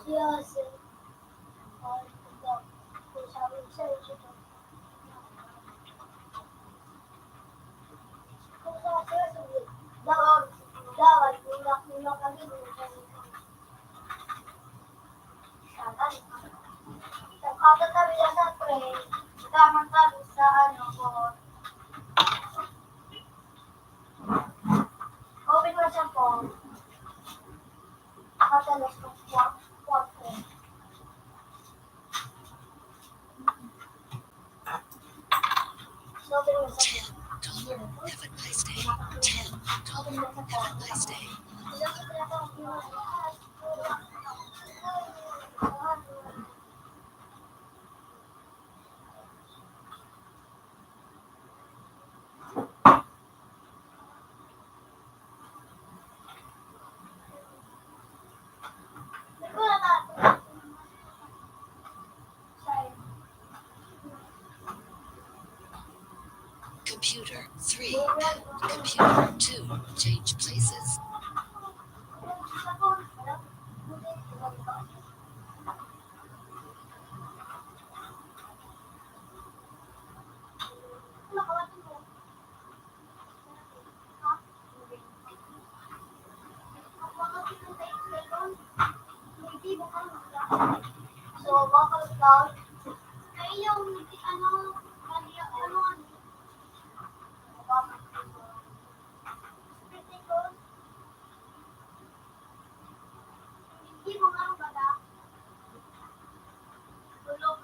Yes, or the shower search. Kung sa search, daw, daw, ulak lagi sakan. Sa kada tabi sa tray, tamang tabi sa ano ko, open mo siya po, katalas ko kwat ko. So, open mo siya po. Tom, have a nice day. Tom, Open mo siya po. have a nice day. Ilang ko talaga ang pinakakas. Computer 3 and computer 2 change places. So, bakal daw, ay yung, ano, ano, hindi mo nga ba tulog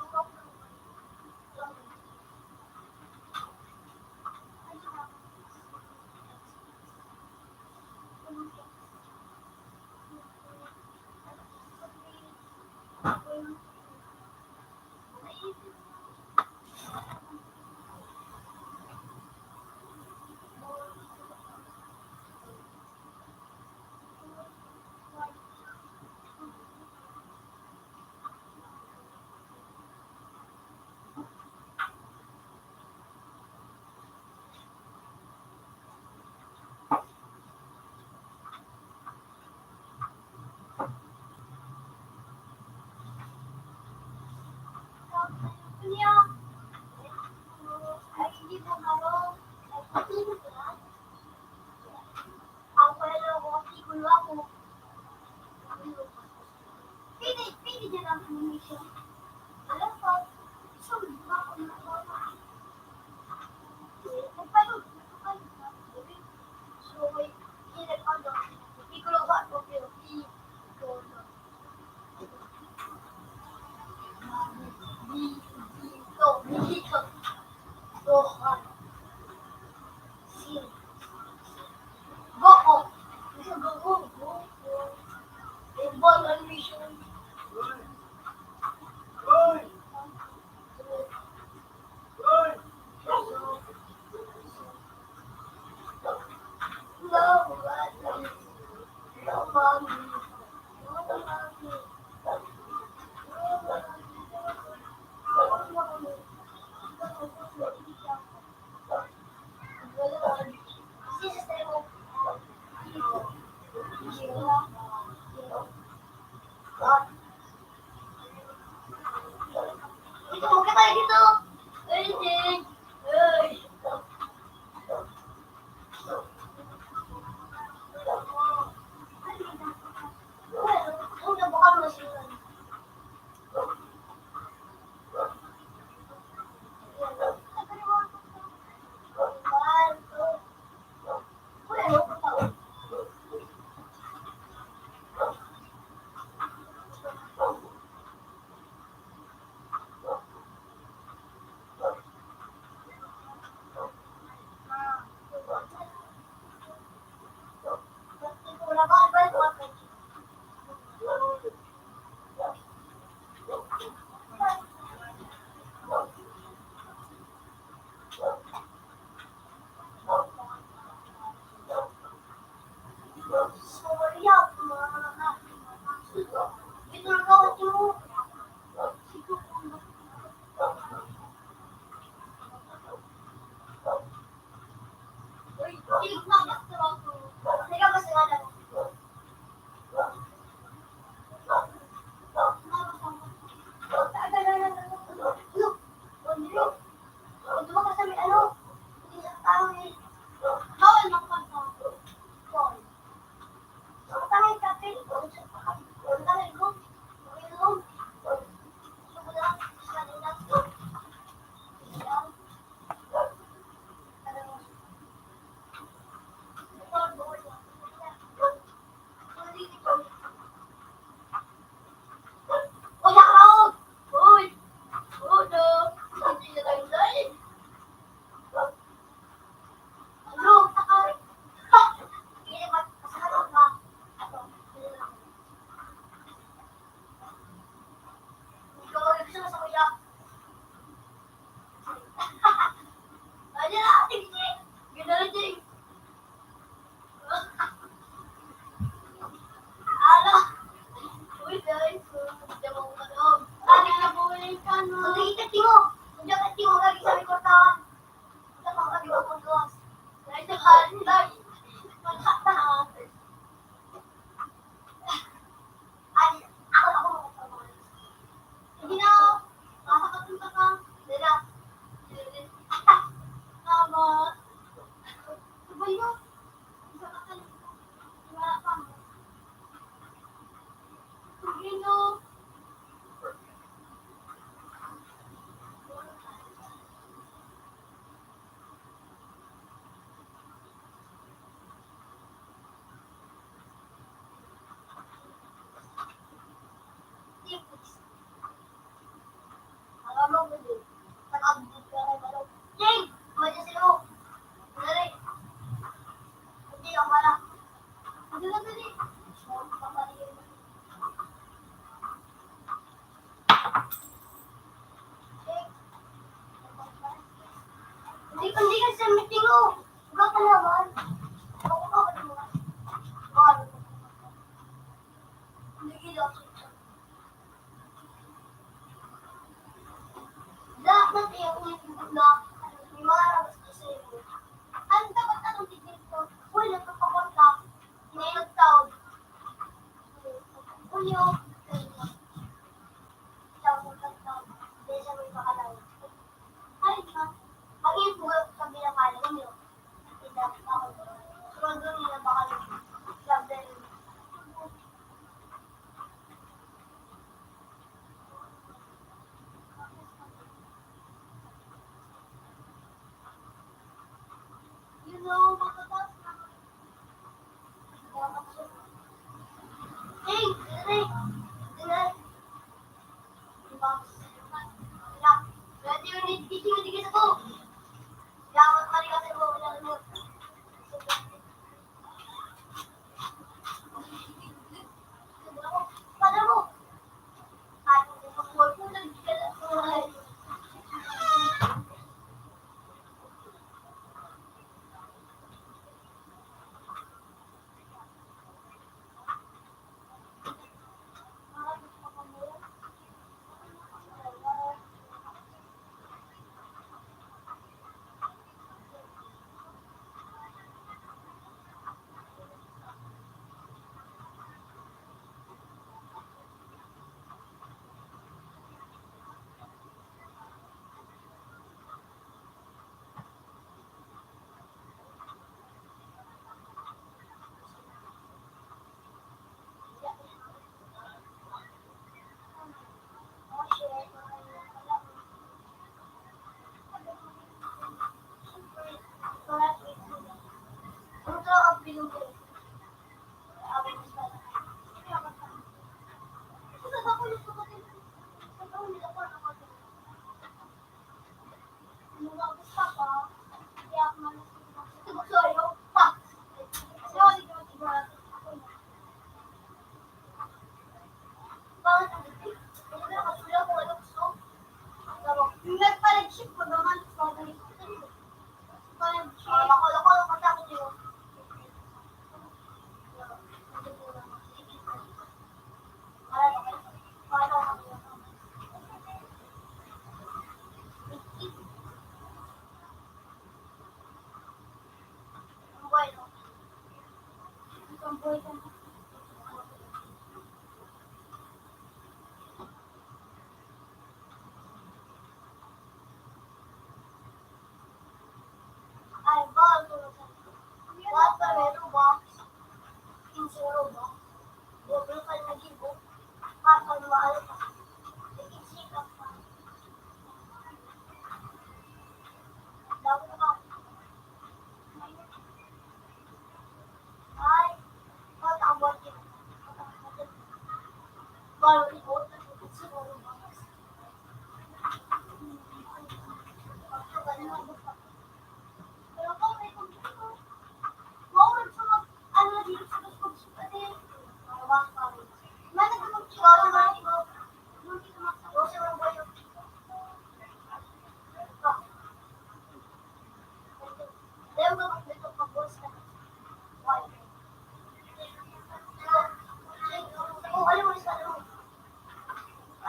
ko niya. Ay, hindi mo karo. Ang pala ko, sigulo ako. Pili dyan ang commission. Alam ko, sunod ba ako na ako? Nagpalog. So, may ilan ano. Ikulo ba ako, pero ikulo. Dito. Dohan. Sin. Goko. Goko. Ball on mission. Ito, huwag tayo dito. Anything. Ay. Una, baka masilan. Dapat iya kung na may mga rabas ko sa iyo. Ang dapat anong tigil ko? Uy, nagpapakot ka. Ngayon taon. Ulyo. Taon ng taon. Dahil sa may pakalaw. Ay, ma. Ang iyo po kami na kala ko niyo. Hindi ako. Surundo nila pakalaw. Sabi rin. You know, matatas na. Hey, hey, hey. Box. Ya, berarti unit tiga satu. Jangan kali kata dua belas menit. Padamu. Aku mau pun dan juga. Nagpalag-ship ko naman sa mga lako-lako kata ko niyo. Ay, bago. Lahat pa meron ba? Insuro ba? Bublo ka na gibo. Papaluwalo pa. Ikisikap pa. Dapat pa. Ay, matambot yun. Bago ito, siguro ba? Pero kung may computer, mawag sa mag, ano dito sa gusto kasi, mawas pa rin. Mana ka mag-chika na ba ito? Nung dito magsawa sa mga bayo. Dahil ba mag-dito pag-boss ka? Why? Oh, aliwas pa mo.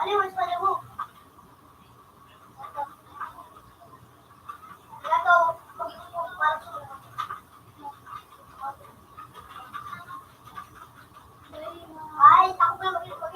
Aliwas pa mo. Yato, pag-ito para sa mga. Ay, ako pa mag-ito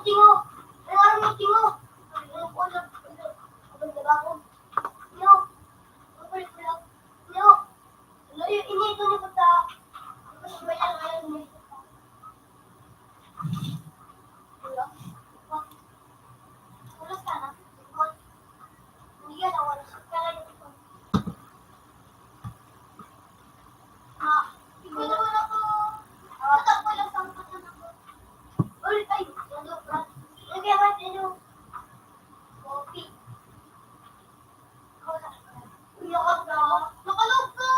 tingo. Ano mo tingo? Ano ko na? Ano ba ako? Tingo. Ano ko na? Tingo. Ano yung inito ni Kuta? Ano ba yan ngayon ni Kuta? Wala. Wala ka na? Hindi ka na wala. Kaya yung ito. Ikaw naman ako. Tatakbo lang sa mga ako. Uy, ay, ano ba? Lagyan natin yung coffee. Umiyak ka. Nakalog ka.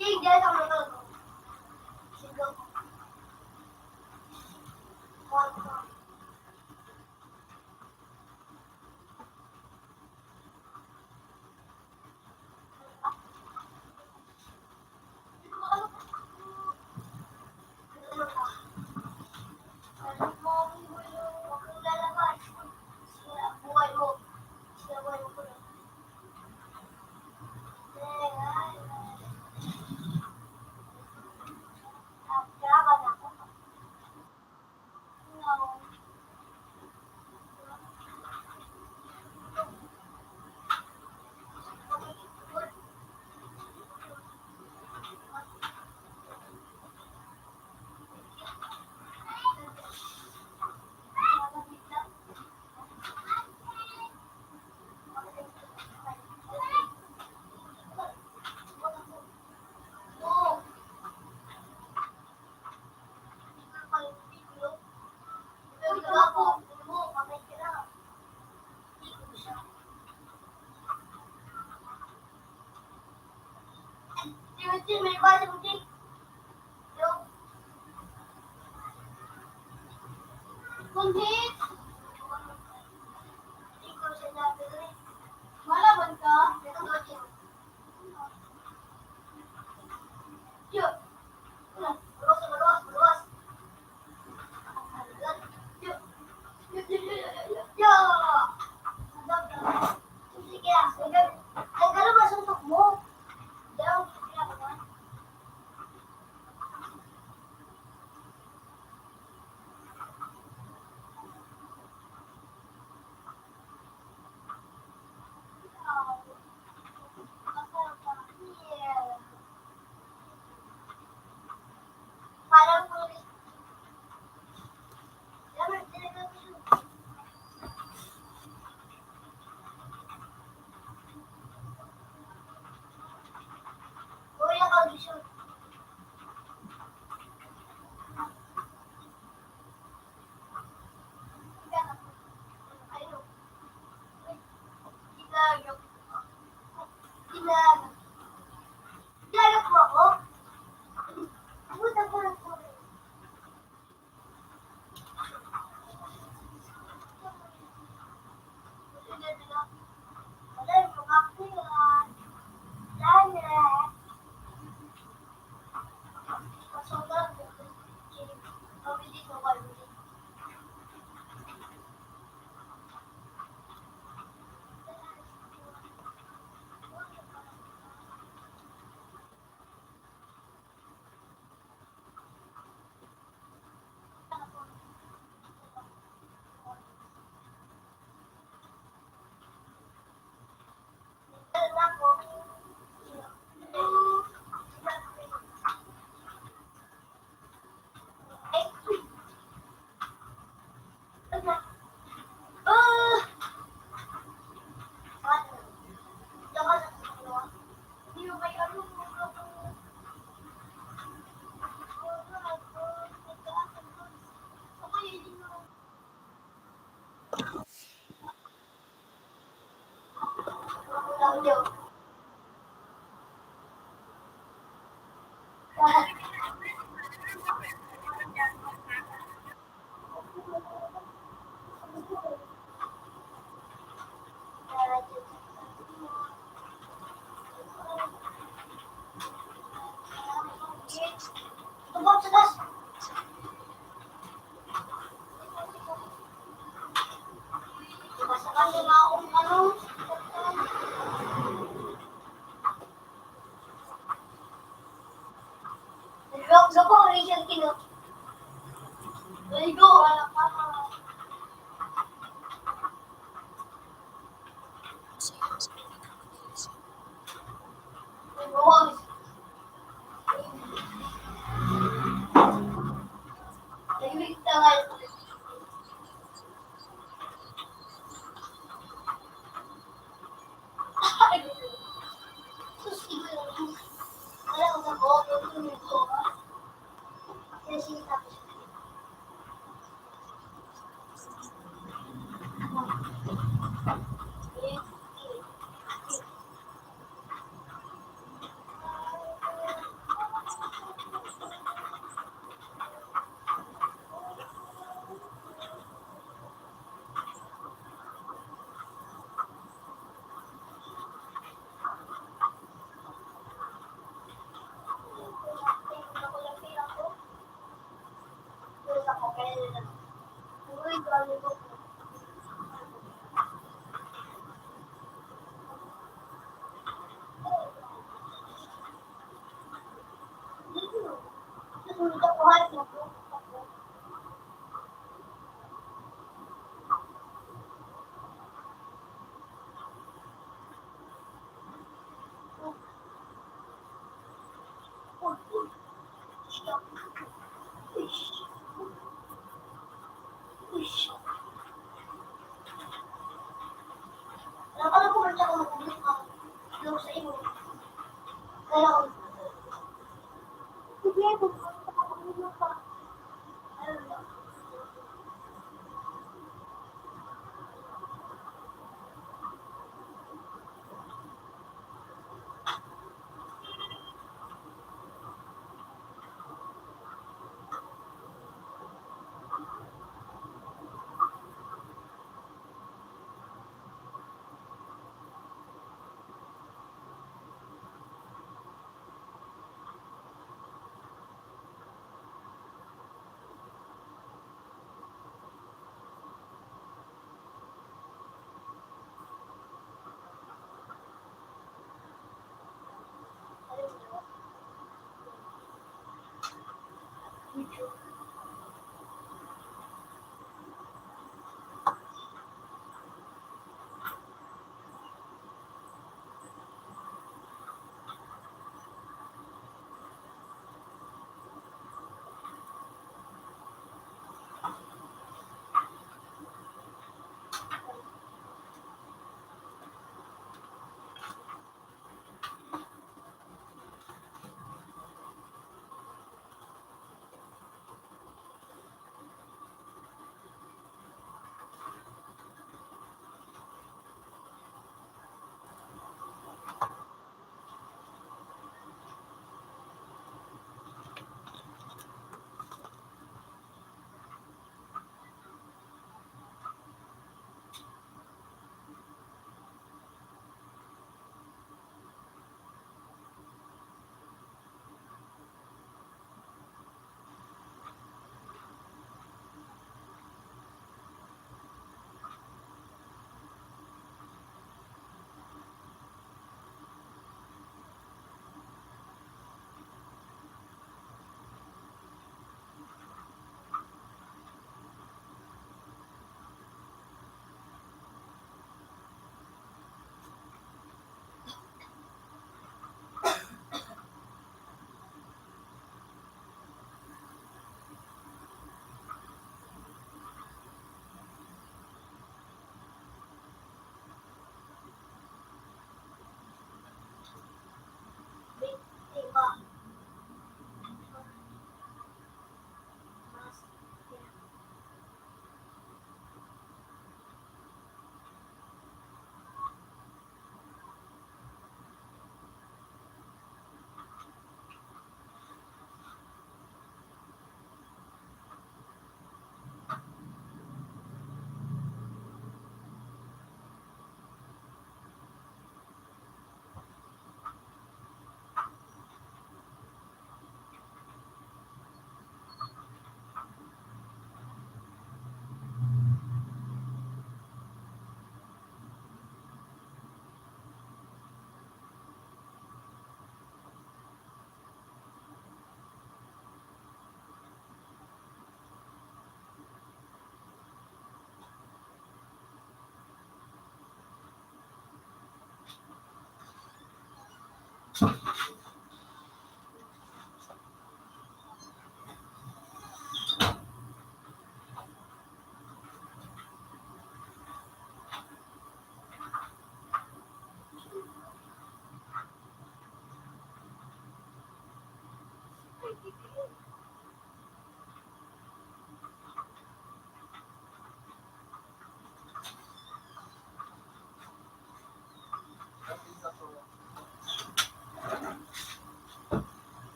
Sige, dyan ako nakalog. Sige. May basa mo din. Kunhit! Ikaw siya natin rin. Malaban ka? Ito ba siya? Yo! Maluwas, maluwas, maluwas. Yo! Yo! Yo! Yo! Sige na. Ang gano'n masuntok mo. Diyan, sige na ba? Parang pulis. Dapat talaga gusto. Kuya ka gusto. Ayun. Tinagap. Tinagap. Tinagap mo ako? Puta ko na po. Wala yung mga kuyan. Lala. Masobrang pabili ko kayo. Tubog sa gas. Masakan nila akong ano. Maligo, wala pa. Maligo, tahimik ka nga. Sus, iba yun. Wala ko sa buhok, yung tumito ka. Kaya sinita ko siya. Nakala ko man siya kung mag-ulit ako. Ano sa iyo? Kaya ako. Sige, kung ano pa. Ano ba?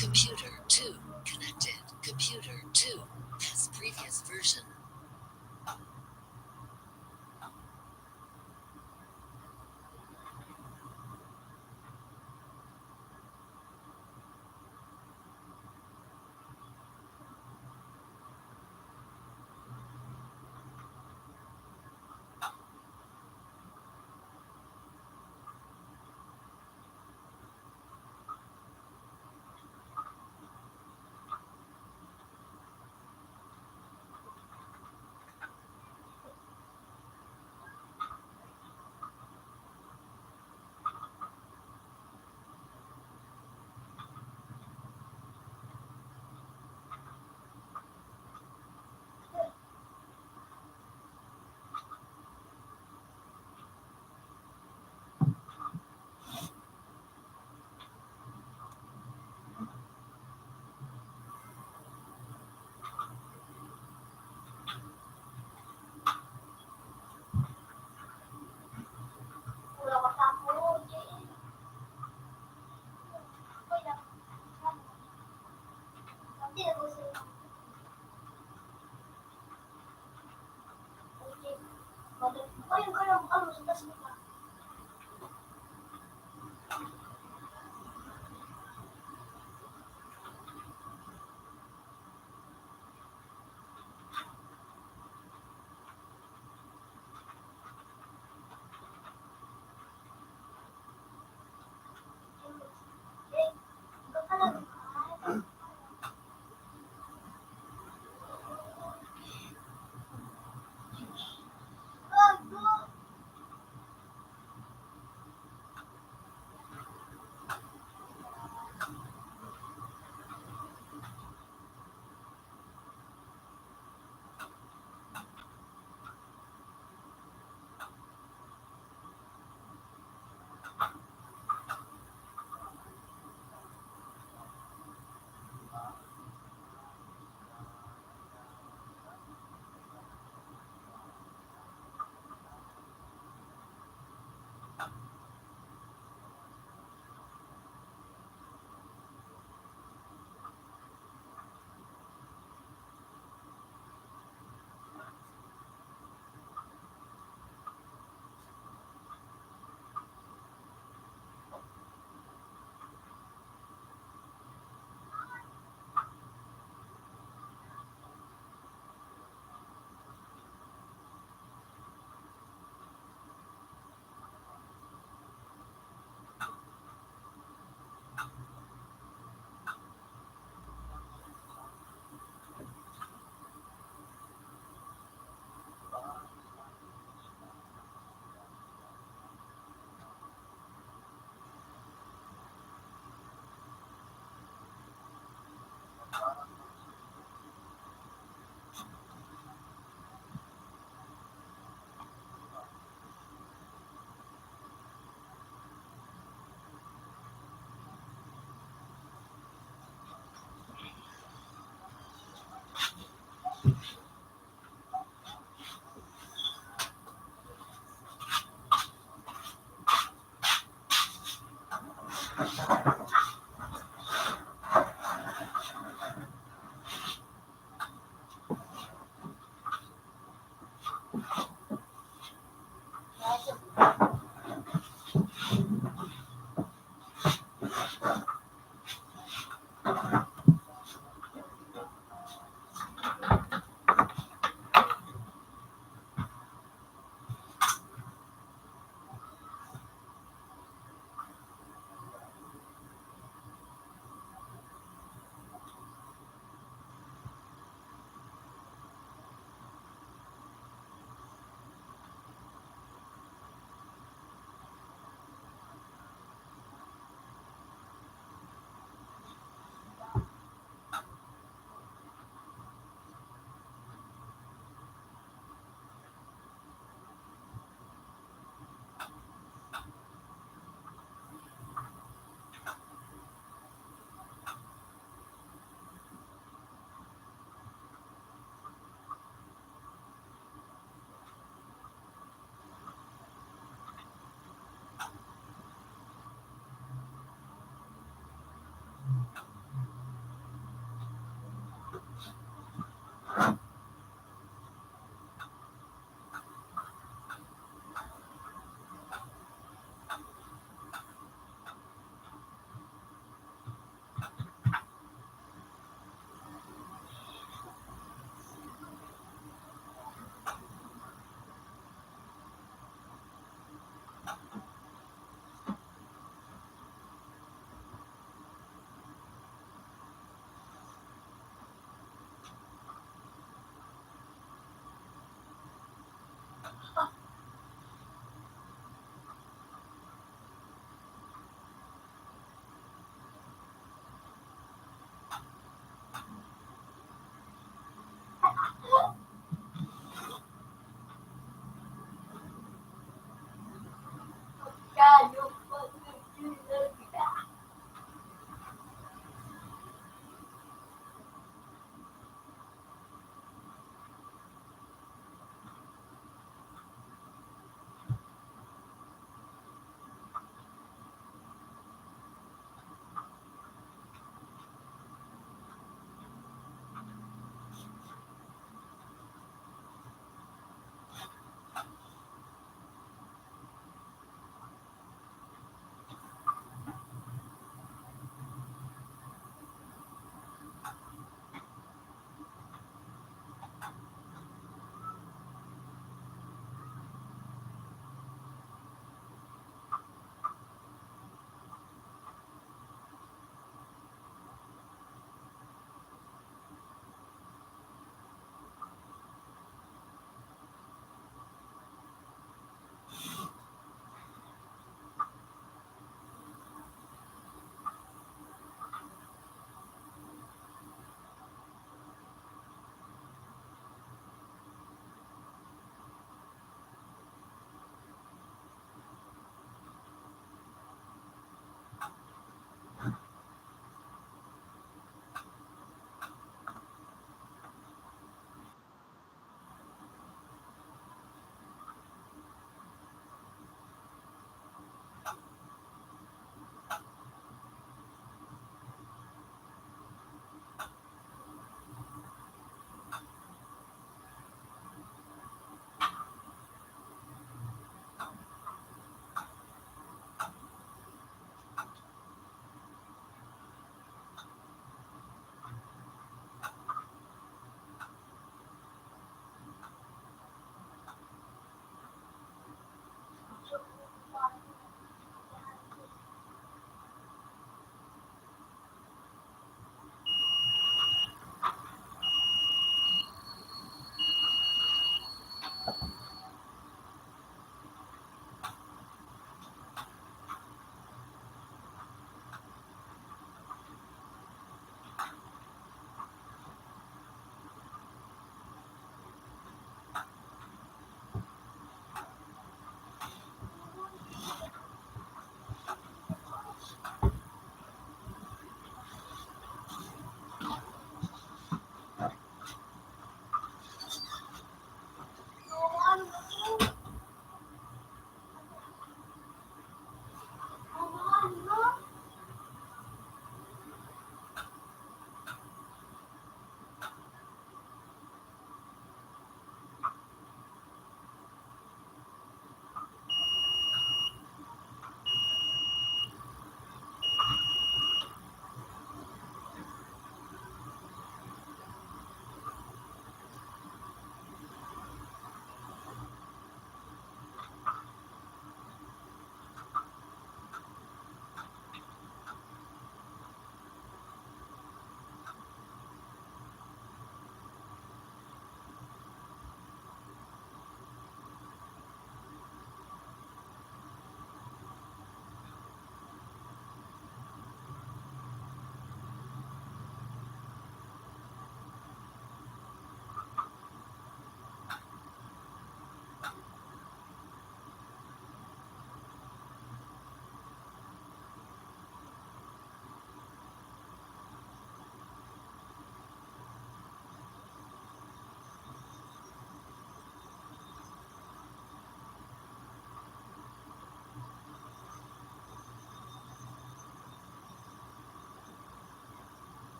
Computer 2 connected. Computer 2 has previous version. Kulang ka ako. Nanti aku sih. Oke. Kau yang sudah semua. Kau kan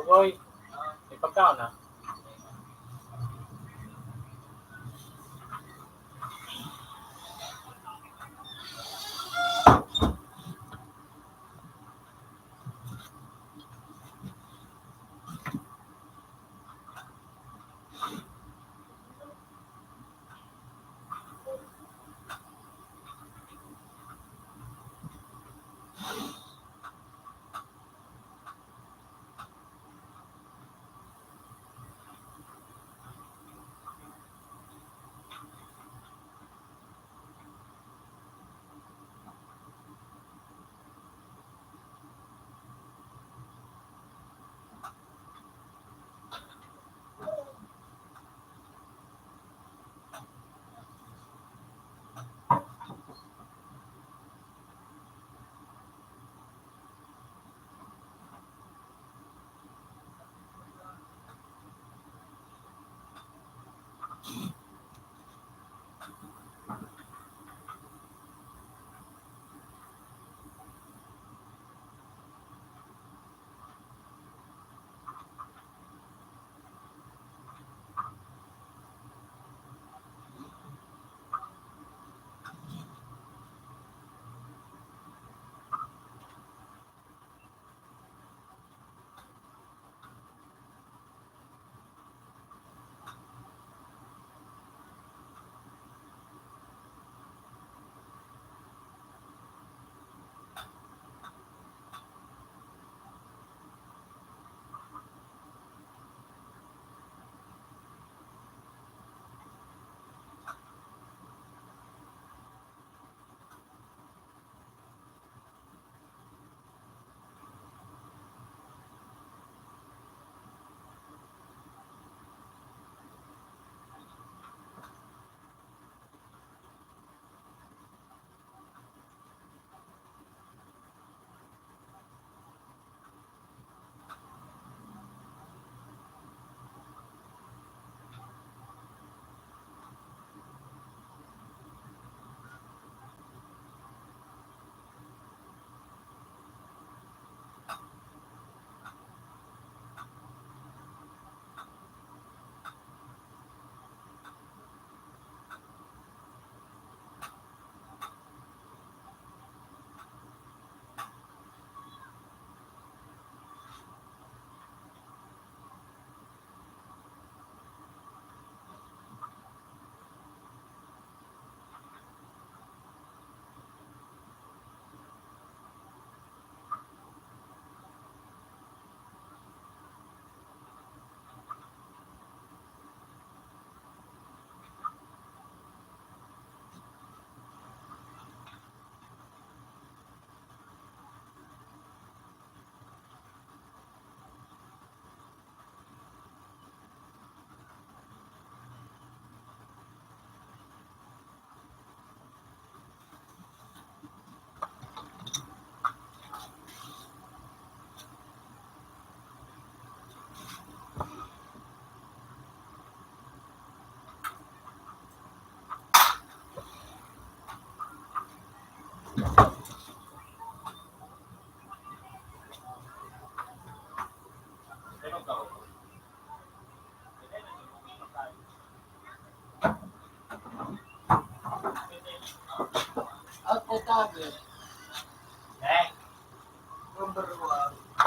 Boy, may pagkaon na.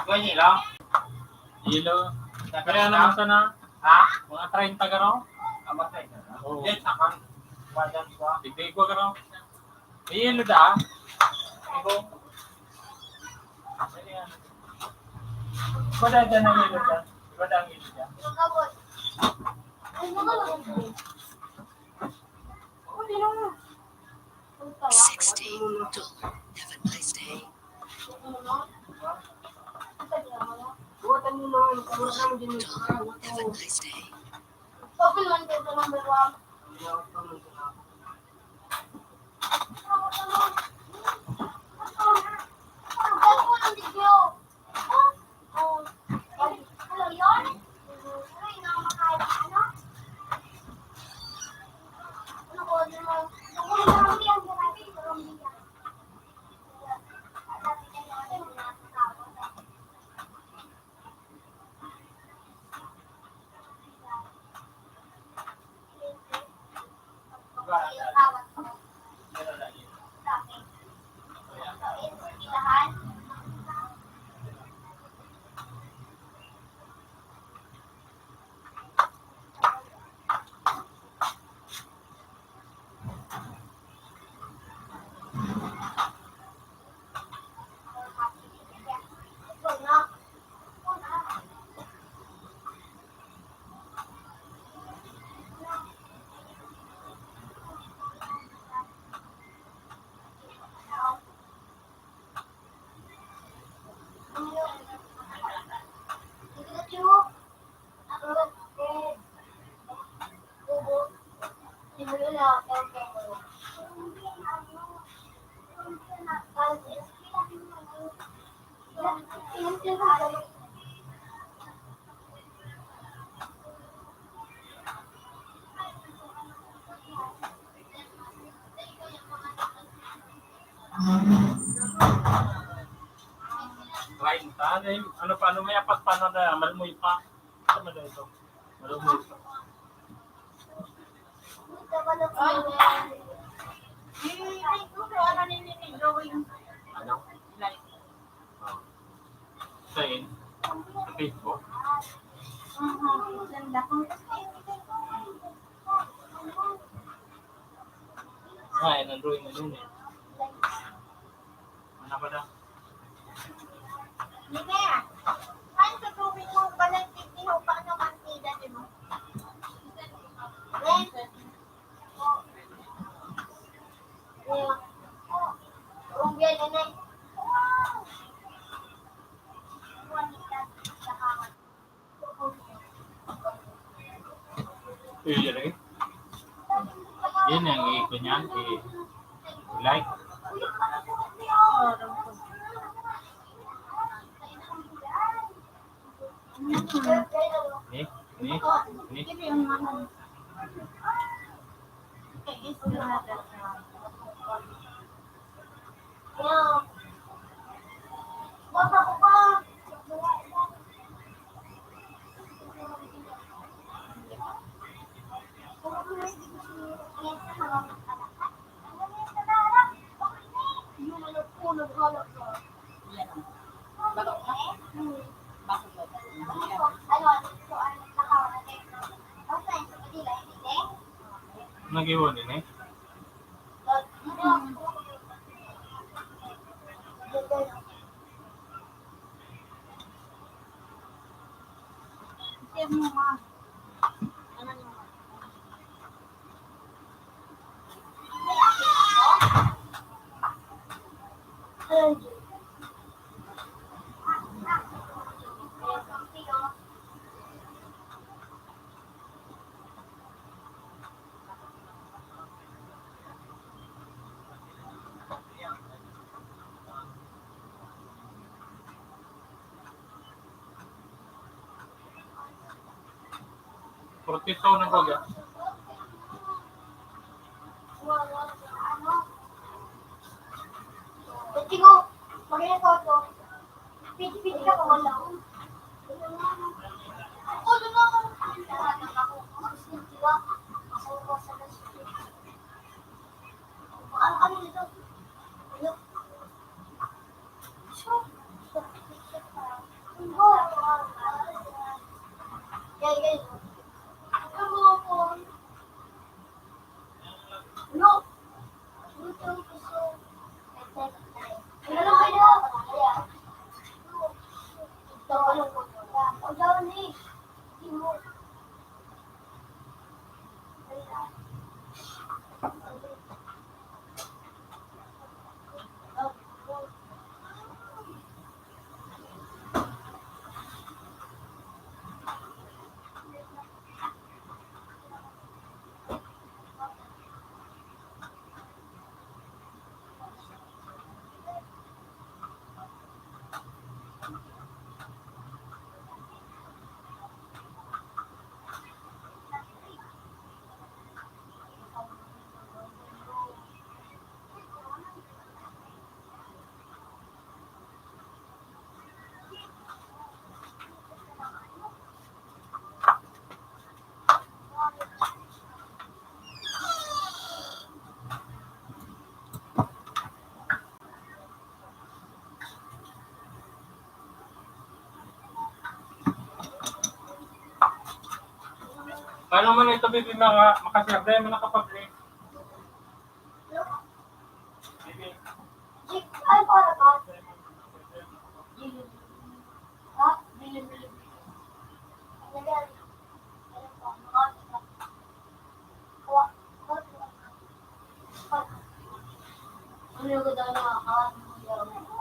Ganyan lang. Dilo. Kaya Kaya naman sana, Ha? mga 30 garo. Namatay na. Oo. Yan, sakang. Wadan ko. Hindi ko ka Iyan da. Iko. Bada dyan ang ilo dyan. Bada ang ilo dyan. Magkabot. Ay, mga lang. Oh, di naman. Ang tawa. 16. Dull. Have a nice day. Dull. Have a nice day. Open one day to number one. Kain ta. Ano pa, ano may apat pa na malmoy pa. Ano na ito? Malmoy pa. Ano? Oh. Sa'yo? Sa Facebook? Ay, nandroid na yun eh. Ano ba daw? Iya rin. Yan ang iko niyan. Like. Ni. Nag-iwan din eh. Protesto ng baga. Tingko, magiging photo. Piti-piti ka pa wala. Ako doon ako. Ano nito? Paano man ito, baby, makaserde mo nakapag-break? Baby. Ay, para ba? Ha? Bili-bili. Ano yan? Ano pa? Makakita. Kawa. Ano yung ganda na akalan mo yung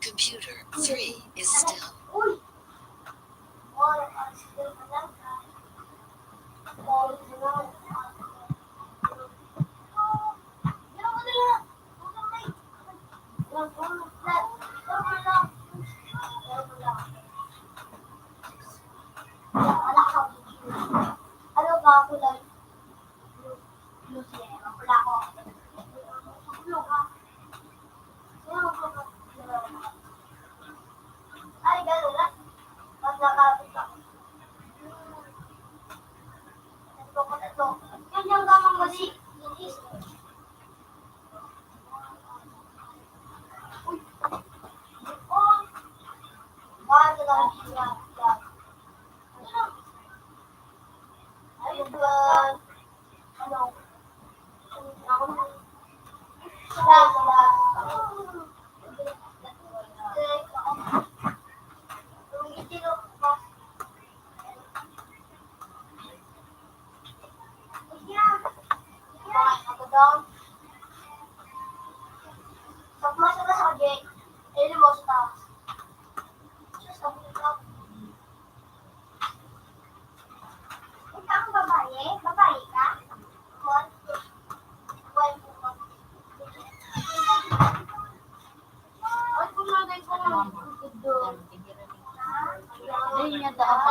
Computer 3 is still. Ano ba ako lang? Blue siya. Wala ko. Blue ka. Ay, gano'n na. Mas nakapit ako. Ito ko na ito. Yan yung gamang mali. Inis. Uy. Oh. Bakit ka lang siya? Ano? Ayun ba? Ano? Ako na. Sila.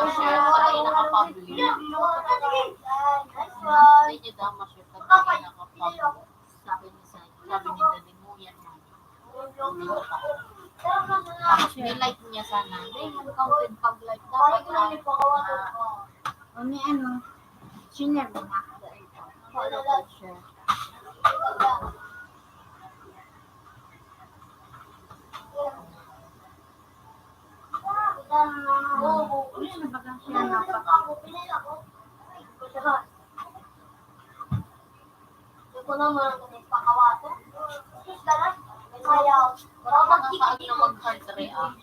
share tayo nakapublish. Nice one. Hindi daw ma-share tayo nakapublish. Sabi ni Daddy mo yan. Tapos nilike niya sana. Hindi, uncounted pag-like. Dapat Ano ano? Sinare mo na. follow ko share. Ulit na ba kang share na pa? Ito naman ang pakawato. Sayaw. Warang nakakaag na mag-heart react.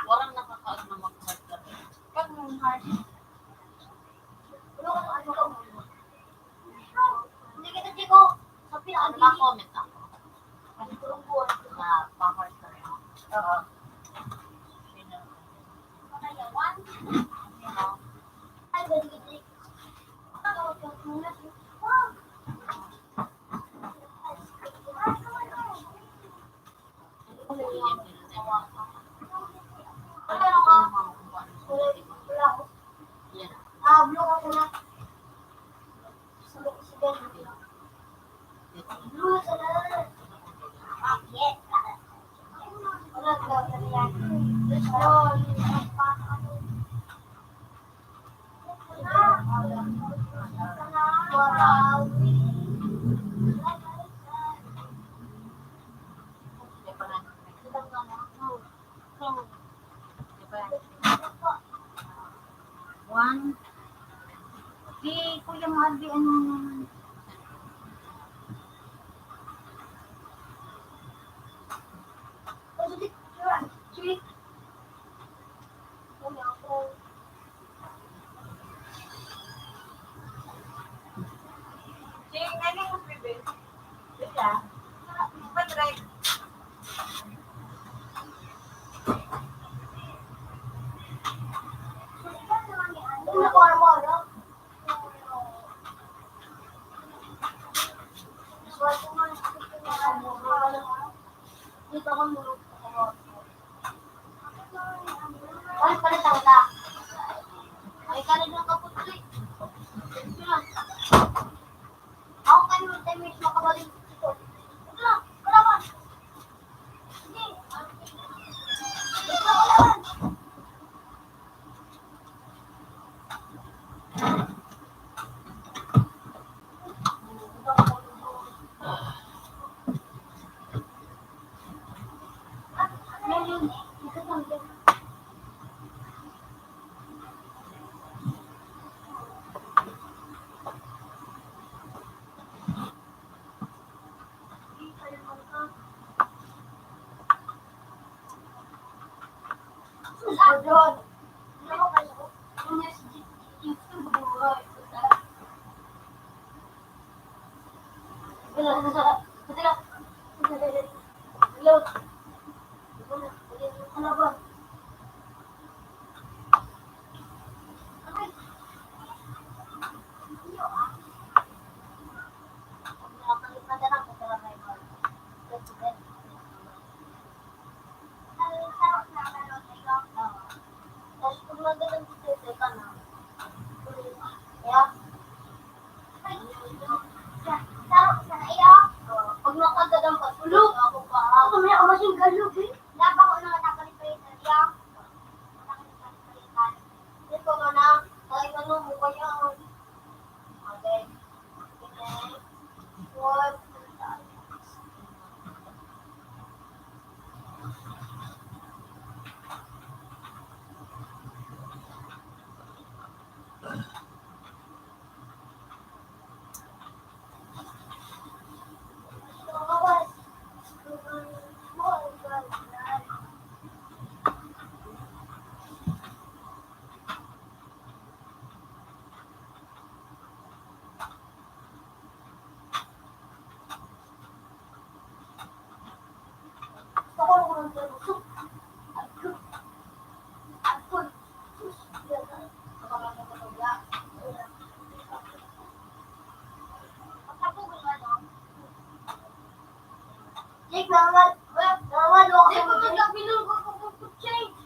Warang nakakaag na mag-heart react. Pag mong heart. Hindi kita Chico. Sa pinakagili. Na-comment ako. Na pa-heart react. Ay, balik. Yan. Blue ako na. Blue sa lahat. Yes. Wala ka yan. One. Di Kuya Marby, ano naman? Dito ako muna. Ay, palit ang ta. Ay, kanin ng kaputli. Ako kayo ng 10 minutes makabalik dito. Ito lang, kalaban. Hindi. Ito lang, kalaban. Pag nakagandang patulog, ako pa. Ako may amasing galog eh. Dapat ko na nakalipalit na siya. Dito mo na. Ay, ano mo ba yan? Okay. Okay. What?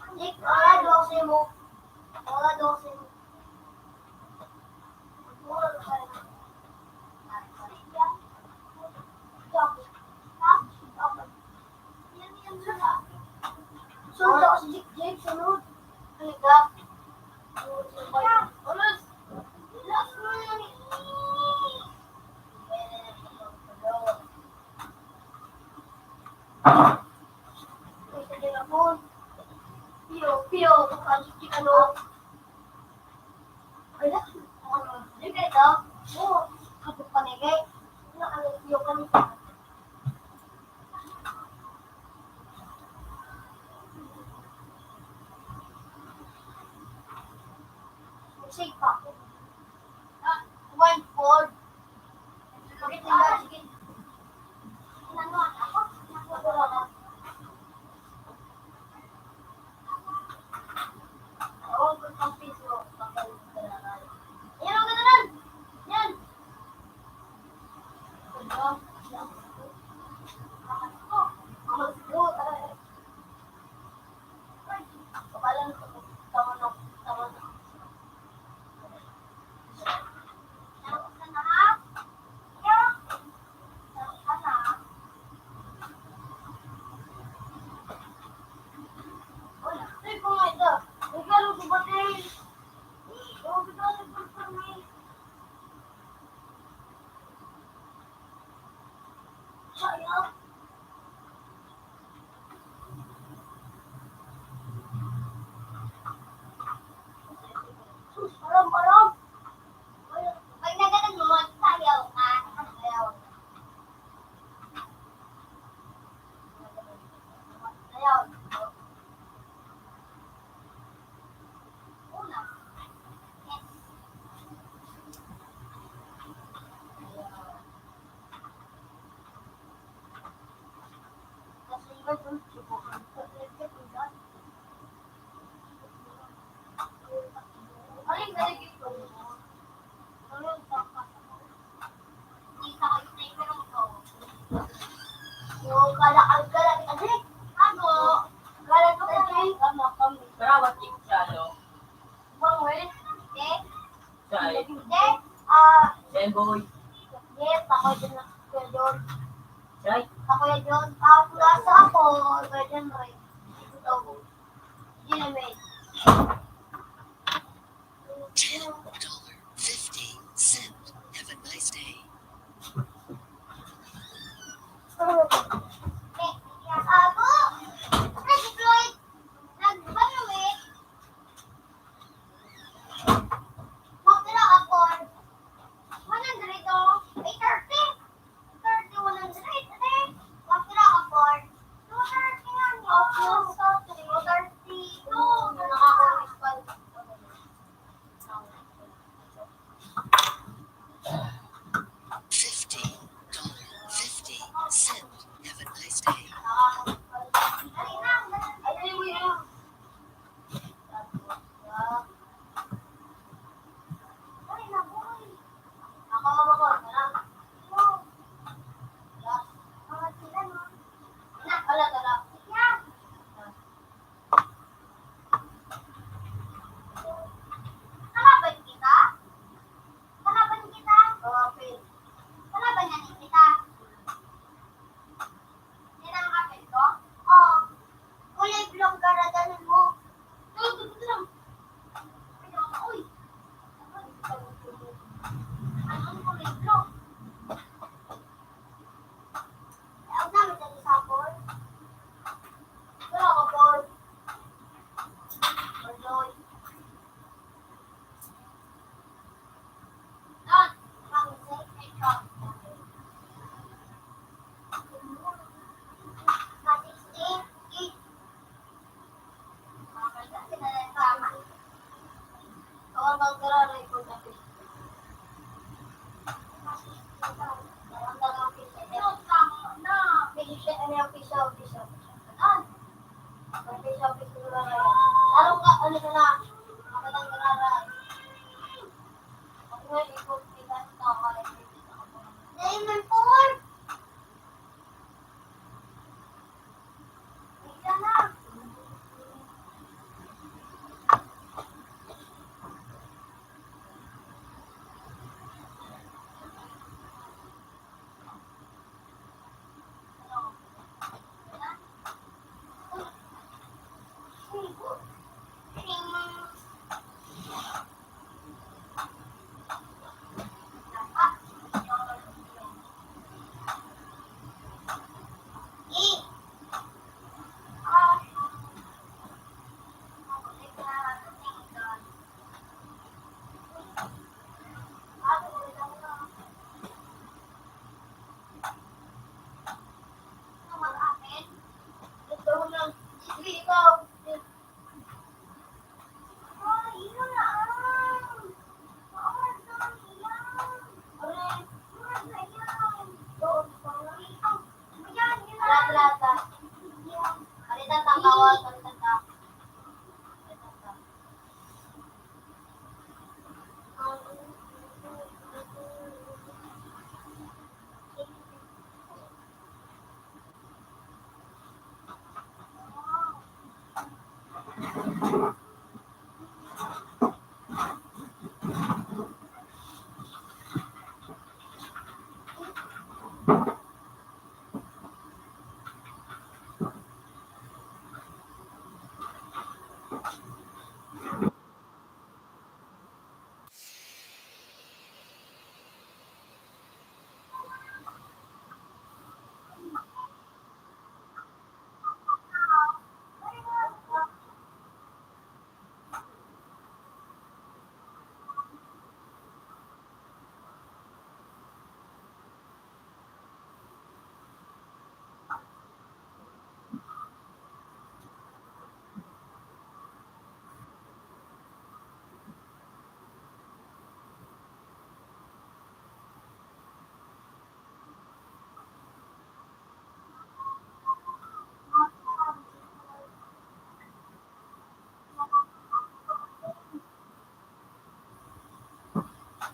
Jake, nangal ako mo. Wala ko si Jake, sunod. Halika. Ulos. Relax mo yan. May sa telefon. Pio, kasi ano. Ay, hindi ka ito. Oo, kapag panigay. Pio ka nito. Shake pa. One fold. Bakit nila? Sige. Ano ako? Nakagawa ka. Oo, ang piso. Ayan, ang ganda nun. Yan. Sayang. Maram. Pag naganan mo, sayaw ka. Sayaw. Sayaw. Una. Yes. Kasi iba dun, subukan ko. Aling galigid ko mo. Tulog sa kasama. Hindi sa kayo sniper mo. Yung kalakal-kalak. Adik, ano? Kalakal-kalak. Kama kami. Karawat yung salo. Bangwit. Dek. Say, Dek. Semboy. Yes, ako din na Kuya John. Say, Ako yan John. Nasa ako. Kuya John rin. Ito. Ginamit. $10.50. Have a nice day. Ako. Nag-deploy. Nag-evaluate. Magtira ako. 100 o. Ay, 30. 30, 100. Ate. Magtira ako. 230 nga niyo. 230. No. Nakaka-respond. Plata. Kalita takawal, kalita tak.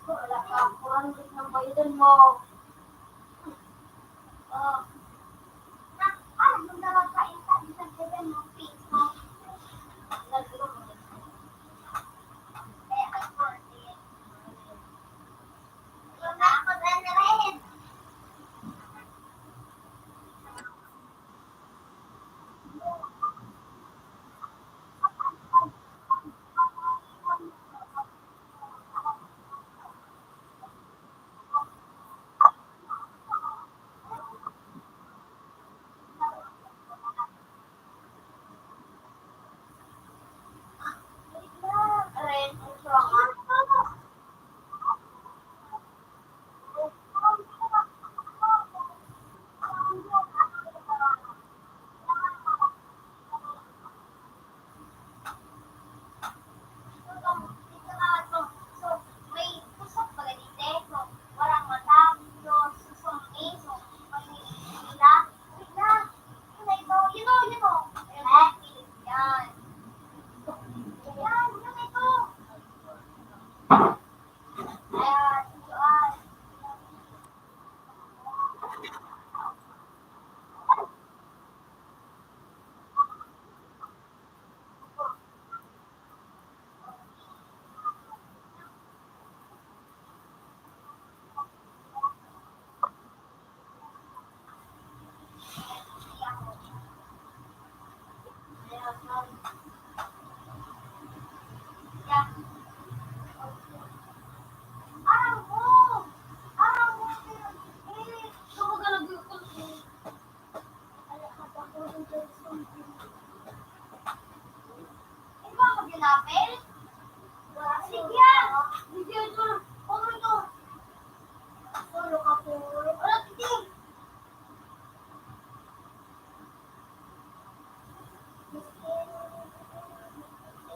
Wala ka, kurang din ng bayadan mo. Oh. Ano yung nakakain ka? Isang seven mo, please, mo. Nagro mo. Kaya ka po, sige. Wala ako na rin. Ren, ang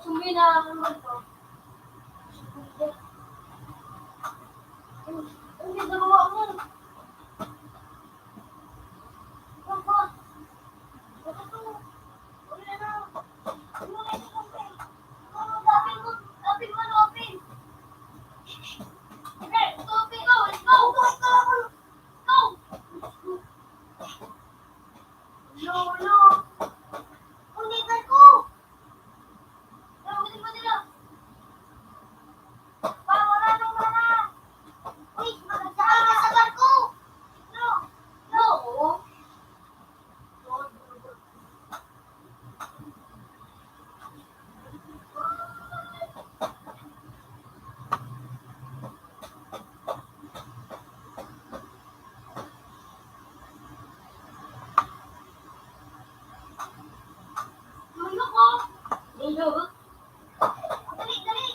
Sumina naman to. Hindi dalawa mo. Bakit? Bakit to? Wala na. Ano na ito? Open mo. Open mo. Open. Okay, open go. Let's go. Go. No, no. Ulitan ko. Ulitin mo nila. Wala nang mana. Uy, magkasama ka sa barko. No. No. Ano ko? Hello. Dali, dali.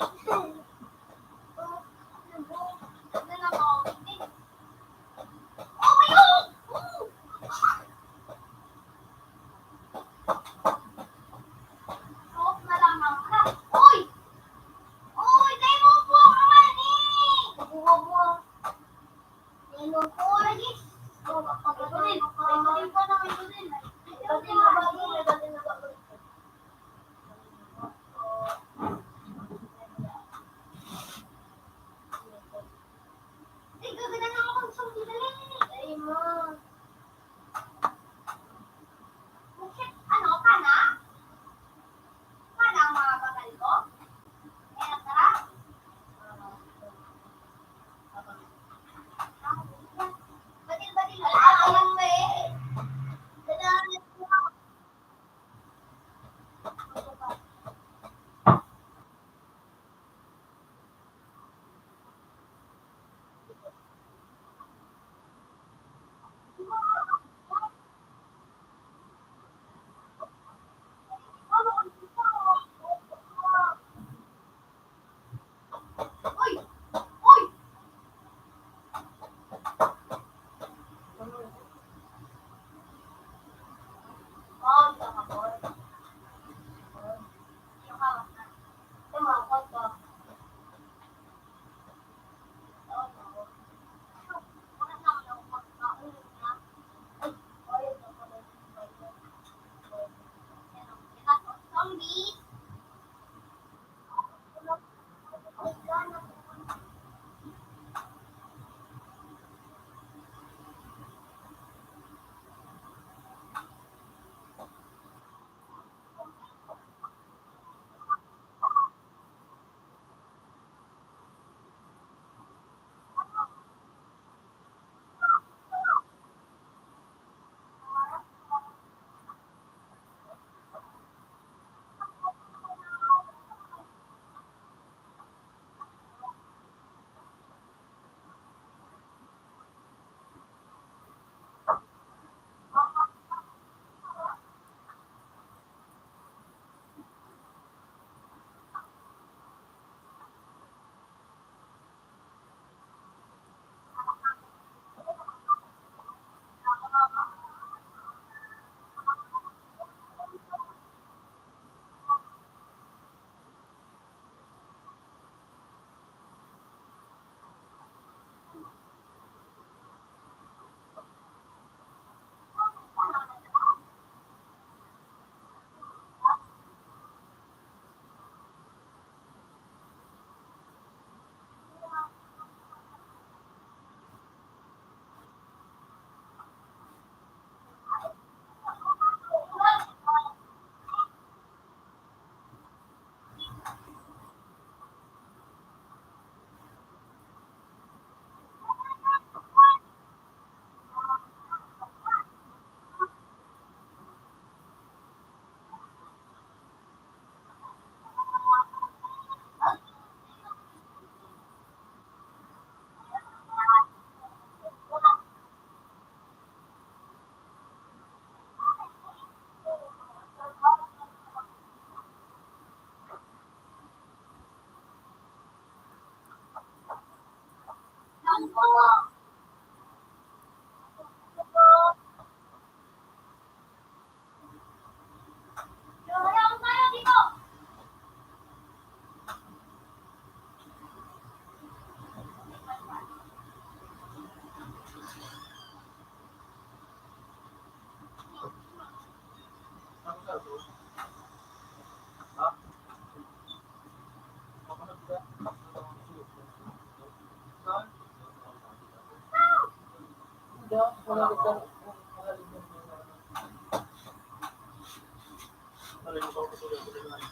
Hello po, lagi. Ito din pa naman ito din.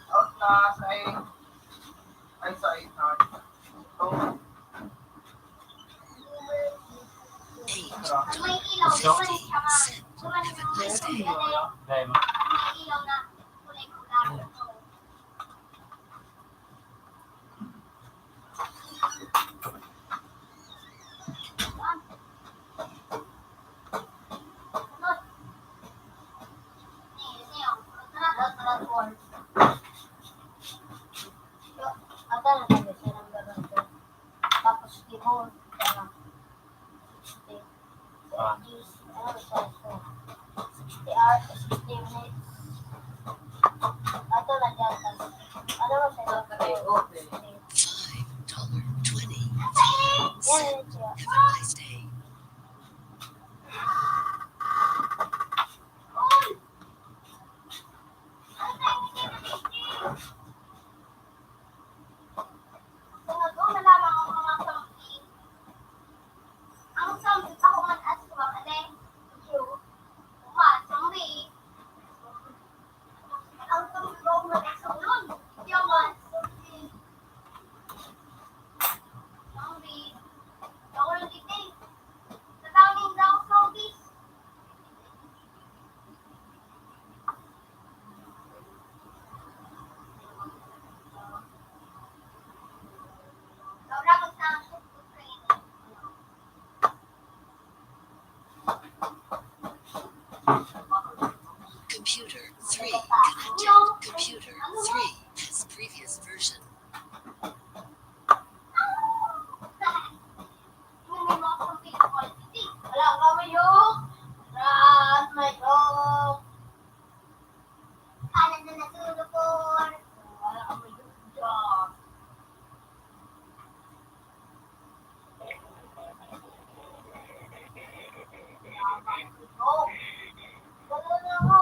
Outlast ay sa 800. So, 8. May ilaw. Set. Have a nice day. Dahil mo. May ilaw na kulay kulay. Tapos keyboard, Ah. 60 hours, 60 minutes. Ato na dyan. Ano ba sa'yo? okay, okay. $5.20. Yan, siya. Have a nice day. Sunod ko, nalaman ko mga something. Ang something, ako man as well, ate. Zombie. Ang something ko, man as sulod. Yaman. Zombie. Ako lang titig. Tatawin daw zombie. Dapat na Computer 3 connected. Computer 3. This previous version. Wala ka mayok. Ras, mayok. Kanan na natulog ko. Wala ka mayok dyan. Wala na ako.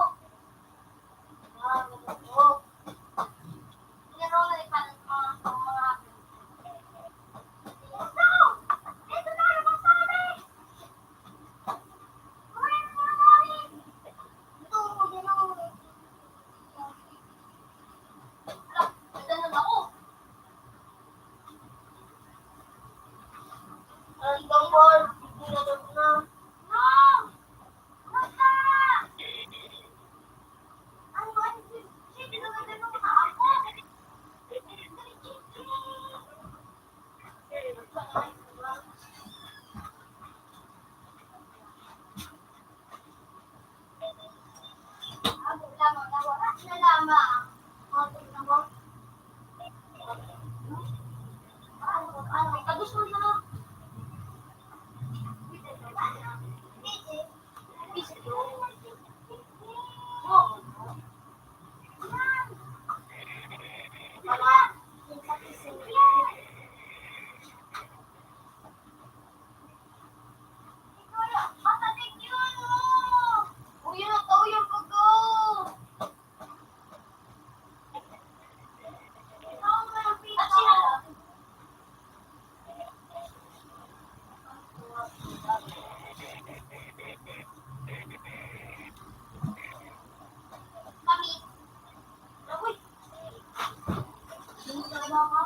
Wala ako. Pero na ipanan ko ang mga ito na naman sabi! Kumain mo na namin! Ito mo din ako. Alam, nagdanan ako. Ang tungkol, hindi na daw na. No! Basta! Ano ba? Sige, nagdanan mo na ako. Ako lamang nawala na lamang. Tingnan mo. Kagusto mo na. Kami. Uy. Hindi ka ba?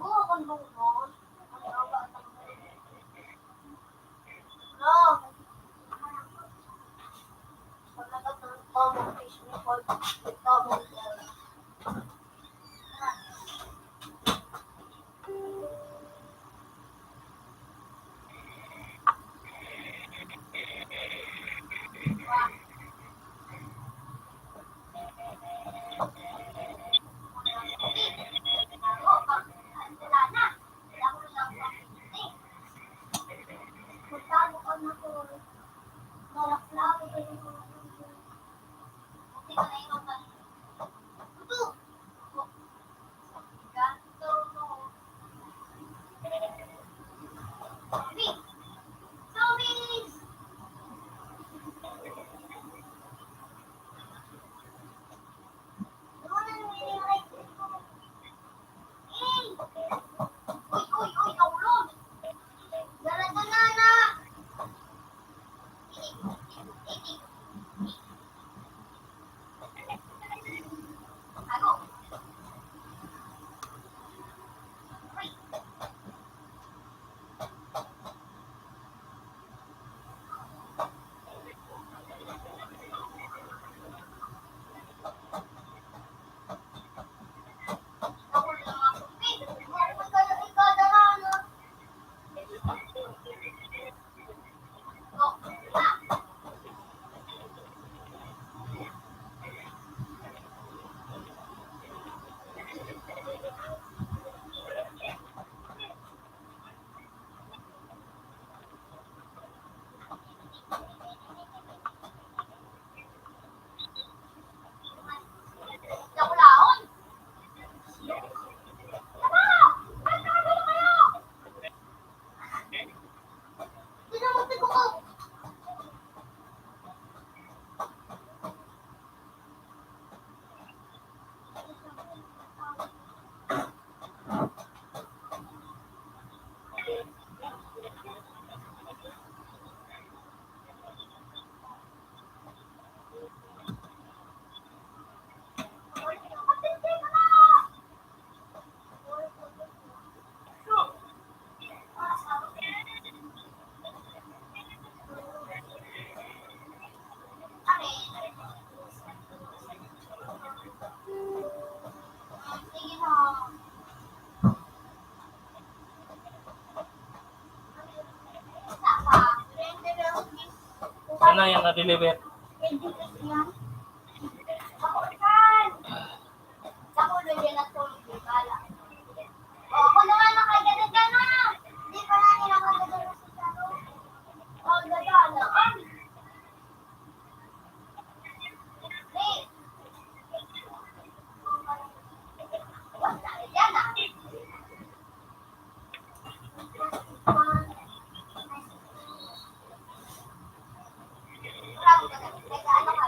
Oo, akong lungkot. Ano ba? No. Pag nagkatulog ko, mag-fish me for ito, Hindi ka na inom na. Tutu! Ganto. Zombie! Zombies! Doon ang nililike ko. Eh! Uy, uy, uy, naulog! Dala-dala na! Ako! Uy! Ako lang ako. Ikadala na. Oh, ah. Nakulaon. Tara! Magkakagano kayo! Pinamunti ko ko! Sige na. Ano yung na-deliver? Ako na yan at tulog di bala. Oh, kung naman makagadag ka na. Di pa na nila magagadag sa salo. Oh, gagana. Ay! Hey! Wala, yan ah. Bravo ka, ano ka,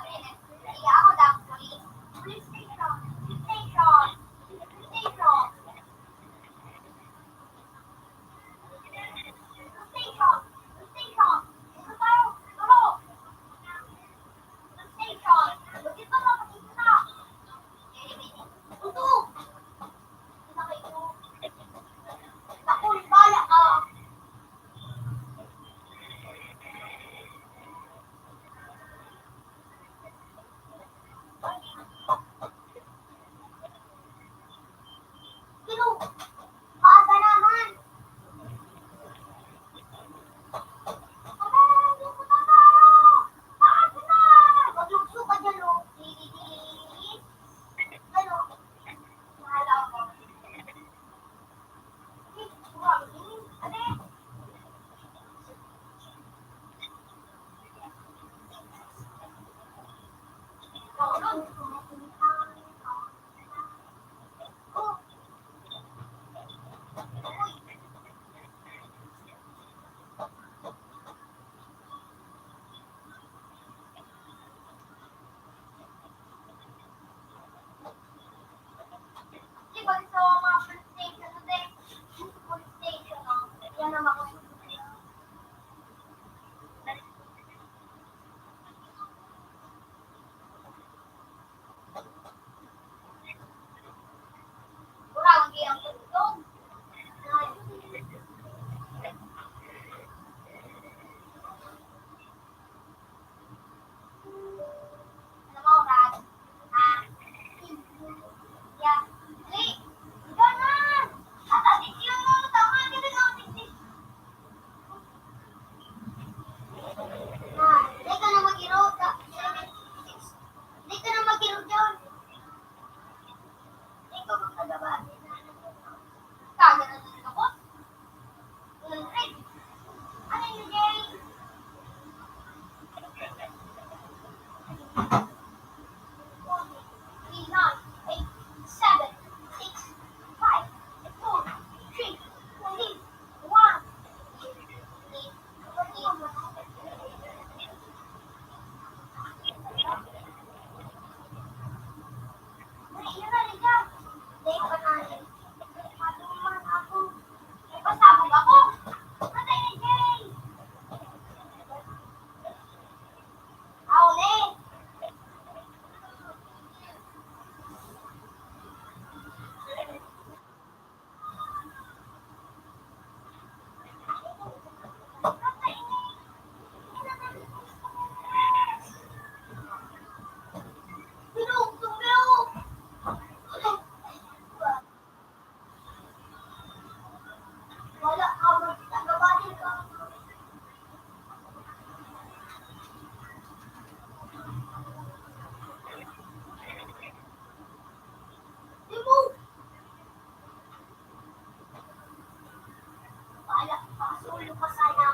Ano pa sana?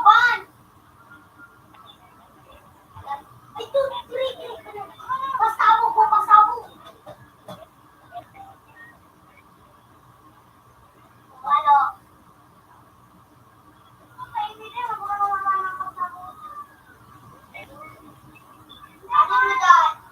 One. Ay, two, three. Pasabog ko, pasabog. Ano? Okay, hindi na. Huwag ka naman ng pasabog. Ano na dahil?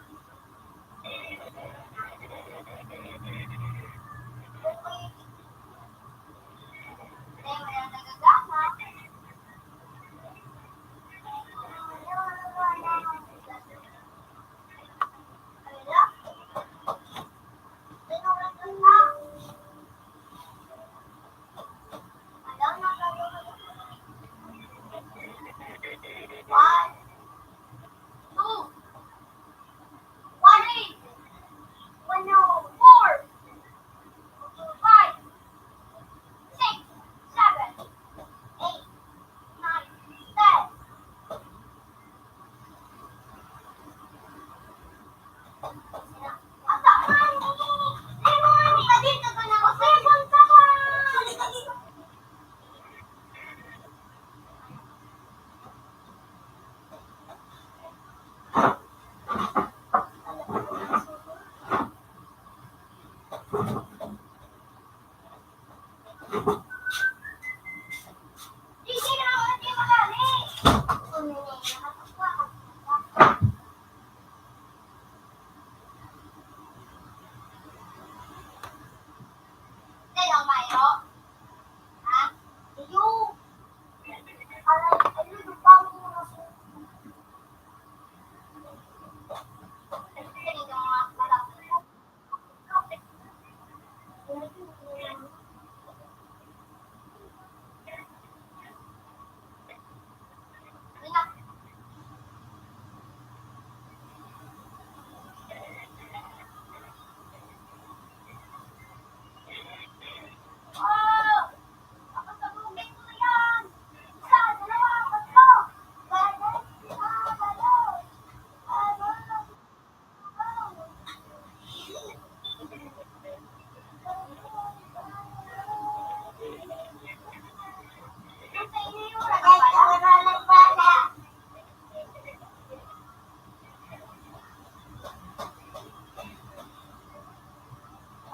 Okay.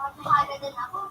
Eh, wala nagagama.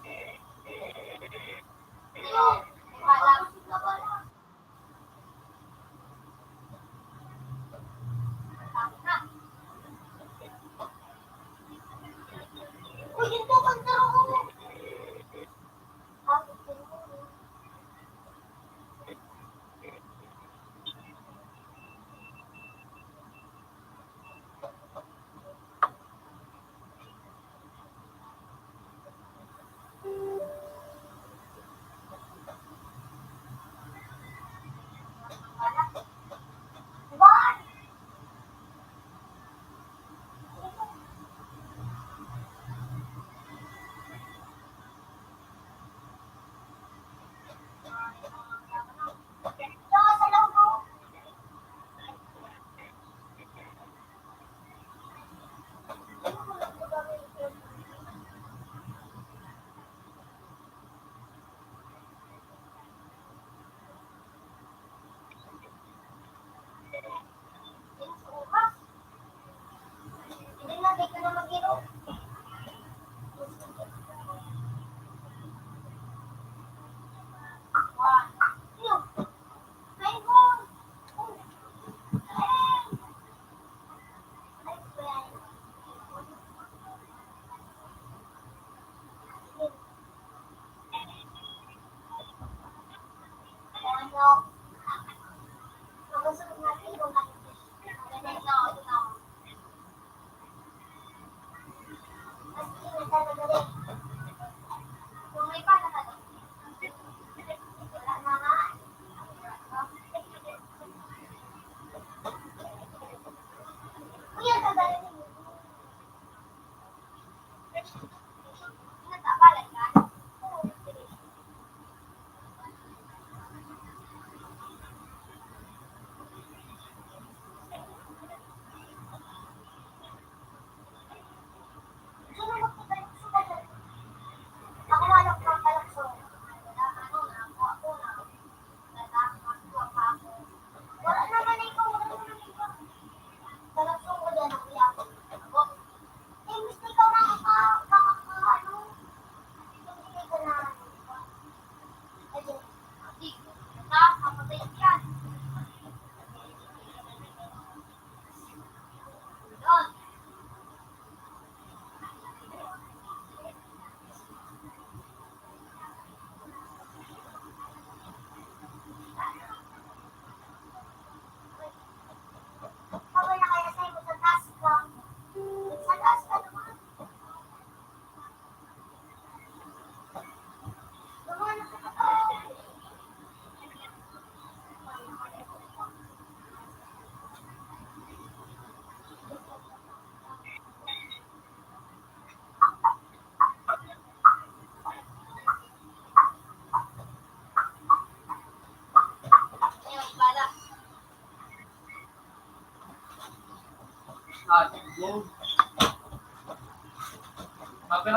Mapila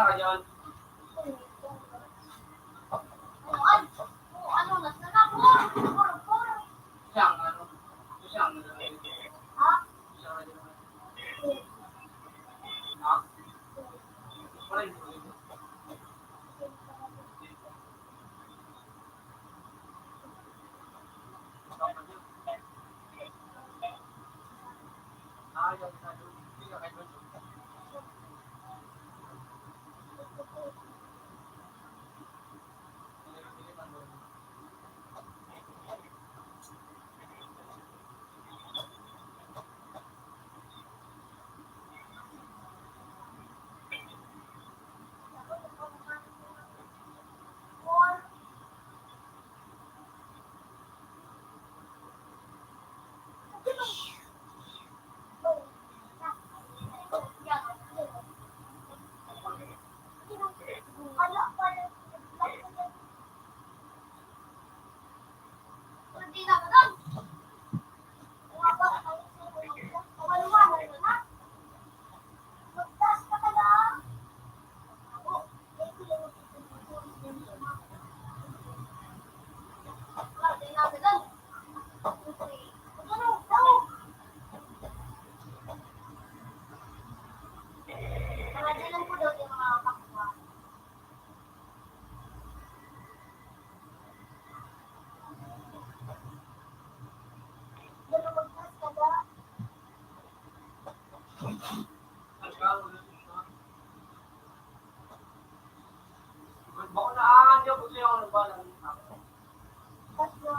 ka dyan. Ano, nasa na po. Siyang, ano? Siyang, Ha? siyang, ha? Wala yung Hindi na ba doon? Magtas ka ka lang. Hindi na ba doon? Nangadilan ko daw yung mga pakwa. Doon magtas ka ba? Bako na aangan ko siya ako nagbalang. Tatlo.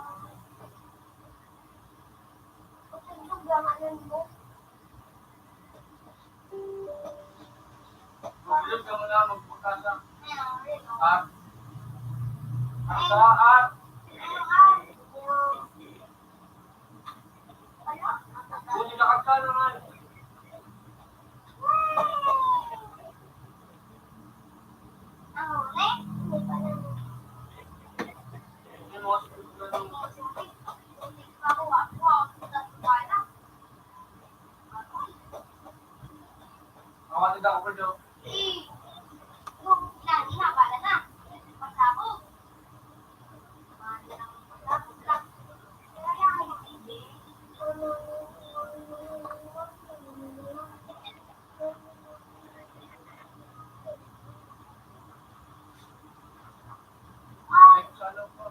Patulog lang ang mo. Magulog ka muna magpagkasa. Ayun, ayun. At, at, kung nilakad ka naman. Yung mga susunod ng Awatid ako pa dyan. Sana po.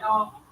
Ano?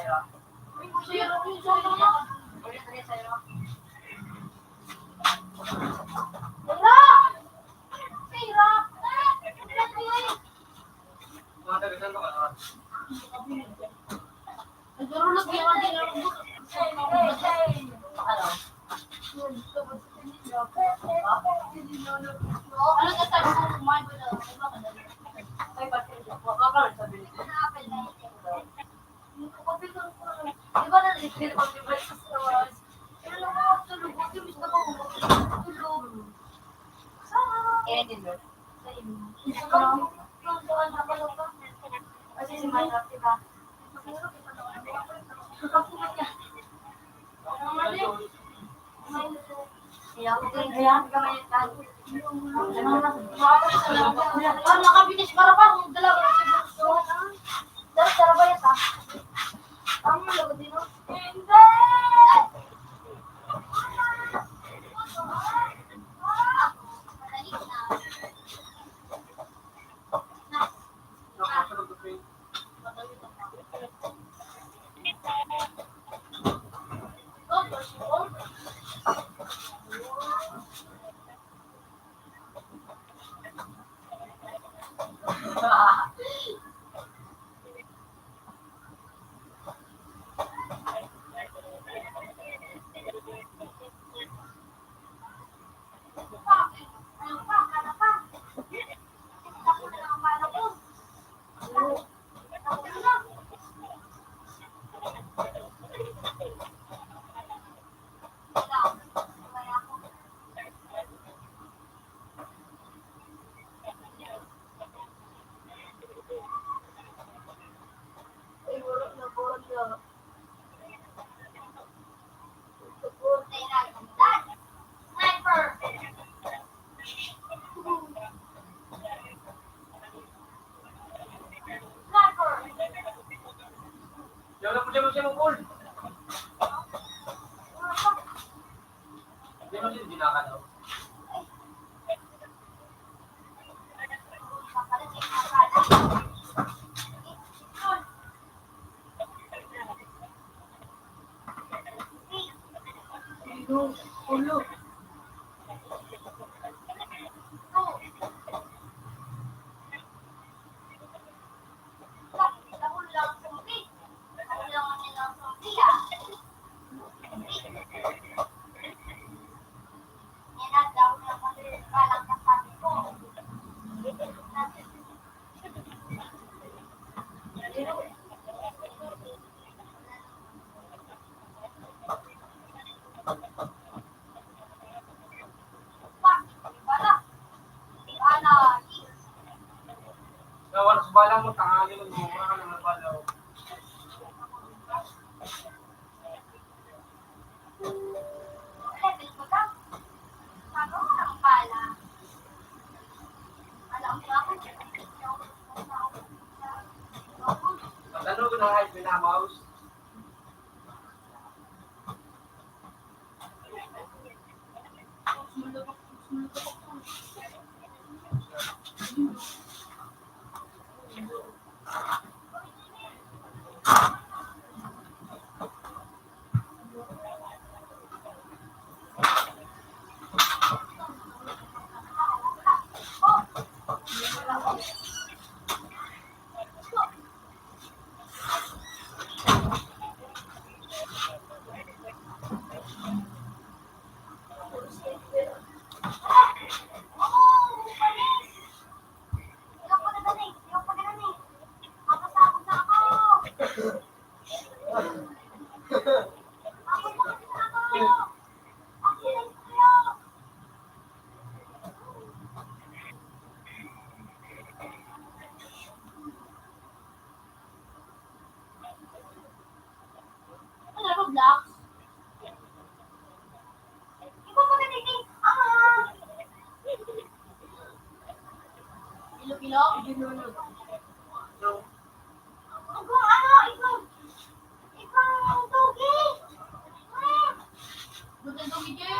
Syra. Uy, Syra, yung Syra na. Ulit na Syra. Syra! Syra! Mga taga-san ko ka. Nagkarulog yung din ang Ano? Ano ka sabi ko kumain ko na? Ay, bakit? Makakaroon sa bilis. Di ba na-refill ko yung breakfast na oras? Pero lang ako tulog. Huwag yung gusto ko tulog. Eh, dinner. Kasi si Minecraft, diba? Kakapungat niya. Kaya ako din, kaya ako gamay tayo. Nakabilis para pa kung dalawa na siya gusto. Dahil sarap ba yan ta? Tama lang din o. Hindi! Nakakaroon ko rin. Jangan kerja macam mukul. Dia masih digunakan tau. Kawan sebalang mo tangan mo mura ka naman balaw. Ano ko na hide na mouse? Roblox. Ikaw pa nagiging, Ilog-ilog? Ilog-ilog. Ikaw, Togi. Bukan Togi je.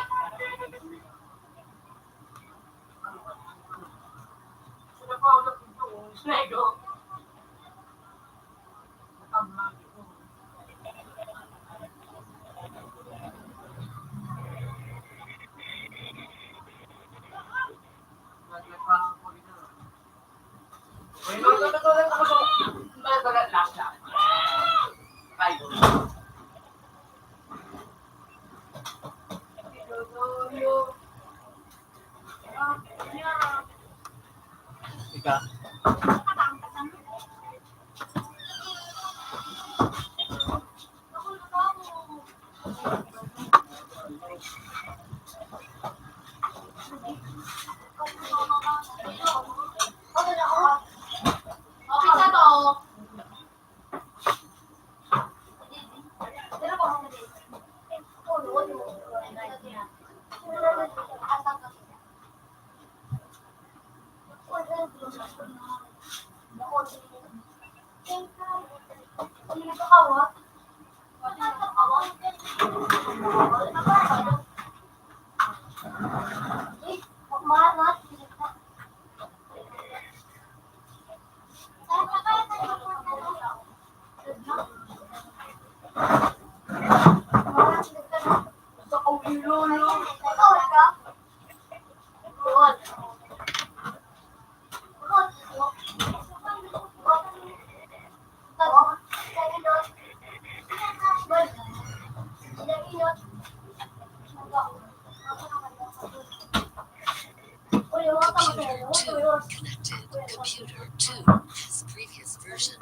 Sudah pa ulit ito, Snego. Pero kung ano din. Oh, luwag mo. Computer 2 connected. Computer 2 has previous version.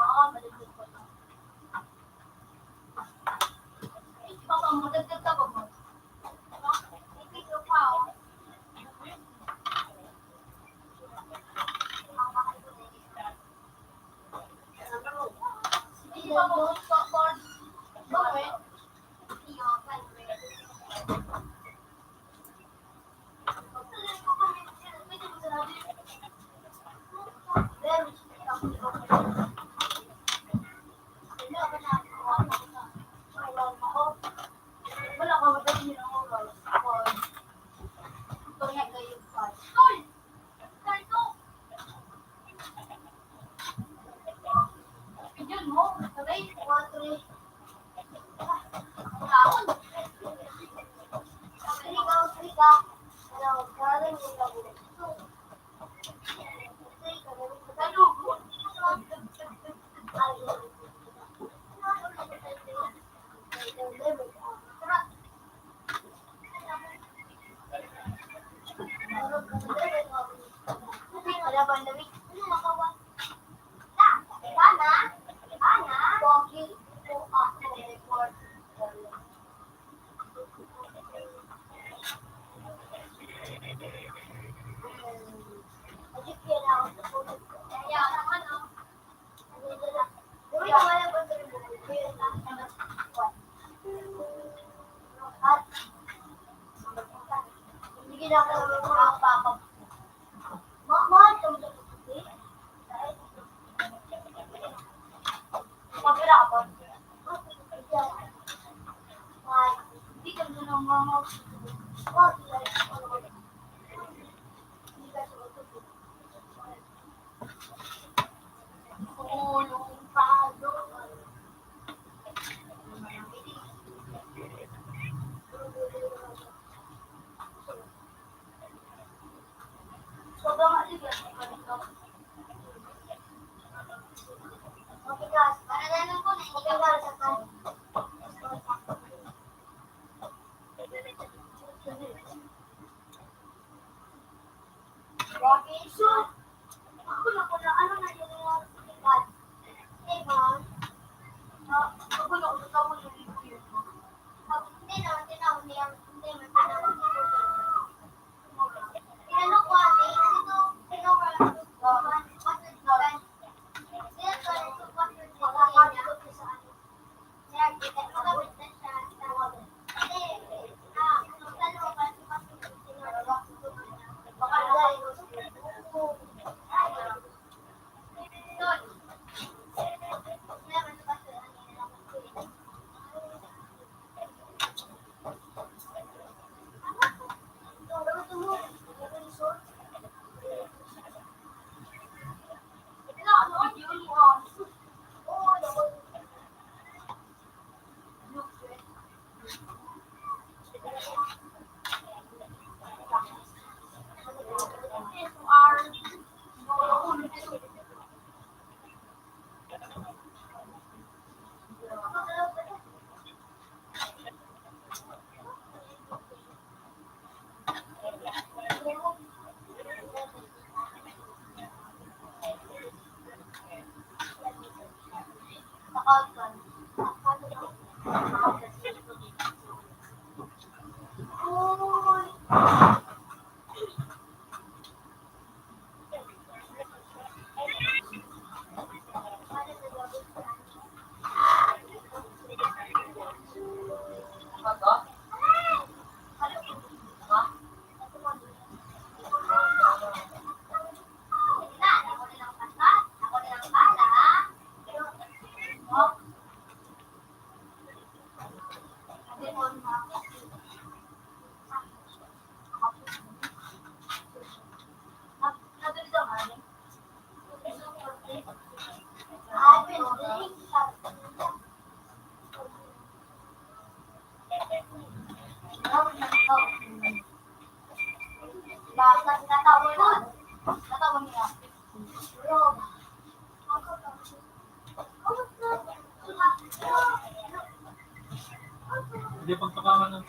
Hindi pagtukangan ng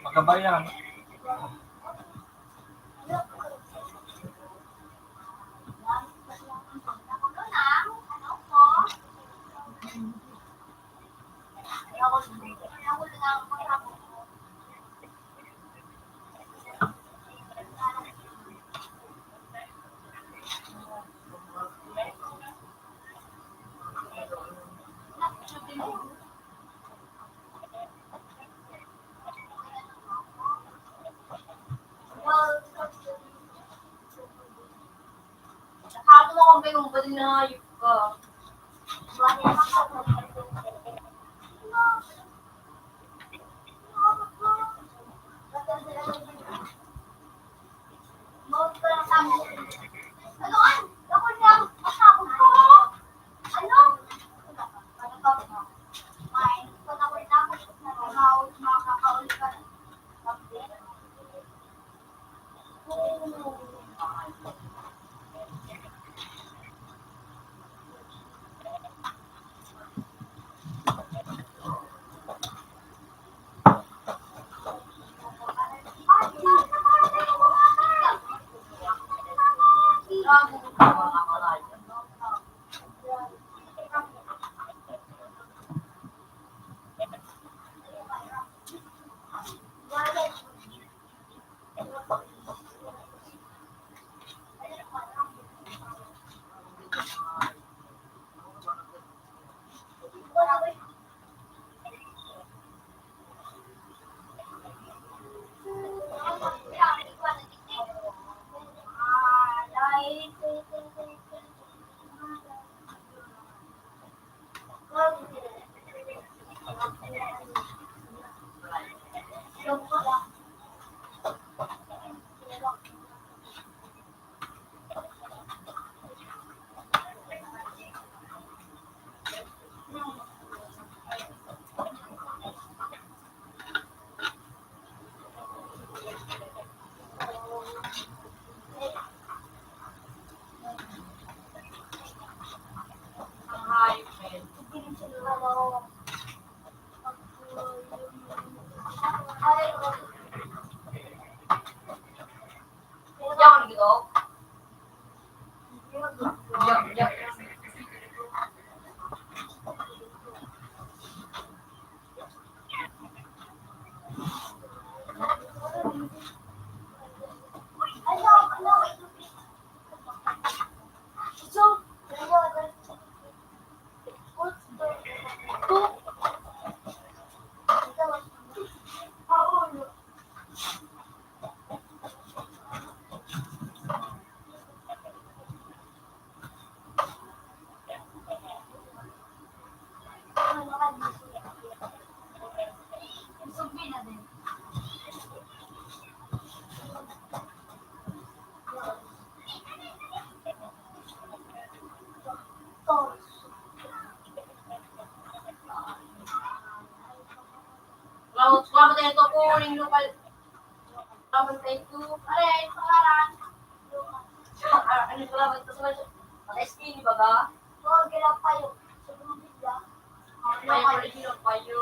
magkabayan. Nakakatawa mo kung kayo ba din na hayop ka. Ang hayop eh. Diyan ako nagito. Diyan. Selamat tayo ito po, ring lokal. Selamat tayo ito. Aray, pangalan. Ano selamat ito sa SK, di ba ba? Oh, gila payo. Sa bumibigla. Payo, original payo.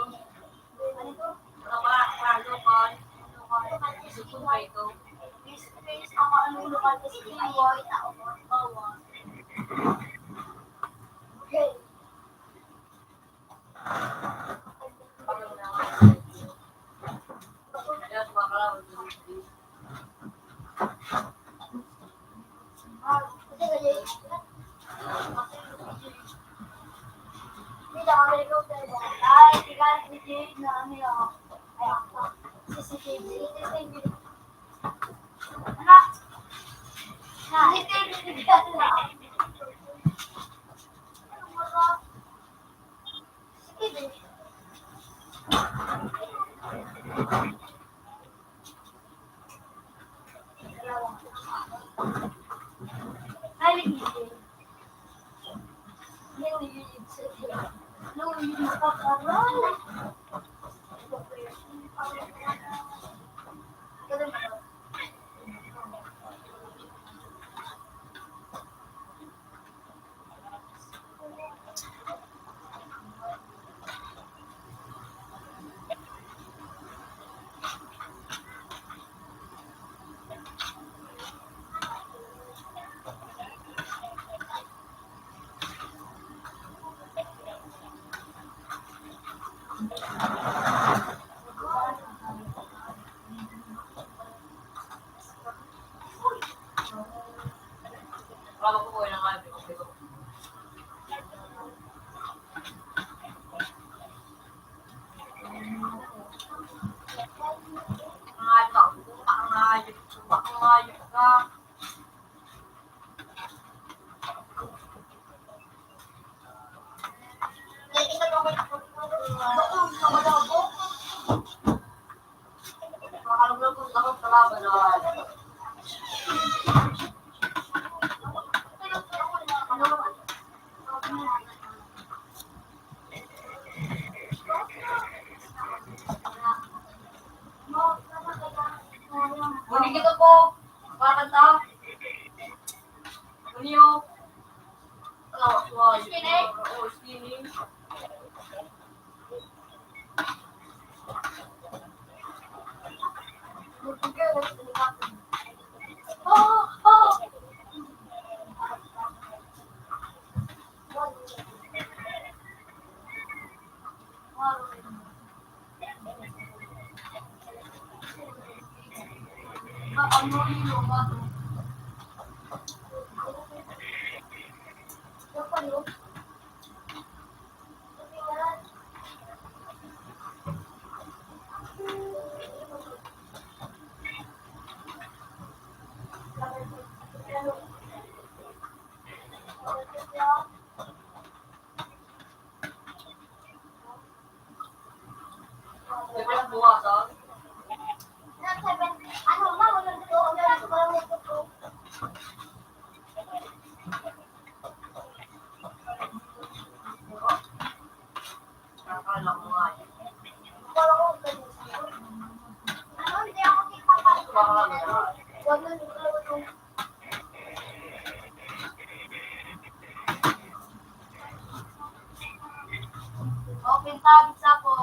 Ano to? Para lokal. Isipon pa ito. Face ako ang lokal kasi kinuha tao mo. Bawa. Okay. Ayan, makalaw. Kasi kaya hindi ako may look tayo. Ay, tingnan si Jade na ano yun. Ay, ako. CCTV. Anak! CCTV na. CCTV. Ay, nag-iisip. Yung nag-iisip. Nung nakakaroon. Makalungkot ko ako sa laban na. Muni kita po. Bakit na? Muni yung. Skinny? Oo, skinny. May palang buwasan. Nakakala ko nga eh. Open tabs ako.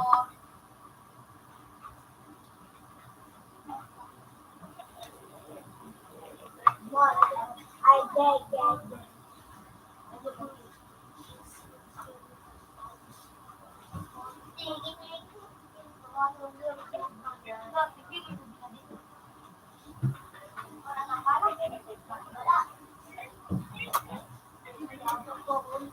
I beg. Computer full. Connected. Computer full.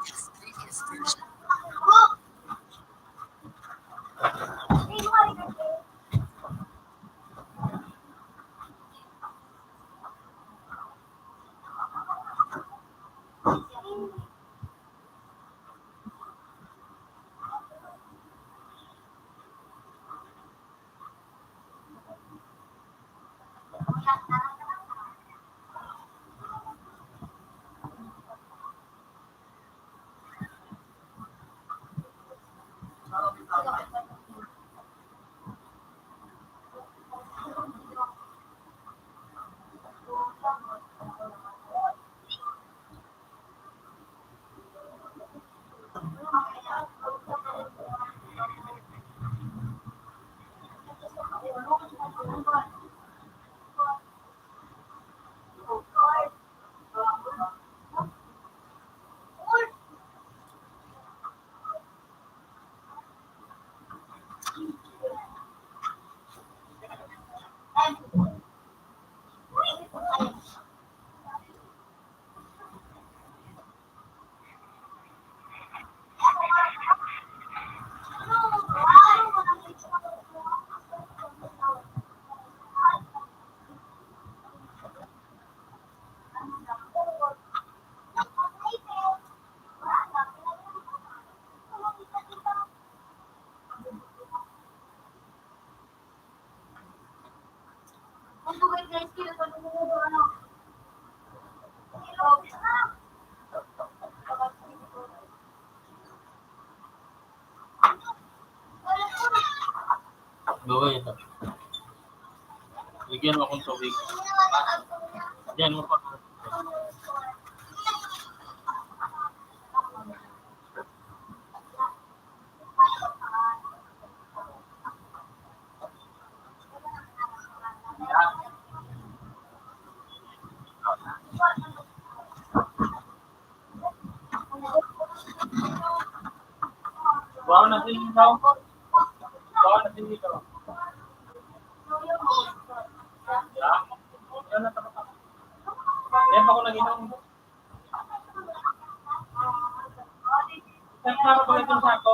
Yes, previous version. Bawa ito. Bigyan mo akong tubig. Diyan mo pa. Wow na din ikaw. Wow na din ikaw. Ha? Yan na tapos ako. Yan pa ako nag-inom. Saan ka ba itong sako?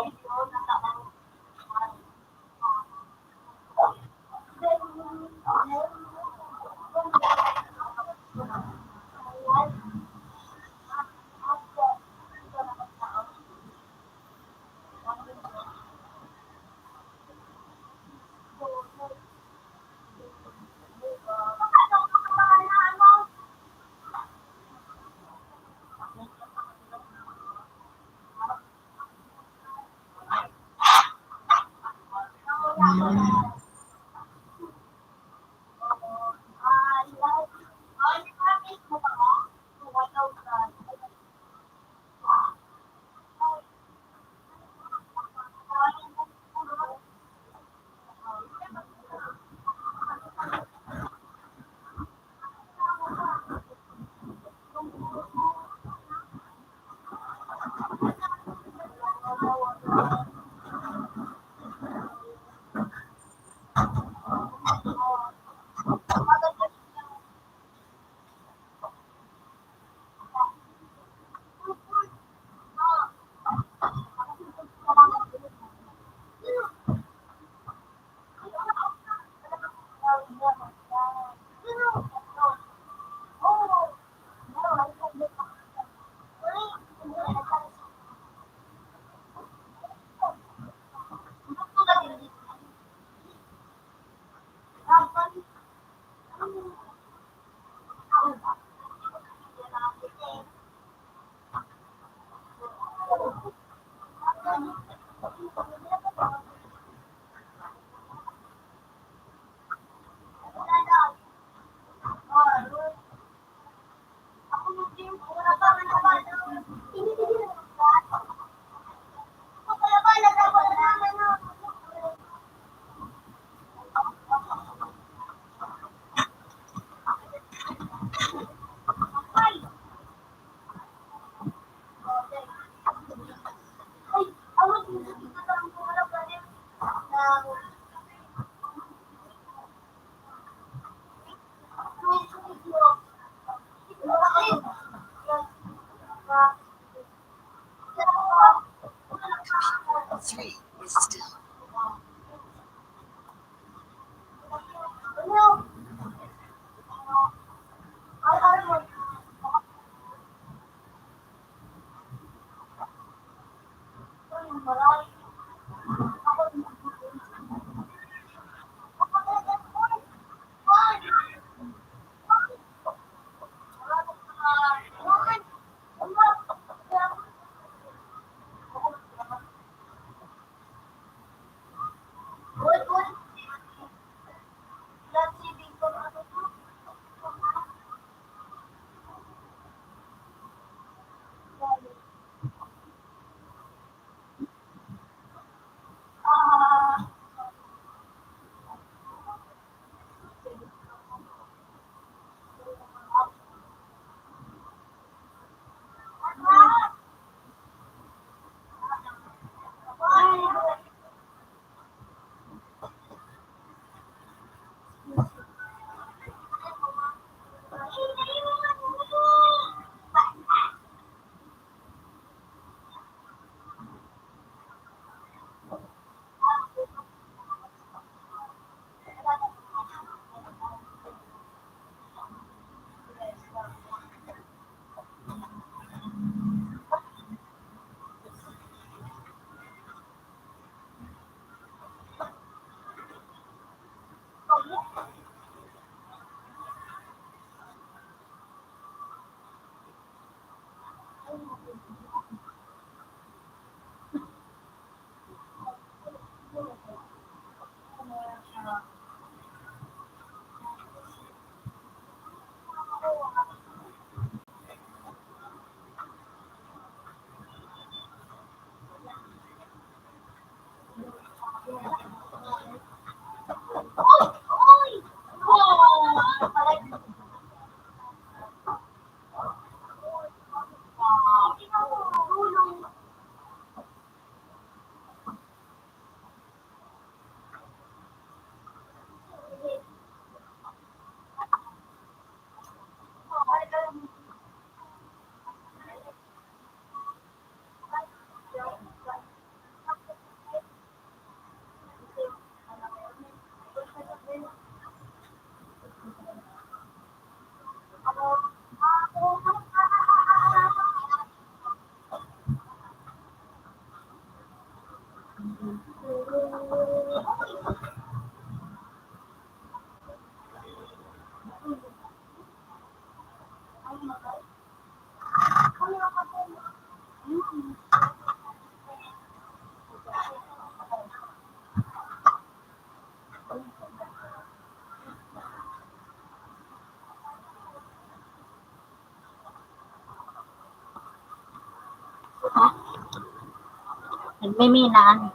Nagmiminaan.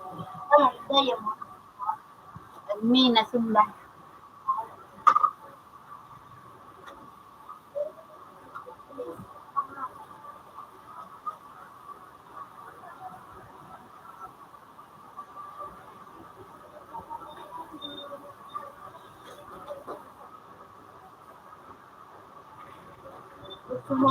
Ano, gaya mo. Nagmina sila. Gusto mo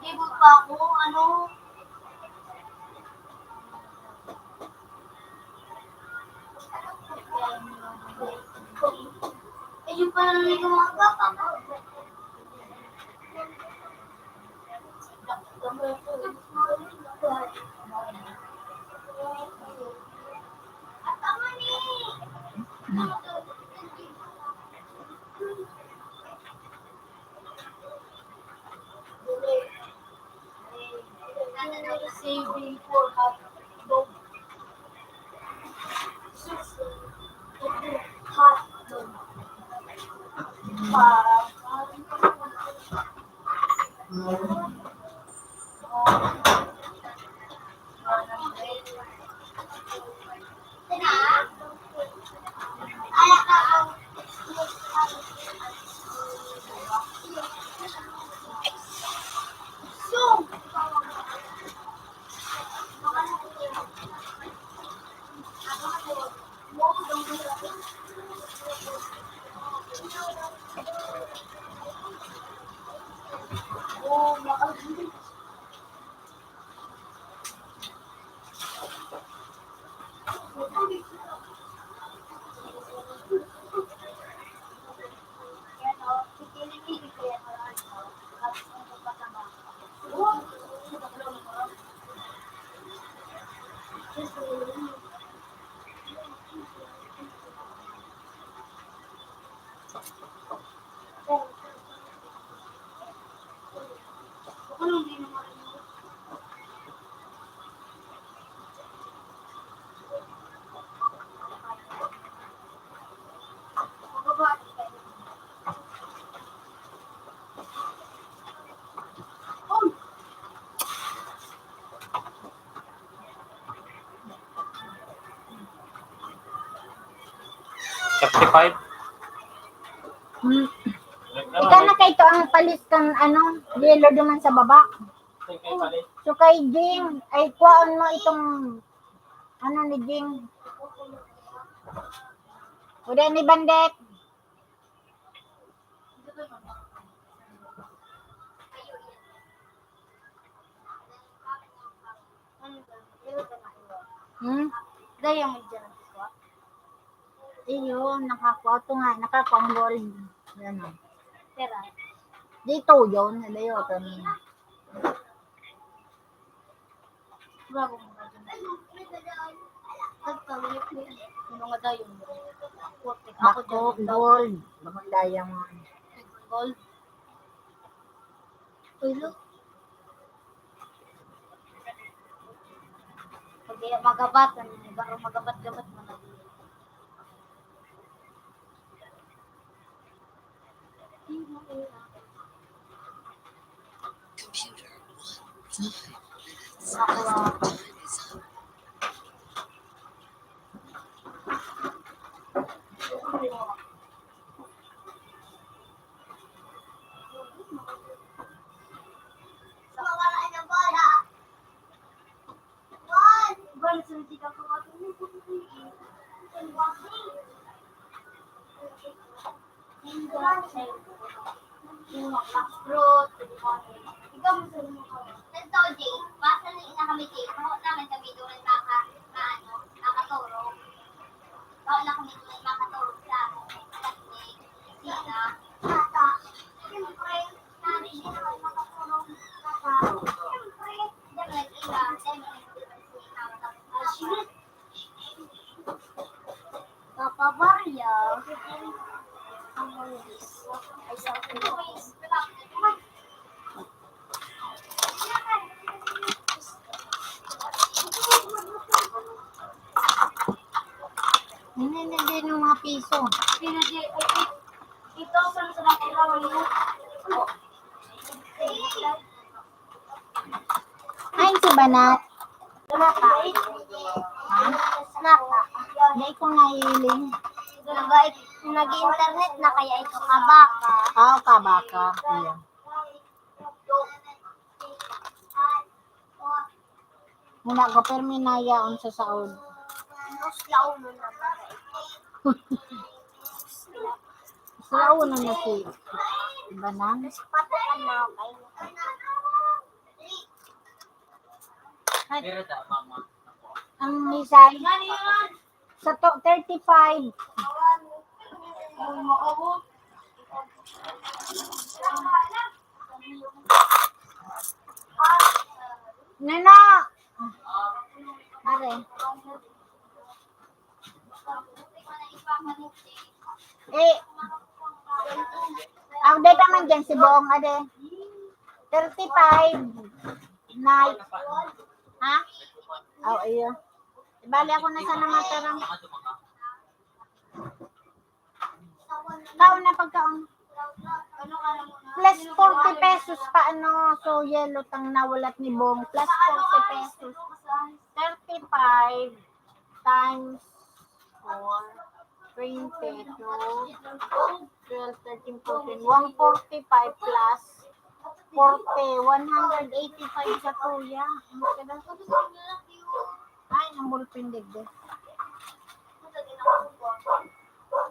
Ibu pa ako, ano? Eh, yung pala na yung mga bata. At tama ni. Saving for hot dog. Hot dog. $35. Hmm. Ika na kay to ang palis kang ano, yellow duman sa baba. So kay Jing, ay kuhaan mo itong ano ni Jing. Udah ni Bandek. Hmm? Gaya mo dyan. Iyo, nakakuha to nga, nakakuha ang gold. Yan o. Pera. Dito yun, nalayo ito. Bago mo ba dyan? Nagpamilip mo yan. Yung mga dayon mo. Ako Bako, dyan. gold. Bakong diamond. Gold. Uy, look. Pag magabat, magabat-gabat mo na. Computer 1 5 minutes. Time is Fruit. Ikaw mo sa mo. Ito, Jay. Basta na ina kami, Jay. Mahot naman kami doon nakaturo. Mahot na kami doon nakaturo sa sila. Tata. Siyempre, namin din naman makaturo. Tata. Siyempre, dahil ila. Papa Mario. Ay, sa Hindi ng mga piso. Ito, sa nakilawin mo. Ay, si Banat. Naka. Ha? Naka. Hindi ko nahiling. Nag-internet na kaya ito kabaka. Kabaka. Iya. Muna ko perminaya on sa saod. Saud na si Banang. Pero da, mama. Ako. Ang misay sa 35. Nana. Are. Update naman dyan si Bong, ade. 35 night. Ha? Oh, iyo. Ibali ako na sana matarang. Kaon na pagkaon. Plus 40 pesos pa ano. So, yellow tang nawalat ni Bong. Plus 40 pesos. 35 times 4. 20 to 12, 13, 14. 145 plus 40. 185 sa tuya. Ay, ang bulpin digde.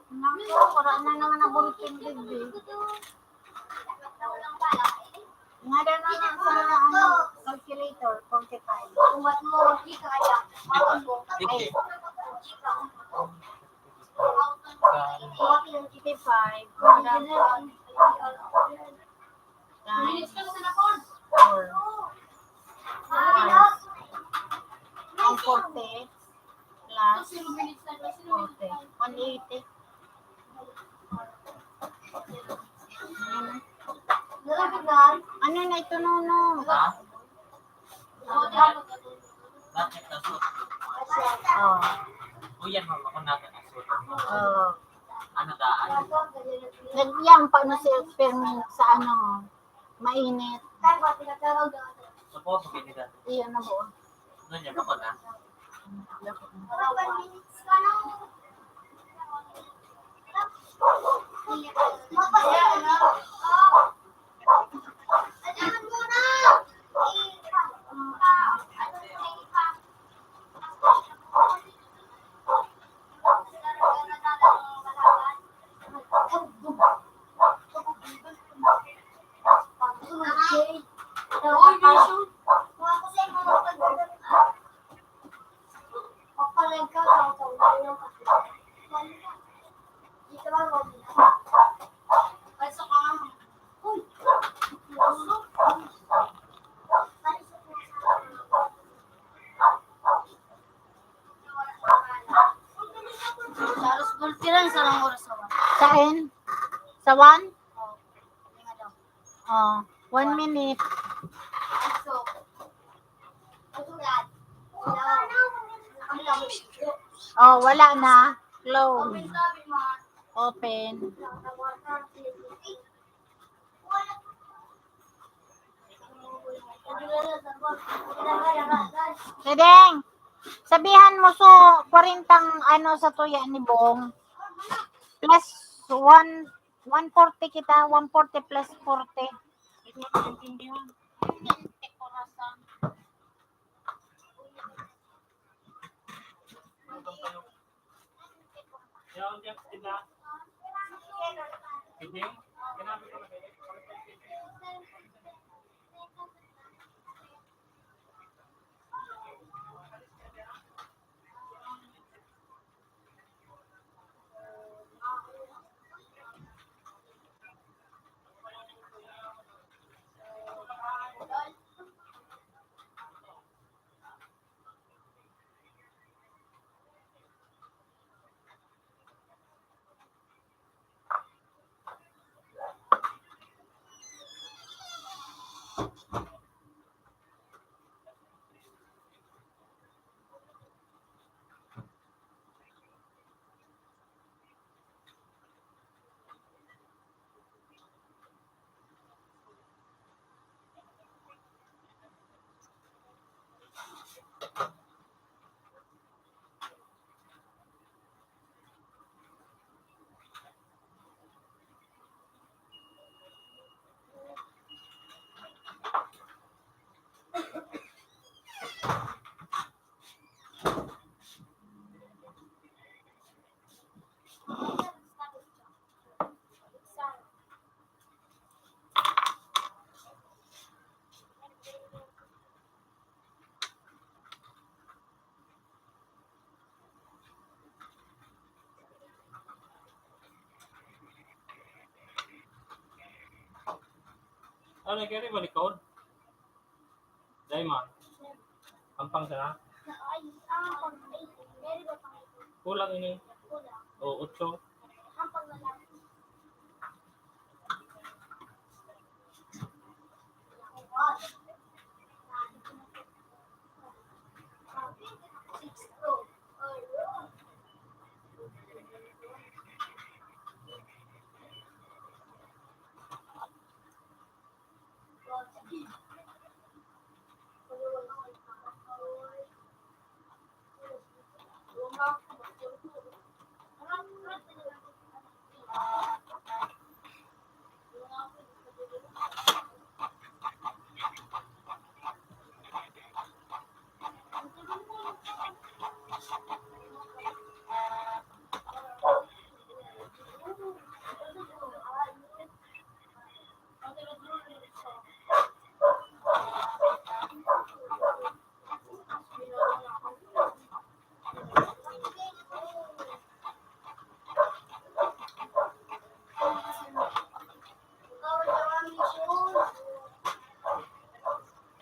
Naku, wala na naman ang bulpin digde. Nga daw na sa calculator, 45. Umat mo, di kaya. Sige. 55. Minutes ka na sa napon. 4. Ang 40 plus 40. 180. Ano na ito, Nono? Ha? Bakit naso? Oh. O yan, mama ko natin aso. Oh. Ano daan? Nagyang pa na si experiment sa ano, mainit. Sa po, pagkinigan. Iyon na po. Ano niya, bako na? Saan? Sa 1? Oh, 1 minute. Oh, wala na. Close. Open. Sedeng, sabihan mo so 40 ano sa tuya ni Bong. Plus 1 140 kita, 140 plus 40. Ito ang intindihan. Yan, yan, sila. Kidding? Kinabi ko na ganyan. Ano kaya ba likod? Diamond. Pampang sana. Ay, pag meron ba pang ito? Kulang ini. Kulang. O, 8. Ang paglalaki.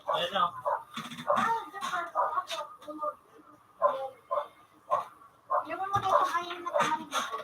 Ayan na. Laman mo dito ayun na taman dito.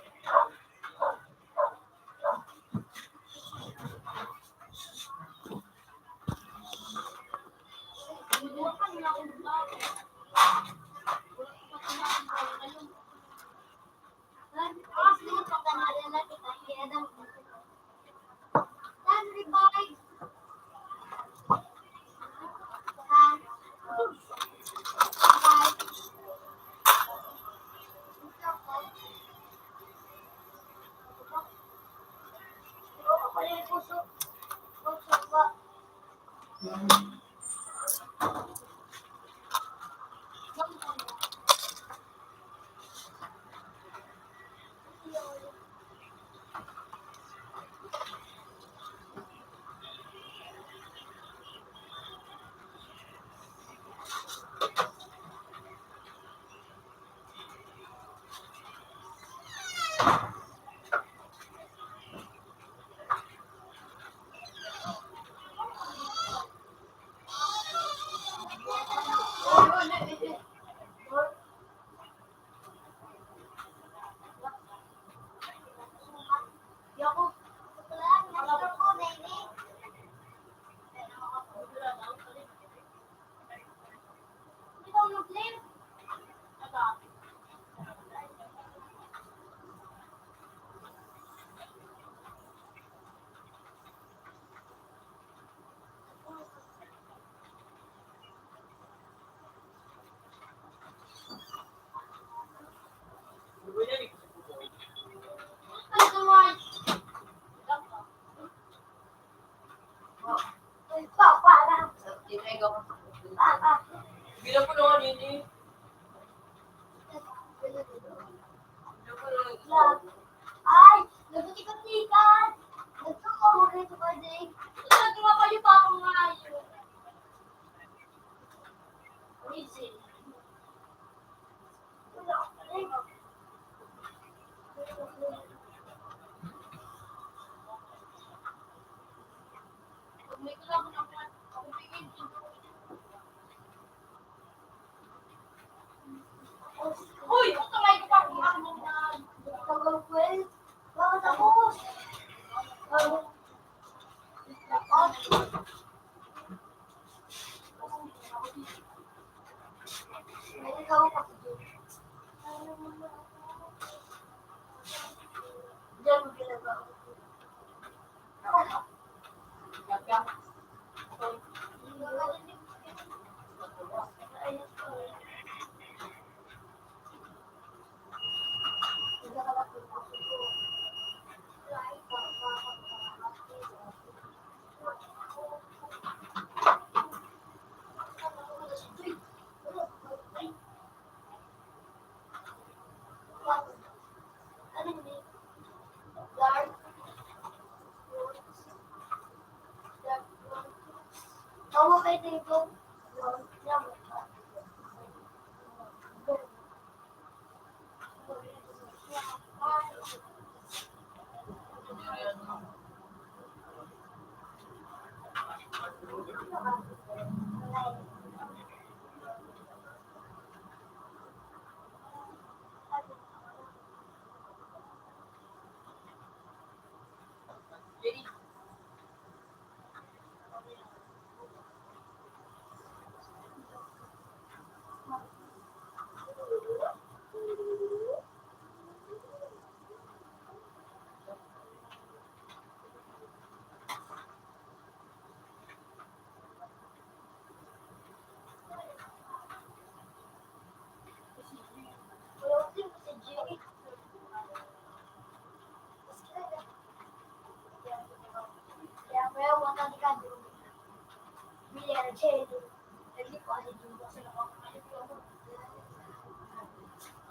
Bilang po naman yun eh. Ay, nagkikot-ikat. Nagkakamuri ito ka, Jay. Lagi nga kayo pa akong ngayon. Easy. Wala ka pala, eh. Pag may kailangan akong pingin. Uy! Ito may ko pa akong ngayon. Tagal-kwel. Bakit tapos? May ikaw pa si Jay. Diyan mo ginagawa. Tawa kay Tito.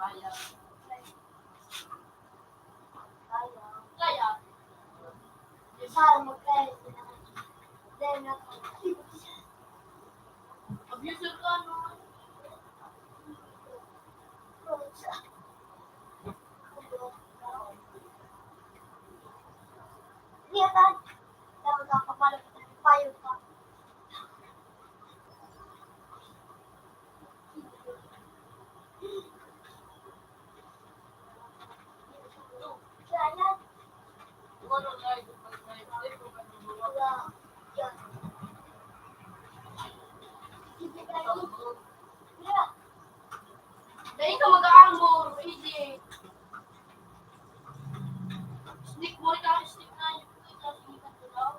Kaya. Kaya. Abuser ka, no? Iya kan? Dapat ang kapal ng payo ka. Kaya, wala. Yan. Hindi ka lang. Kaya, Dahil ka mag-aamor, easy. Sneak mo rin ako, sneak na yun. Sneak na lang.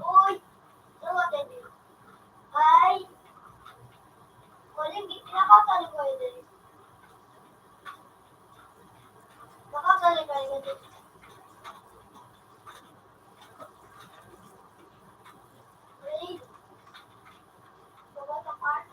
Uy! Tawa din. Ay! Walang nakasali ko yun. Nakasali ka yun. Ready? Tawa sa part.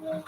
Craig.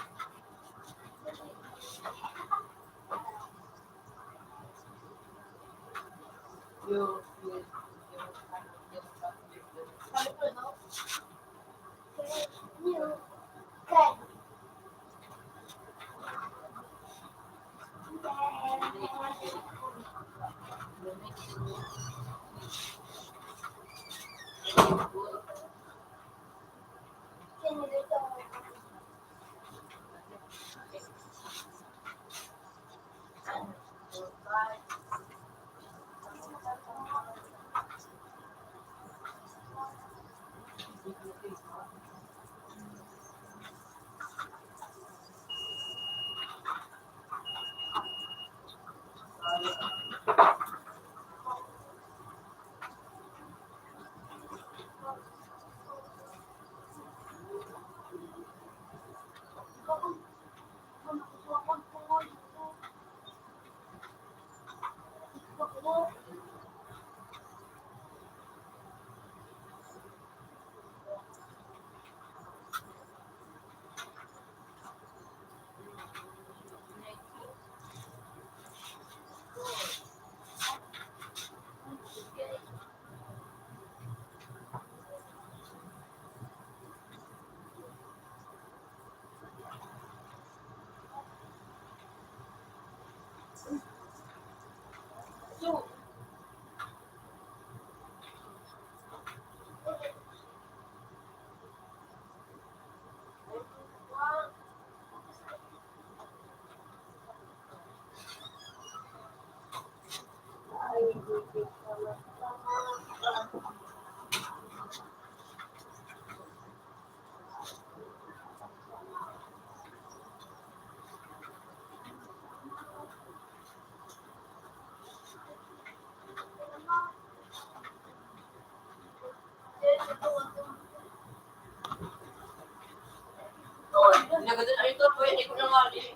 Naganda na ito, pwede ko na nga rin.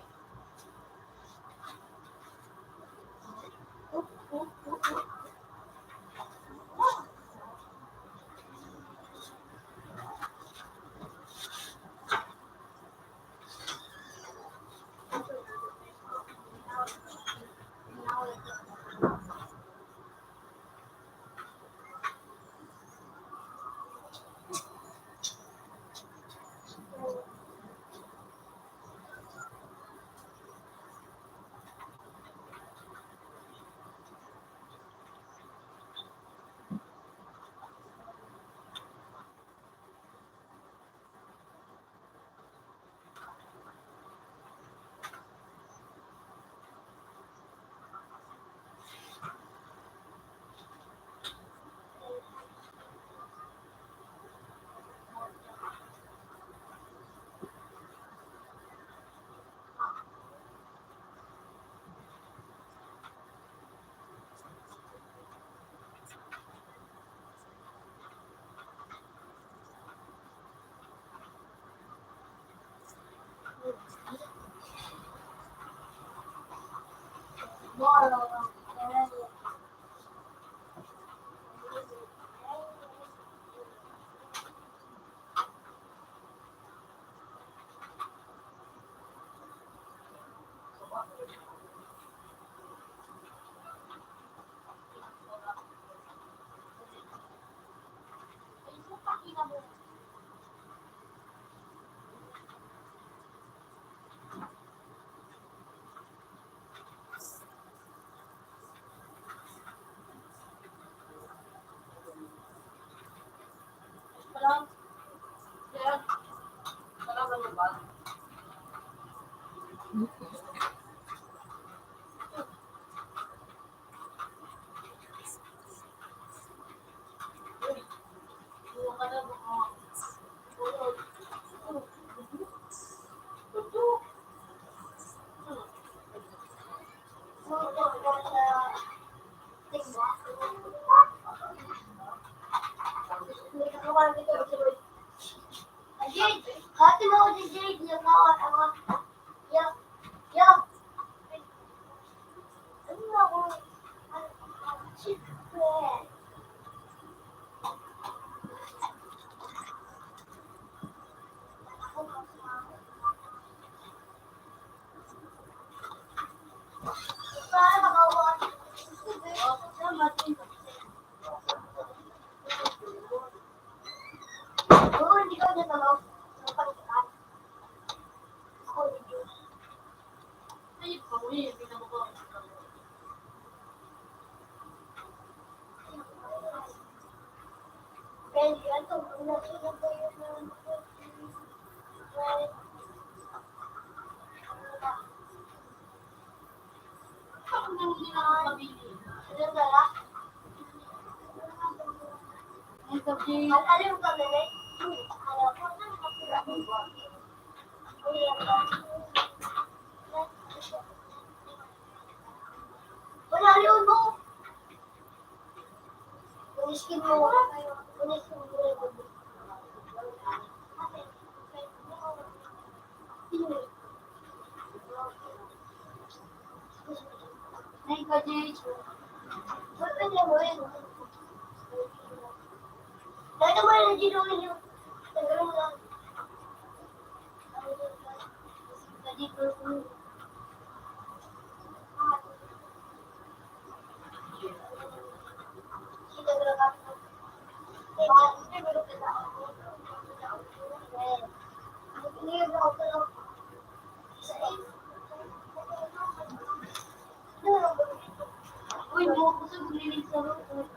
Uy, tingnan mo ko. Kaya ito, nasunod ko yun ng Bakit nang hindi na ako mabili? ano dala? Ay, sabi. Alam mo kami na? Alam ko na nakapira ko. Wala yun mo. Puniskin mo. Puniskin mo. Ay, ka, Jay. Ba't kanya mo yun? Dahil mo yung ginuhin yung tagal mo lang. Tadi ko kita berangkat. Ini udah kalau Uy, mo ko sa guliling sa loob.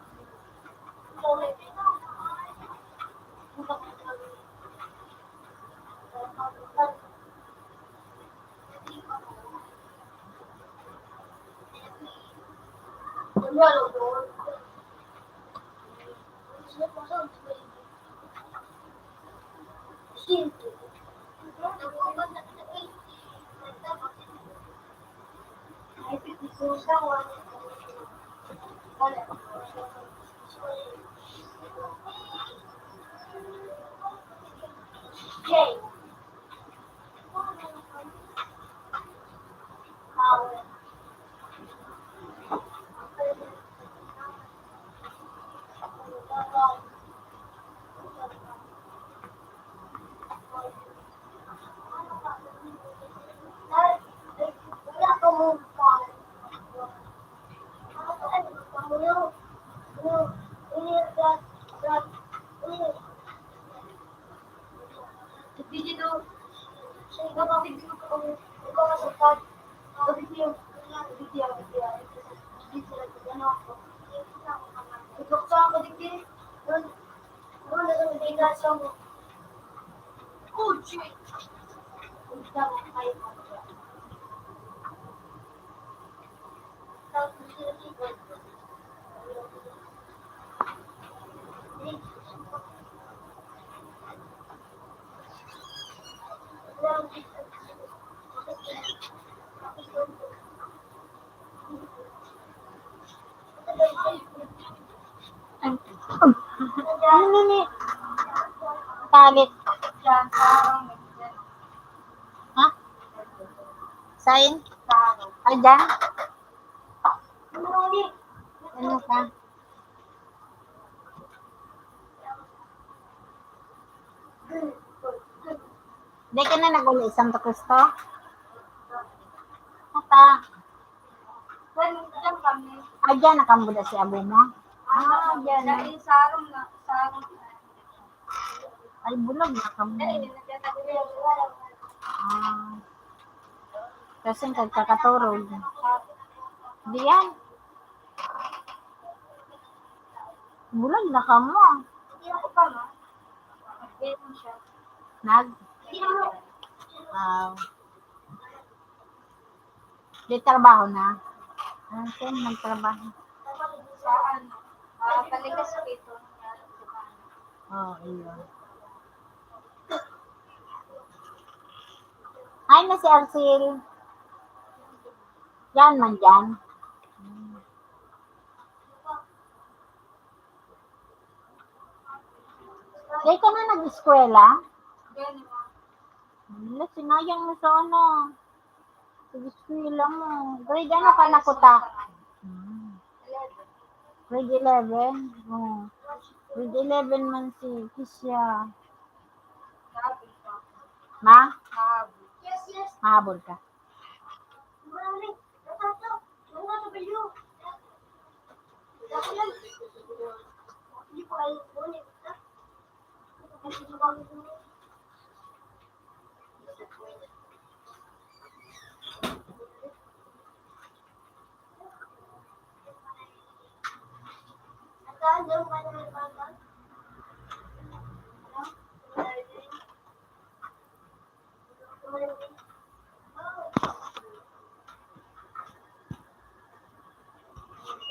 Jay. Wala ka mo pa. Video. Oh, shit. Ano ni? Palit. Ha? Sign? Ay, dyan? Ano ka? Di ka na nag-uli Santo Cristo? Mata. Ay, dyan nakambuda si abo mo? Ah, dyan. Ay, bulag nakambuda. Ah. Kasi kagkakaturog. Di yan. Bulag na ka mo. Nag? Di trabaho na. Ah, saan nagtrabaho? Oh, iyon. Ay, na si Arcel. Yan man dyan. Di ka na nag-eskwela? Wala, sinayang mo sa ano. Nag-eskwela mo. Grade ano ka nakuta? Grade 11? Oh. Grade 11 man si Kisha. Ma? Yes, yes. Mahabol ka. Marami. Natato. Mga nabaliw. Dati yan. Hindi ko alam kung ano. Kasi ito kami dun.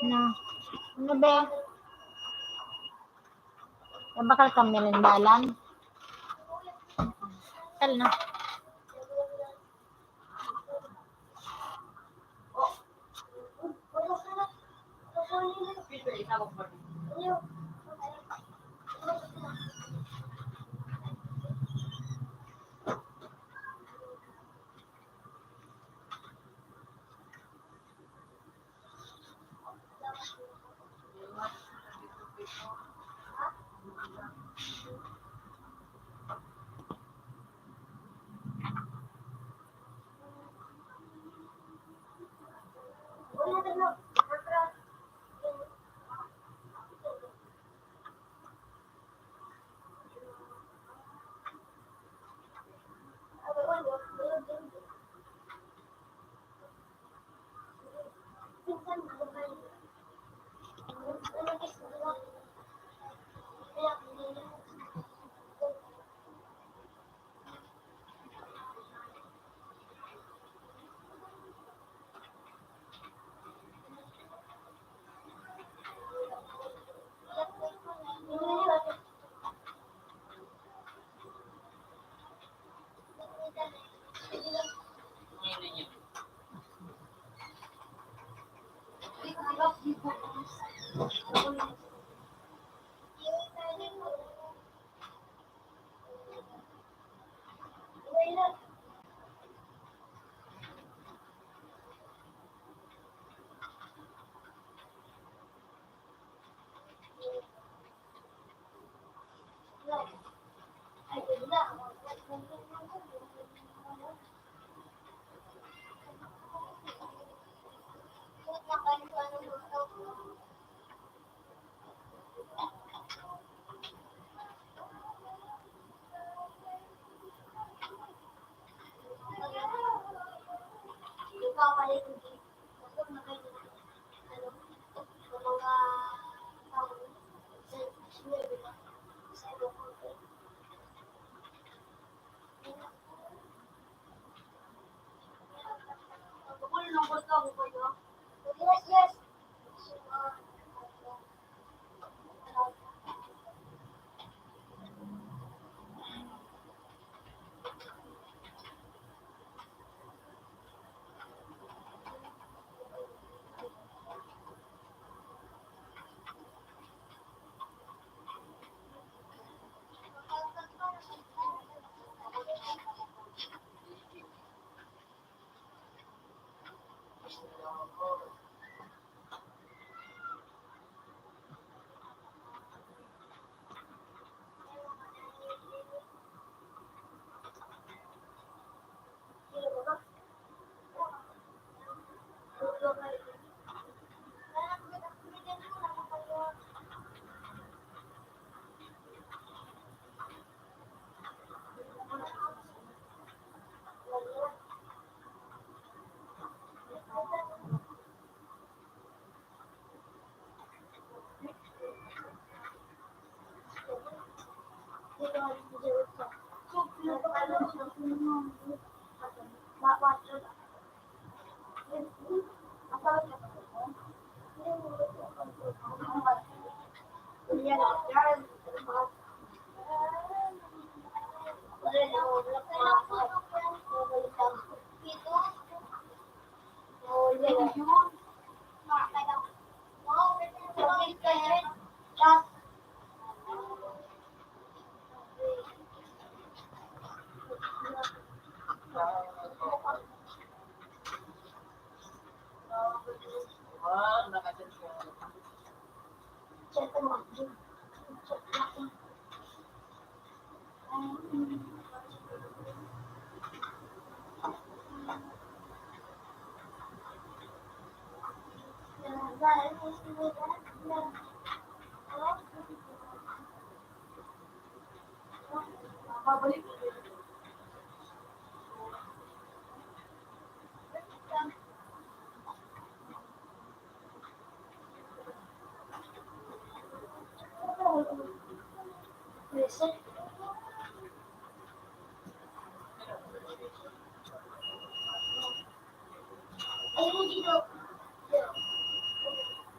Na. Ano ba? Bakal kami rindalan. Tal na. Peter, isabog mo. Yes, yes.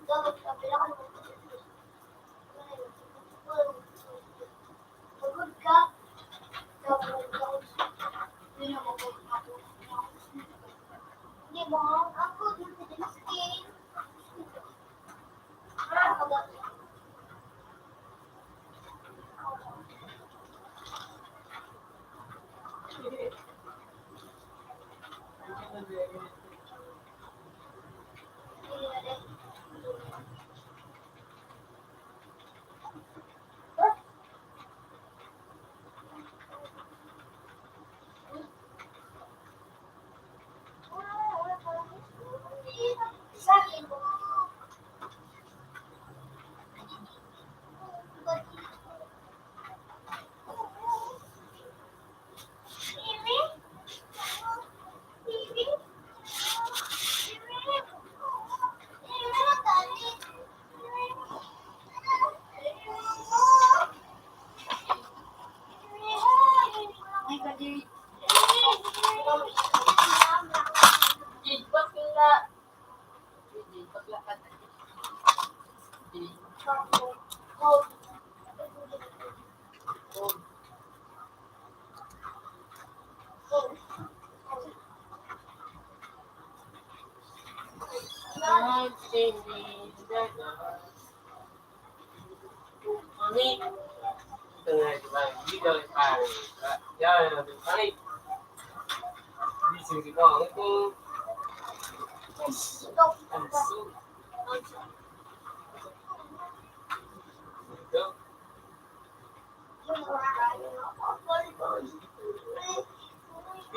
Dapat sabi ako. Pagod ka. Hindi mo, ako dito din skin.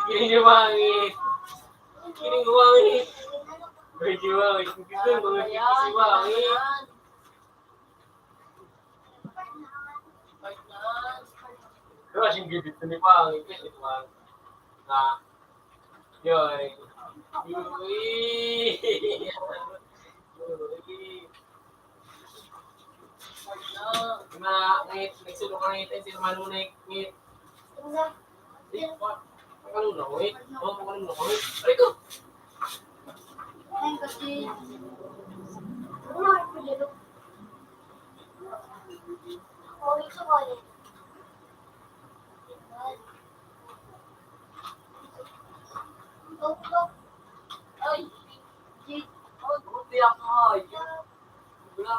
Kiring wangi. Kiring wangi. Bagi wangi. Kiring wangi. Wangi. Terus yang gitu nih wangi. Itu wangi. Nah. Yoi. Na ngit, nagsulong ngit, ay sino manunik, ngit. Di, what? Ano na, ngit? Oh, ano na, ngit? Aray ko! Ay! Oh, buti ako, ay. Wala.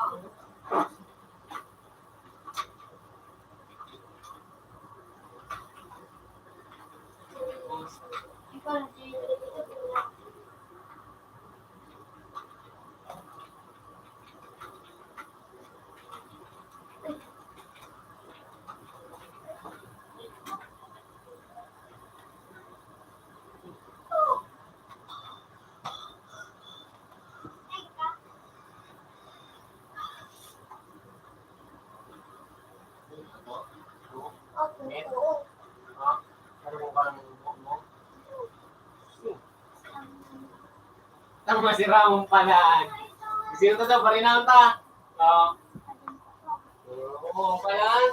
Tang masih ramong palaan. Sino to pa rin ta? Oo, palaan.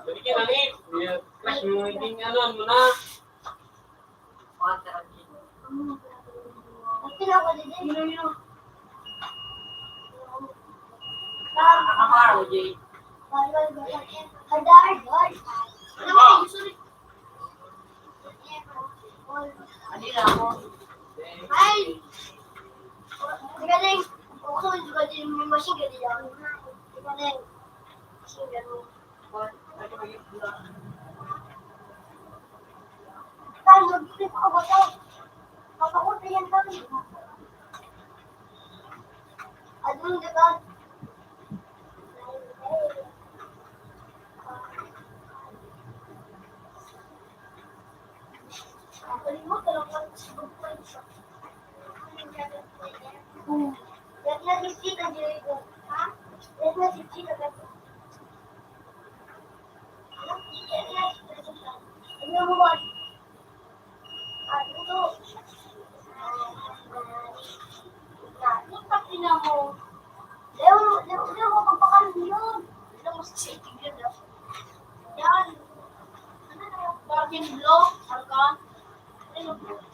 Jadi kita nih, crash meeting ano na. Apa lagi? na ako. Ay! Galing. Ako juga din may machine gadi lang. Galing. Machine gadi. Tayo mag-flip ako ba ito? Papakunta yan kami. Adun, di ba?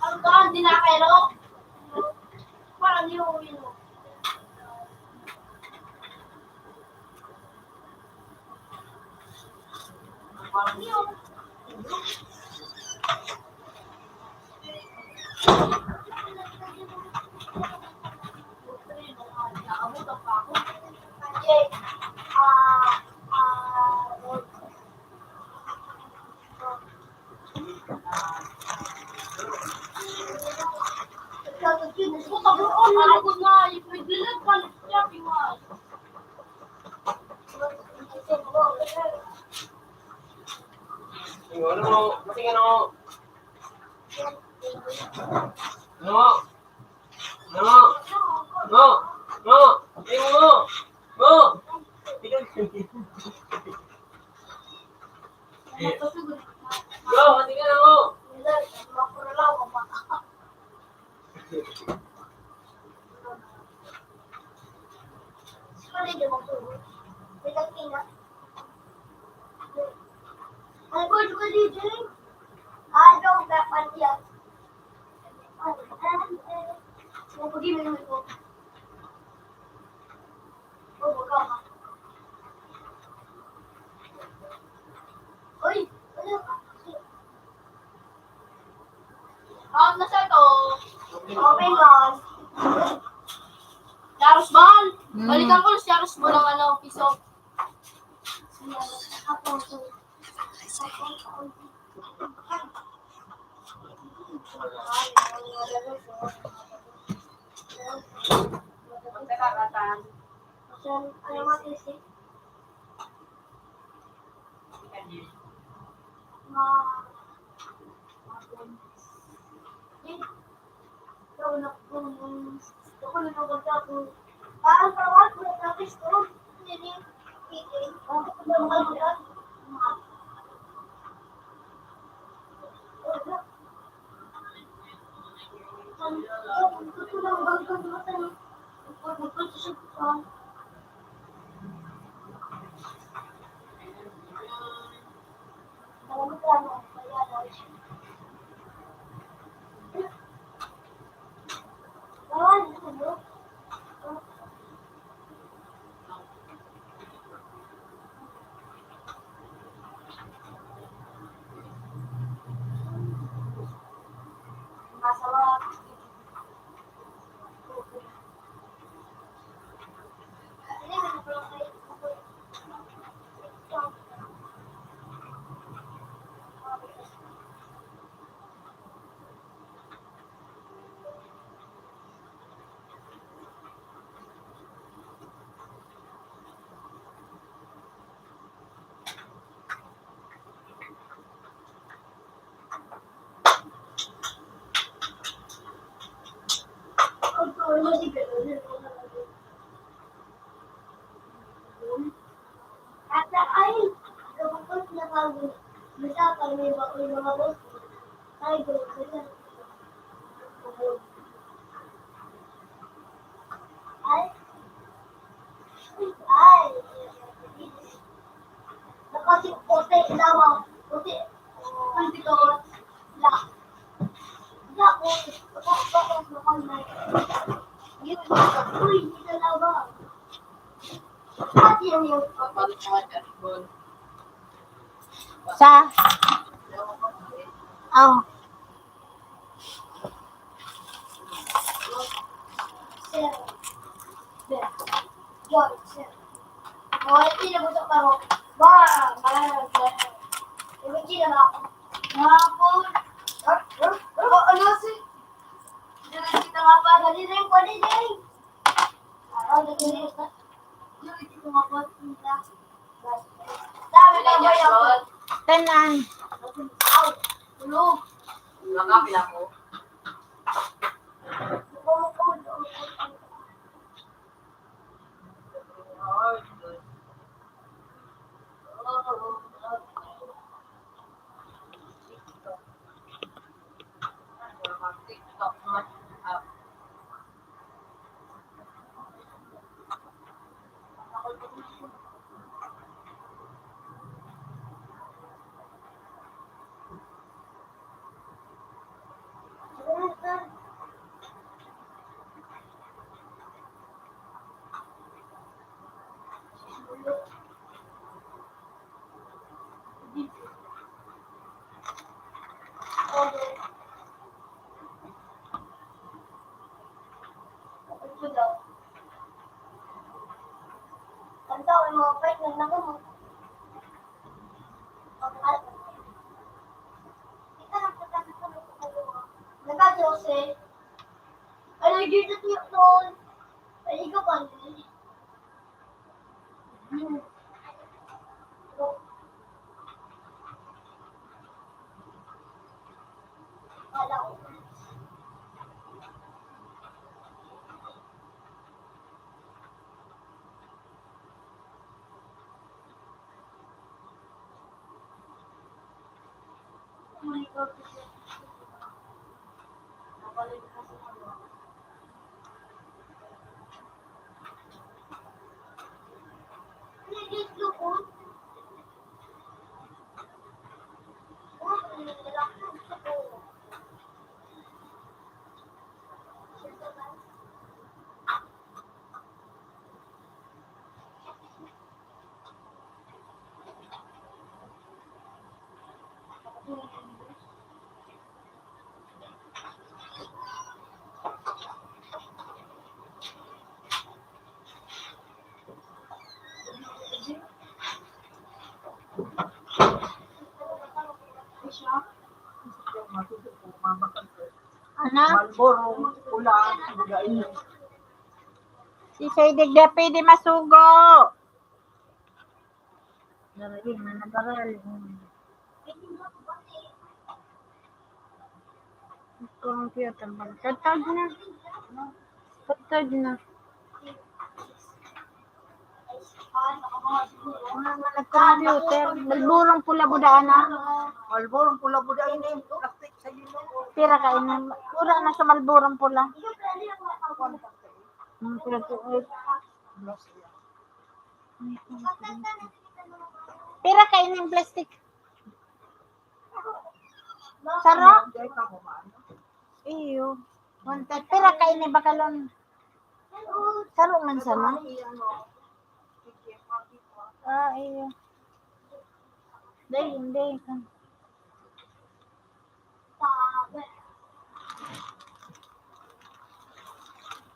Arkan, di na kayo. Parang yun. Parang yun. Ano mo? Masing ano? Ano? Ano? No! No! Tingin mo! No! Go! Masing ano? Aku juga di sini. Ada berapa dia? Mau pergi minum itu. Oh, bukan. Oi, Nasa ito. open guys. Charles Ball. Balikan ko si Charles Ball ang ano, piso. Aku Ano mati sih? Masalah ini belum Kata air, kebetulan sudah tahu. Bisa kalau lima bos, saya belum saja. Air. Nakasih pote dawa, pote. Nanti kalau lah, ya pote, pote makan naik. Gitu, uy, kita dawa. Hati yang Sa? Oh. Oh, hindi na busok ka ro. Ba, malamang ka. Hindi na ba ako? Hapon. Ano si? Dili kita nga pa. Dali rin pa, dali. Dali rin pa. Dali kita nga pa. Dami ka ba yun? Tanan. Tulog. Nakapila ko. TikTok. Ang tao, mga pwede na naman mo. Nagka-Jose. Ay, nag-dito niyo doon. Ay, ikaw pa. Wala ko. Ano? Si Saydig na pwede masugo. Naraling na nagaral. Ito ang cute ang bang. Katag na. Katag na. Mga nag-computer. Malburong pula budaan na. Malborong pula buda ini plastik sa ilo. Pira ka ina. Pura na sa malburong pula. Pula tuot. Pira ka ina yung plastic. Saro? Iyo. Wanted. Pira ka ina bakalon. Saro man sana. Ah, iyo. Dahil hindi ka.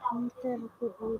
Enter to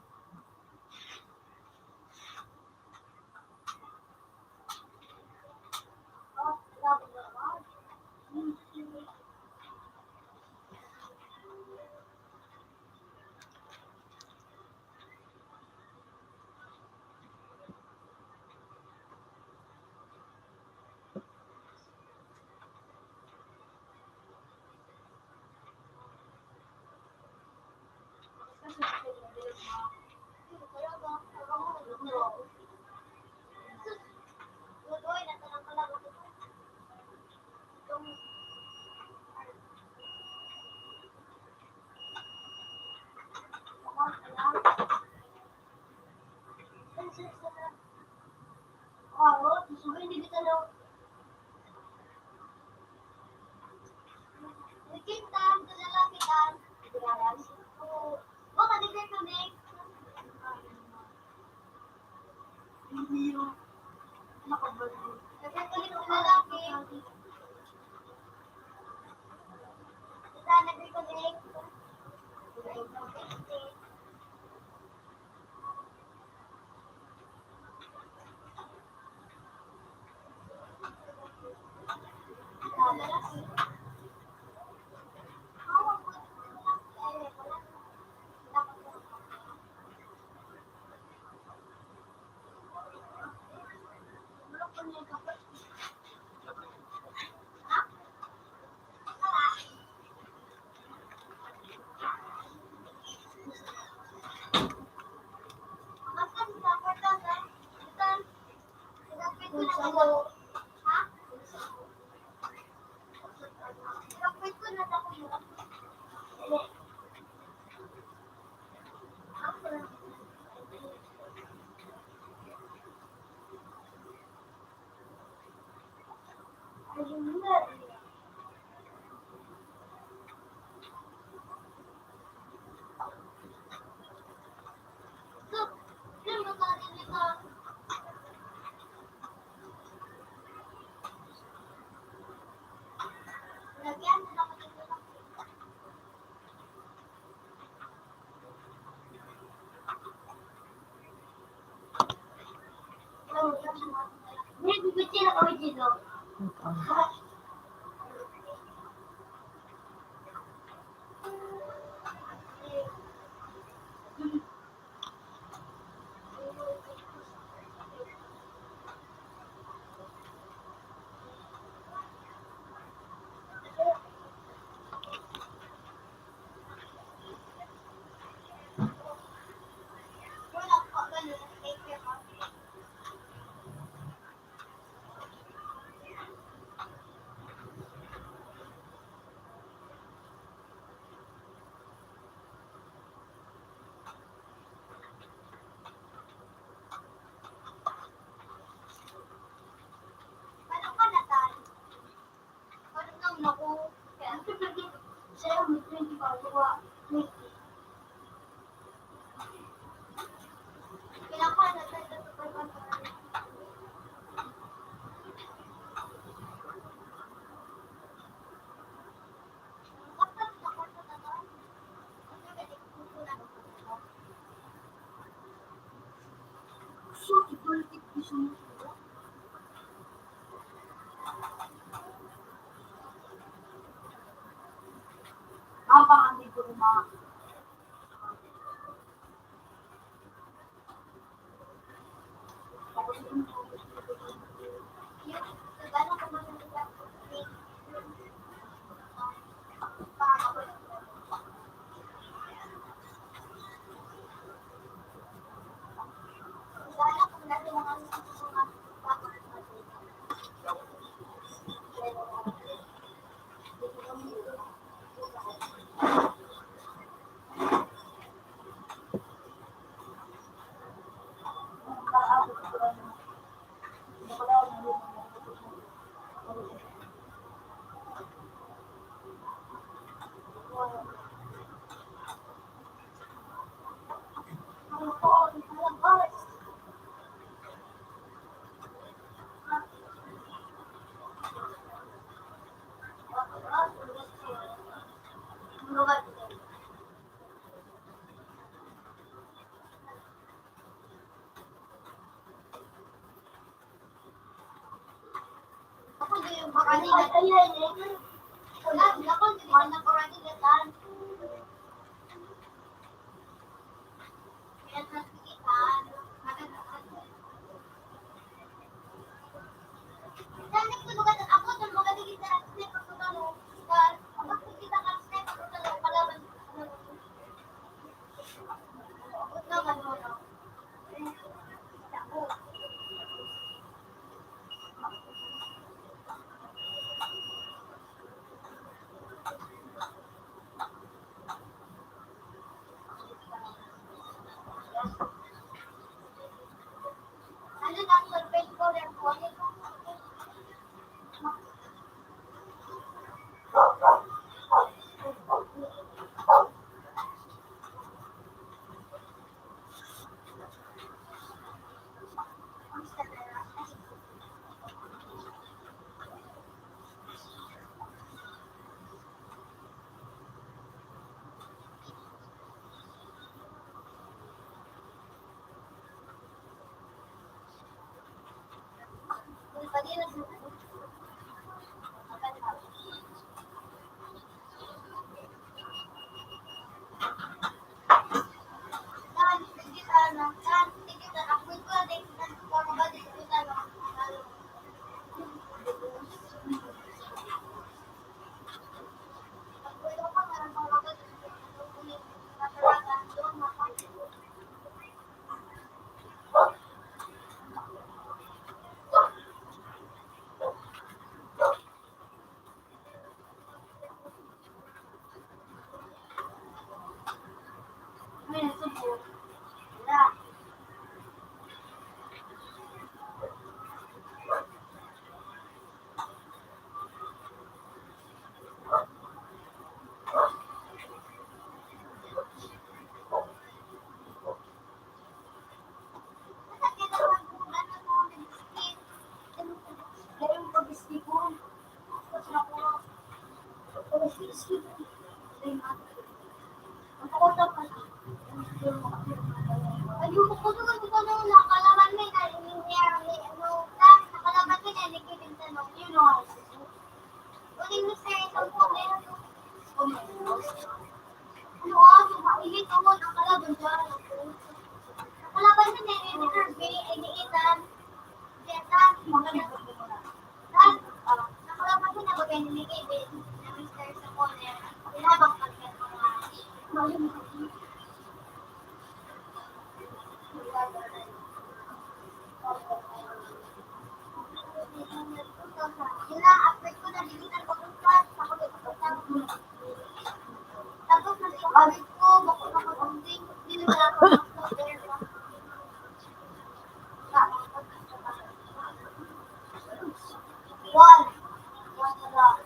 Ayun ko doon ito nung nakalaman mo na ano na nakalaman mo na nagkikin tanong you know. Uling Mr. Itong po meron ano ako, mainit ako nakalaban dyan. Nakalaban mo na nag-survey, ay niitan. Diyan, nakalaban mo na ba ganyan ni Kevin na Mr. sa corner. Pinabang pagkat mga yun na, after ko na dilitan ko ng class, ako tapos nasa ko, bako na konting, hindi naman ako one. One na lang.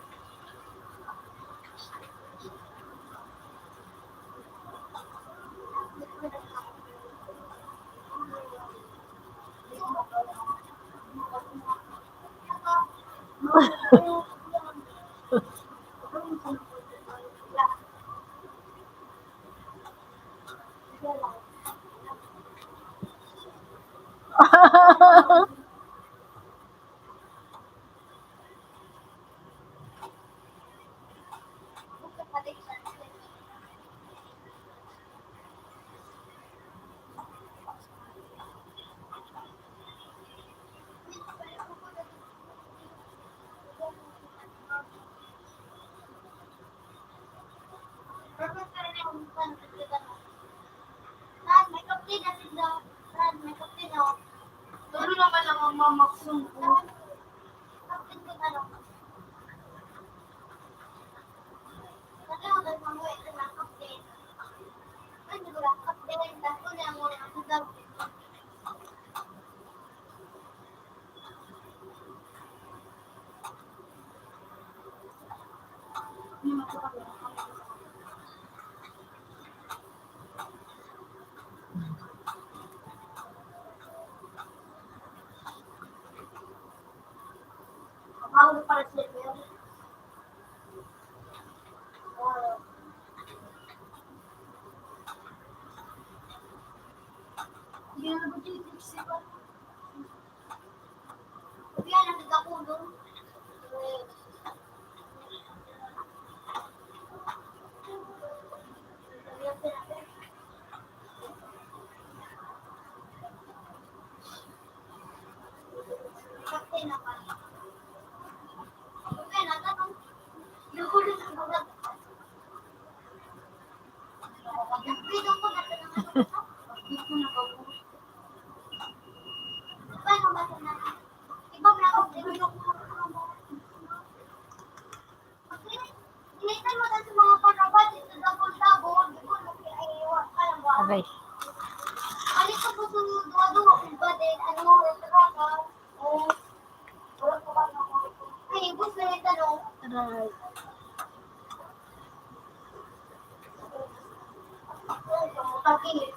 May kapatid na sila. May kapatid na. Doon naman ang mamaksong ko. Kapatid ko na lang. Kasi ako doon mamuwi sa mga kapatid. Ano ba? Kapatid. Tapos na mo ang kapatid. Ako para sila yun. Hindi na nag-titip siya. Kaya nagkakudong. Kapatid na pa. Okay, natanong. Nagulit ang bagat. Nagpidong ko natanong ako. Dito na ako. Paano ba ito na? Ibang na ako. Ibang ko. Initan mo sa mga panabat. Ito double-double. Alam ba? Okay. Alis ko po sa duwa-duwa kung ba din. Ano mo? Restaurant. Ay, gusto na yung tanong. Right. Pag-init.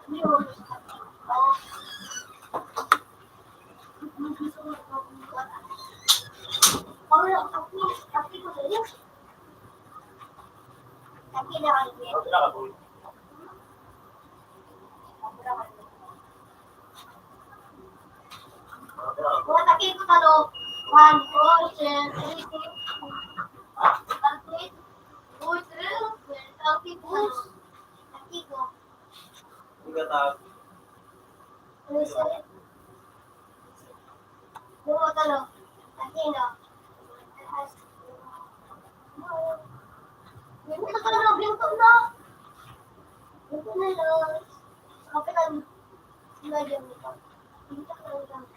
Yun. Tapi ko na yun. Tapi na ang yun. Kung taki ko talo, 1, 4, 10, 3, 4, 3, taki ko. Taki ko. Buo talo. Taki na. Hindi na ka lang bingko na. Bingko na lang. Kapit ang lagyan nito. Hindi ka lang.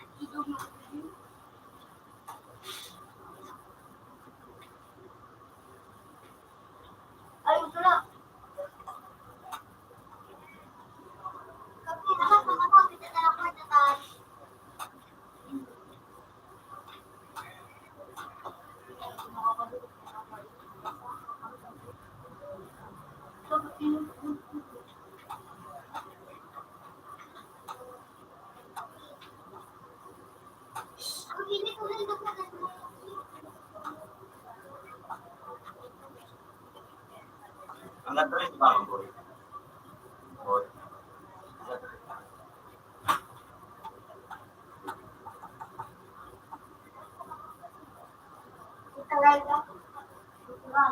Ay, ito na. Kapit na lang. Kapit na lang. Kapit na lang. Ang init ko rin. Talaga.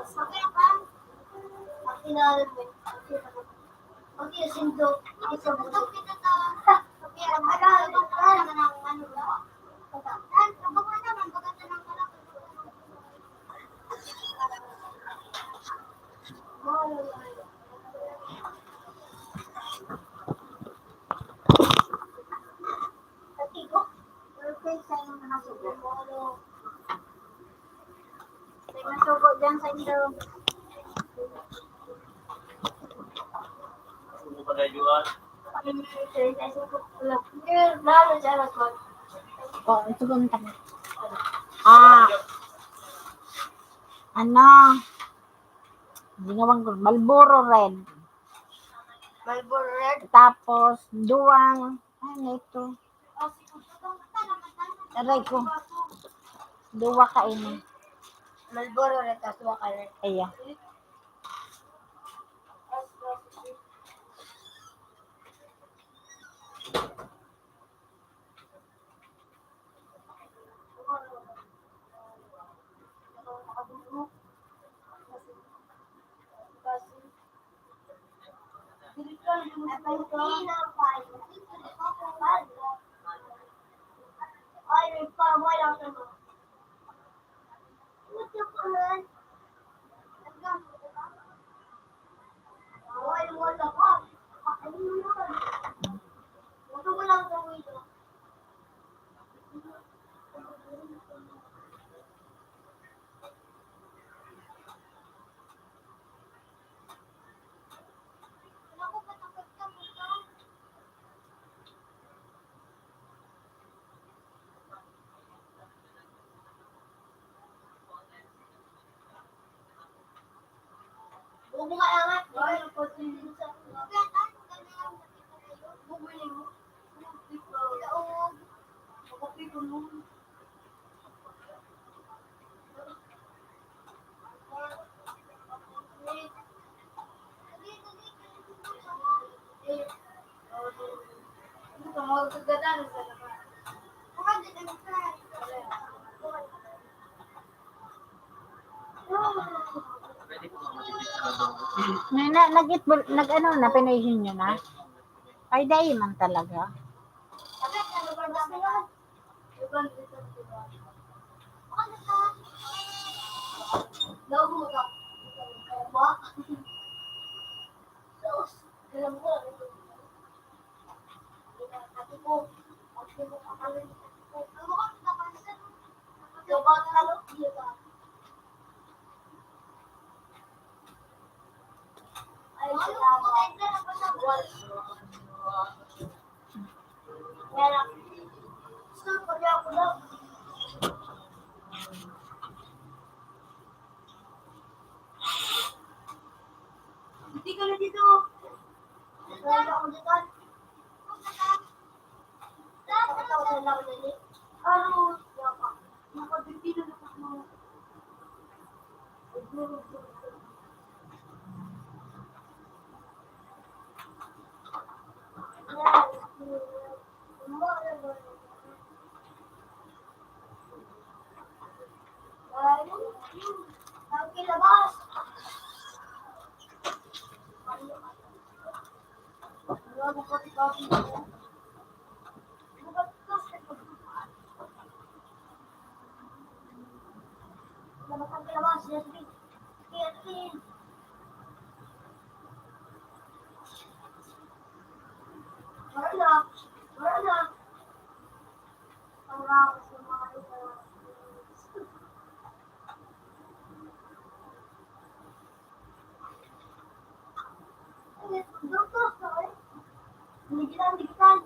Sabi ka, makinalan mo. Okay, sindo. Ito kita ta. Sabi ka, ano ba? Abang mo naman, pagkata ng kalak. Atigo. Perfect sa inyong nasugo. May masugo dyan sa inyo. Lalo dyan ako. Oh, ito kong tanong. Ano? Ginawang ko, Marlboro Red. Marlboro Red. Tapos, duwang, ano ito? Aray ko. Duwa kainin. Marlboro Red, kaswa ka rin. Ayan. Bubu nga angat. Bubuli mo. Nag-ano na, pinahin nyo na? Ay, dahil man talaga. Hindi ka na dito. Wala ako dito. Dapat ako sa lang nili. Ano? Nakabibino na ako. Ang kilabas. Digital.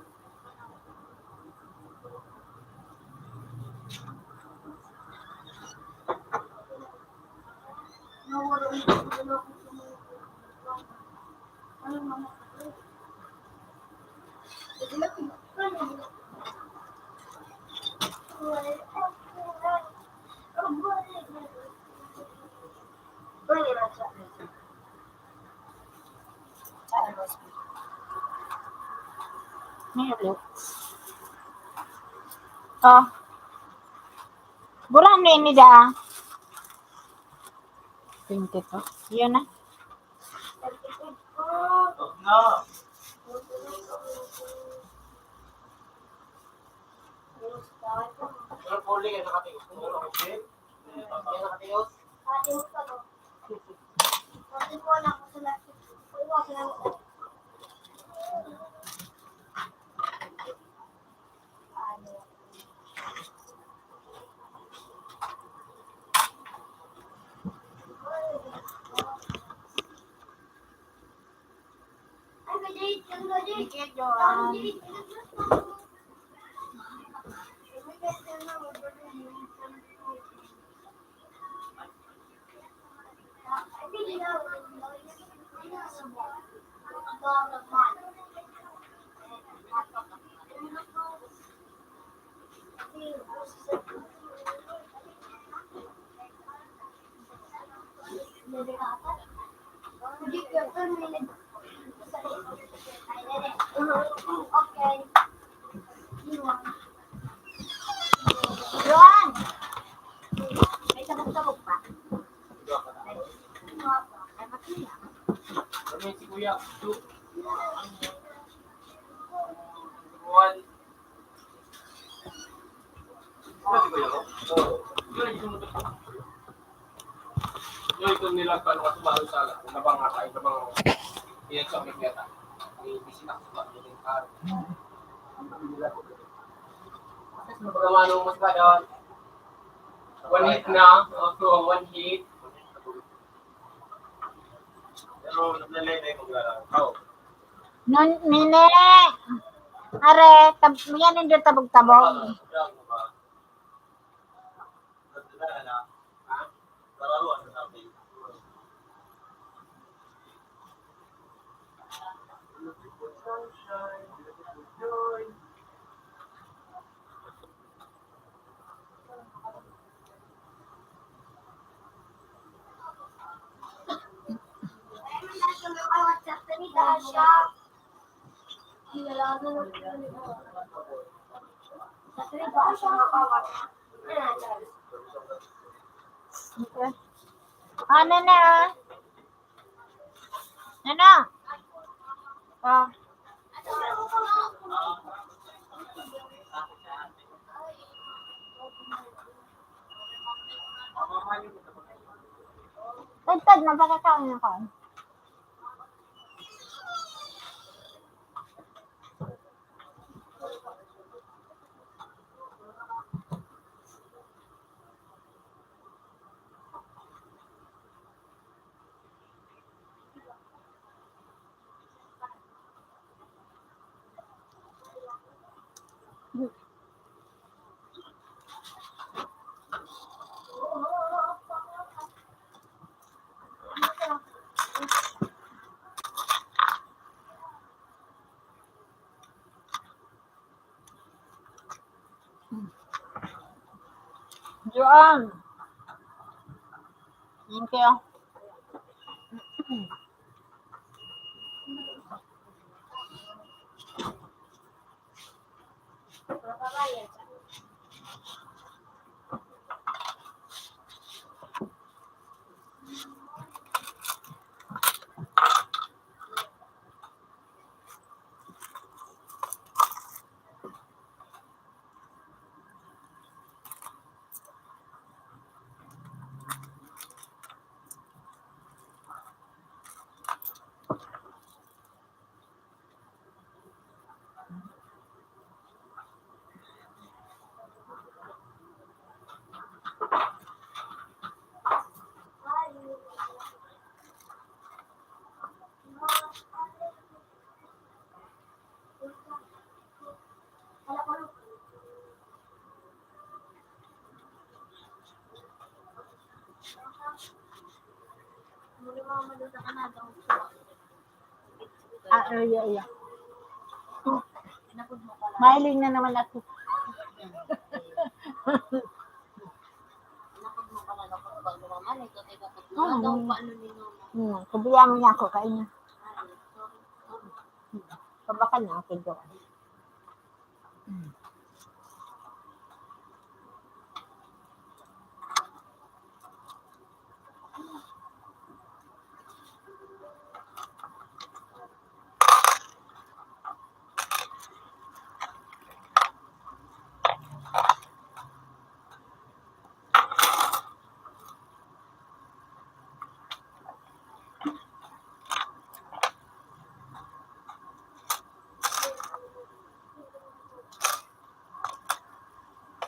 Ngayon. Oh. Bulan na ini dah. 20 to. Yun na. No. Pero puli kayo nakatios. Kaya nakatios. Ate mo ka, no? Ate ko lang ako sa lahat. Huwag lang ako. Thank you, Joanne. Okay. Joanne! May tabog-tabog pa. Kami si Kuya. 2. 1. Ano si Kuya ko? Oo. Yun, sumutok ko. Yun, ito nila paano ka tumalo sa labang ata. Labang iyan sa may meta. May bisinak sa ba? Yung karo. Pagkamano mas ba yun? 1 hit na. So, 1 hit. Pero naglalay na yung maglalaro. Non, nene! Are, yan yung tabog-tabog. Okay. Ah, nene ah. Nene. Ah. Tagtag na pagkakaon na ka. Joanne. Thank you. Ah, iya. Mahiling na naman ako. Kabilang niya ako kain niya. Pabakan na ako doon.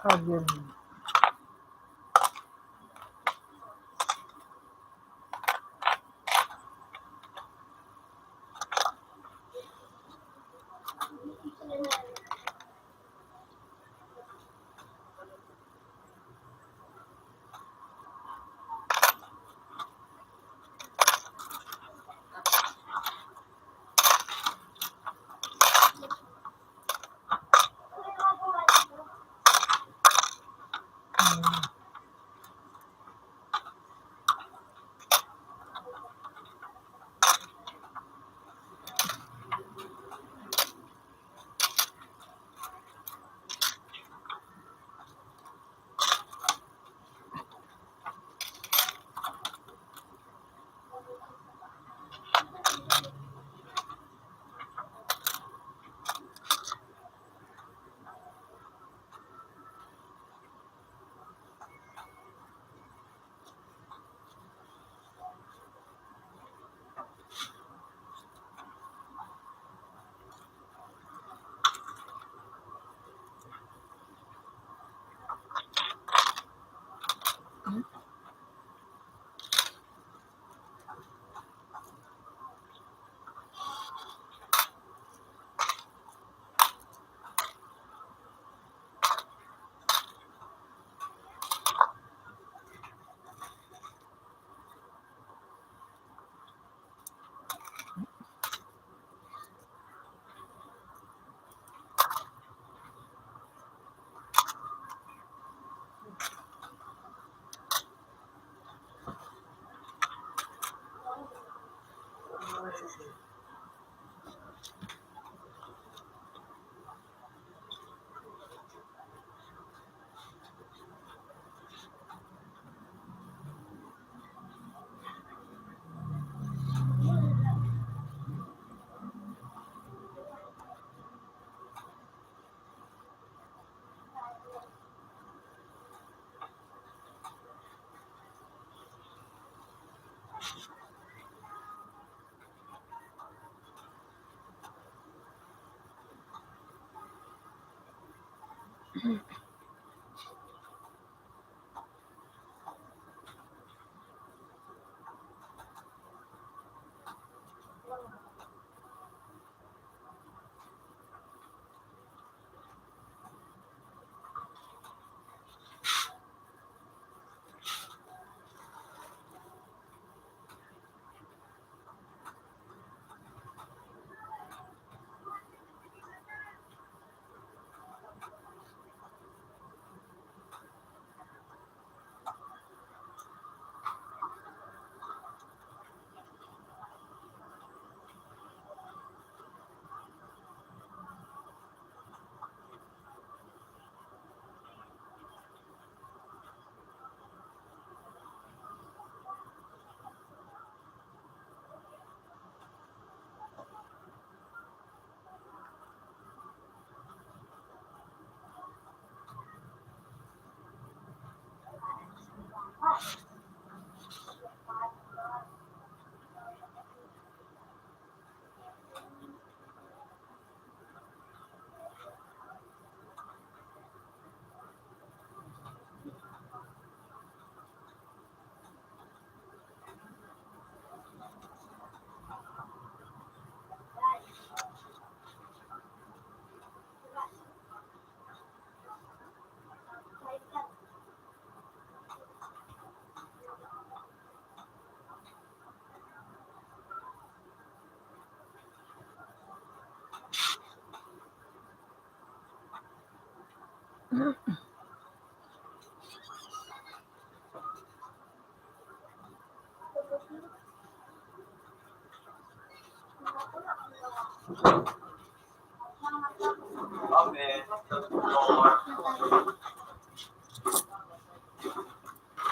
Problem.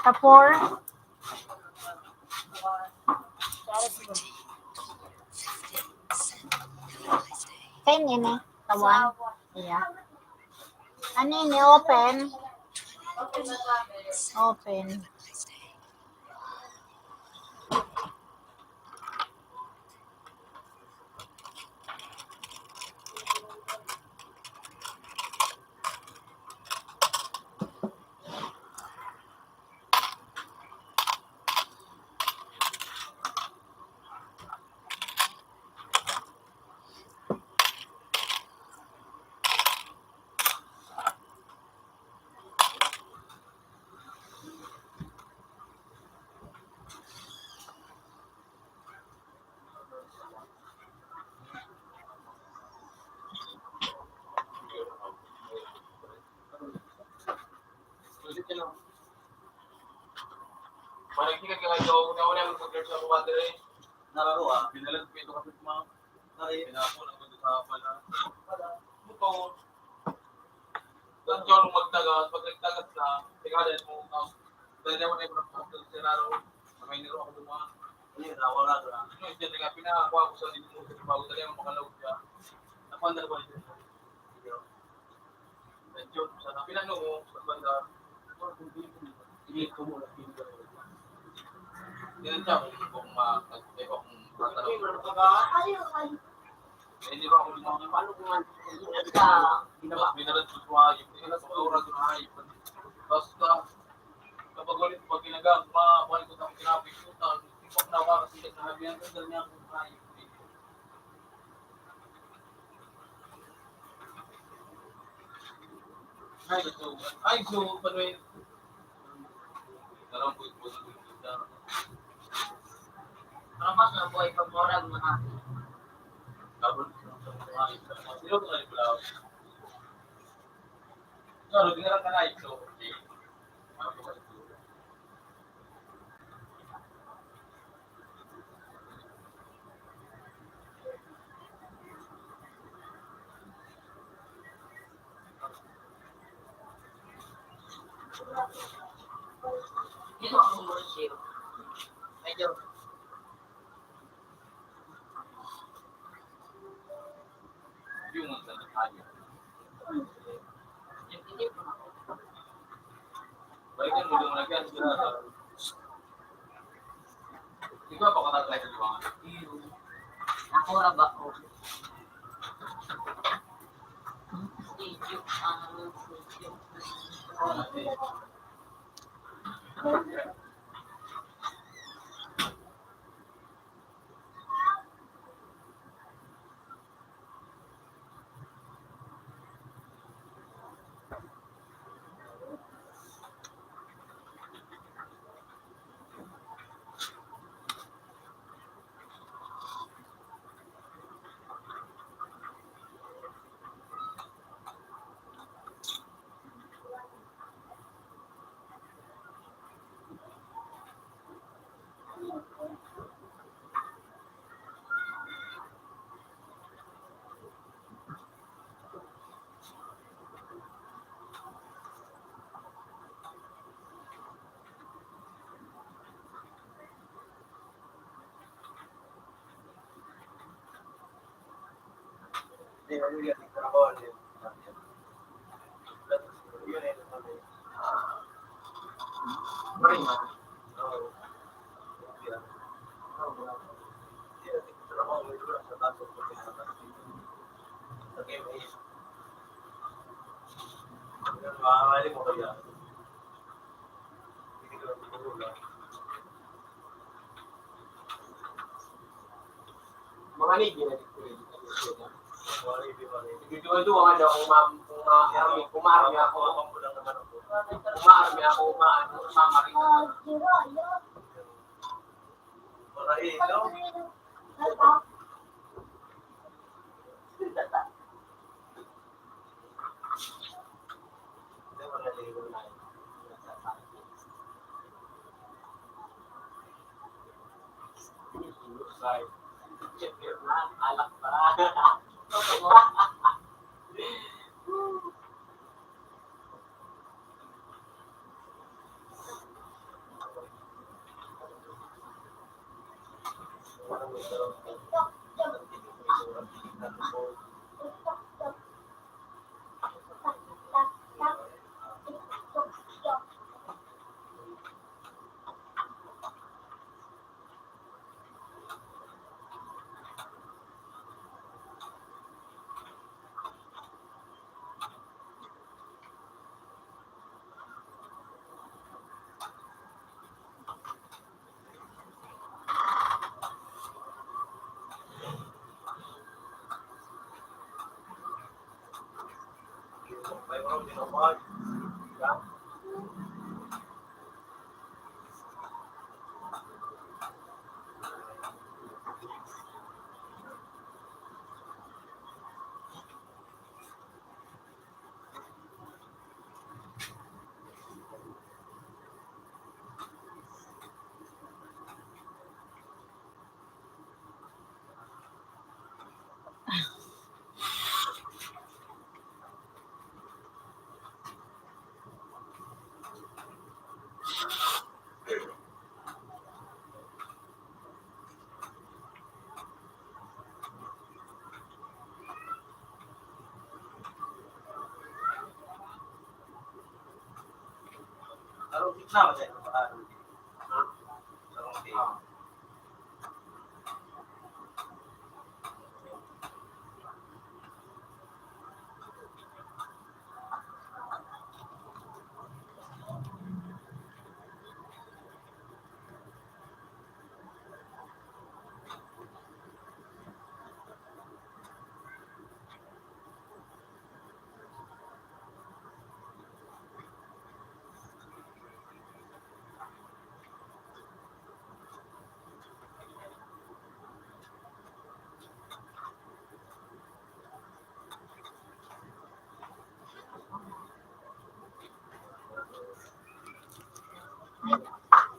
Sa 4. 10 yun eh. Sa 1. Yeah. Ano yun eh, open. Open. Sulit ka lang. Managtikan ka kayo, una-una yung mag-search ng water eh. Nararo binalag ko ito kapit mo. Pinako lang ko sa pala. Muto. Doon ka nung magtagas, pag nagtagas na, tigalan mo, dahil naman ay pag-search sa nararo, may niro ako dumaan. Ano nawala doon. Ano yung dyan nga, pinakakuha ko sa dito mo, bago dali ang makalawag siya. Napanda ba nito? Medyo, sa pinano mo, sa banda, hindi ko muna pinag yan siya, kung nag-tip akong tatanong. Hindi ba ako lumang paano kung binarad ko siya, yung pinag-aura ko na ayun. Basta, kapag ulit pag ginagamit, mabalik ko na kinapit ko, yung pag nawa kasi nagsasabihan ko, dahil niya akong ayun. Ay, so, panoy. Darang po ito sa dito. Mas na buhay pag morag mga. Kabul. Sino ko na ibulaw? Claro, tingnan ka na ito. Dito ako muna siya. Medyo. Yung ang sana tayo. Hindi po ako. Balikan mo yung lagyan sila. Di ba pa katatay sa liwangan? Nakura ba ako? Video. Mga nigi na dito. Dito-dito ang ano, kung maarami ako, mamari. Alak pa. Araw gitna ba tayo?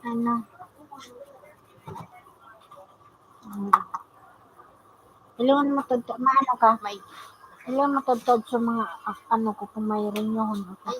Ano? Ilan mo to, maano ka? Ilan mo to sa mga ano ko kung mayroon yun ako.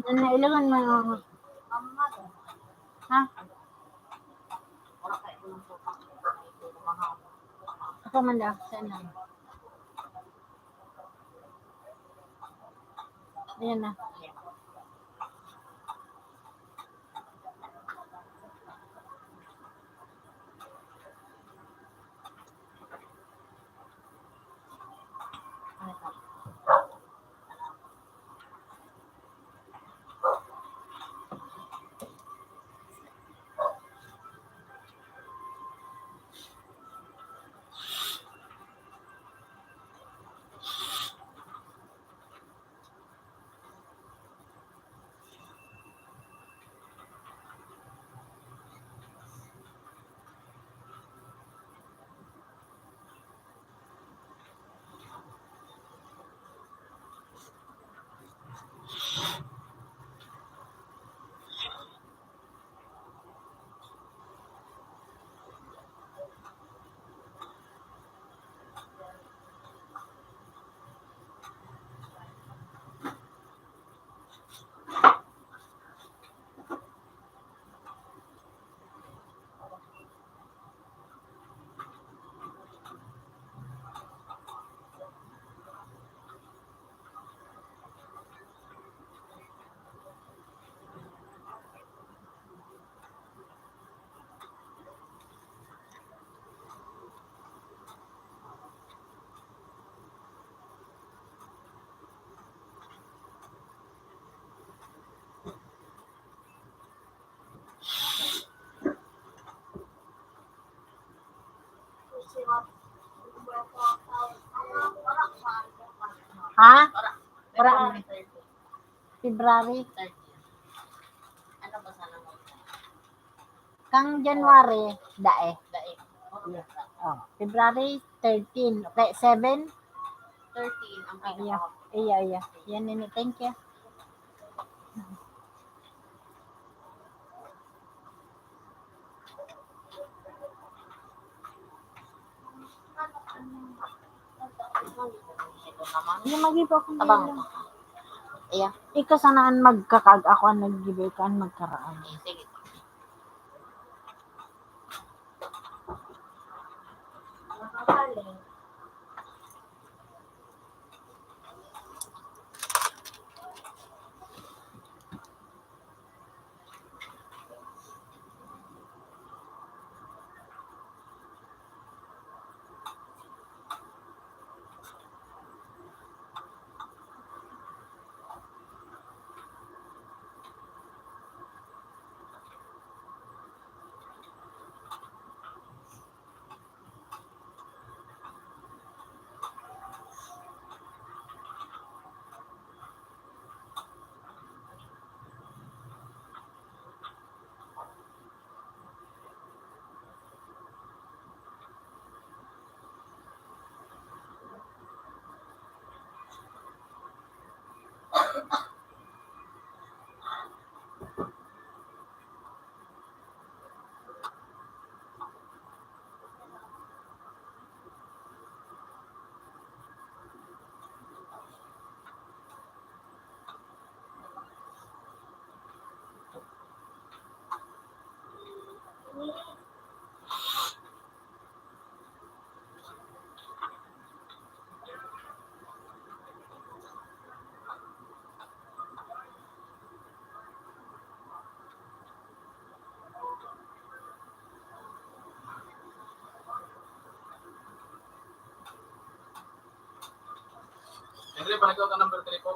Ano, ilangan mo. Ha? Wala kayo ng sopa. Mahal. Ako man lang. Sana. Ayan na. Ha? Para February. Ano ba sana mo? Kang January, dae. Daig. Oh, February 13. Okay, 7. 13 ang Ah, pinaka. iya. Yan nini, thank you. Ito naman. Yung magibo akong Tabang. yelo. Iya. Ikaw sanaan magkakag ako ang naggibo ka ang magkaraan. Sige. Henry, balik ka number 3 po.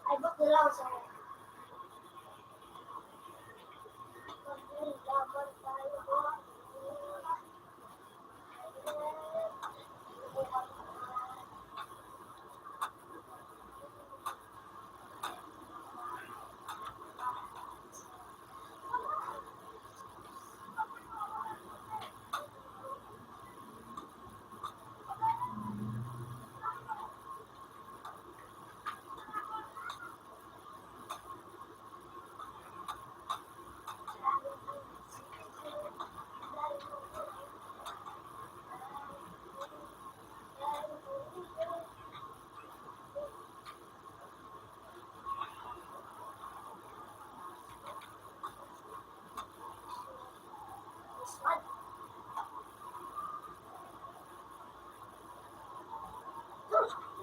Ay, bakit lang sa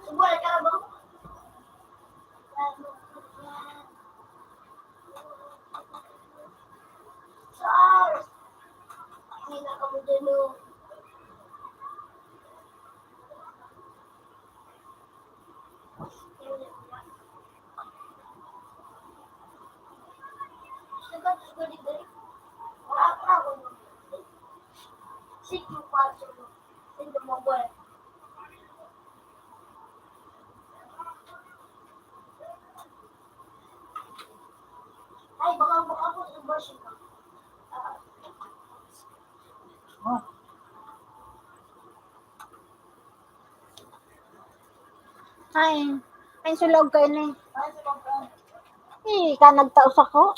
Subukan ka na ba? Charles! Hindi na kamo din no. Sugat, sugat, sugat. Wala pa ako. Sik yung paso mo. Hindi mo ba? Ay, baka po sa version ka. Ay, ay sulog kayo ni. Ka nagtaos ako.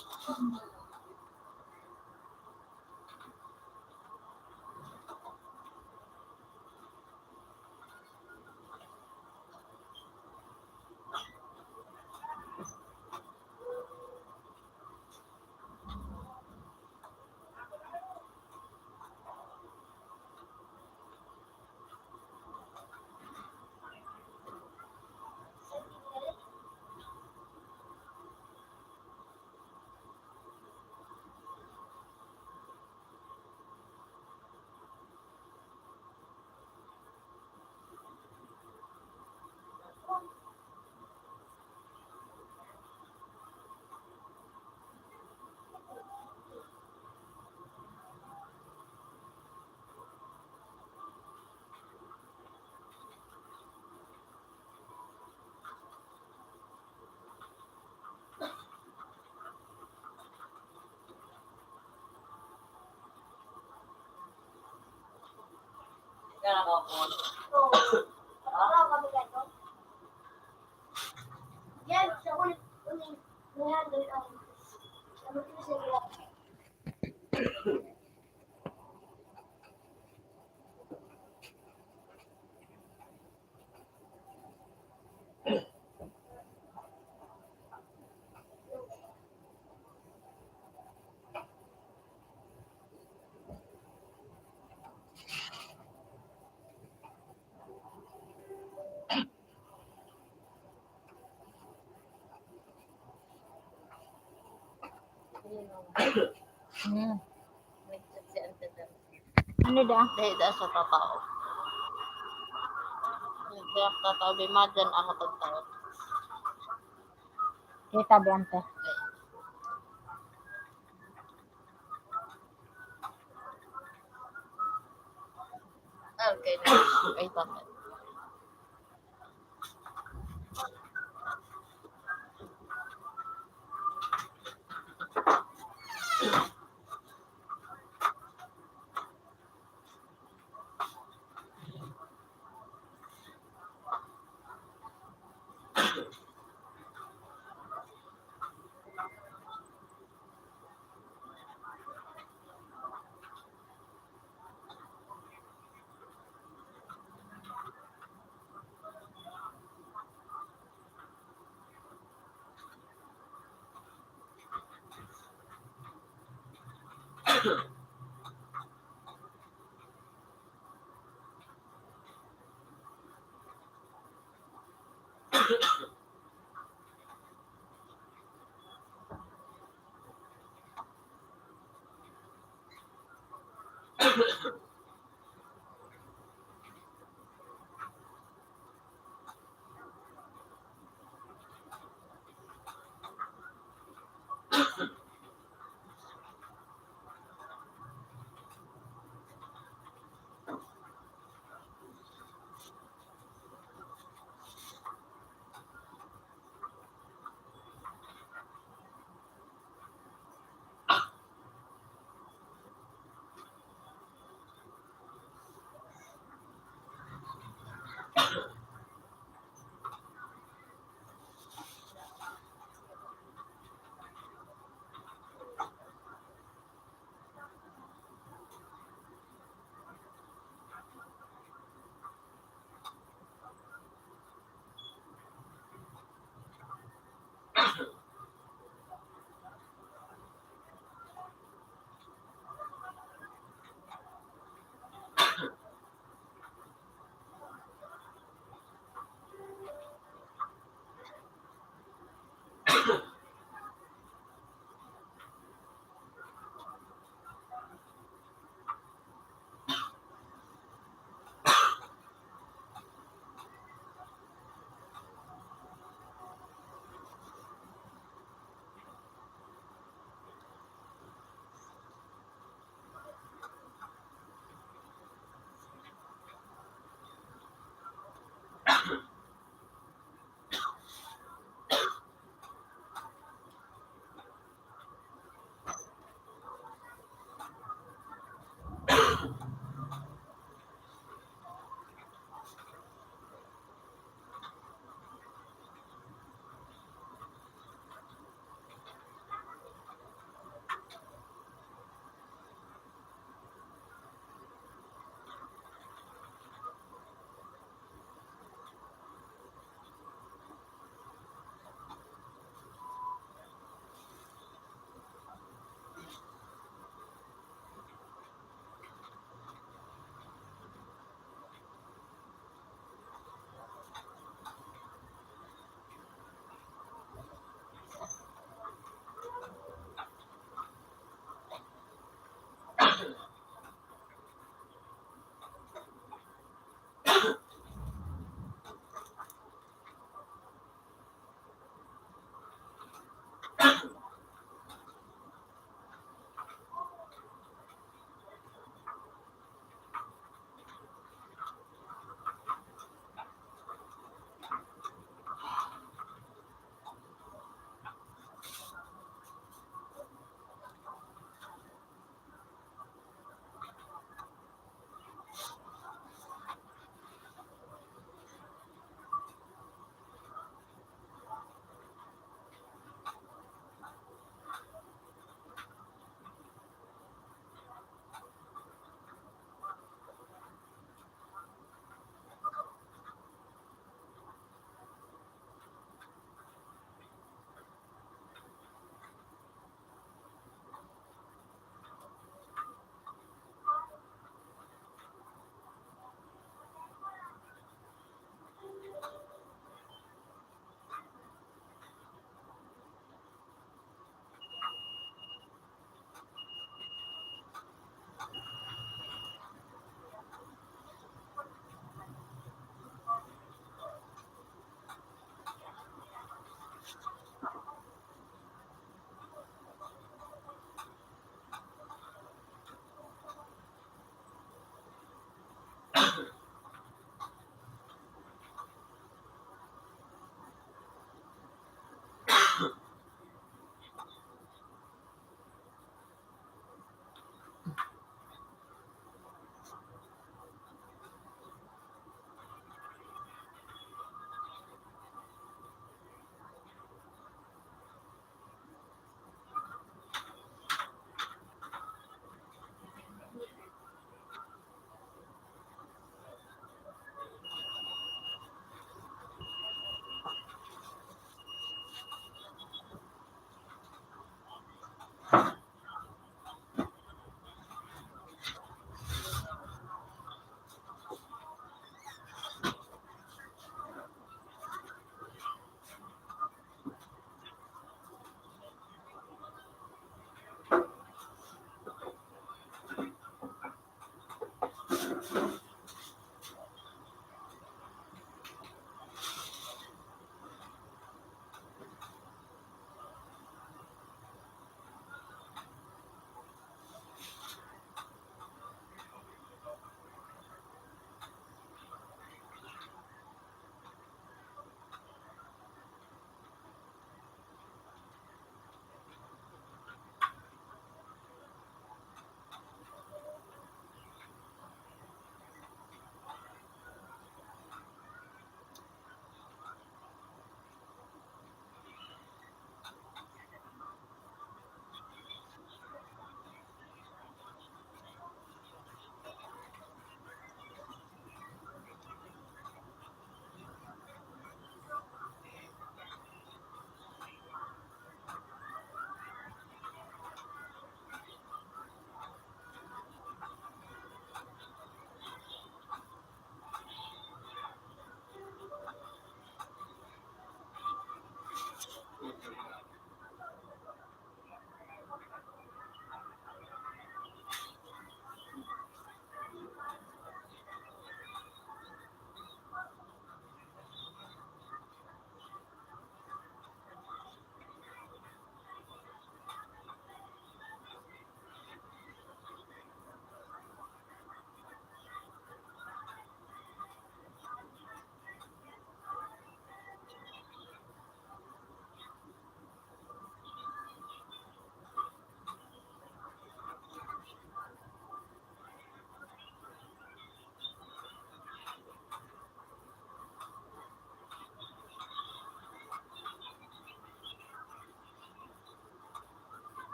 Kaya ako ako. So, wala kami ganito. Yan, siya ulit. May-handle kami. Ano ko sila? Hmm. Nag-chat si Ante Dan. Ano da? Dahil da sa tatao. Dahil tatao, bimadyan ako tagtao. Kita biyante. Okay na. Ay, bakit?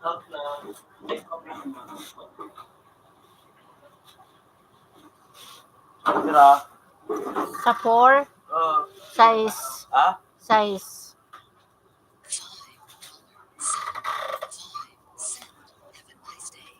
Out na. Take off na. Tira. Sa 4, size, Ah? size. 5, 4, 3, 2, 1. Send. Have a nice day.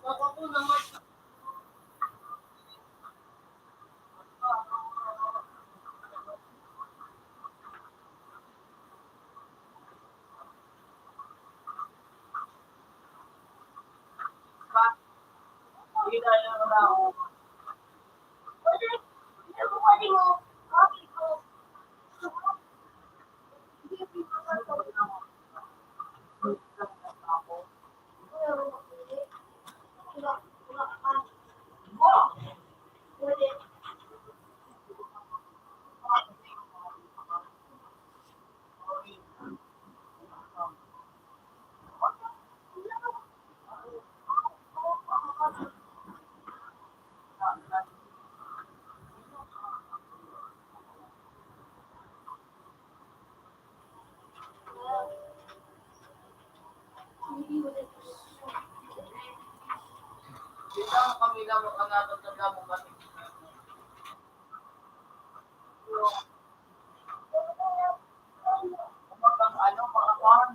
Baka po naman. Hindi na lang na ako. Dito kami lang ang natutulog mo kasi. Ano, mga farm.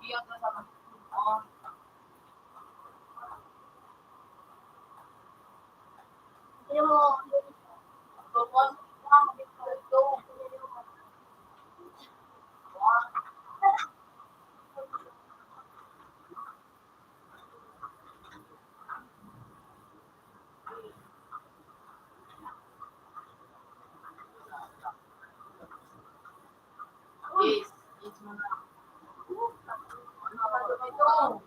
Iyak na sama. Yes, yes muna. Ito.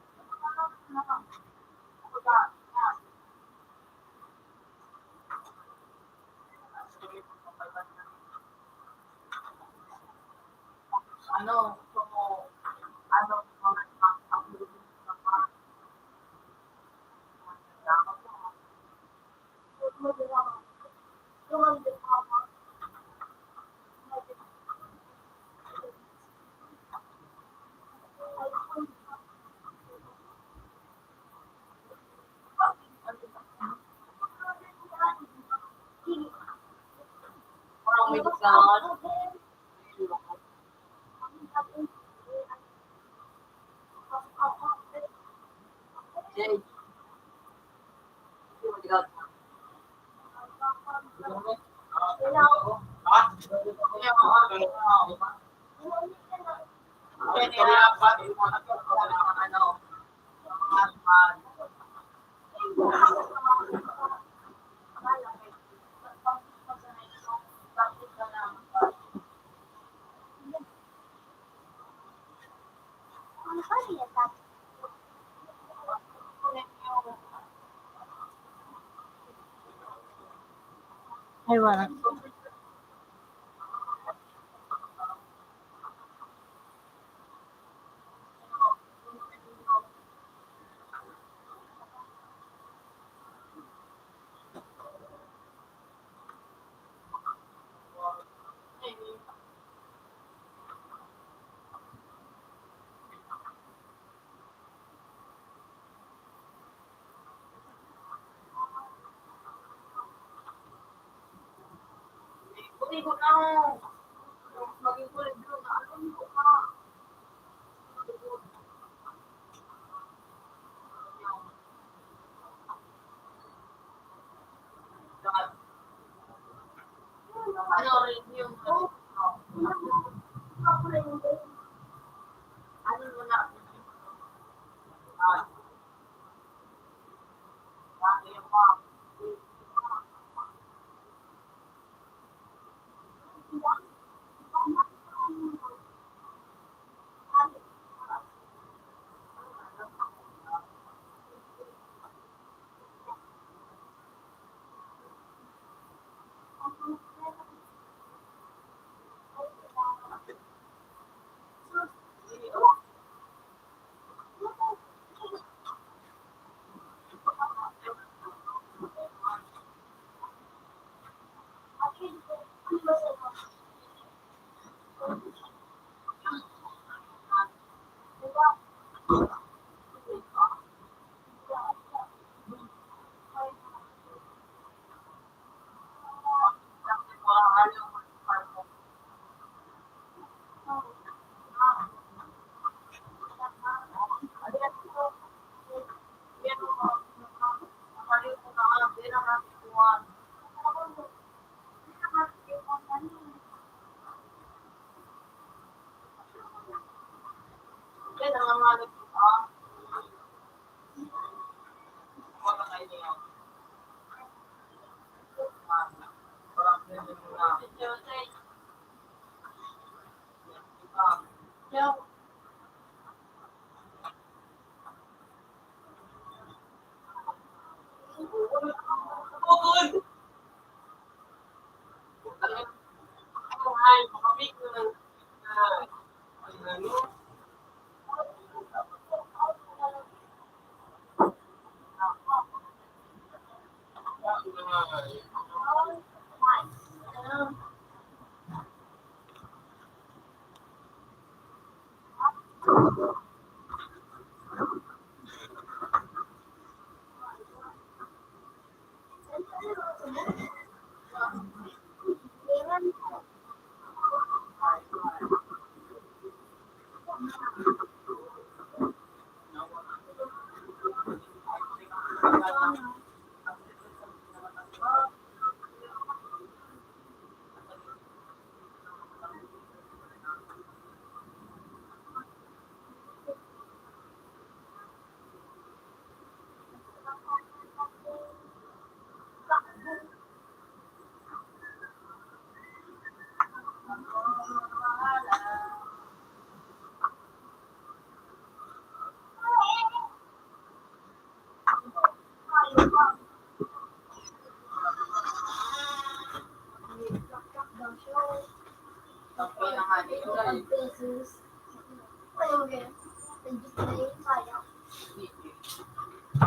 Ano, so, ano, parang may basahan. Jay. Ay, wala. Buti ko na. Maging kulit ko na. Ano ko pa? Ano rin yung ano mo na? Tapos na nga dito.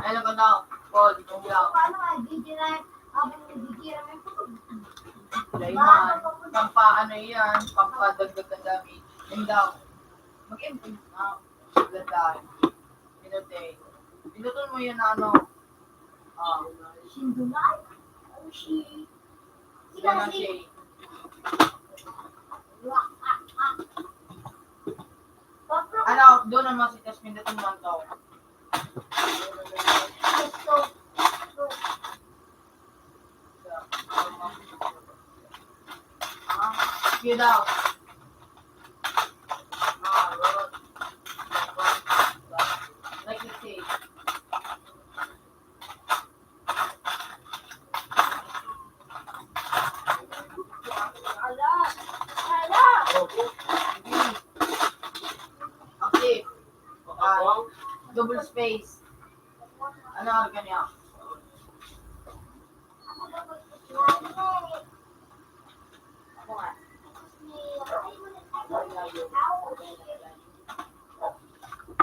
Ano ka daw? Paul, ikaw daw. Layman, ano yan, pampadagdag ng damage. Yun daw. Mag-improve na. Ganda. Pinutay. Pinutol mo yun na ano. Sila na siya. Ano, doon naman si Tasmin na tumang daw. Sige daw. Like you say. Okay. Double space. Ano ang ganyan? Ako nga.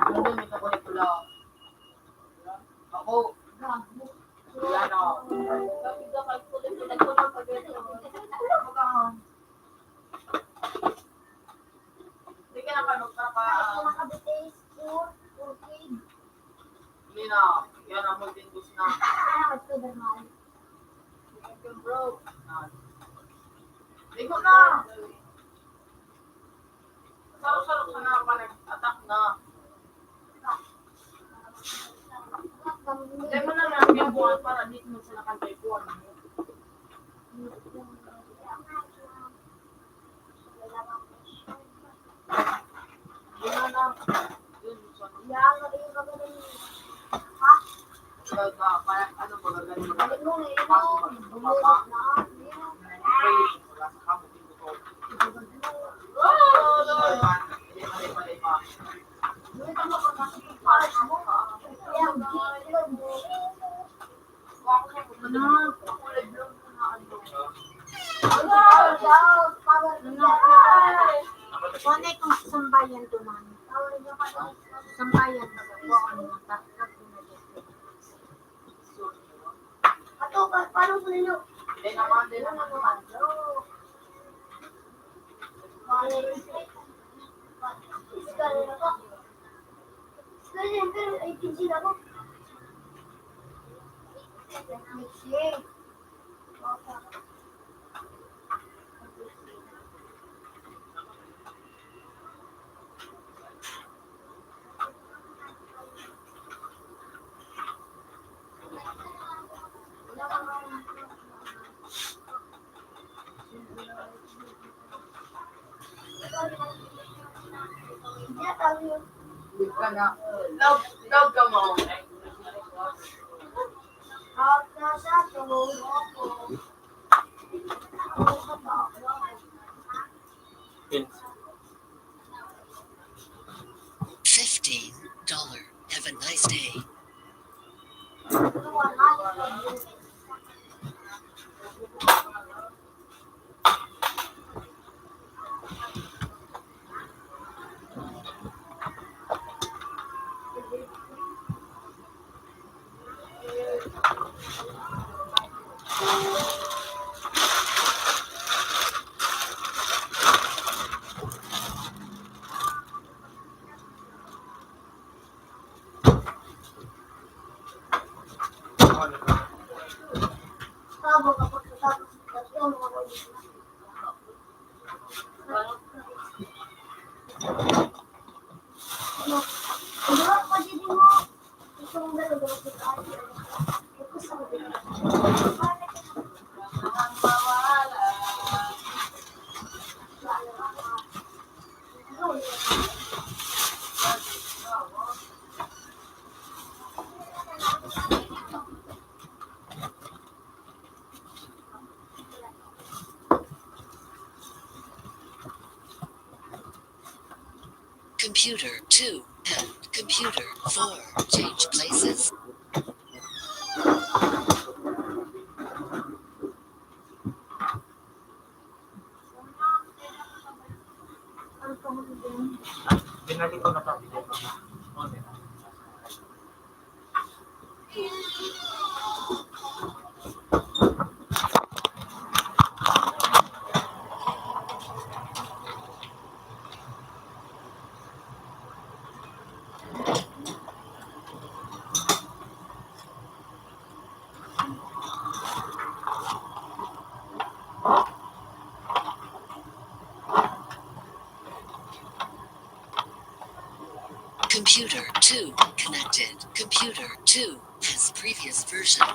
Nandun, may kakulit ko lang. Ako. Yan o. Hindi ka na hindi na. Yan ang multi-boost na. Bro. Ligo na. Sarap-sarap ka na pa nag-attack na. Hindi mo na lang yung buwan para dito mo sila kantay buwan. Hindi na lang. Parang ano ba gagawin mo? Pasok ka sa baba. Pray. Wala sa kamutin ko. Mali pa. Kone kung sambayan to man. Sambayan. Paano ko ninyo? Hindi naman. Pero 18 sila ko. Hindi ka na. Love ka mo. Pins. $15. Have a nice day. Tabo kapag natapos ng tatlo, mga ulit na. Ano? Ano ba, pwede mo? Ito mong dalawa sa tayo. Focus ako din. Computer 2 and computer 4 change places. Binalik ko na ito. Computer 2 connected. Computer 2 has previous version.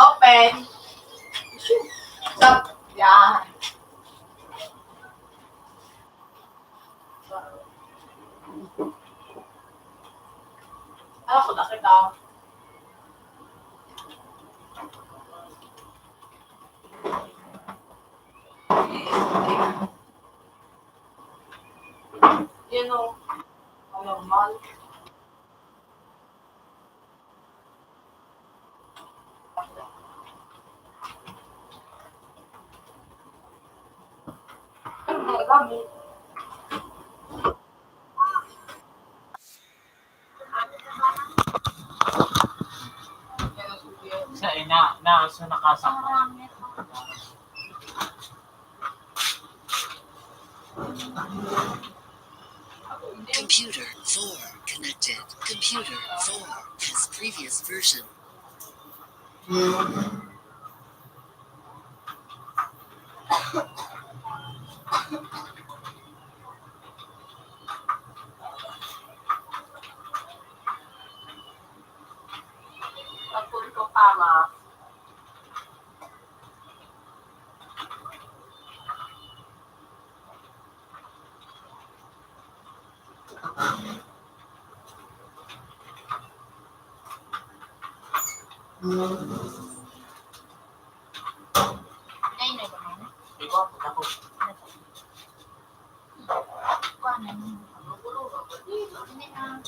Open. Stop. Yan. Alam ko na kita. Yan o. Normal. Ang gamit. Yan ang susi. Sa nakasama. Computer 4 connected. Computer 4 has previous version. Ang punto tama. Ay, na naman. Ikaw, ako. Kuanan. Hindi na.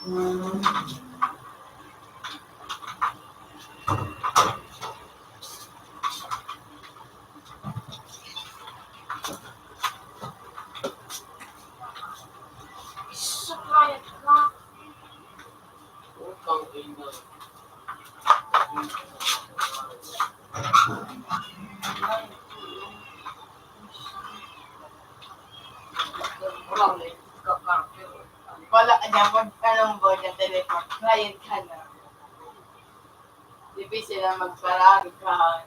Sa kaya ka. Utang ina. Wala na yung kakarapin. Wala ka niya, magtanong mo niya teleport. Client ka na. Di ba sila magparami ka?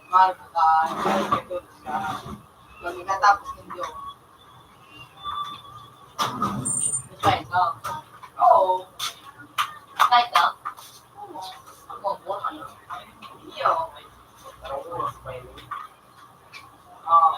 Mark ka, nagkatulog ka. Pag ikatapos ng joke. Kahit ka. Oo. Kahit ka. Oo. Ako, buwan ka na. Iyo. Parang oras pa yun. Oo.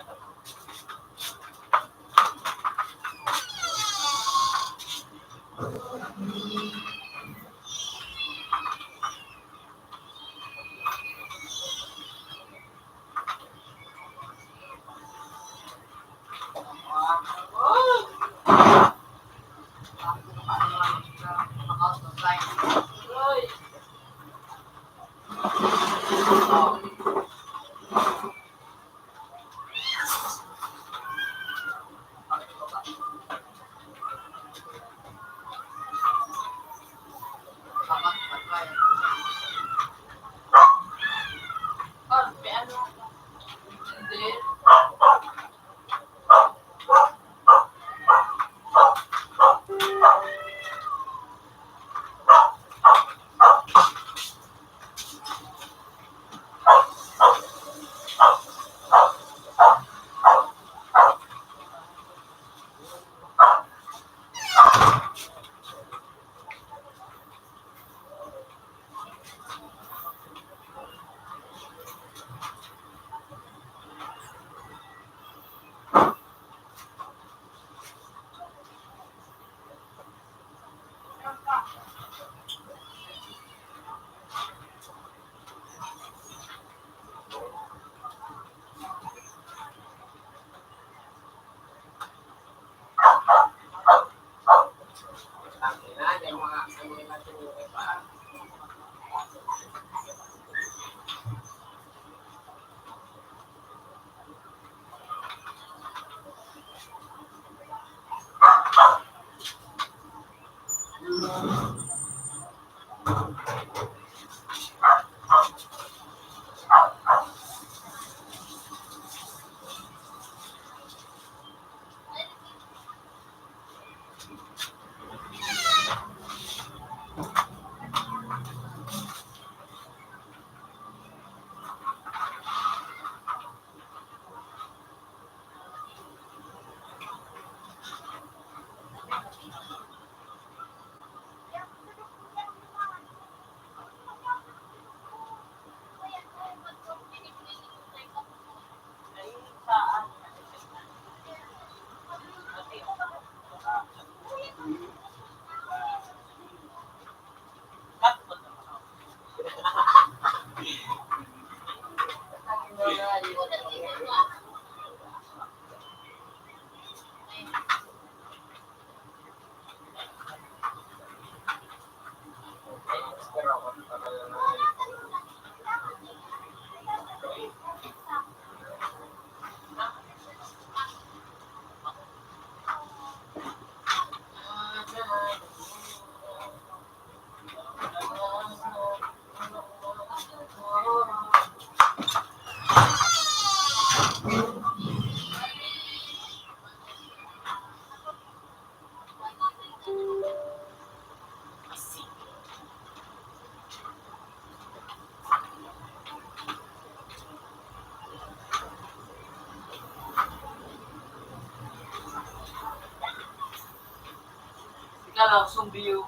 langsung view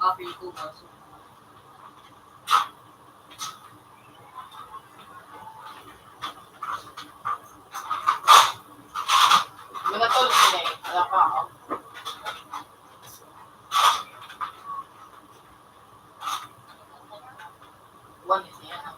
api ko masuk. Minatol sila eh. Alam ka ako. One is yan.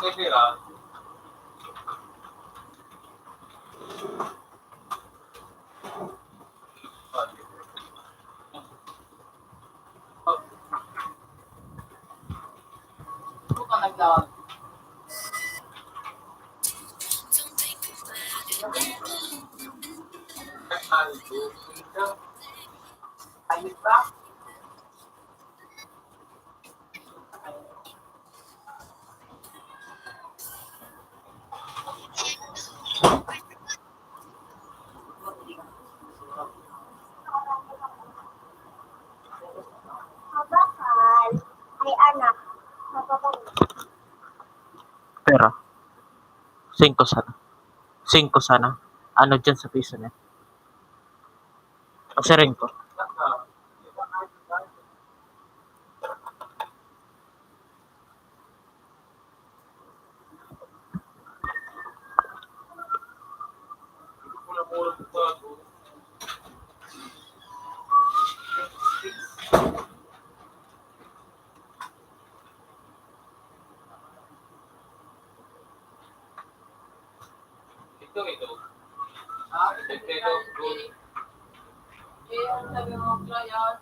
kay Pera. Bukan nagdawag. Ayos ba? Mabakal ay anak. Mapapagod. Pera. 5 sana. 5 sana. Ano dyan sa piso niya? Kasi rin ko. Ito. Ang sabi mo, client.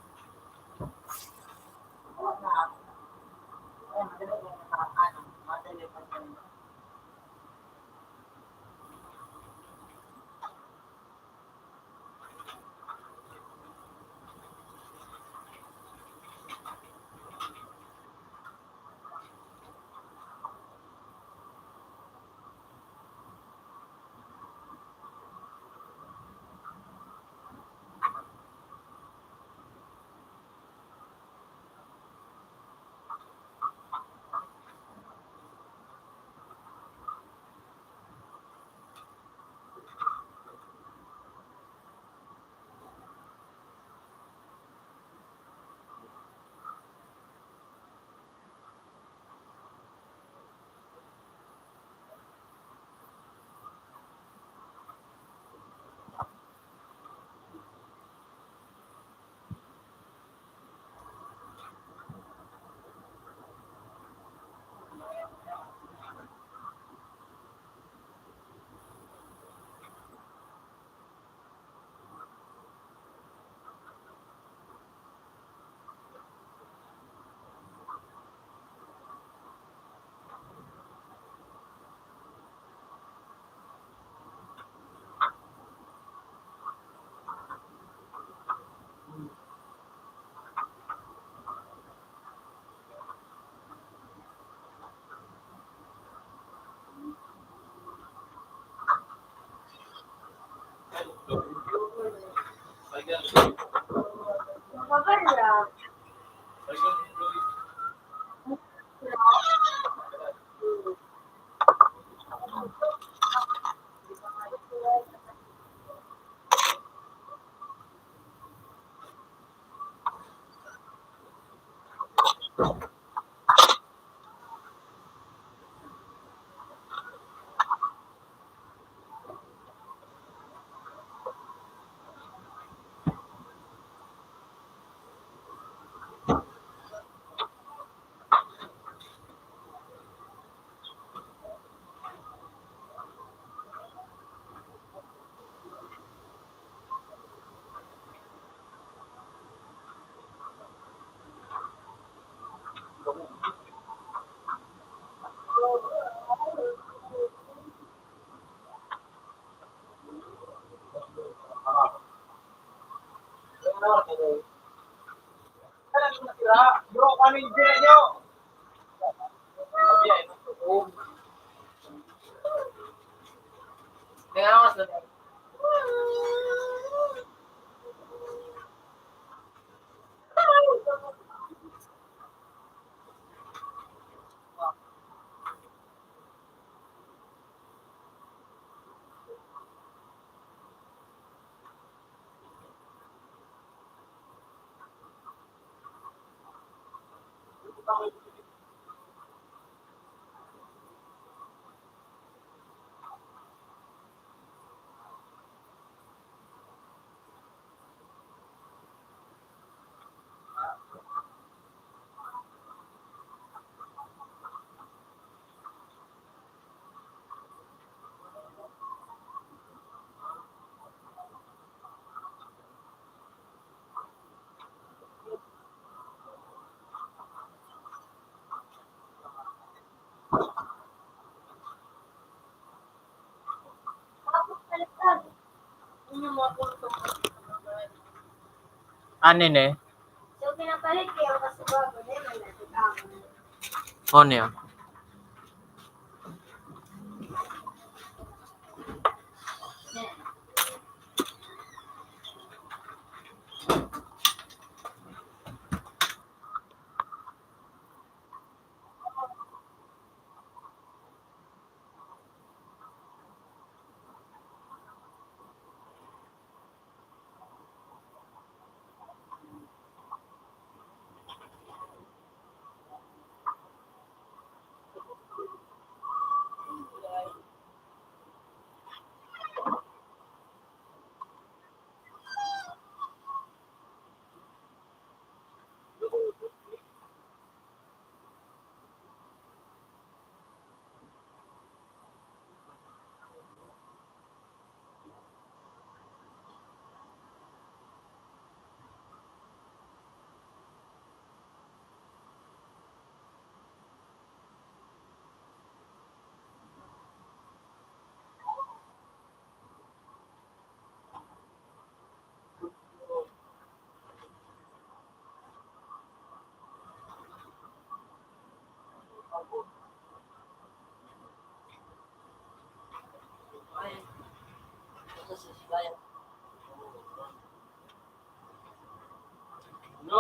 Maganda. Bro, kami yung dila nyo. Kaya ako sa Anin eh. So, pinapalit kayo kasi bago na yun, nagkakaroon. Ano yun? No?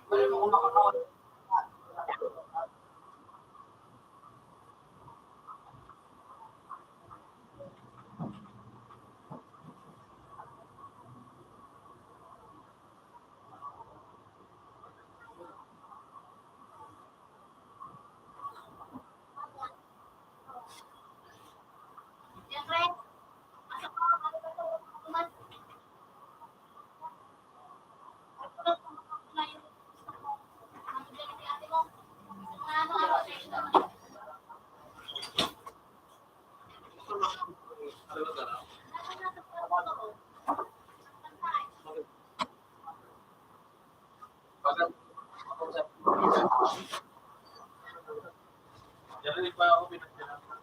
Balik mo kung makakawal. Siyempre, asa ka, ano ba ito? Tumas. Ano ba ito? Ano yung gusto mo? Ano ba yung ate mo? Ano, sexual? Ano ba na? Pagkat yan pa ako pinagkailangan.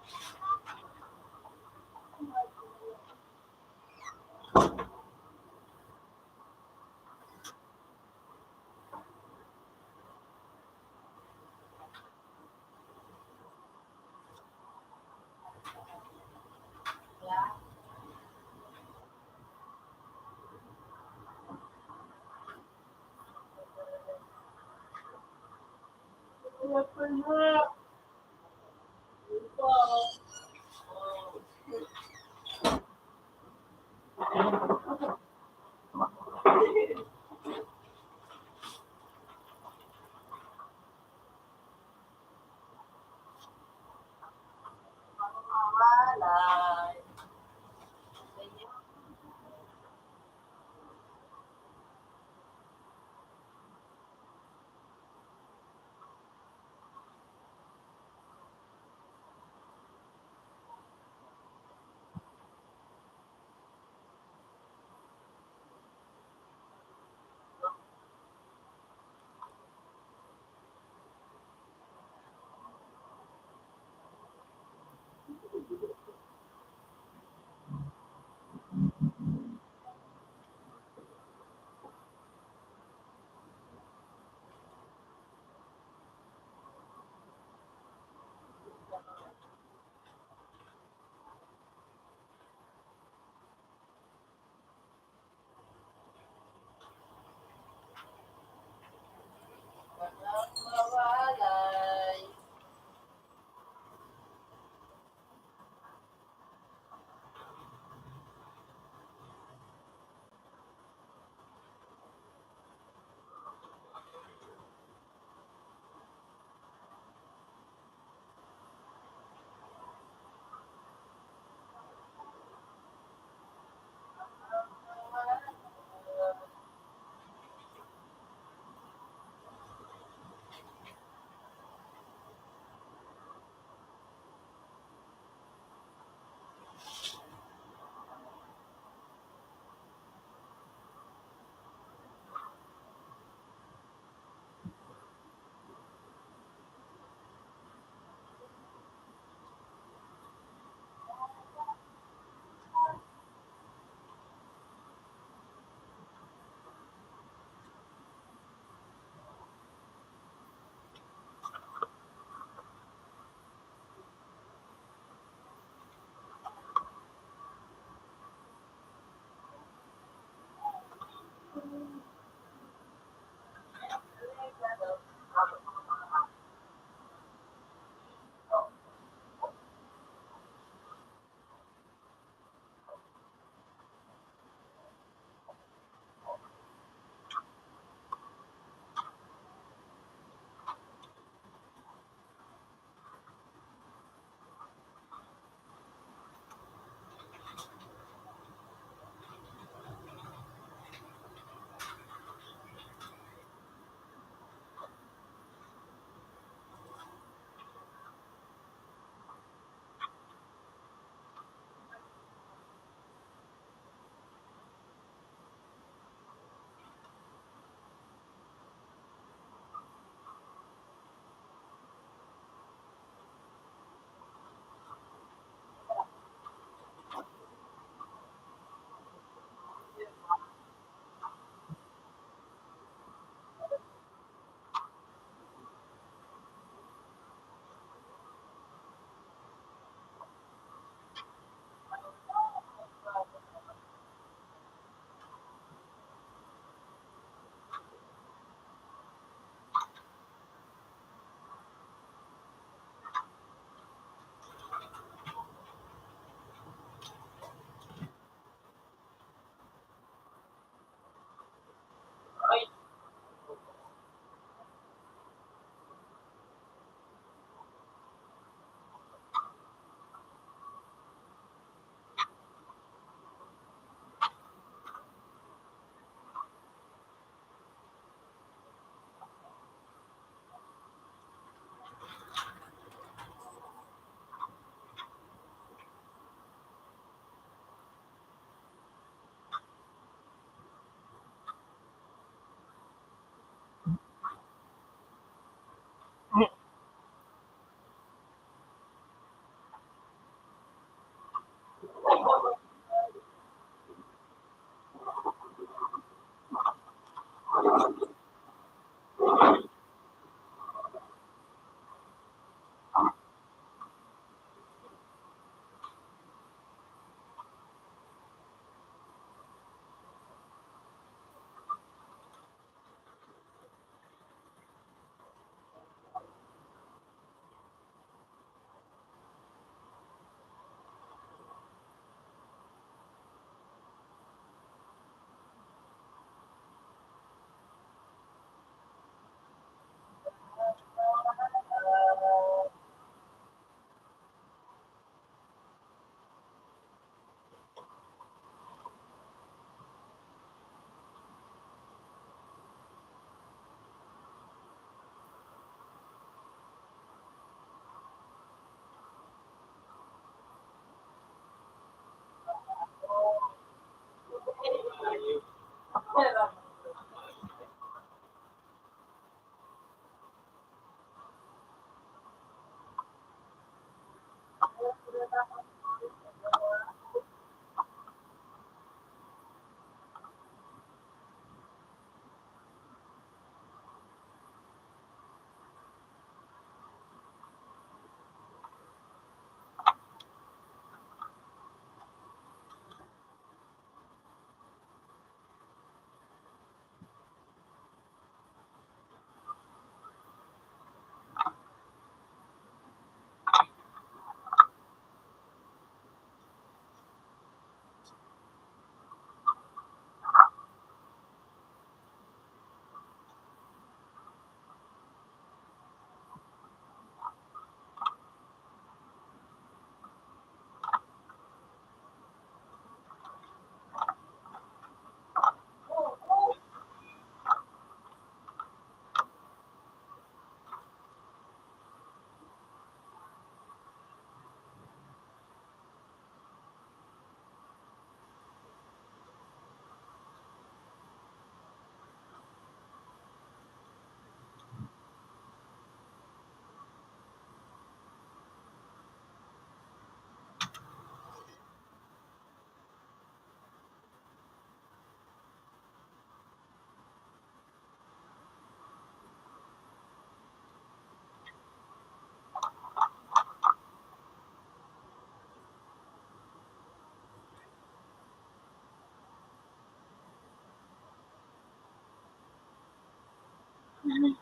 Ay,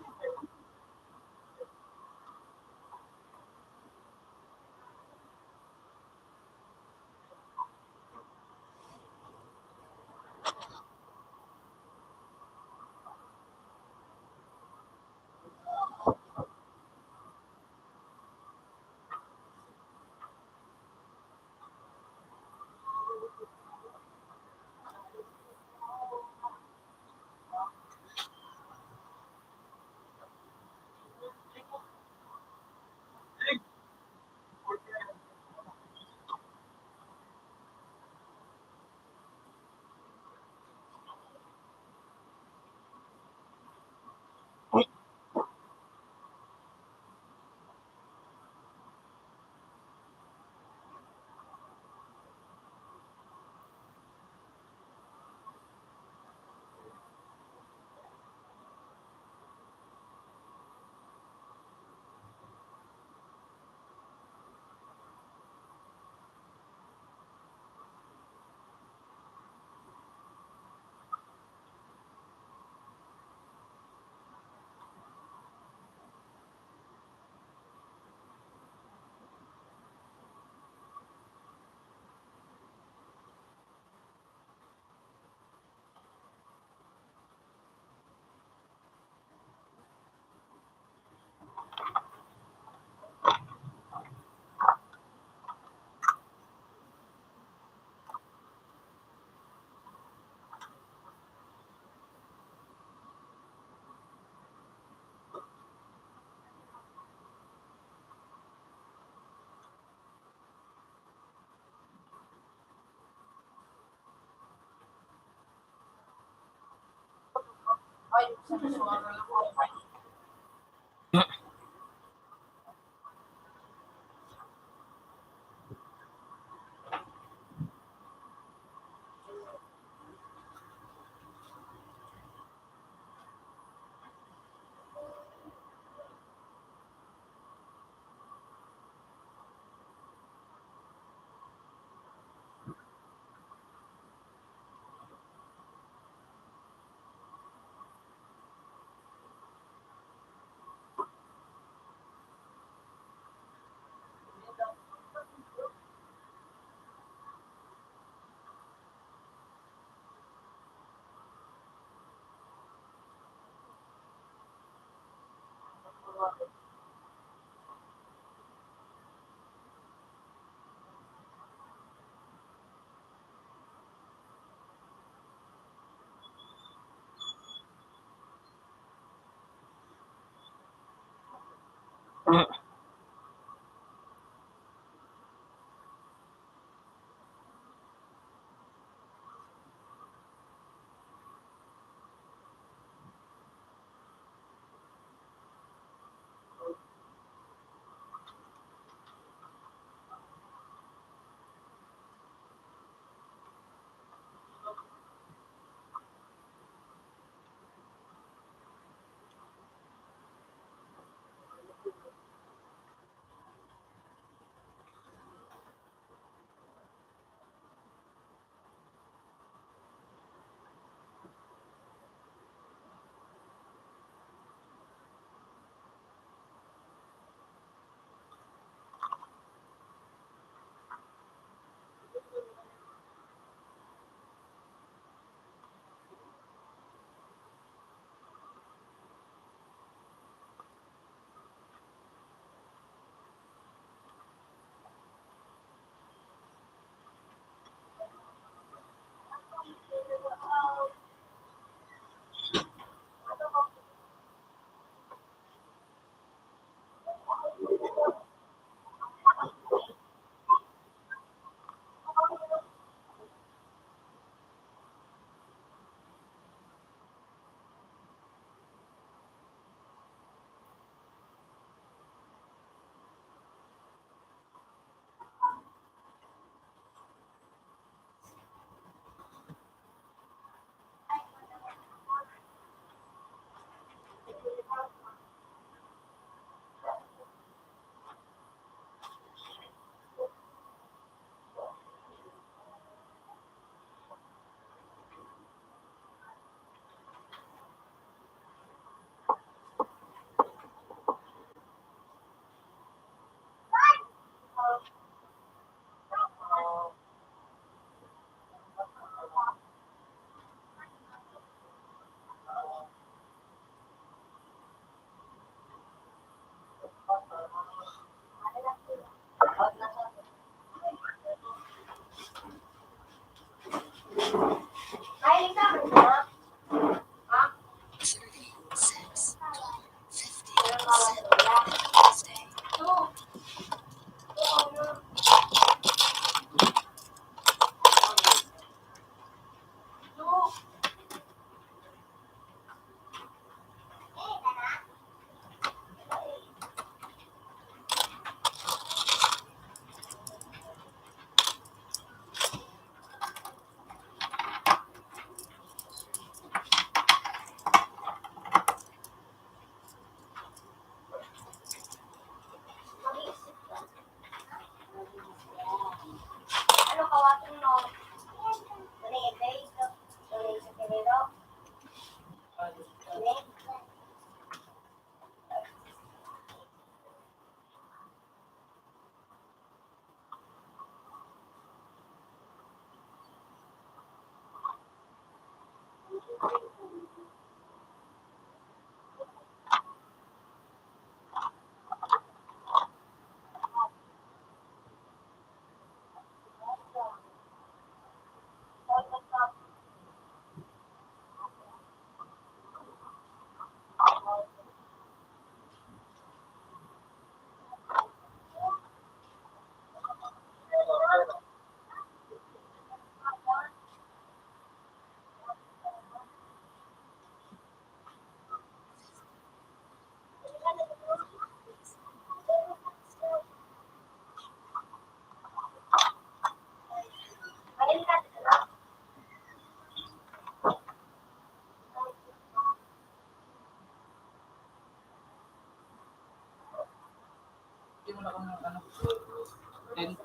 sa suwara lang ako. Hindi mo na kami ano. 10.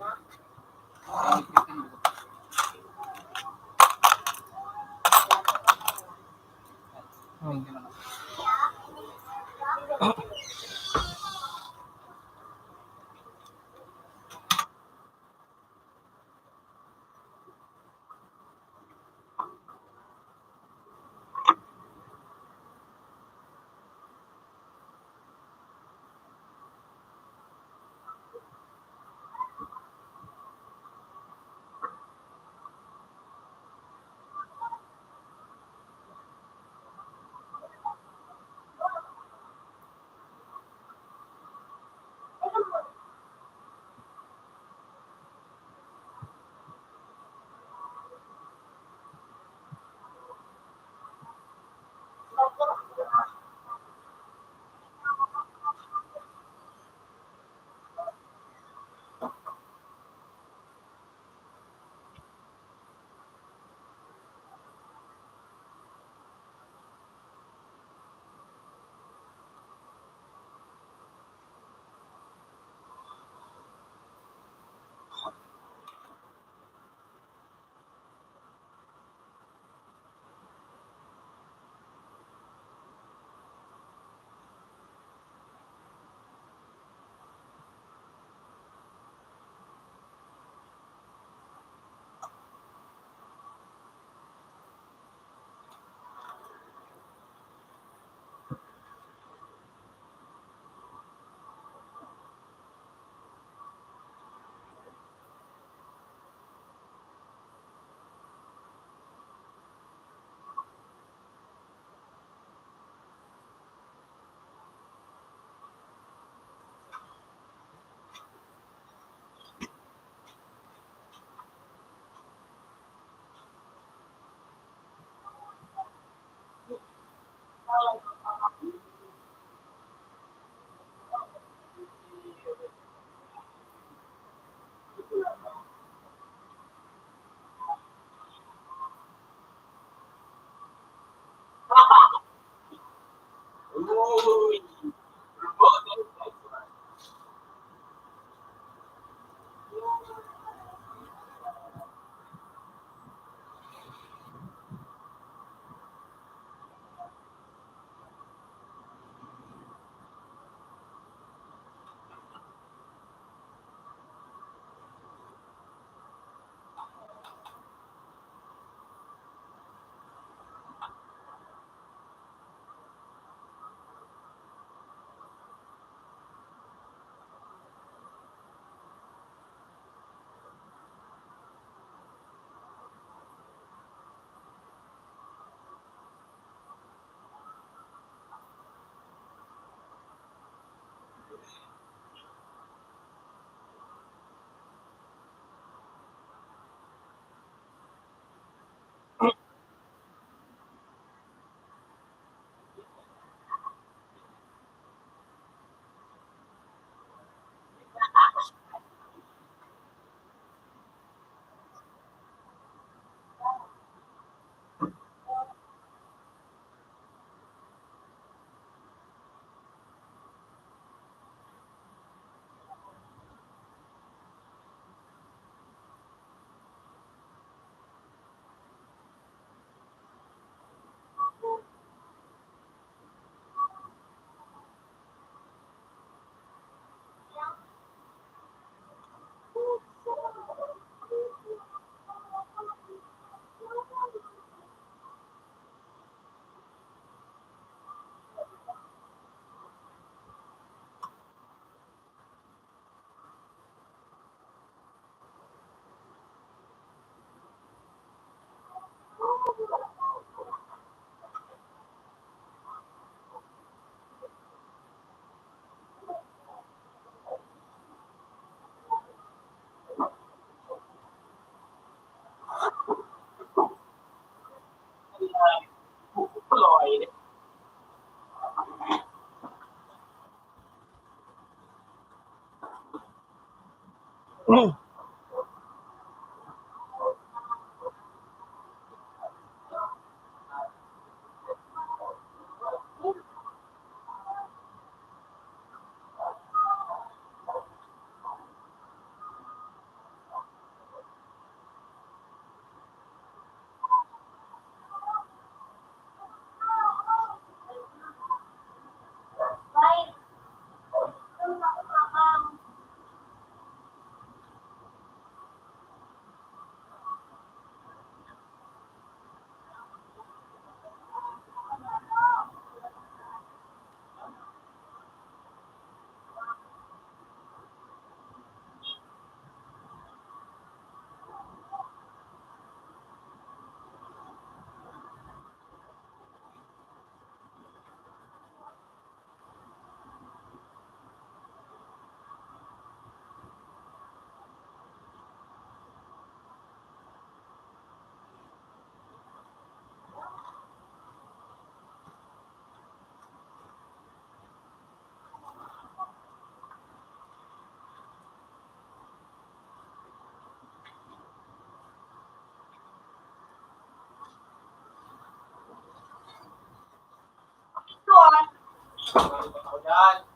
Saan?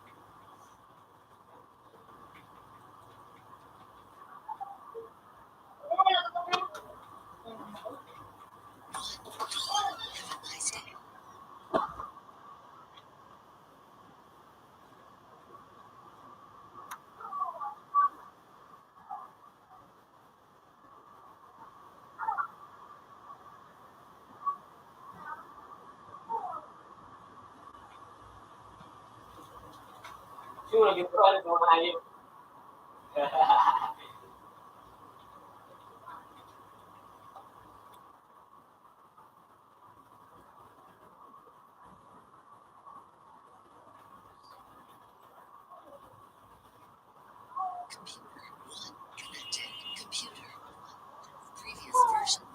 Have a nice day. Sino lagi po ano kung maalim? Computer 1 connected. Computer 1 previous version.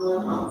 Sir,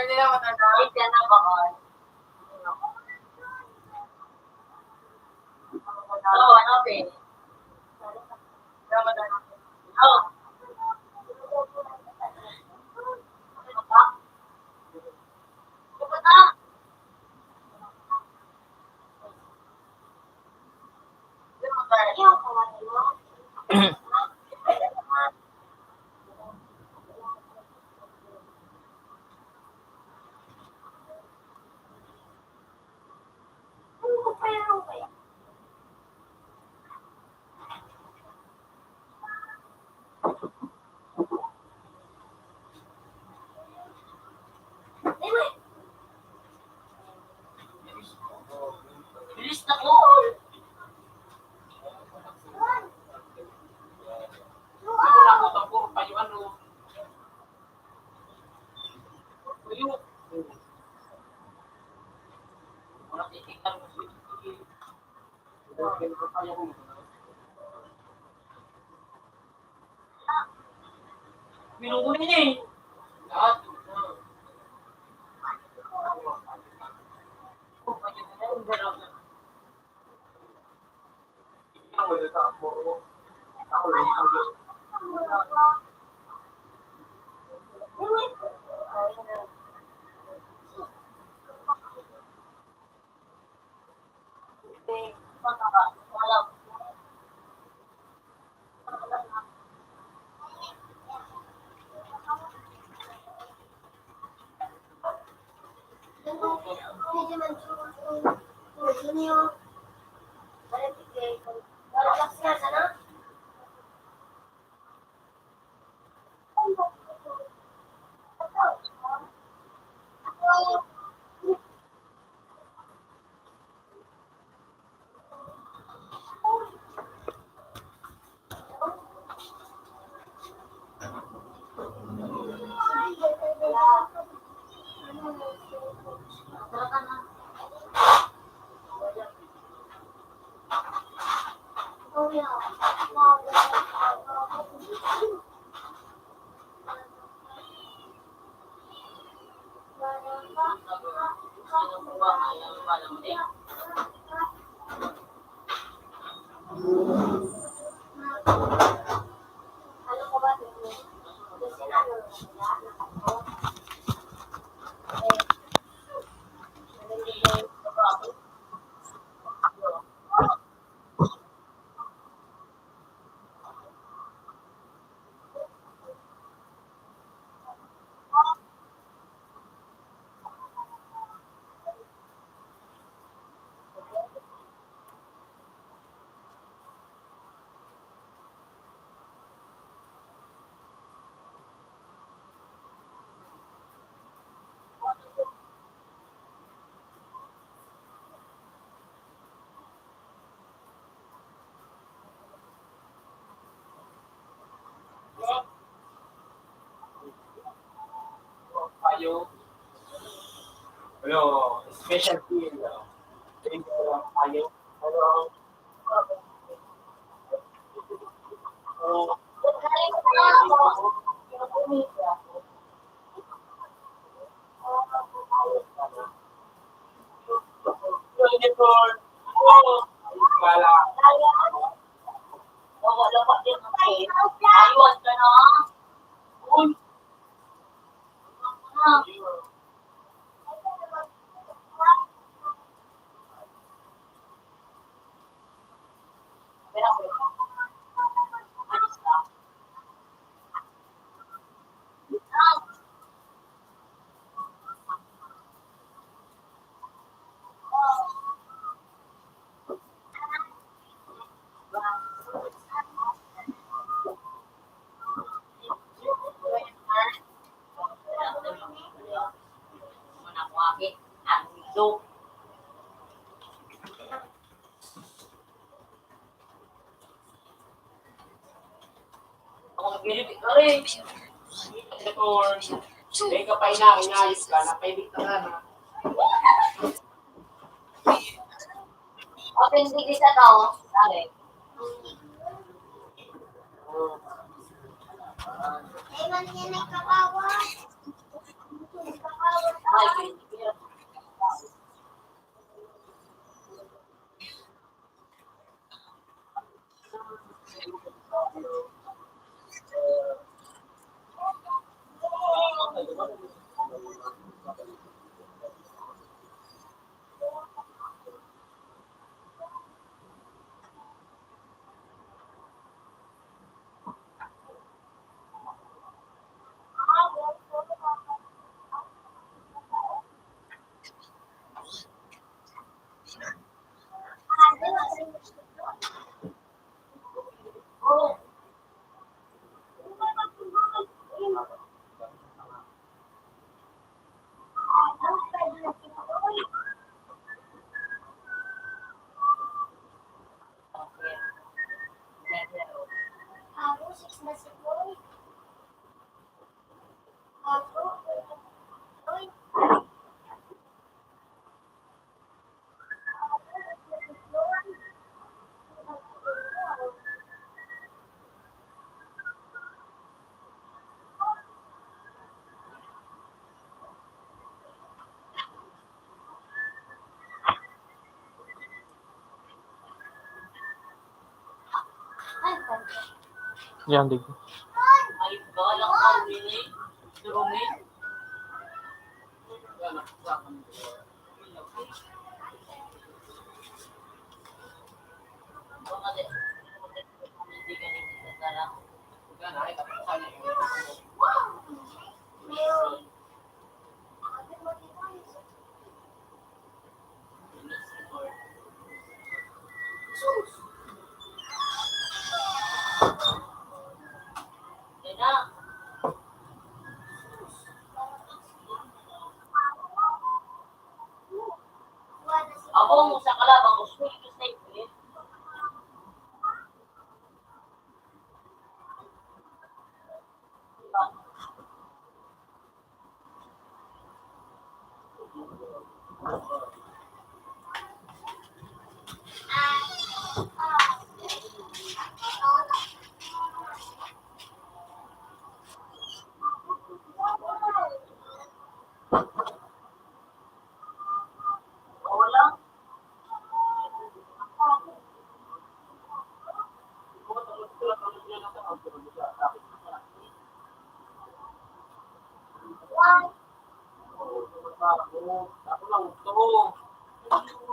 nila matanda. Yan na ba? Oo, ano, be? Oo. Bilis na po. Ano lang ko tapos kayo ano? Kayo. Wala titikan mo siya. Minuhin niya eh. Lahat. Ano ko ba? Kasi ano, Payo. Hello, special team. Thank you, Payo. Hello. Ayun ka na. Computer 1, May 2, kapay na, inayos ka, napaidik ka na. Open digit sa tao. Dali. ay man yan ay kawawa. Ay, Ako, 6 na si Boy. Ako, Boy. Yan, dig. ay, galang ka, Willie. Durumi. Hindi ka nito sa sarap. Meron. Yan na. Wala si Ako, sa kalabang ko, sweet to stay ulit. Ako lang ito. Ako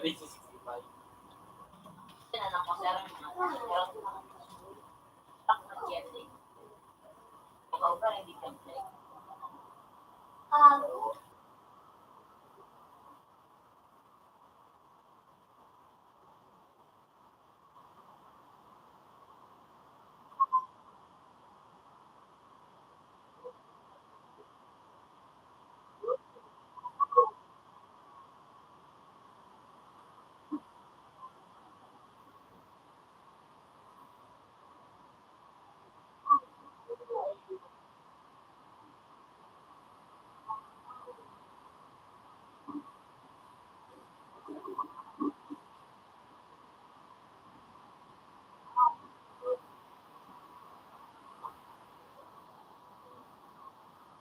lalay sa 65.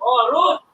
Oh, Ruth!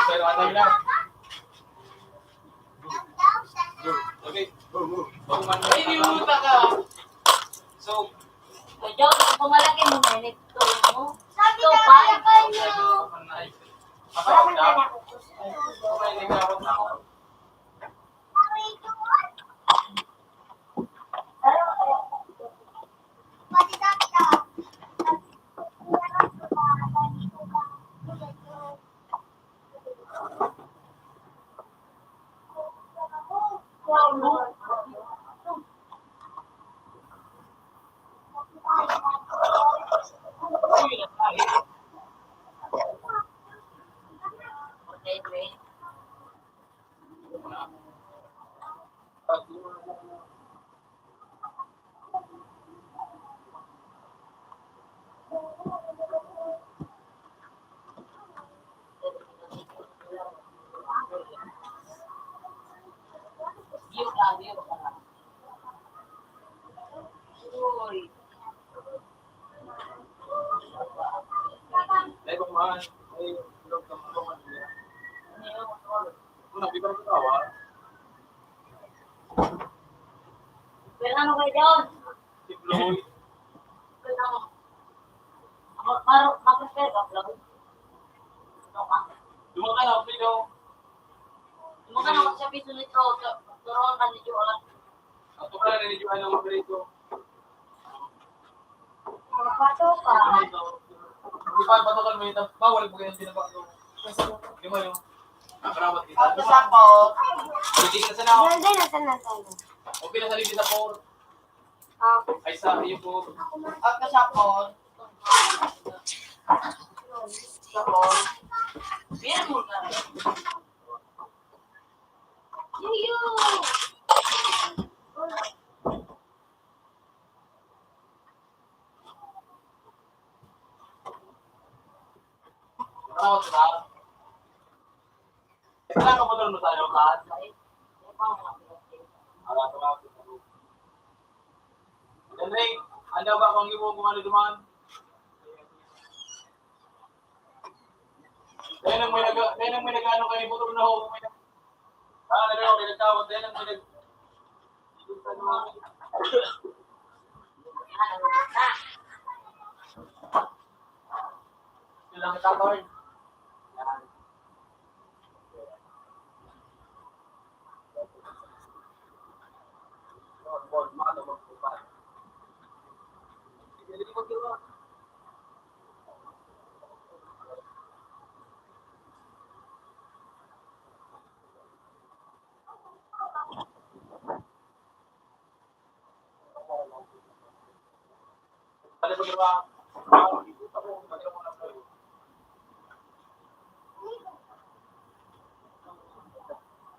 Pero ano na? Okay, go. Ay, niluta ka. So, So, John, kung malaki mo, may ito mo. Sabi So, na fine. kaya kayo. apa na? Okay, nagkakot na ako. Okay, great. View ka, view ka. Uy. Ay, kung mahal. Ay, log ka mga nila. Una, di ba nagkatawa? Pero ano kayo, John? Si Floyd. Pero ano? Mag-prepare ka, Flo? Ano ka? Dumakan ako, Pino. Sumakan ako sa piso nito. Turuan ka ni Joel. Ako pala nanidyoan ng mga ganito. Pato ka. Di ba, patukan mo ito. Bawal mo ganyan sinapak ko. Di mo yun. Nakarawat kita. At sa po, Hindi ka sana ako. Yan din, nasan na tayo? O pinasalib kita po. Ah, Ay, sa iyo po. at sa po, sa po, Meron mo ka. Yuyu! Nakarawat kita. Kailangan ka motor mo tayo lahat. Alat. Henry, anda ba kung ibo kung ano dumaan? Kaya nang may nag-ano kayo, motor na ho. Nagano kayo nagtawad. Kaya nang may nag... Silang tatawid. Yan. Ano ba ginawa?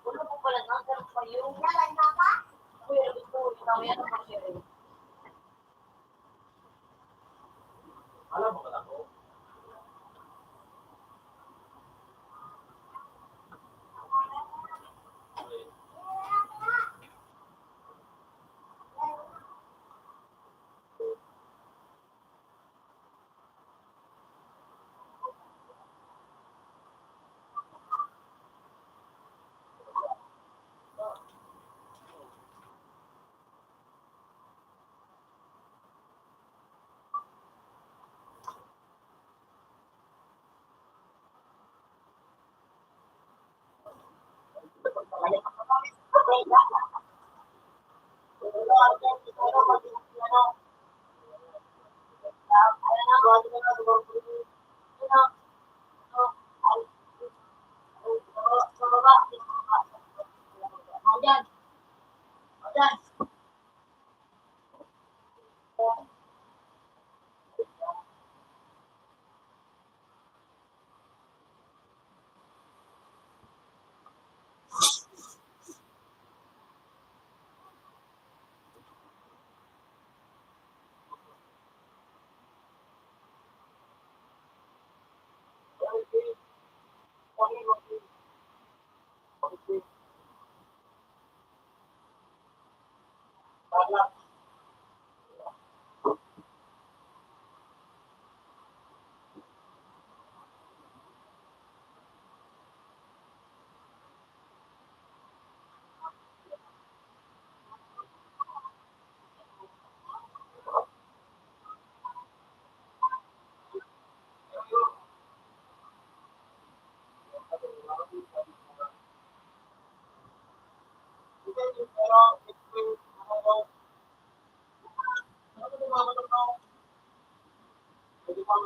Wala po pala nang ganun pa yung kuya gusto ko yan ang mag-share. Alam mo ka na ko? Kaya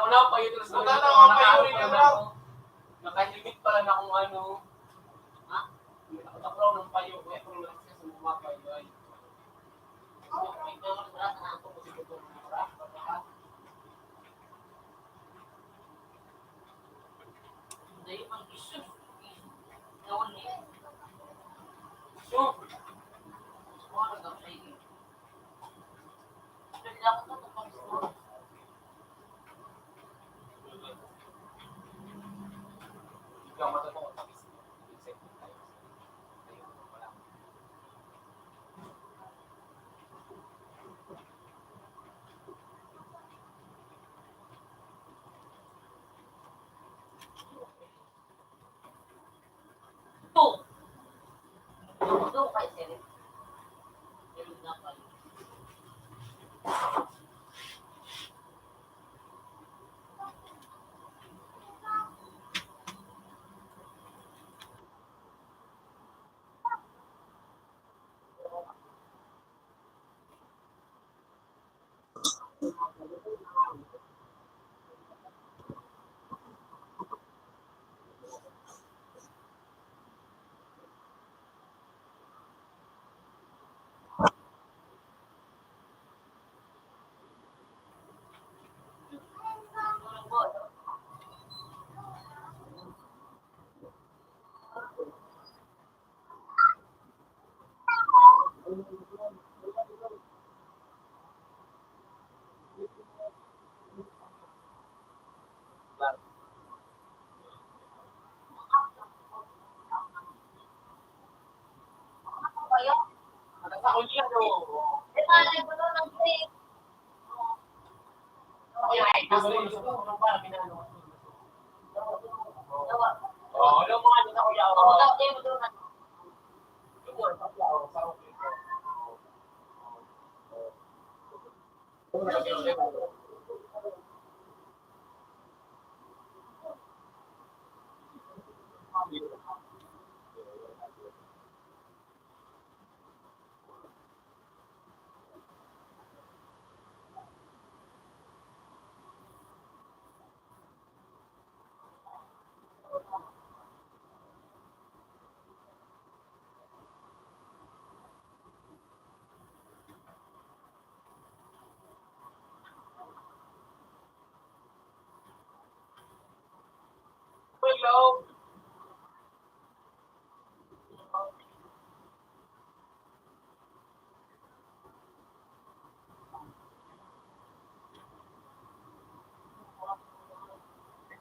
ako na pa yun. Nakalimit pala na kung ano. Ha? Nakatakulaw ng payo. Kaya kung lang siya sa bumapay. Ikaw matutong ang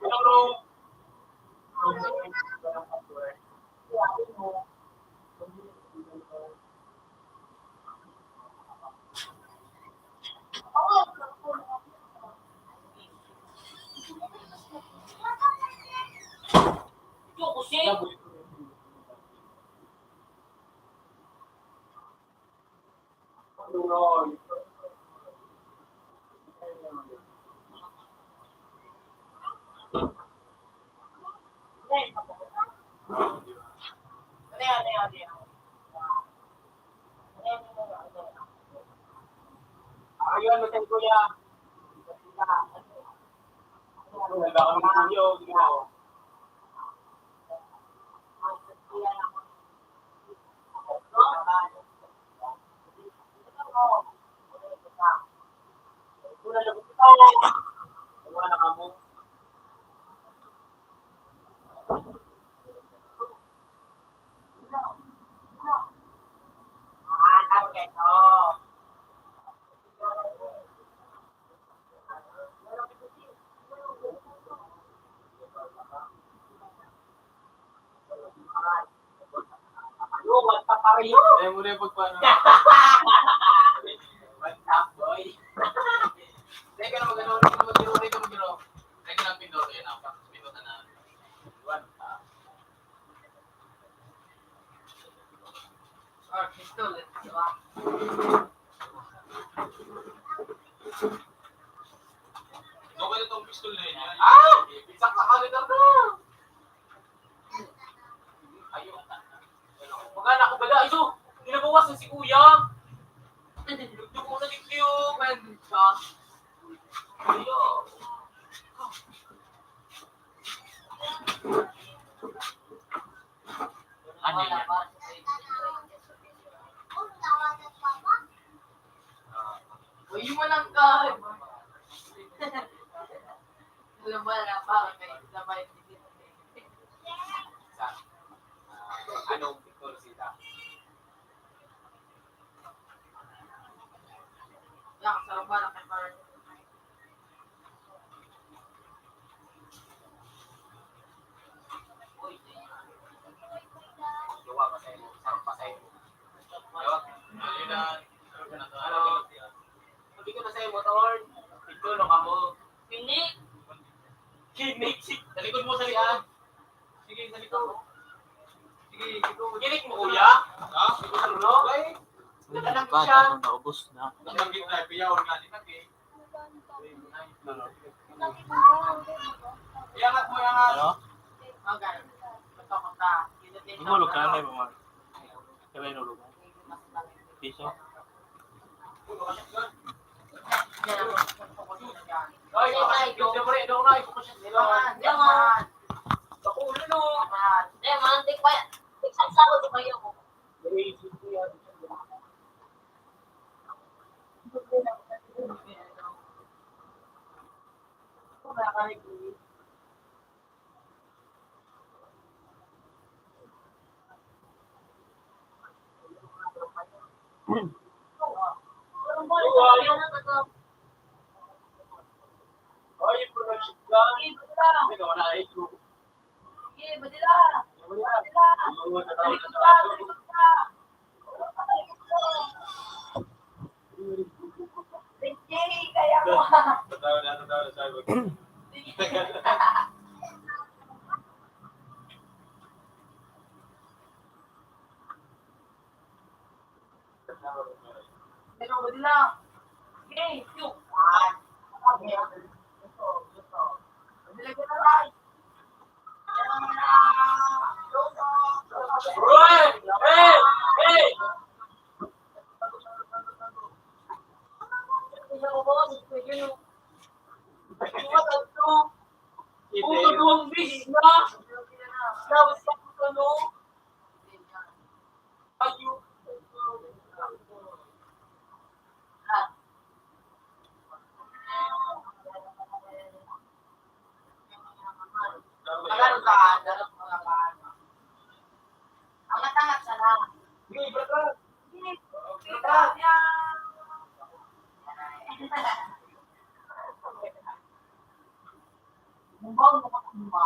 Hello. Ayun, matay kuya. Wala kami kuya. Wala na kamo. Okay. Oh. Ayaw mo rin pagpaano. What's up, boy? Teka na mag-ano, Teka na pindot. Yan na, pindot na. Pistol, di ba? Okay na tong pistol na yun. Isang kakalitar na! Ayun. Magana ko bala. Iso, nilabawasan si kuya. Dugtug mo na diktiyo. Pwede siya. Ayun. Ano yan? Uy, mo lang ka! Alam mo na ba? May sabay. Anong pistol sila? Yan, sarap ba na kay Mark? Gawa pa sa'yo. Sarap pa sa'yo. Gawa. Ayun na. Ano? Hindi ko na sa'yo motor. Ito, no ka mo. Pinik! Kinik! Sa likod mo, sa likod. Sige, sa likod. Sige, likod. Kinik mo, kuya? Ha? Likod sa lulo? Ay, Wala ba? Ano, naubos na. nabanggit na, piyaw nga din natin. Iangat mo, iangat. Ano? Okay. Ito ka. Inulog ka na mga. Kaya inulog mo. Piso? Ay, ito mo rin. Ito na. Yaman! Pakulo, no? Yaman, tigsasako ko kayo mo. Ay, production ka. Ito, wala. Ito. Tatawa na sabi ko. Hey! Hey! Hey! Angat-angat sana. Mumbang mo ka kumba.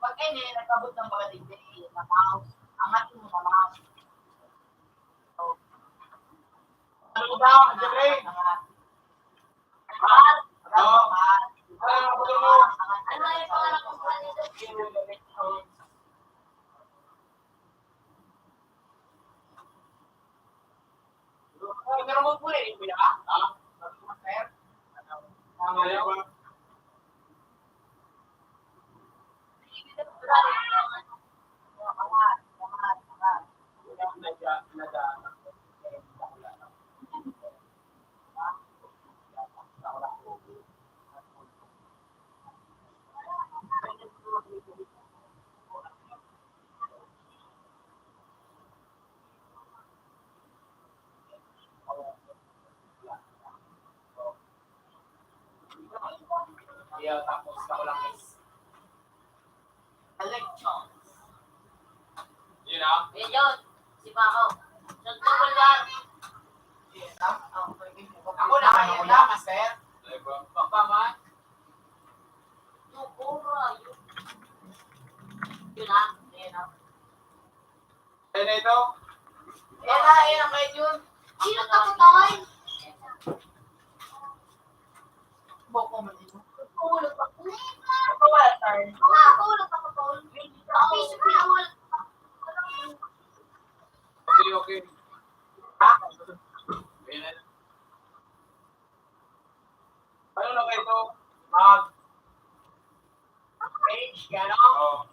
Pag ini, nagkabot ng mga digdig na mouse. Angat mo na mouse. Ano ko ba? Jeffrey? Angat. Angat. Angat. Ano yung pangalan ko sa kanila? Pero mo po rin, kuya. Ha? Sir? Ano ba? Yeah, tapos ako lang is. Electrons. Yun ah. Yan yun. Si Pao. Sunod ko yan. Ako na, master. Papa, kayo ito? Yan na kayo yun. Sino takutoy? Boko mo dito. Kulot ako. Wala tayo. Kulot ako to. Piso ko na wala. Okay. Ha? Ayan na. Paano na kayo ito? Page, gano'n? Oo.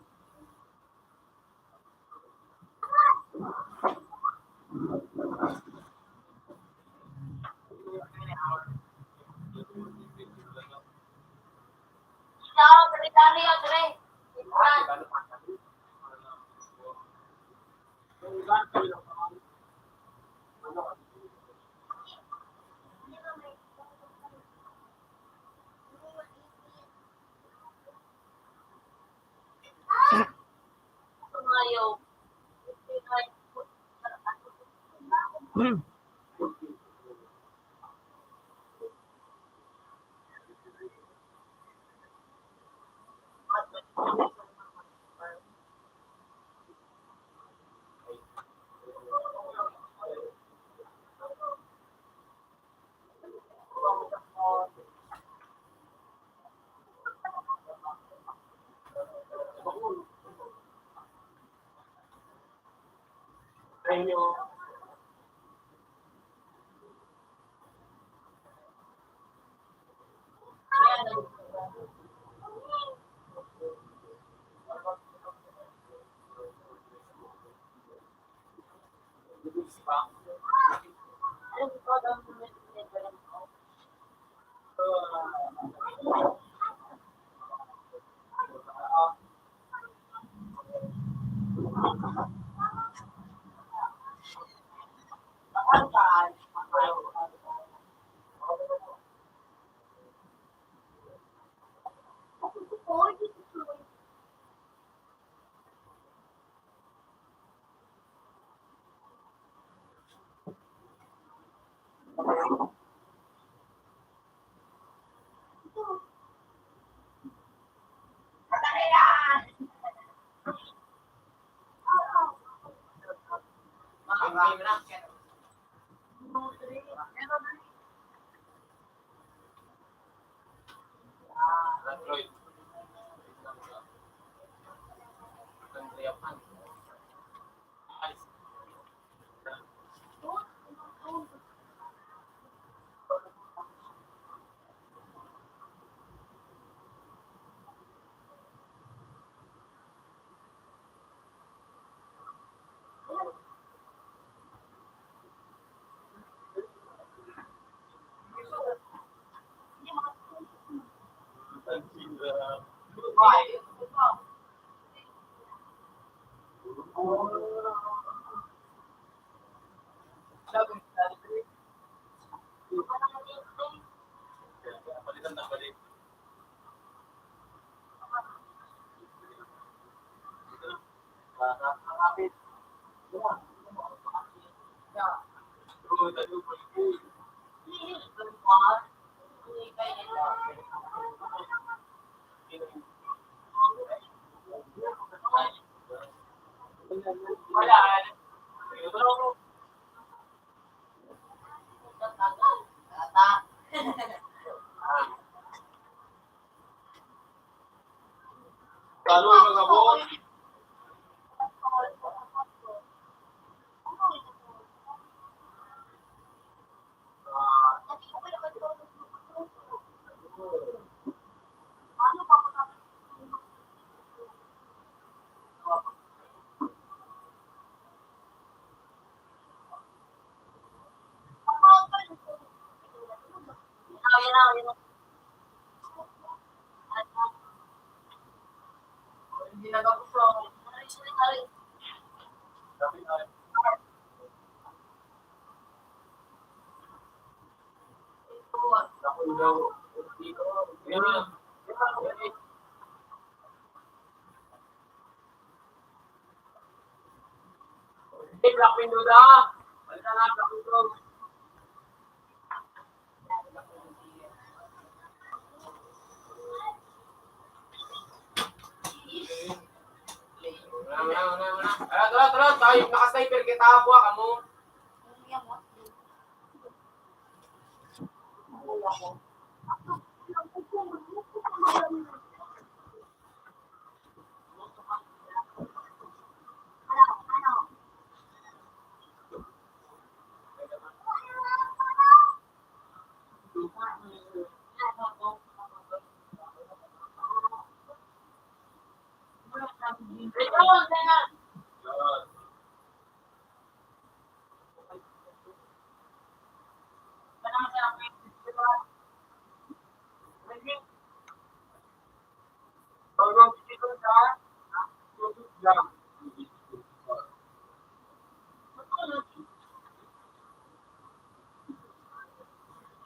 Kita, balik-balik yan, Dre. Tumayo. Android. Balikan na balik. Wala. Paano yung mga buong? Hindi nagapusong. Black window na. Balik na black window. Tara, tayo. sniper kita buha kamu.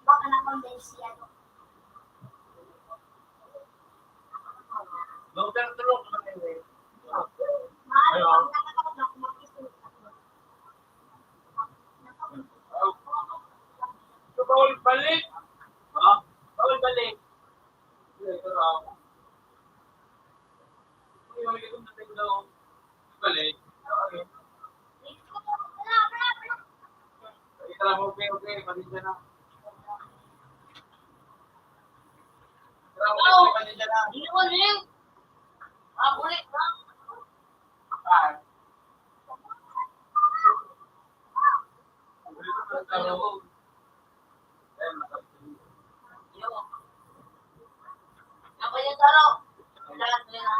Baka na-convince yan. Long-term tulong naman yun eh. Maaari kang nakatakot na kumakisulat. Bawal balik. Ha? Bawal balik. Ito na ako. Hindi mo ito natin daw. Balik. Okay. Ito lang, okay. Paninja na. Paninja na. Hindi ko rin. Bulit na. Ah. Ako yung taro. Lahat nila.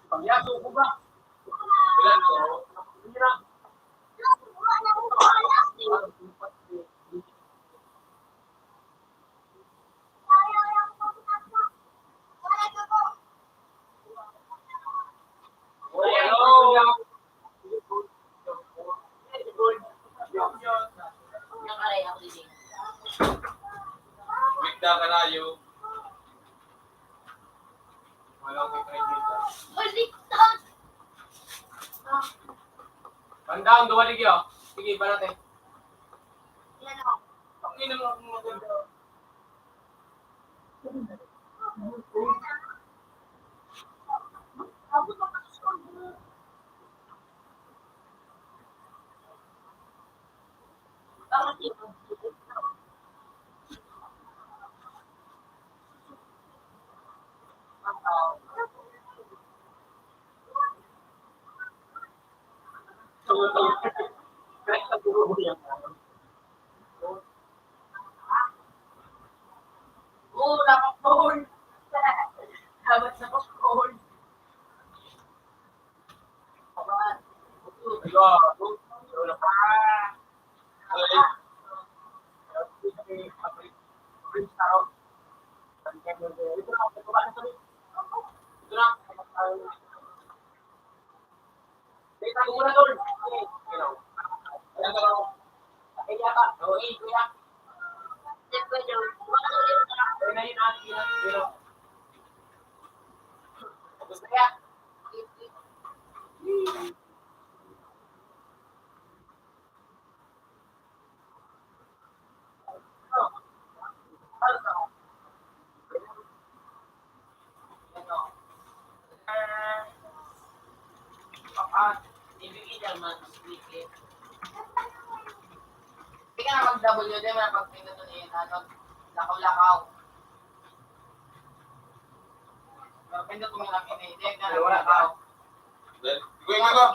Pagyaso ko ba? Ilan ko? Hindi na. Yung aray ako din. Bigda ka na yun. Walang kikredyita. Baliktad! Bandang, duwalig yun. Sige, iba natin. Yan ako. Ang ina mo akong maganda. Bakit ito? Wala kang phone. Dapat sa phone. Gusto kaya? Hindi ka na mag-WD, may pag-pinto niya ano, lakaw-lakaw. Pero pinto ko lang hindi ka na Wala lakaw. Ikaw.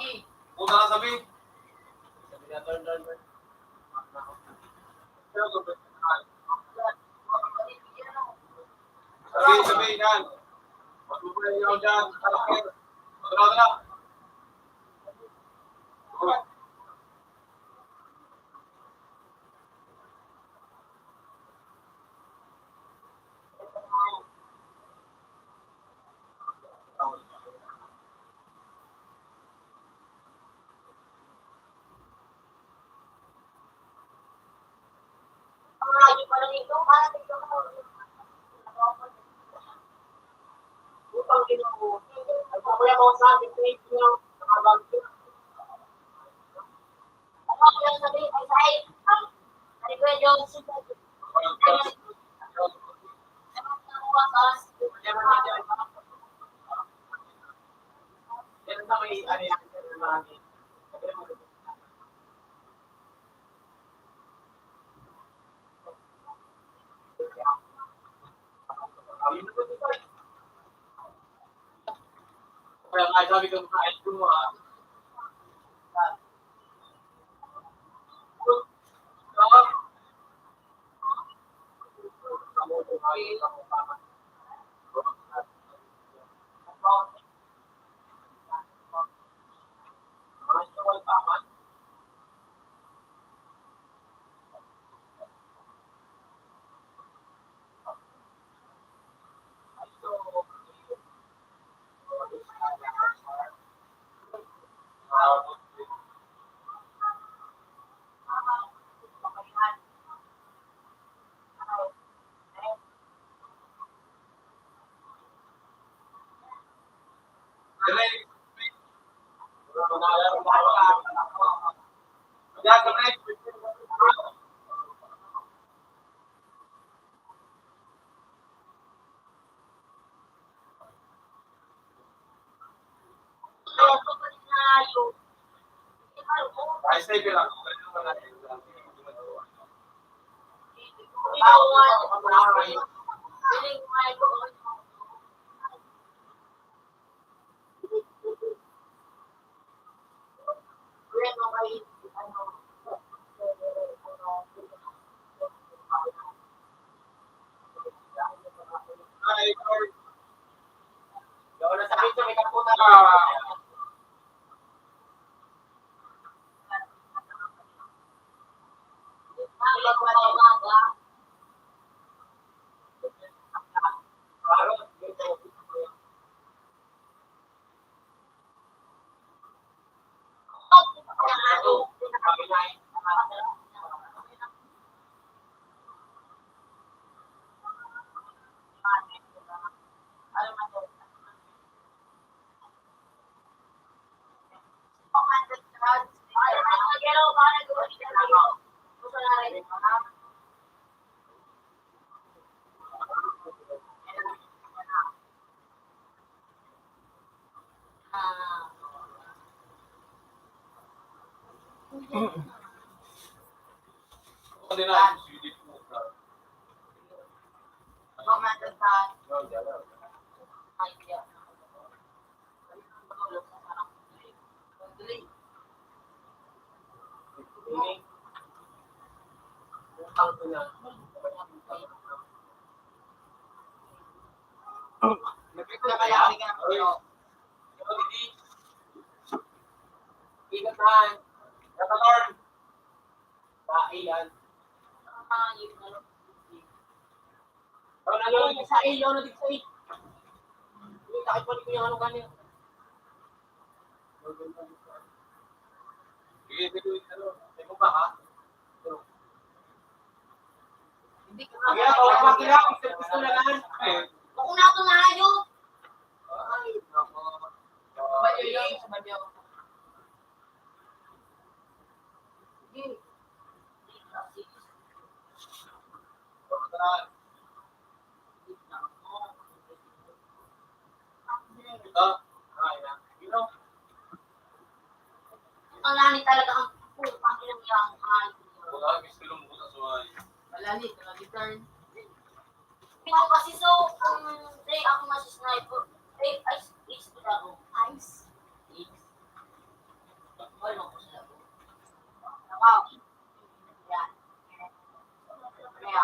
Punta na sabi. Sabi na, turn. Sabi, yan. Magpupulay niyo dyan. Tara. Lagi pala dito, para dito ko. Upang ginoo. Nagpakuya mo sa akin, page nyo, nakabag ko. Ako lang sabi, ay sa ay, ay ko yung sabi ko mga ice cream mo ah. Ay, stay ko lang. Hindi na, Swedish food. Sa ilaw na dito sa ilaw. Takit pa ko yung ano kanina. Ikaw ba ha? Hindi ka Kaya tawag ka lang, gusto na lang. Kung na ito na ayo. Ay, nako. Bayo yung sa bayo. Ang lani talaga ang pupang ilang yang Malani, turn. Ako kasi so, kung day ako masisniper, day ice ko ako. Ice. Wala ko sila po. Wow. Yan. Kaya,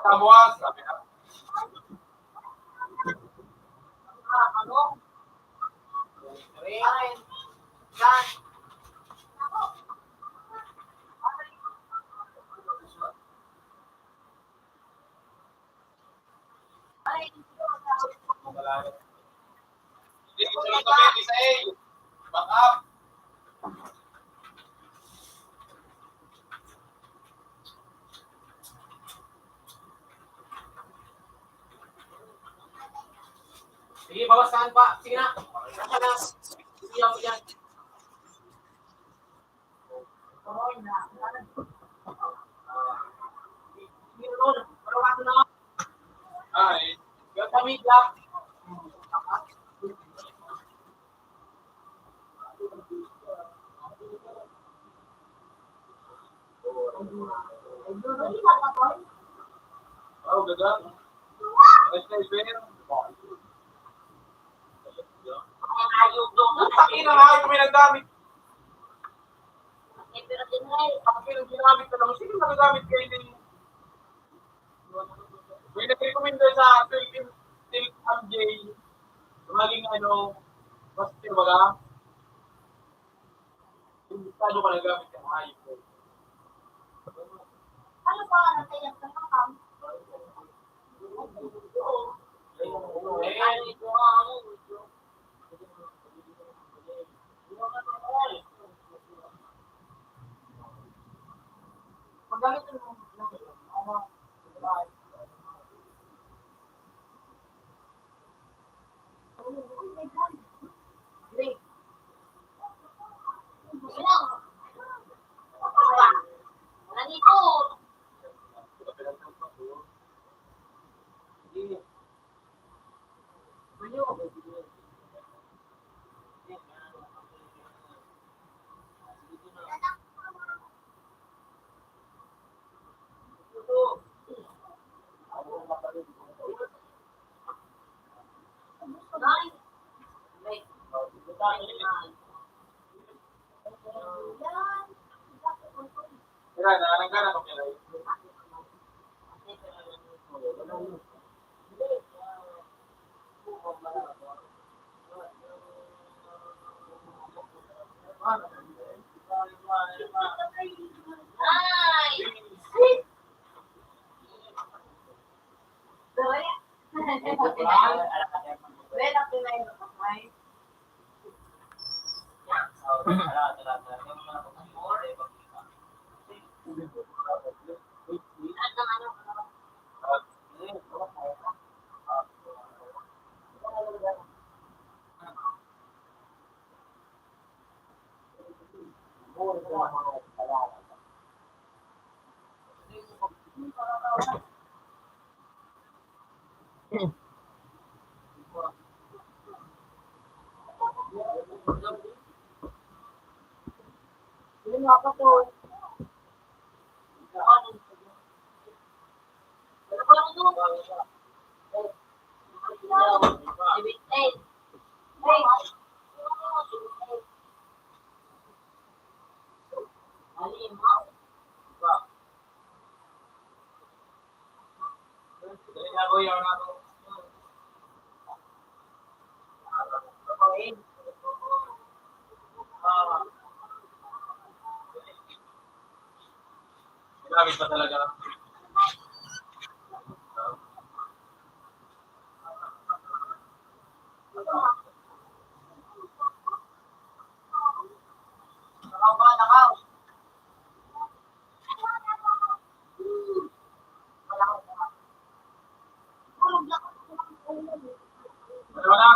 Tabuas, sabi na. ano? Ay, yan. Ay, Hindi ko sila sabihin, isa eh. Back up. Sige, bawasan pa. Sige na. Baka na. Sige ako yan. Ay, yung pamilya. Oh, gagal. Pakina nga, ito may nagdamit. Pakina ginamit na lang. Sino nagagamit kayo din? May nag-recommend sa Philippine Silk MJ. Maling master wala. Hindi ka nagamit ka na ayos. Ano ba ang tayo sa kakam? Kaya nanggana ko kaya. Ginamit pa talaga. Dalawa na.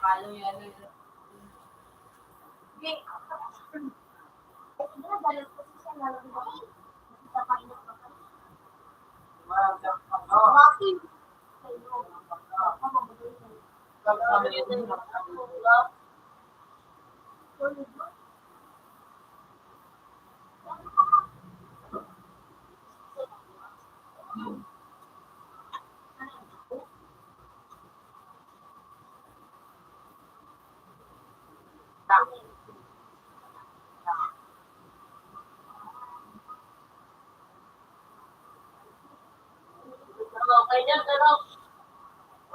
Nakalo yan. Okay. Ito na, dahil po siya nalagay. Sa painit pa kayo. Bakit? Okay dyan, pero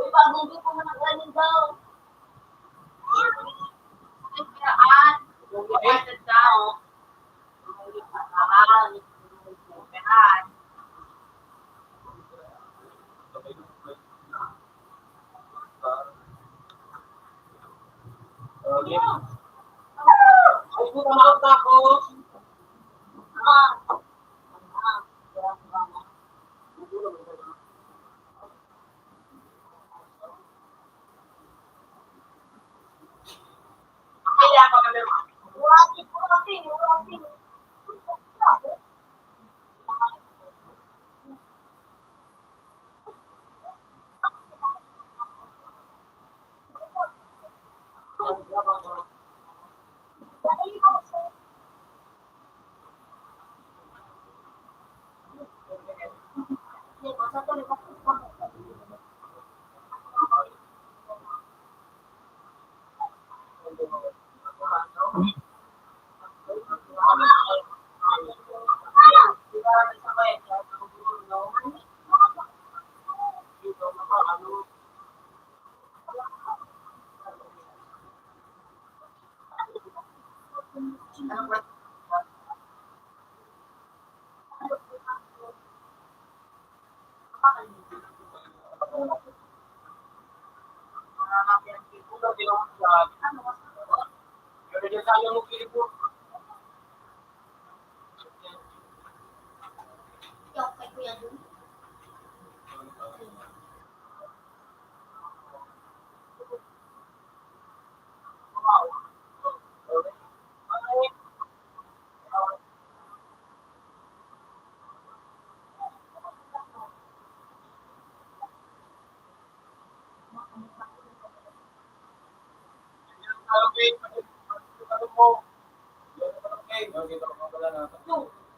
uy, bagong grupo mo nag-running daw. Ay, kiraan. Bumihatid daw. Kiraan. Okay. Ay, pumamak na ako. Kaya ako naman. Yung kay Kuya Dun.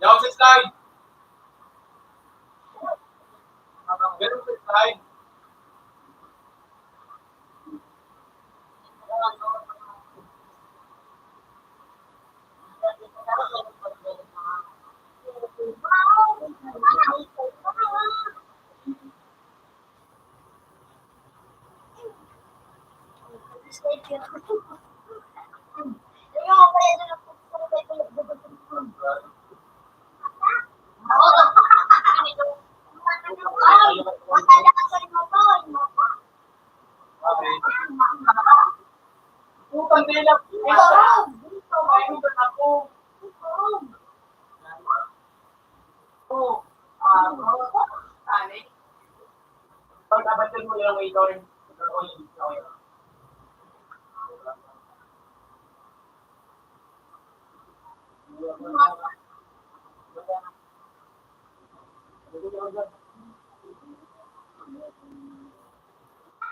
Yung sa slide. Ganun sa slide. Okay. Utang din lang. Ayun ba ako? Pag nabatid mo lang ito rin.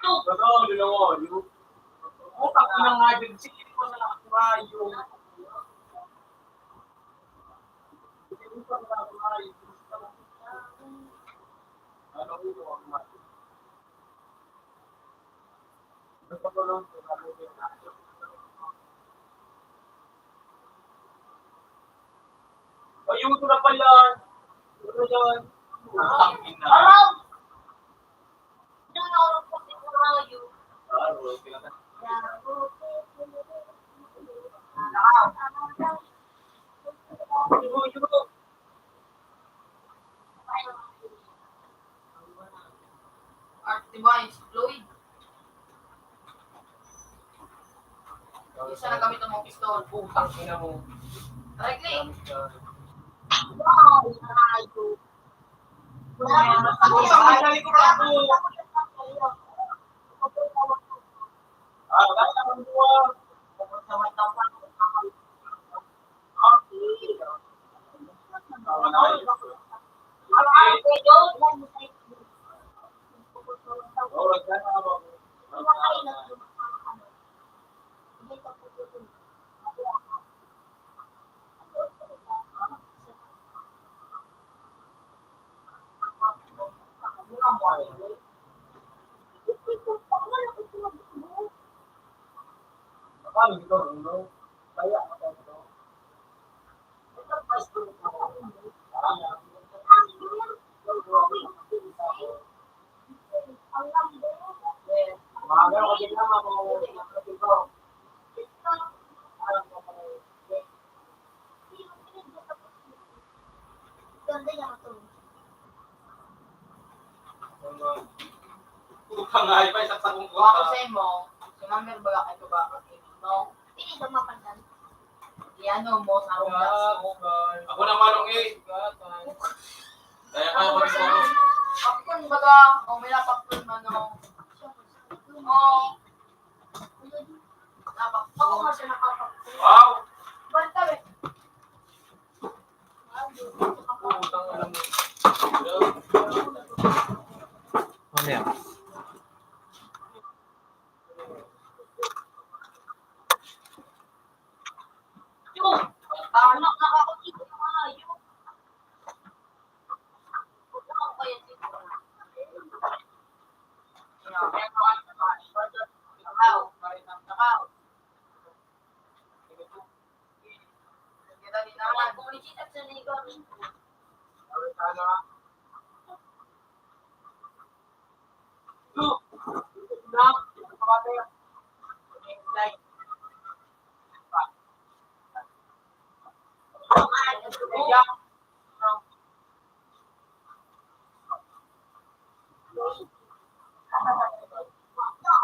Totoo, dalawa. Yung utak ko ng nga din. Sige ko na nakuha yung... Sige ko na nakuha yung... Ano ito ang mati? Gusto ko lang ito. Ayun ko na pala. Ano yan? Ang ina. Art device, fluid. Isa na gamit ang mga pistol. Putang ina mo. Directly. Ah, Ganda niya ito. Utang nga, iba isang sakong Kung ako sa mo, si Mami Baga kayo ba? No. Hindi ka mapandan. Iano mo sa akong gas mo. Ako na marong eh. Kaya ka ako rin mo. Pakpun baga, o may napakpun man o. Oo. Ako nga siya nakapagpapaldan. Wow! Basta eh. Utang nga mo. Ano yan? Anak nakakakita ng ayaw. Ako pa yan siguro. Wala kong ulit sa ligaw.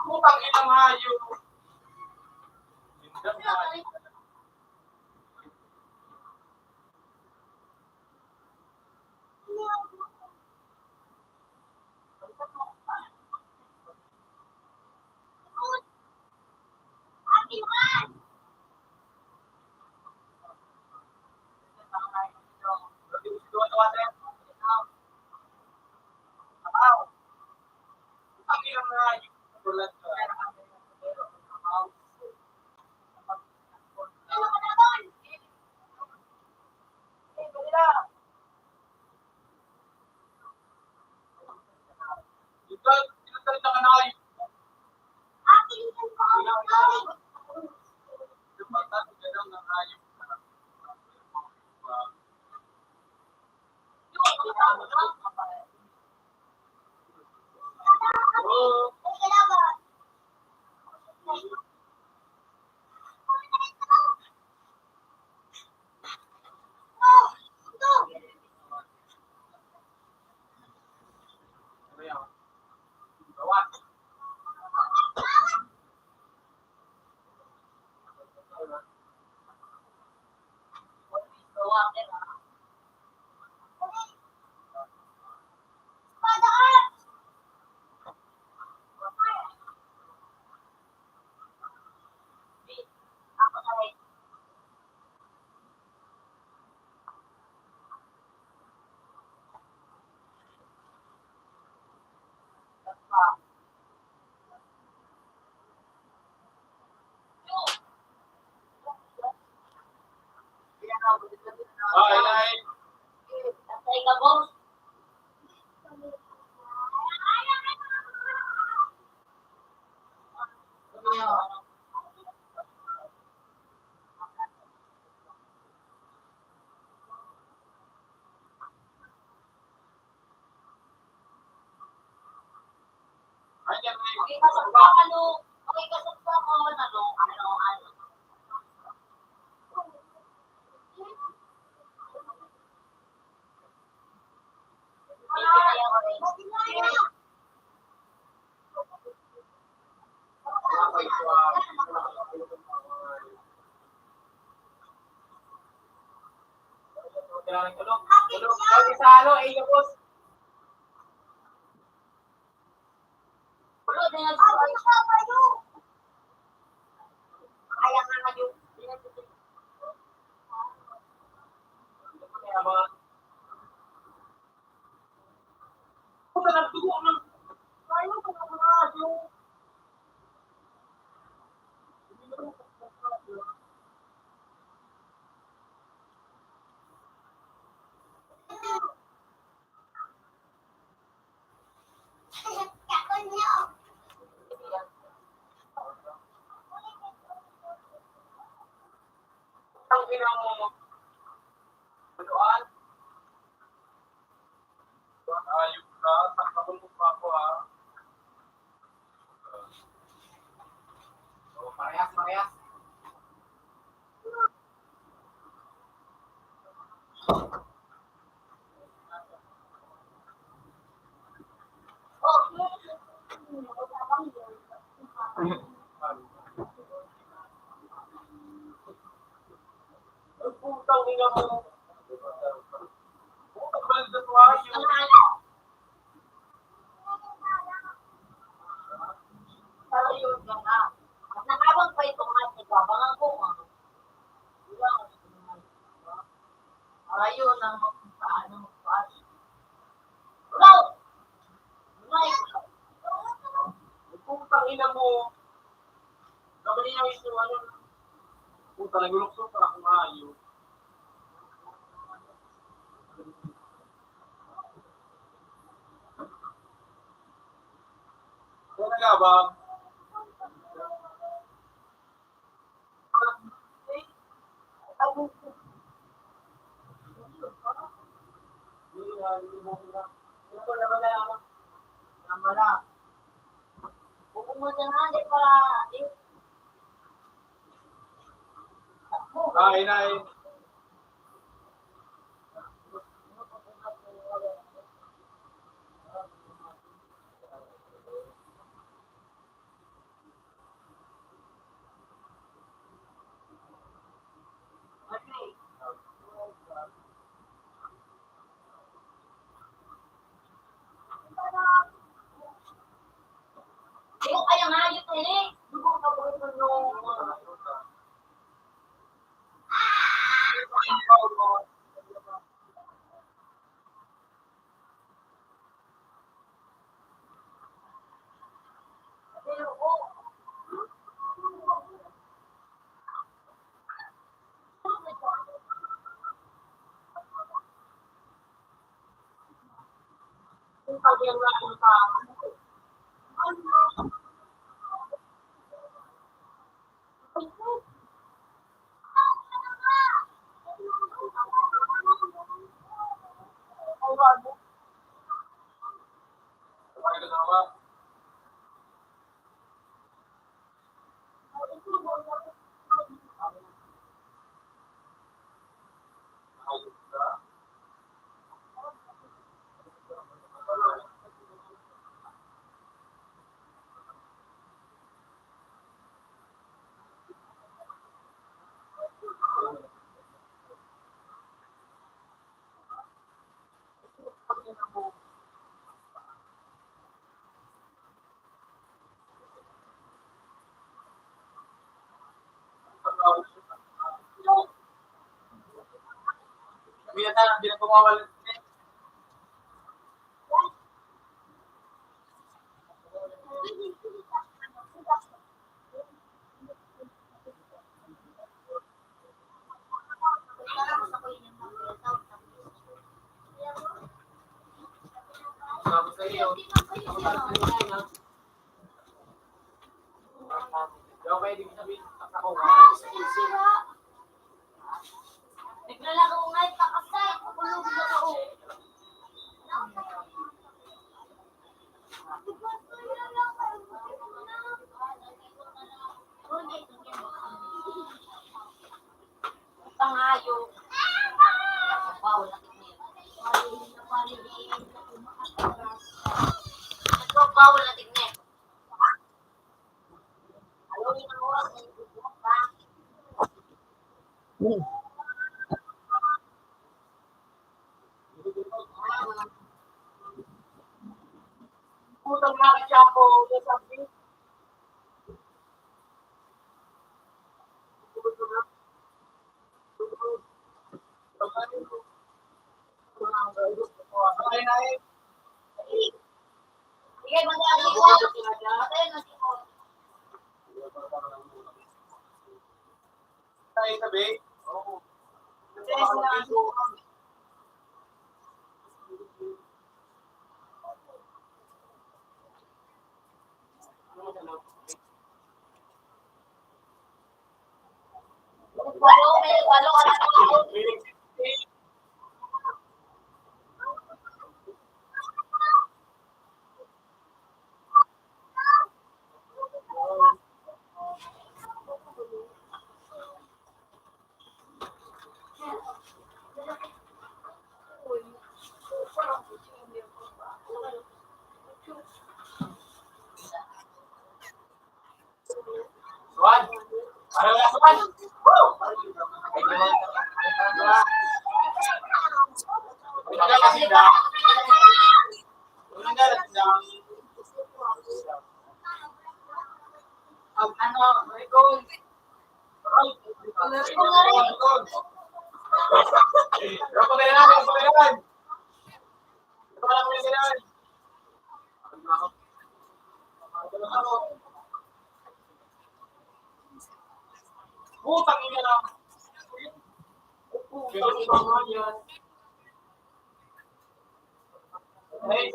Utang inang hayo. Lindang hayo. Utang inang hayo. Tulad ka. Ito, tinasalita ka na kayo. Yung bata, ganun ng hayop. Oh, ano yan? Gawa. Ay, ay. Tatay ka, boss. Ay, yan, ay. Okay ka sa ano? Okay ka sa ano? Kailangan tulog. Tulog. Lagi sa ano, eh, boss. Wala, Pero yun ka na. At nakawag pa itong ating babangan ko nga. Ilang. Para yun ang paano magpaano. Wala! Wala! Kung tangina mo, kami niya yung ano, kung talagang lukso para kung ayaw. Talaga ba? Pupunta na hindi para Ay, nay. Yung kaya nga yun eh. Yung paborito nung yung pag-iwan ng Hindi na tumawal. Sabi sa iyo. Okay, di sabihin ako. naglalaro nga yung pakasay. Kulog na ako. Pangayo. Wow, ito, bawal na tignan. Alawin ang oras na yung pa. Putang mga siya po. Sabi. Sige, madali ko. Patayin na siya. Tayo sabi. Oo. May walo, Swan. Para wala Swan. Woo! Wala kasi na. Wala na. Ano, record. Putang ina na. Pero ito nga yan. Hey.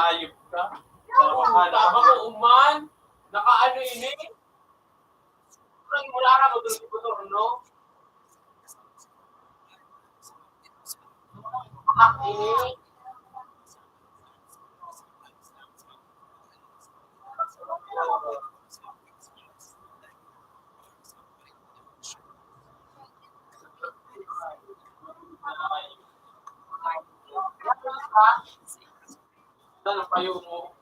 Ayop ka. Tama ko uman. Nakaano ini? Parang mula na ko doon ko no? Ini. Ano kayo mo?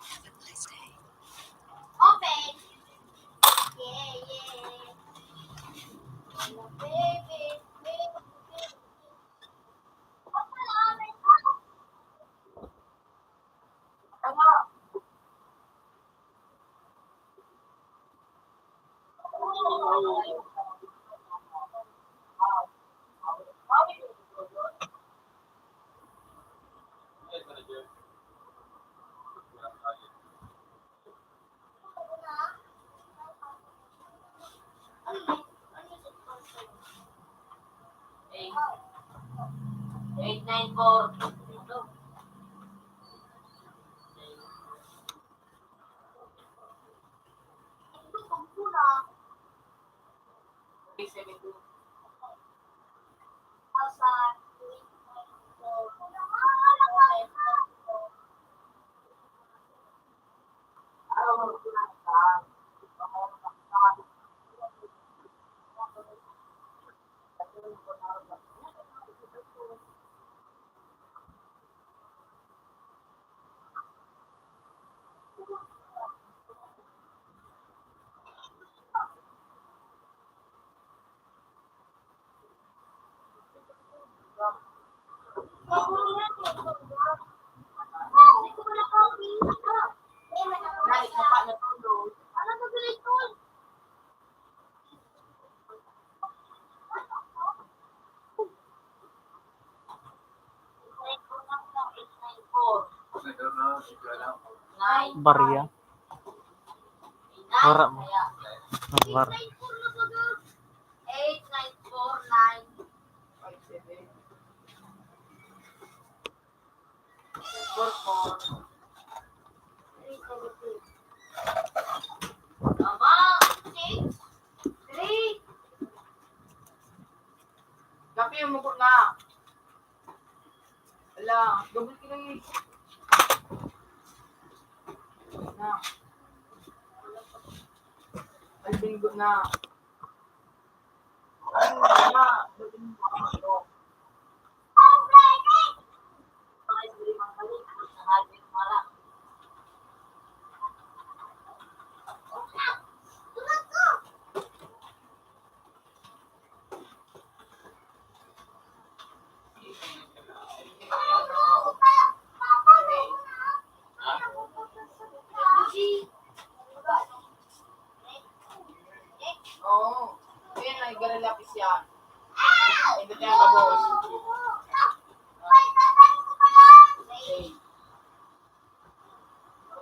Have a nice day. Open. Baby. Eight, nine, four. Nalit mo pa na tulog. Ano ba ito? Nine, Barya. Wara mo. War. 8, 9, 4, 9. 4, 4. Tama. 6, 3. Gabi yung mugo na. Ala, double kilig. Na. Albingo na. Ano na? Oo. Ayan, naggalalapis yan. Hindi tayo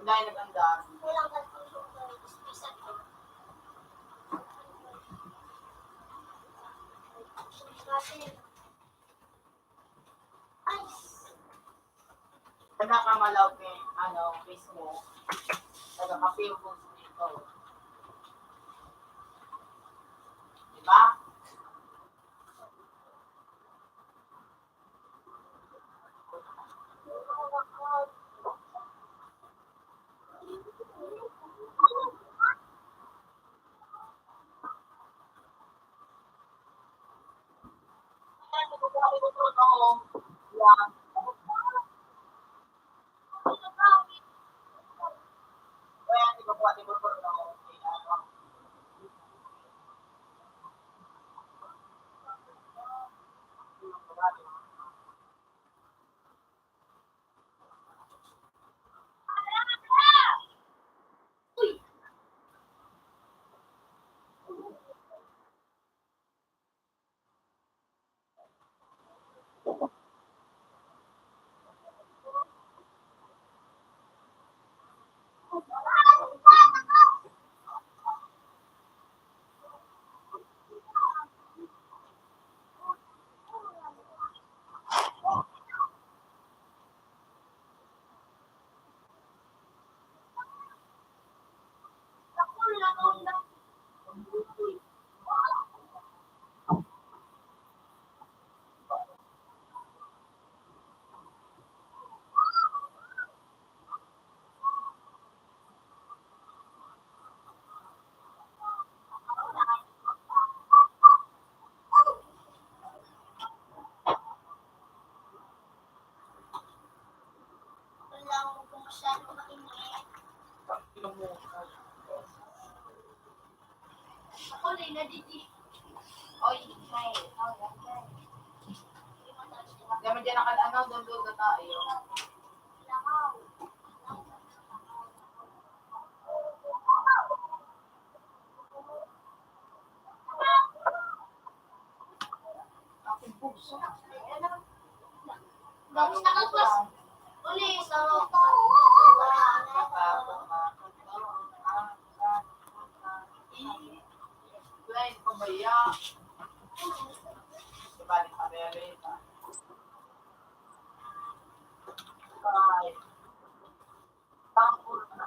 Dahil nag-andar. Walang katulong na ispisan ko. Kasi, ay, Nagkakamalaw kay, mismo. Nagkakapiw ko dito. Diba? Yan. Kaya, di ba po, di ba po, wala akong kung masyado mainit. Ako rin, nadidi. Oy, may, Dami dyan doon na tayo. Lakaw. Aking puso. Tapos nakaklas. Uli, sa Plain, pabaya. Balik pa rin. Ay. Tangkol na.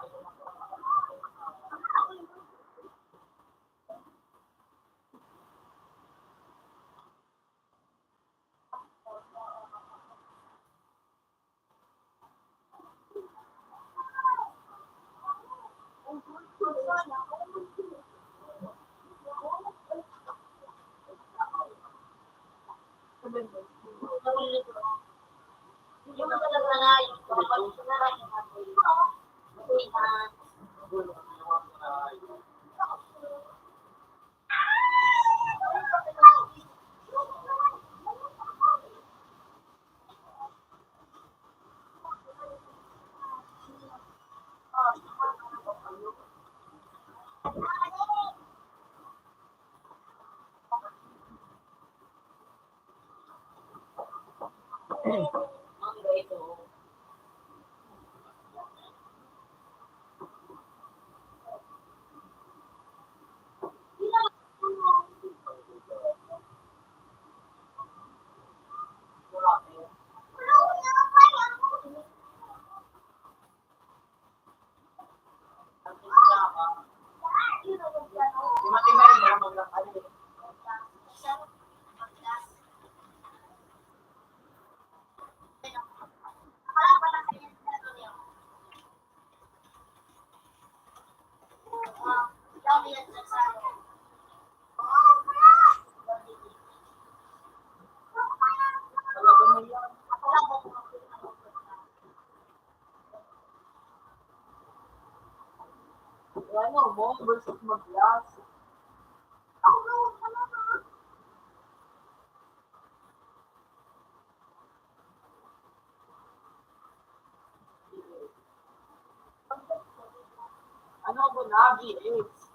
Yung talaga na, yung kapag na lang yung mangga ito. Ano mo, versus mag-glass. Ano ba na, BH?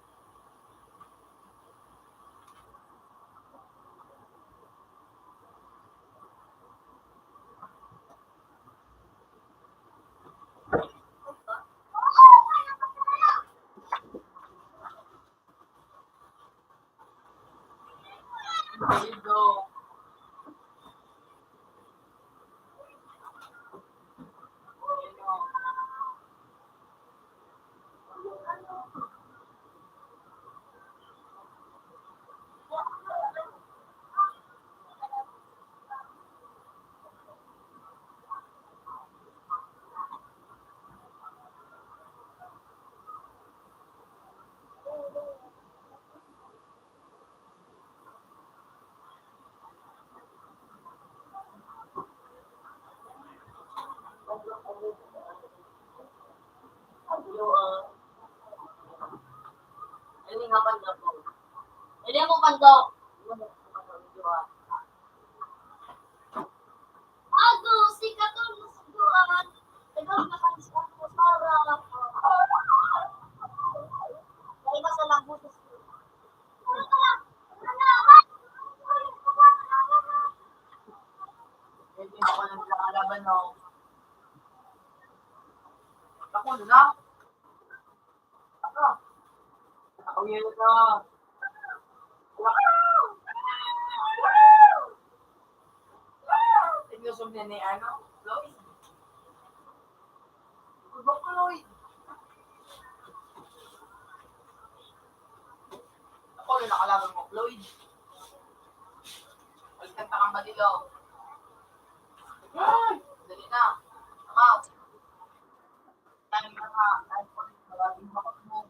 nga pandok ko. Hindi mo pandok. Ako, si Katon Musbuan. Tagang nakansya ko para. May iba sa lang butos ko. Hindi ako nang nakalaban, no? Ako na. Ako yun na. Tinusog niya ni ano? Lloyd. Kulbok ko, Lloyd. Ako na nakalaban mo, Lloyd. Balikan pa kang madilaw. Dali na. Ako. Dali na nga. Dahil po rin maraming makot mo.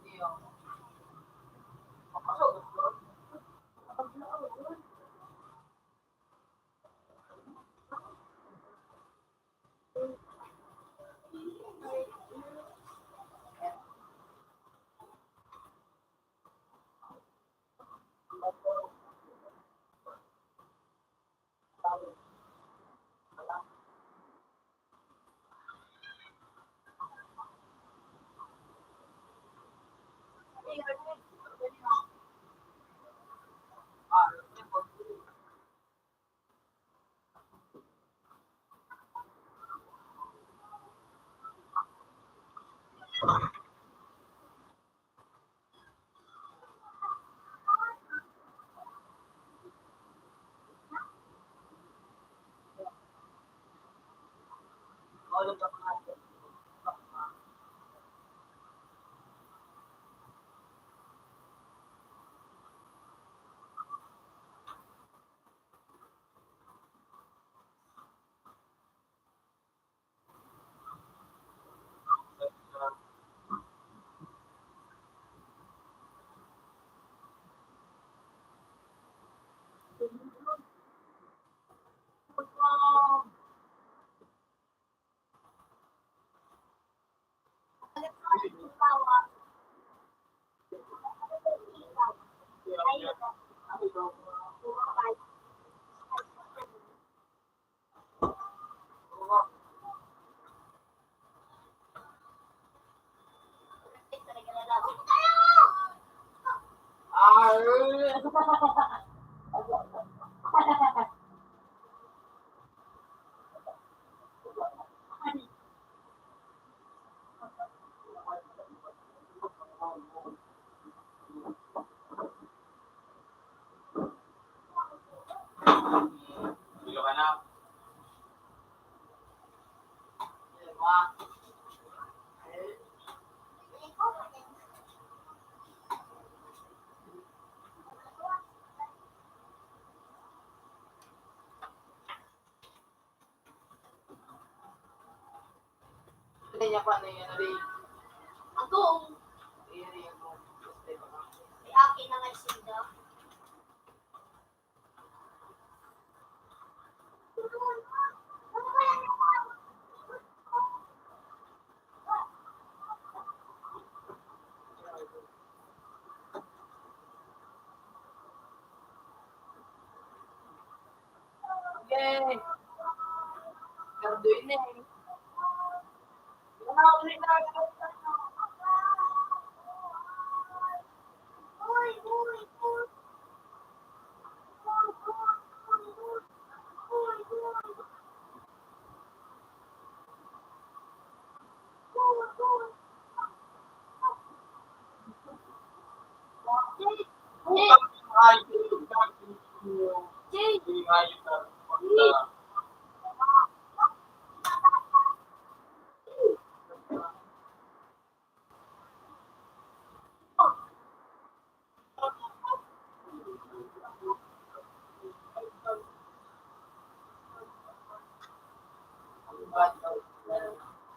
Hindi yun. Makasog. Bilo ka na. Kanya pa na yan, Ray. Ako, Ray, mo. may akin na nga sinda. Yay! Garduin na eh.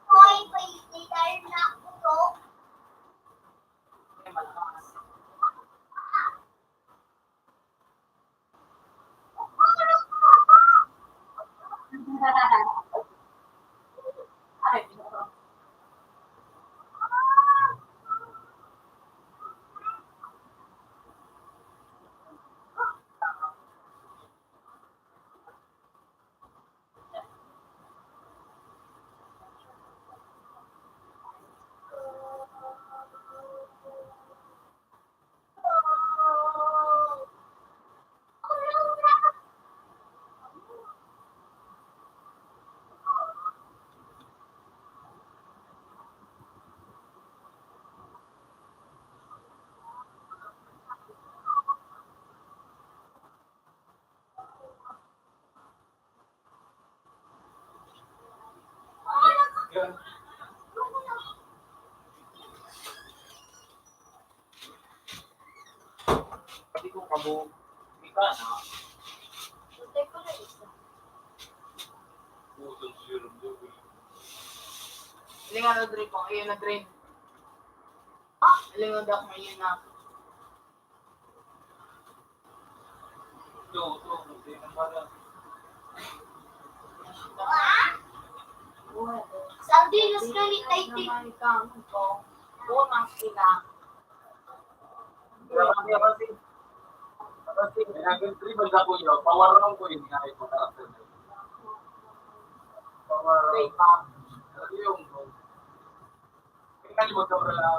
Hoy, may na ako to. Puro Pati kung kabo, ika na. Tuntay ko na isa. Pusong serum doon. Hindi nga na-drain ko. Ayun na-drain. Alam mo daw kung ayun na. Ito, hindi na pala. Sardinas na ni Taiti. Naman kang ito. Unang ina. Kasi, naging tribal na po yun. Power lang po yun. Hinahit mo karakter na yun. Power. Drain pa. Ano yung... Tingnan mo sa wala.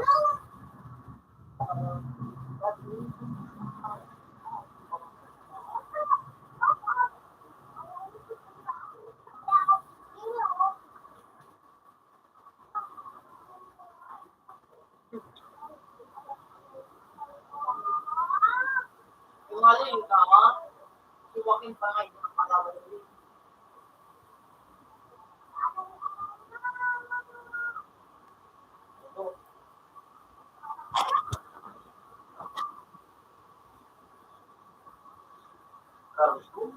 Yung ano yung ka, si Joaquin pa nga yung nakalawan yun. Carlos ko.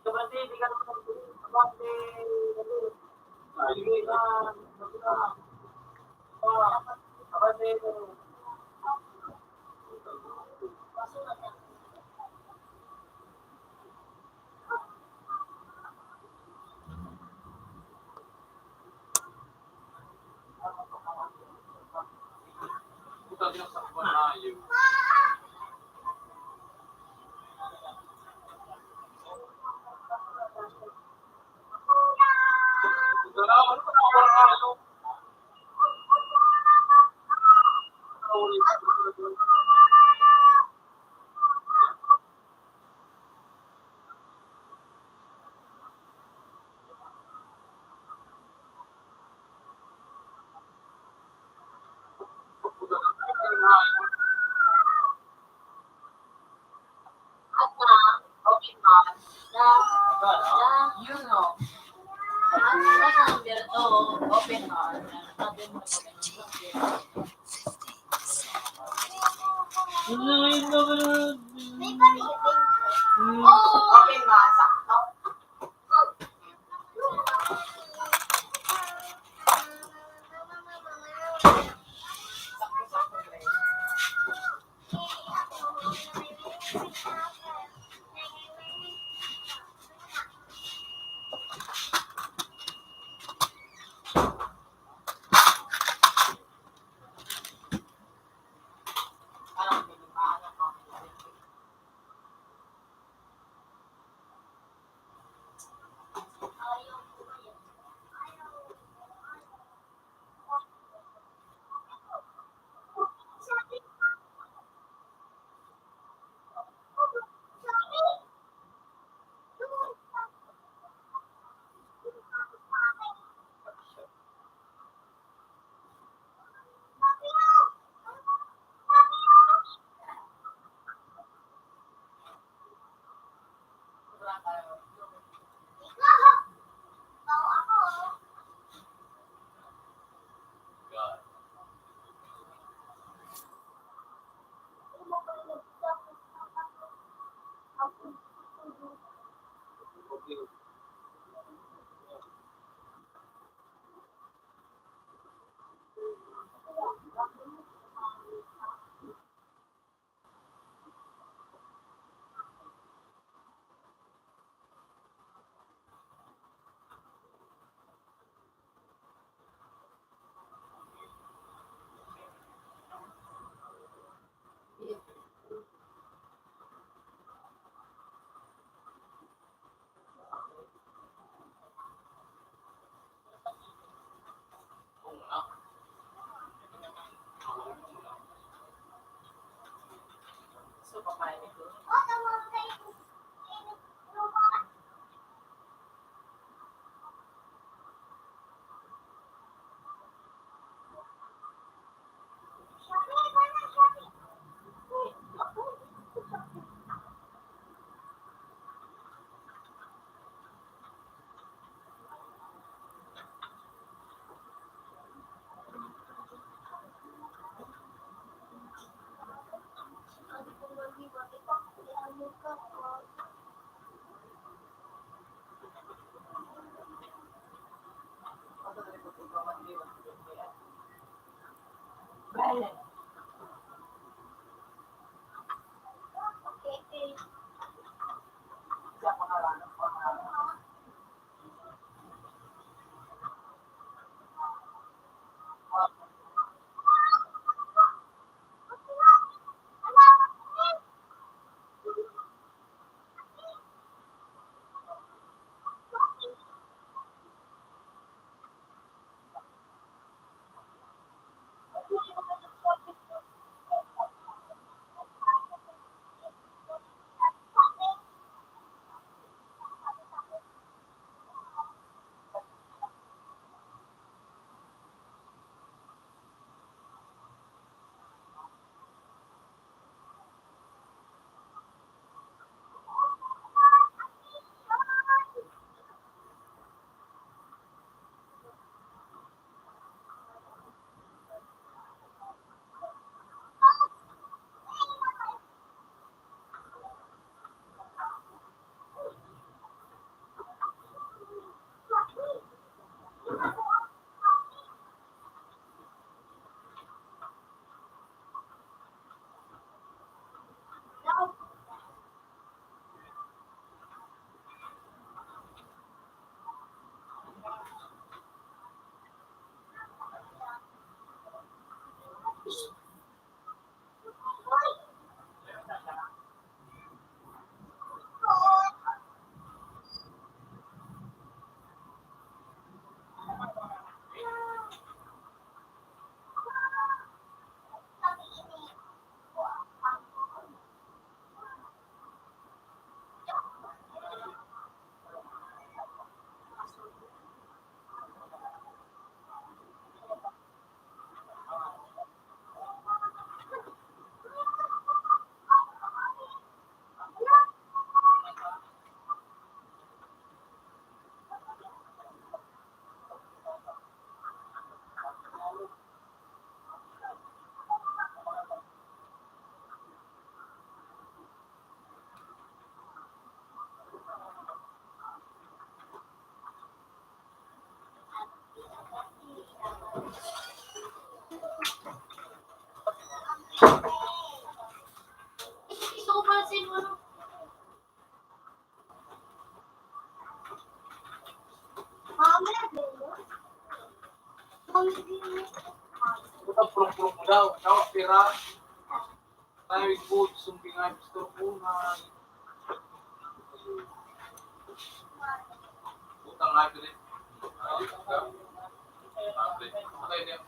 Sobrang hindi ka naman kabante, hindi ka, kabante, Puta, sinasakban na yun. Puta na, ano pa nakawala nga yun? Nakawala yun. Puta na, At na, okay man, you know, sa number 2, open heart. 40, May parinig. okay man, sakto. Sakto-sakto rin. Parang binimaan ako. So, papain ito. Gusto ko pansin mo, ano? Buta pulong-pulong mo daw. Kawak pira. Tayo good. Sumpingan. Gusto ko na. Utang nga ito rin. Ayos ka. Okay din.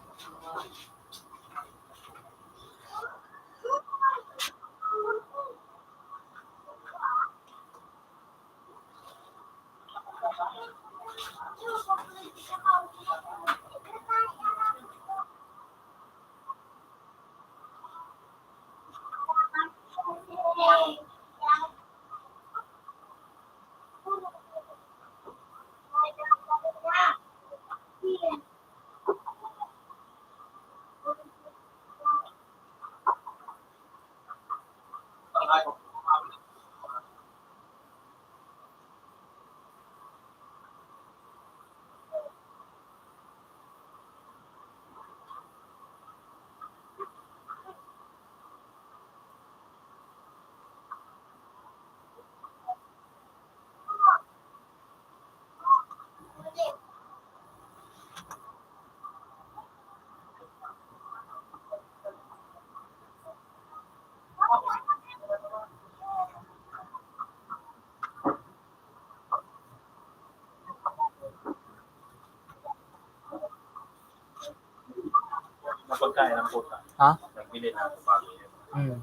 Napagkain ng puta. Ha? Nagbili na ako bago yun. Hmm.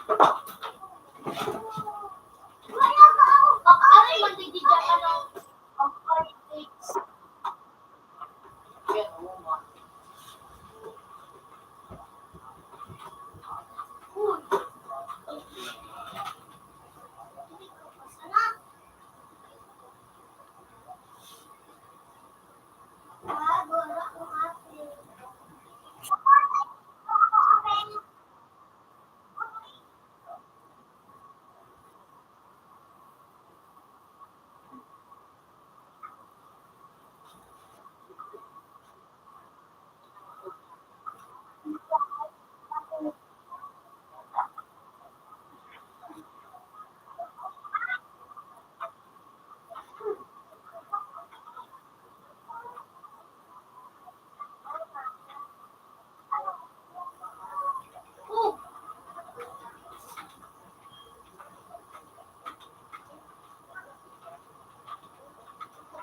Wala ka ako. Baka ano yung magdididya ka ng politics. Yan, oo nga. Uy. Sana. Wala ko ate.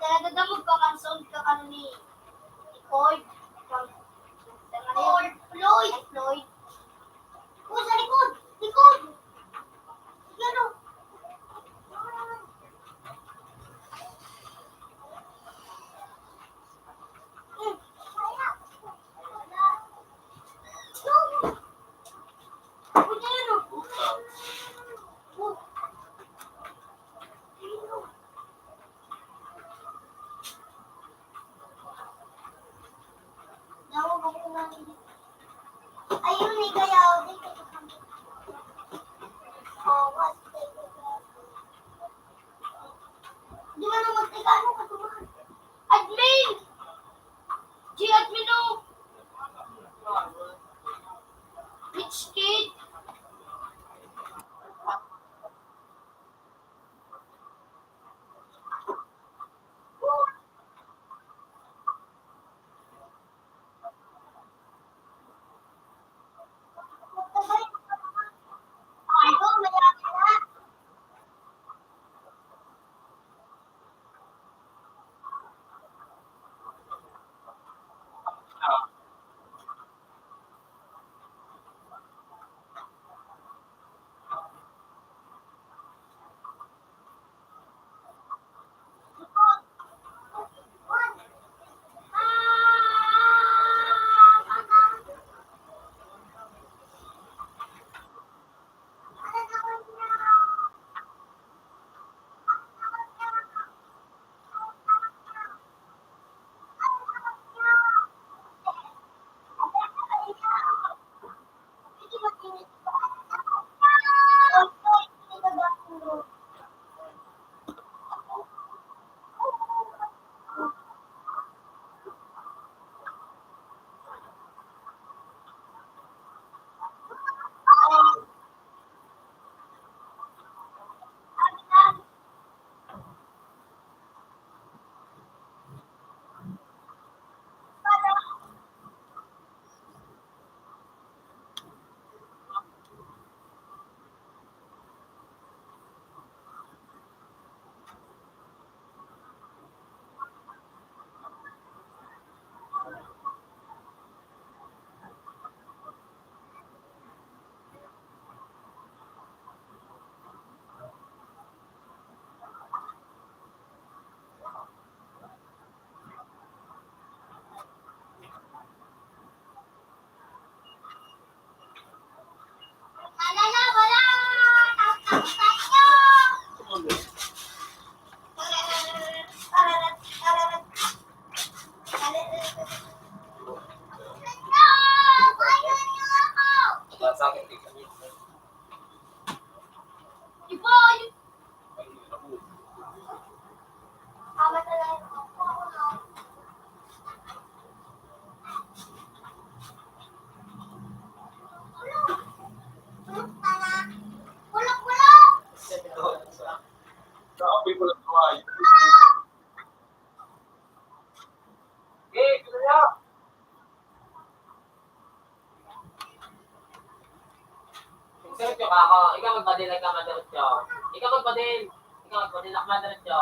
Talaga damog ka kang sound ka kang ni Floyd. Floyd. Floyd. Oh, sa likod. Likod. Yan o. Ayun, may kayaw din. Oh, what? Di ba naman teka, ano ka tumahan? Admin! G, admin o! Rich kid! Ay, go, mayroon na. Diretso ka ako. Ikaw magpadil, ikaw madiretso. Ikaw magpadil. Ikaw magpadil, ako madiretso.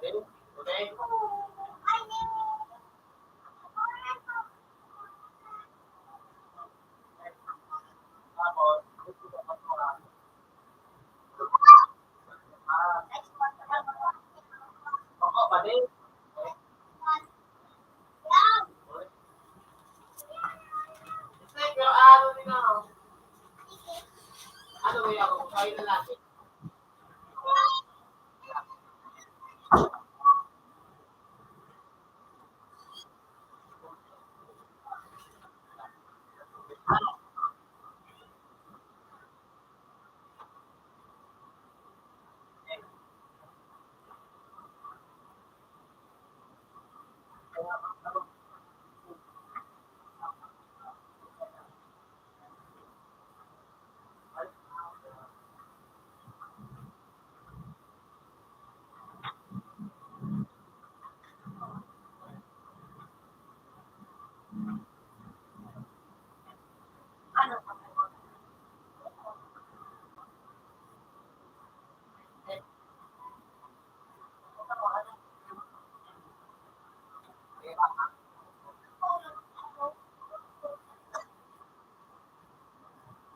Okay? Tapos, ako pa din. Pero ano din ako? Ano ba ako? Kayo na lang.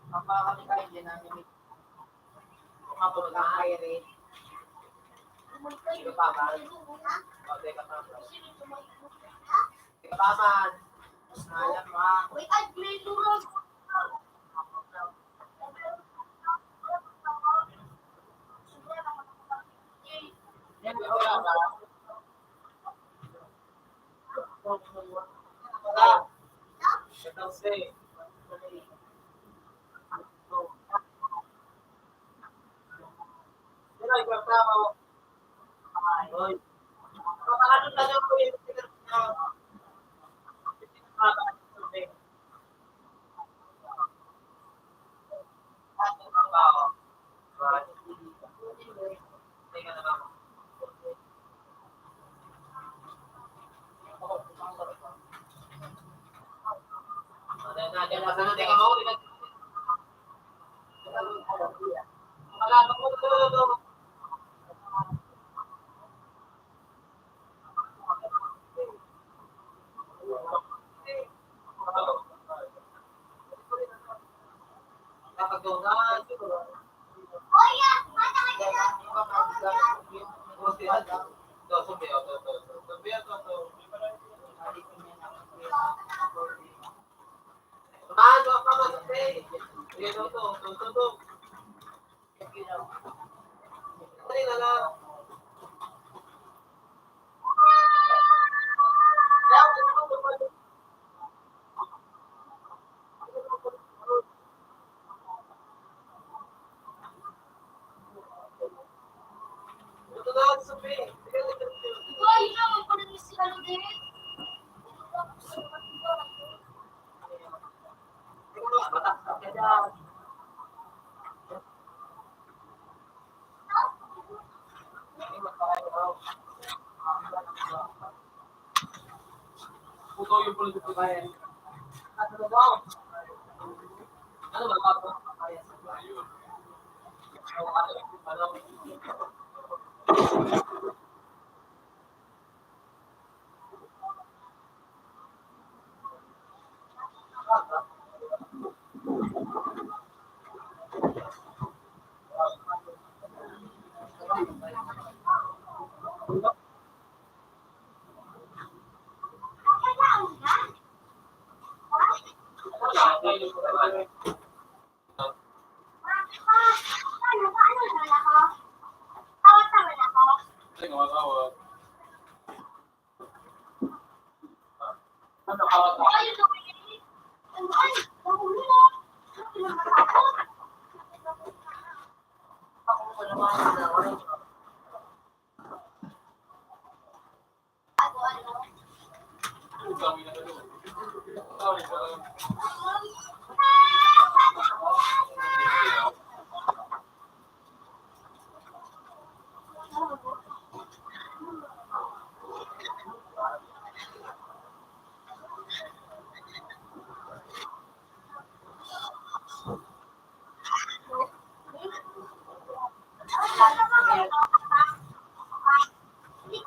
Kapag kami kain din namin. Kapag nag-aire. Sige pa ba? O, teka pa. Teka pa man. Ayan pa. Wait, ay, may lurog. Yan, wala ba? Wala. Kasi, yun ay kasama. Oy. Paano tayo ko yung Oh, yeah. Mata ka dyan. Boy, ikaw, magpalit si ano din. Puto yung pulis ko kaya. Ano ba? Ano ba? Ayun. Ano ba? Ano naman ako? Tawag naman ako. Ay, ito. Ay, nahuli mo. Ano pinamatakot? Ano, ano? Hindi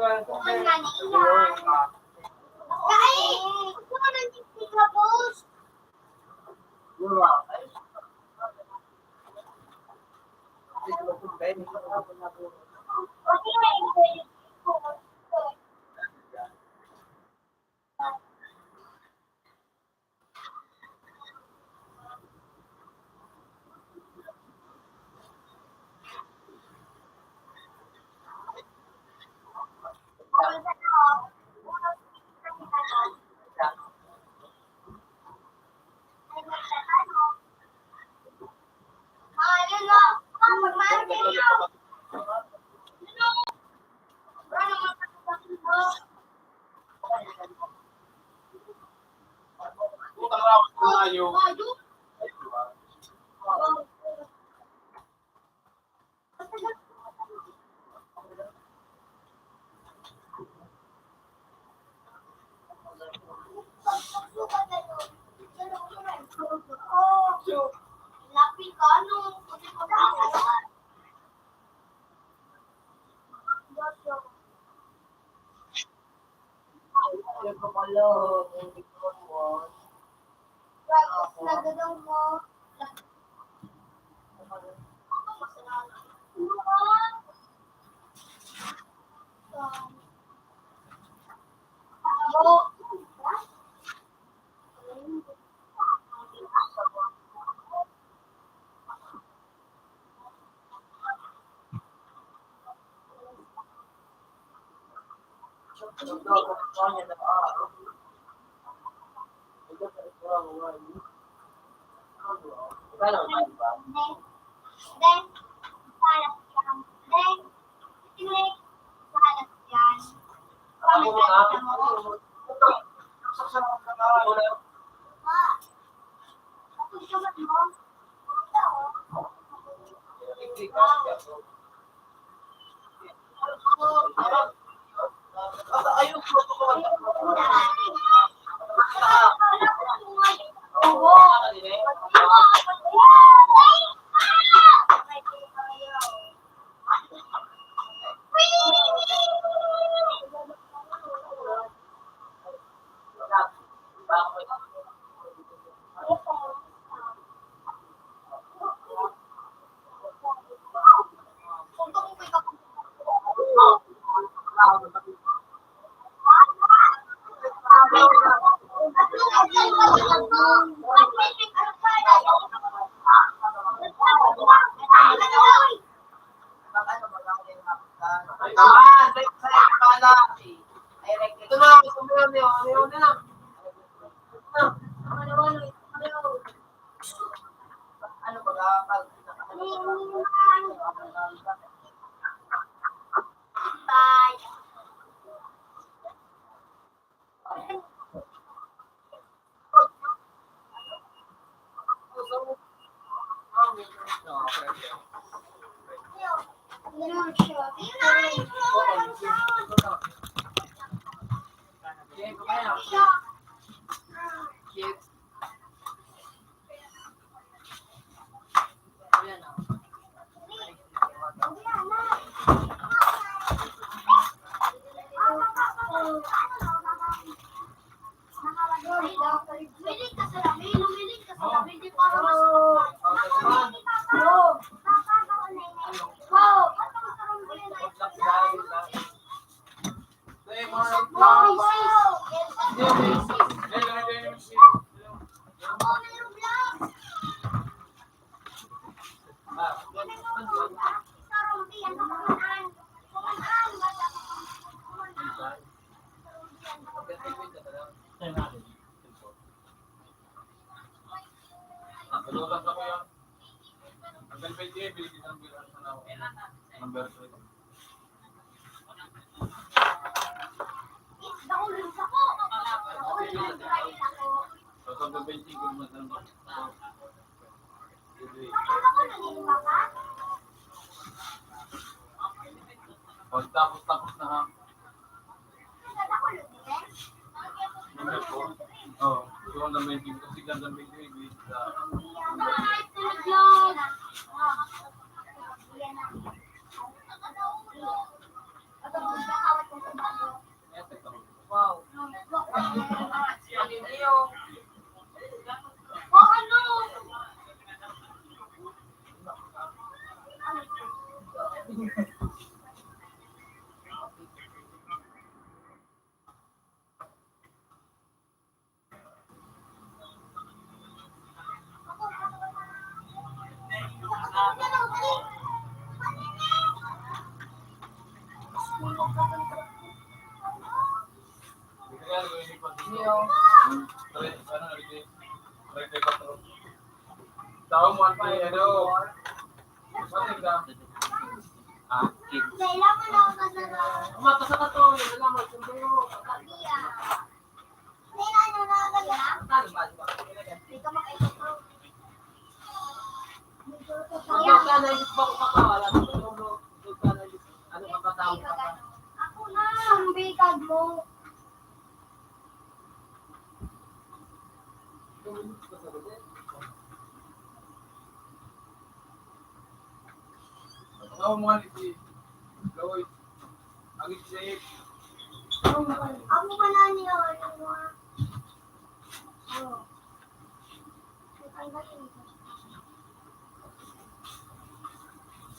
Kuman nga ni iyan. Dai! Gusto mo ng tiktik na post? Okay. Nagdadang mo. Then, palas yan. Then, tinik, palas yan. Kami sa mo. Ma, natugtugan mo? Ito na, sumunod niyo. Ano na? Ano ba pag Bye. kids? Ayan na. Lumilig ka sa labi, lumilig ka sa labi, di para mas... Wow! Wow! Lutas ako yan. Ang galbay din, bilhin ng bilang sa nawa. Number 3. So, sa galbay din, kung magandang pag tapos na ha. Number 4. Oh, so ang galbay din, kasi ang galbay din, bilhin sa... At Ano yung O ano? Tahu mo pa ano? Ah, kid. Kailangan ako kasama. mata sa kato, nalaman kung ano. Iya. Kailangan na talaga. Talo ba? Diba? Hindi ka makaikupo. Ano ka na yung bako kakawala? Ano ka na yung ano ka tao ka? Ako na. Sumbikag mo. Tahu mo si Lloyd. Agit siya. Ako pa na niyo. Ano mo? Oh.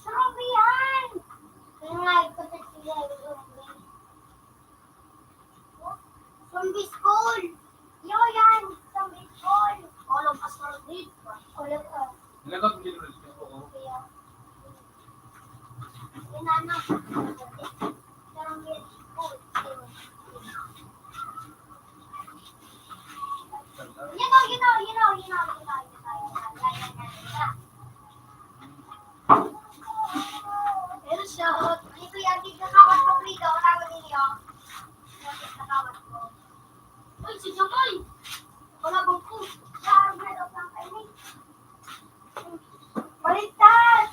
Sarap yan! Kaya nga, ito sa sila. Zombie school! Yo, yan! Zombie school! All of us are dead. All of us. Nilagay ko din ulit ko. Kaya, inana. Zombie school. Headshot. Ito yung gigakawat ko rito. Tawag ninyo. Nakawat ko. Uy, si Jokoy! Wala bang po. Sharpred of lang kayo. Baliktad!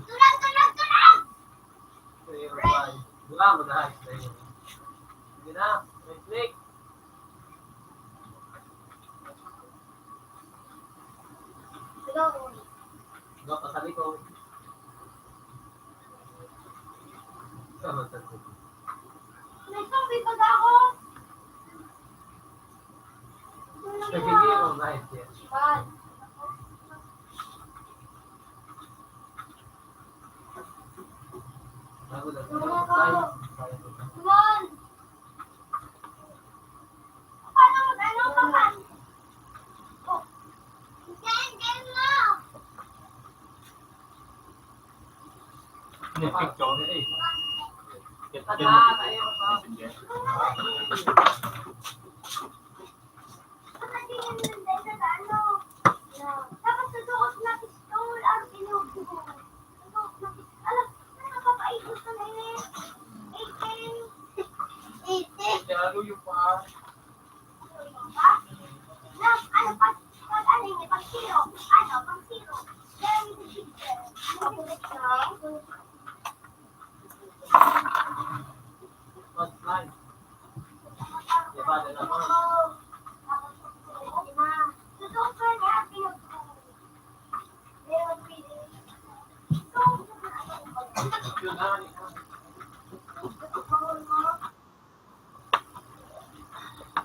Tulang, tulang, tulang! Wala mo dahil sa iyo. Sige na, next week. Tulang. Go pa sa likod. Sama sa likod. May zombie pag ako. Tulang Sige, na. oh, nice, yes. Bad. Bago lang. Come on! Paano ano pa man? Oh. Ganyan na! Ini picture eh. Tata, tayo pa. Pagkatingin nun dahil sa ano? Tapos susuot na pistol ang inubo. Susuot na pistol. Alam, nakakapaikot ka na yun. 18. Lalo yung pa. Ano pag ano yun, pag zero. Ano, pag zero. Then, First line. Diba, na naman. susuot ka niya, pinupo. Meron pili. Yun na,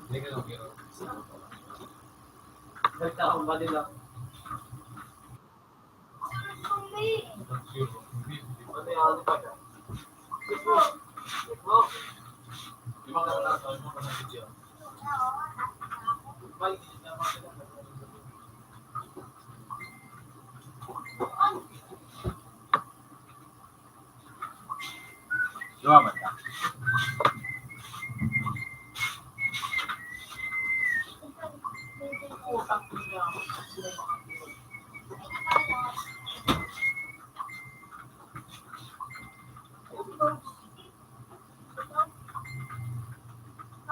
Hindi ka lang hero. nagtaon ba nila? Ano yung ano pa dyan? Ito. Yung mga nasa ano pa ng video. Balik. Lumaman ka.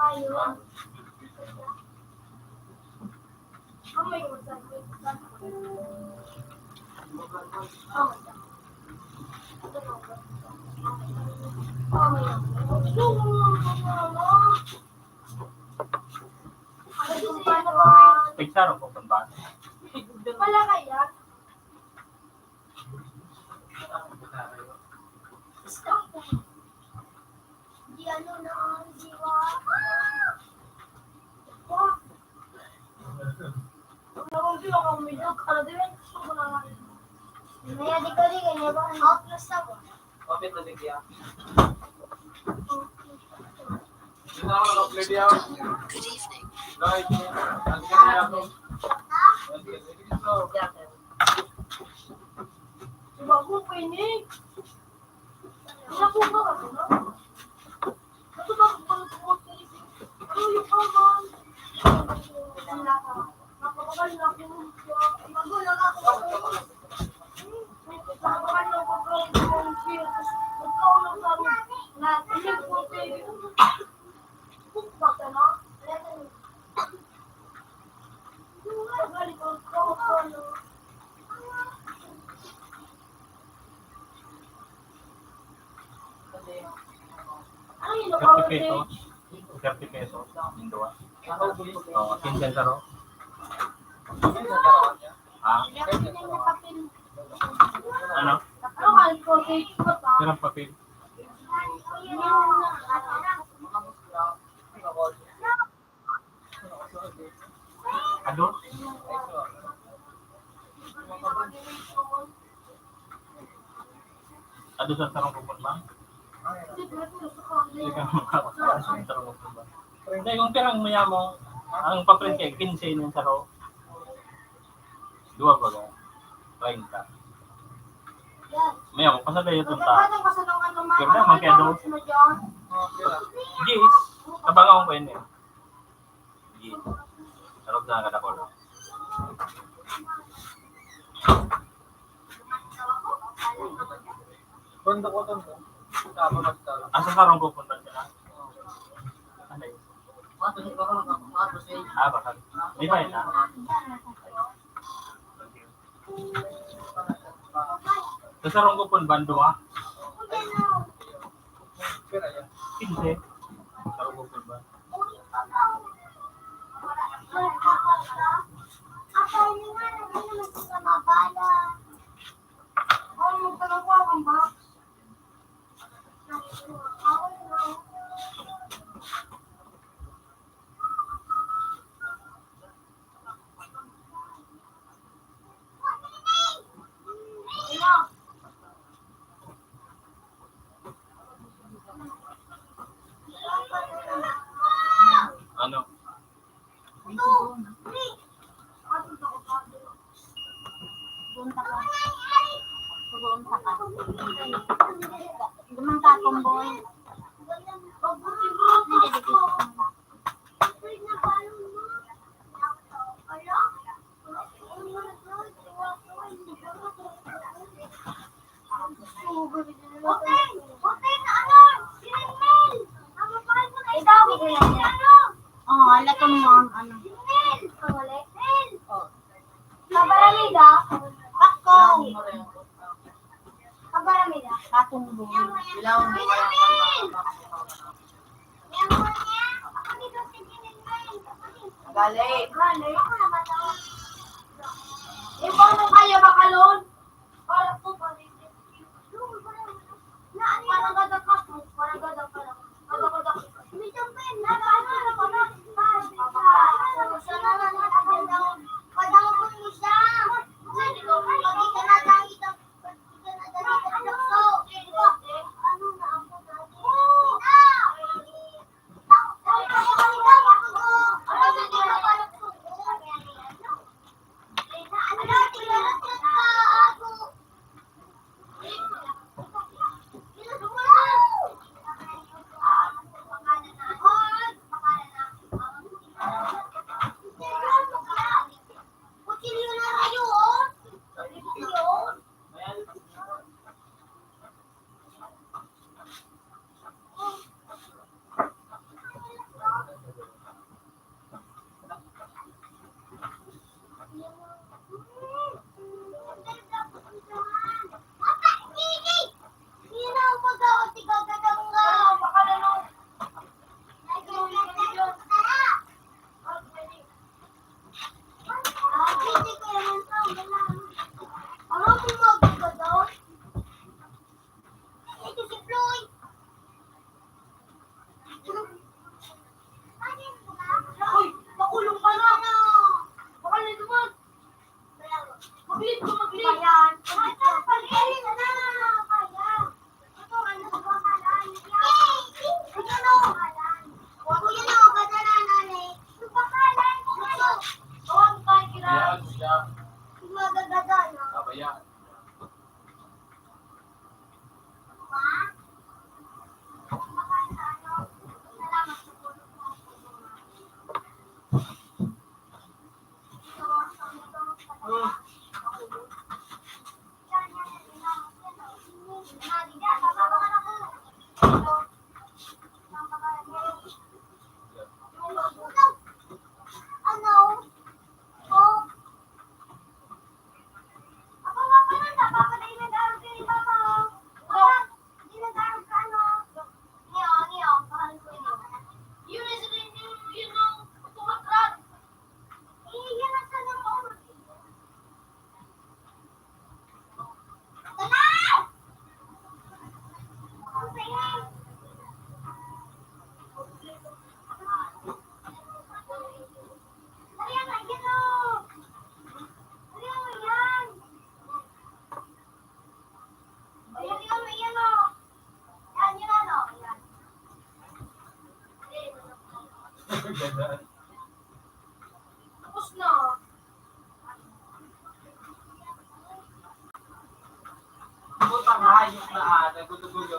Ayun. Oh my God. Oh my God. Picture ko kung ba. Wala kaya? Stop. di ano na diwa. Maya di ko rin ganyan ba? Outlaws na ba? Okay, tadi dia. Kita mau upload dia. Good evening. Guys, nanti kan aku. Bago pa ini. Wala po ba ako, no? Ano ba kung pag-upload ka rin? Ano yung kaman? Wala ka. Napakabal na ako. Bago lang ako. Napakabal na ako. Ikaw lang sabi. Na, ilig po kayo. Bukba ka na? Galing ko. Ay, 30 pesos. 30 pesos. Yung dua. Oo, 15 saro. Ah, ano? Sirang papel. Ano? Ano sa sarong kupon ba? Hindi ka makakasama sa sarong kupon ba? Hindi, kung pirang maya mo, ang papel kay 15 yung saro. Dua ba ga? 30. Maya ko, pasabay ito ta. Kaya man kaya do. Gis, kabang akong kayo niya. Gis. Sarap na kada ko. Banda ko to. Tama magtala. Asa sarong pupunta siya? Ano yun? Bakal. Di ba yun Sa sarong kupon bando ha? Kira ya. 15. Sarong kupon ba? Ano? Dumang ka kumboy. Oh, ala ko mo ano. Kabaramida. Ako. Kabaramida. Kakumboy. Bilang mo Gali. Ikaw nung kaya makalon. Para po pa rin. Parang gadak ka po. Parang gadak ka lang. Gadak. Hindi jumpin. Sana na natin daw. Padang ko ni siya. Pwede ka na lang ito. Ano na ako dati? dadaan. Tapos na. Butang hayop na nagulo-gulo.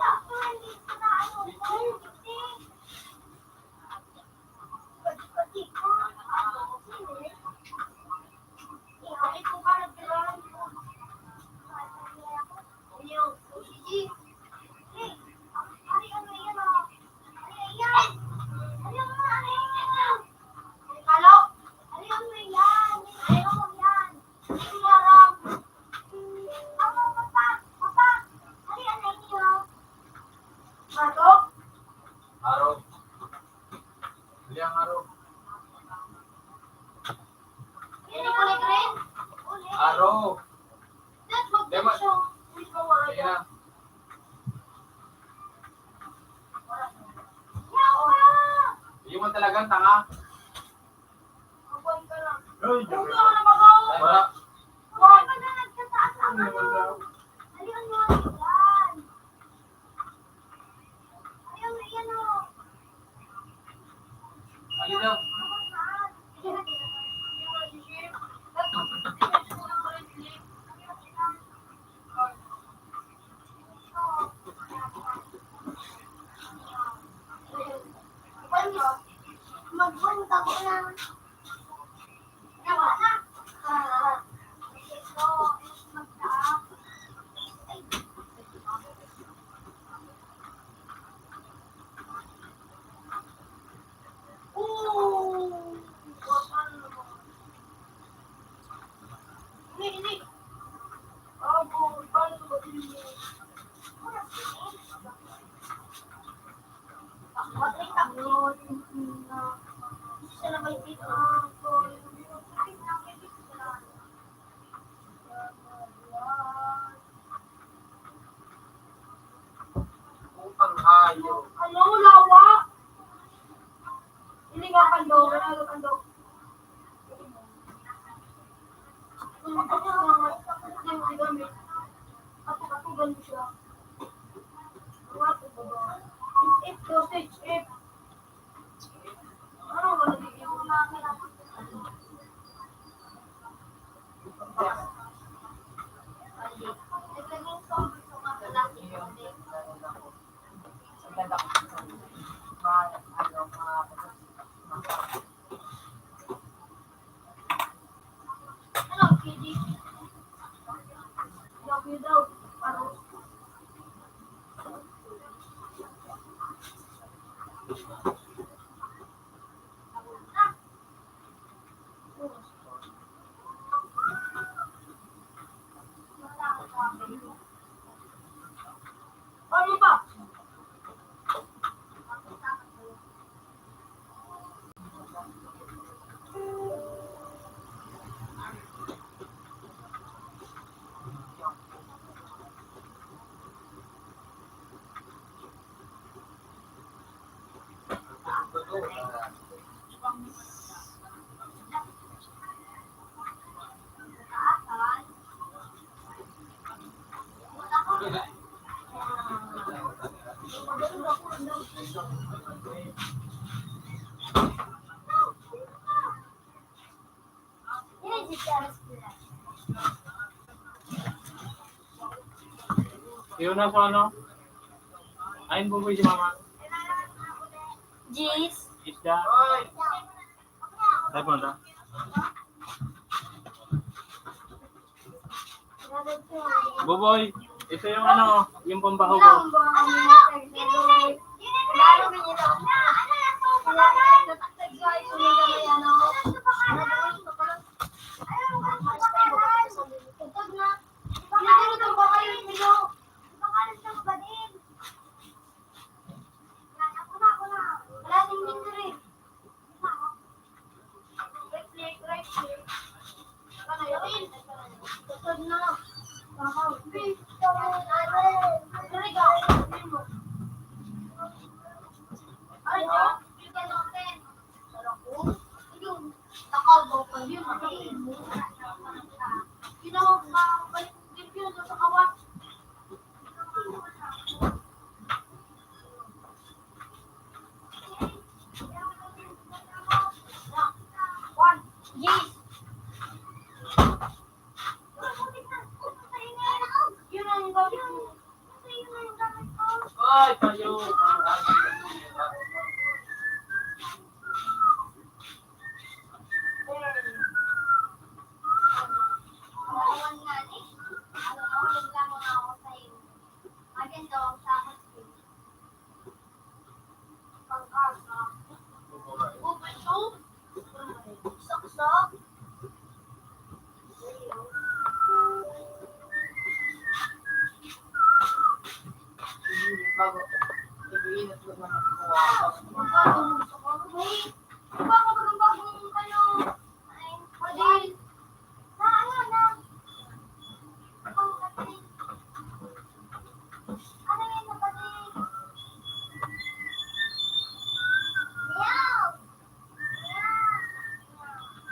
Araw. Bili ang araw. Araw. Sige na. Hindi mo talagang tanga. Wala. Ali daw. Magpunta ko na. Nawa na. Magtaak. Ini. Abu, paano ba ini? Bakit ako? Sila may dito ako. Butang hayop. Ano, lawa? Hindi nga kando, wala nga kando. Kapag-kapugan mo siya. If dosage, if. Ano ba nagiging ano, KD? Love you daw. Parang ano ba? Yun na sa ano? Ayun po si mama. Jeez. Isda. Tayo punta. Buboy, ito yung ano, yung pambaho ko.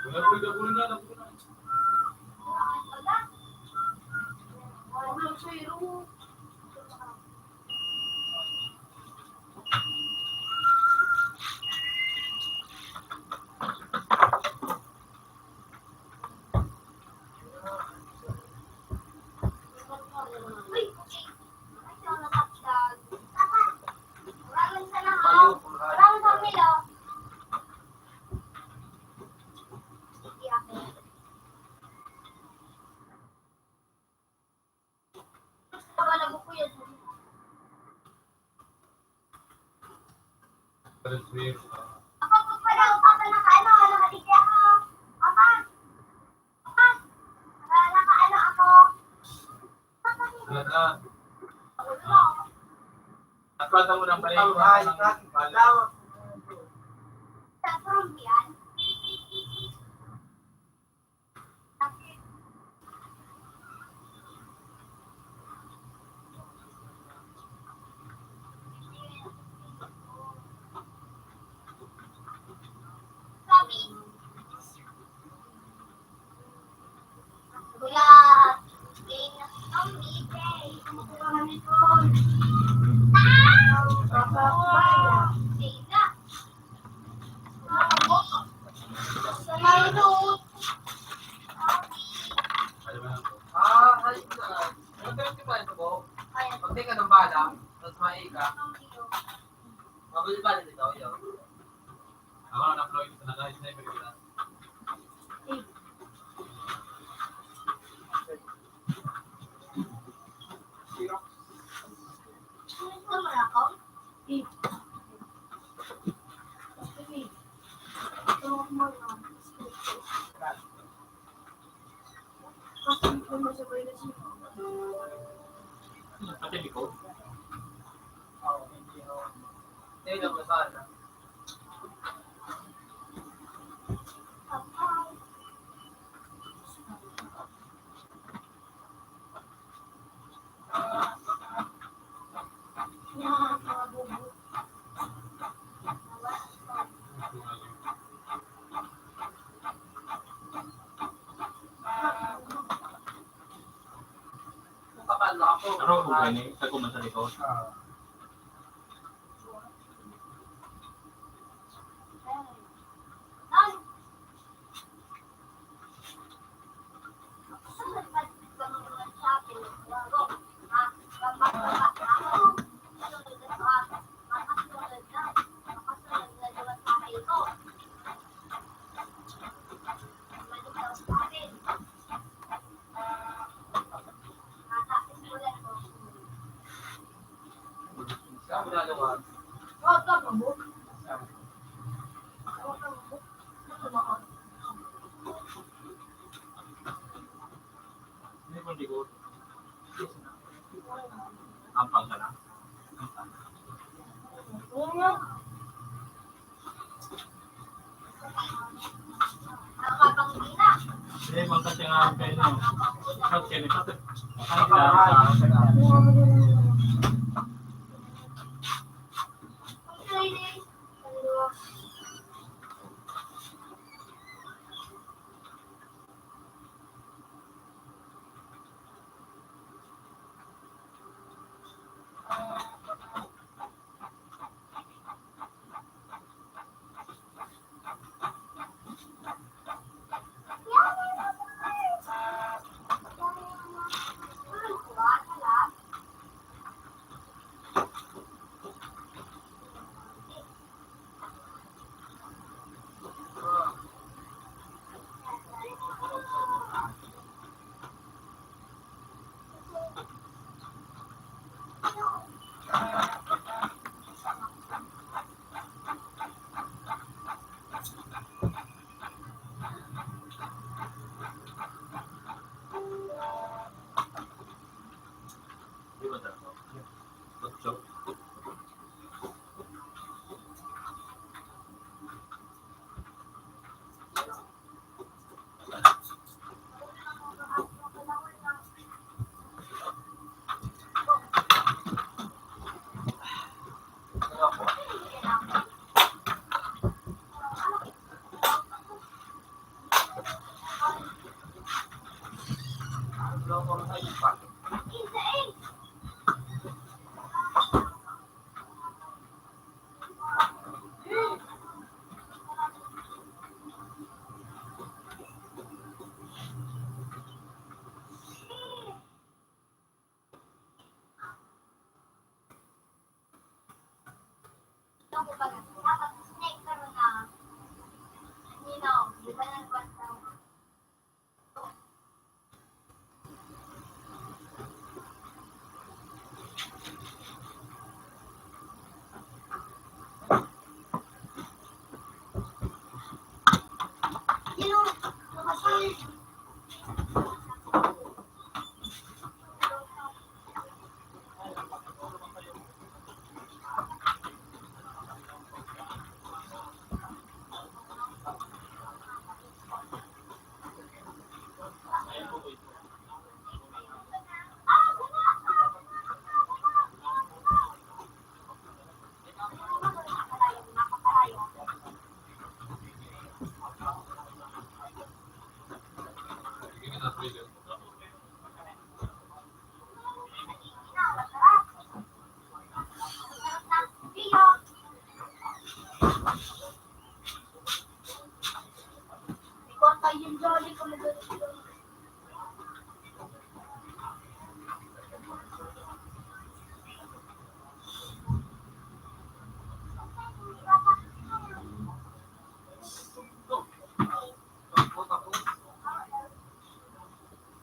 Nagpata mo ng pareho. Pagdi ka ng balang, tapos mai ka. Mabili ba rin ito? Ako na na-upload ito na guys. Na ipagkita. Pati likod. Hindi na masala. Ano ko ba ini? Sa kuman sa likod. Saan mo nalawan? Hindi mo likod. Ampang ka na. Hindi, bang kasi nga ang kayo. Shot kayo. Ay, Dapat snake karon na. Nino, di ba nang kwenta? Yung nakasal.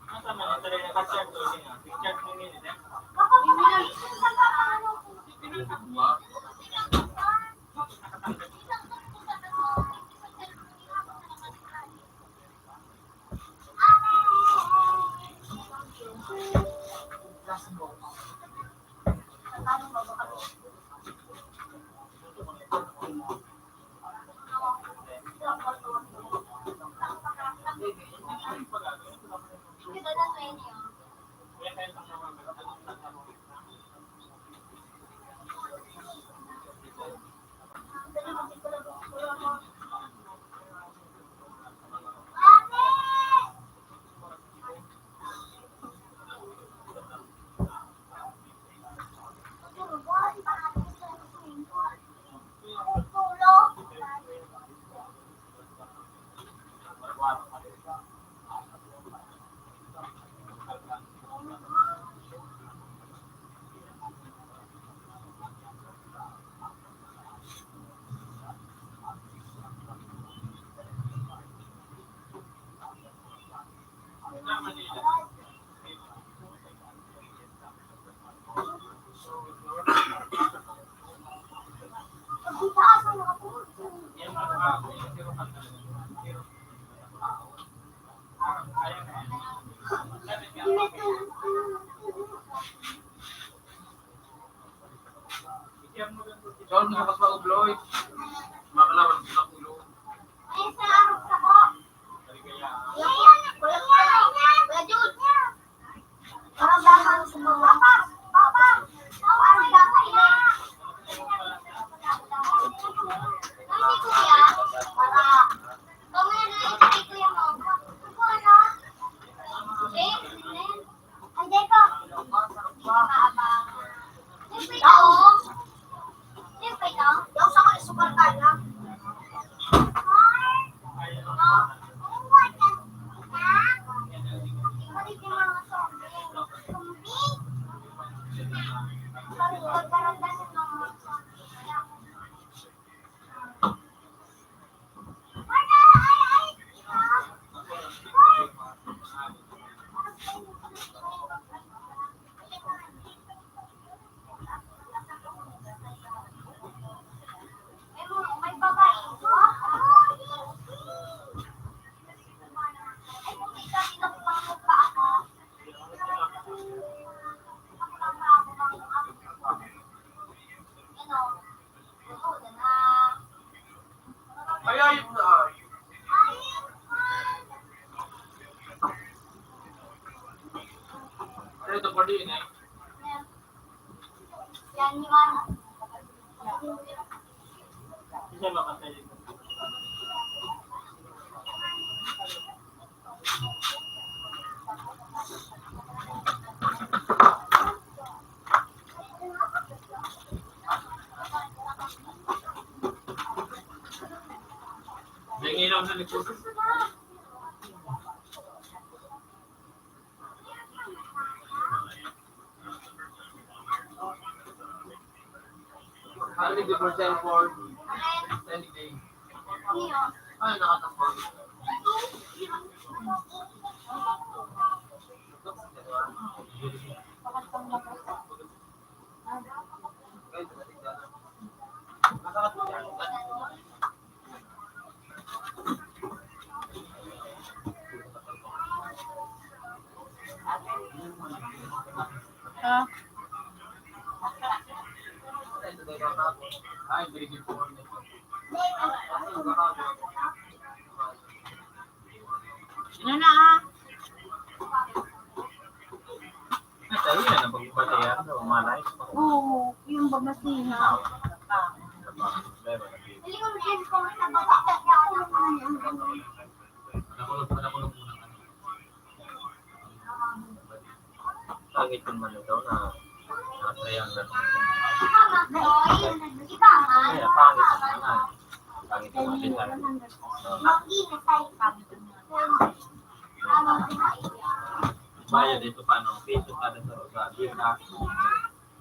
Asa man ito rin naka-chat to siya. Picture mo nila. John, nakapas ba ubloy? Makalawan sa ulo. Ay, sa araw sa ko. Kuya Jude. Parang dahan sa mga. Papa! Parang dahan ina. Ay, si Kuya. Para. Kamaya na yung kay Kuya mo. Ito ano? Eh, ay, Deko. Maaba. Siyempre ito. Siyempre ito. Yung sa mga super kaya. May babae. Ay, kung may kasi nagpapag pa ako. Ay, ayun na ay. Ano ito pa din eh? Yan yung Siya makasali. May ilaw sa likod. How many different for yan, DJ. Niyo. Ay, nakatakbo. Ah, Ay, baby po. ano na ah? Ay, tayo yan ang pagpapatayan sa umalay. Oo, yung babasiha. Hindi ko rin kung sa baba. Ako naman yan. Nakulong muna ka. Pangit yung man ito na nasayang na. Iba man. Kaya pangit yung man. Pangit yung man design. Mag-init tayo. Bayad dito paano? Piso kada sa rosa. Di na.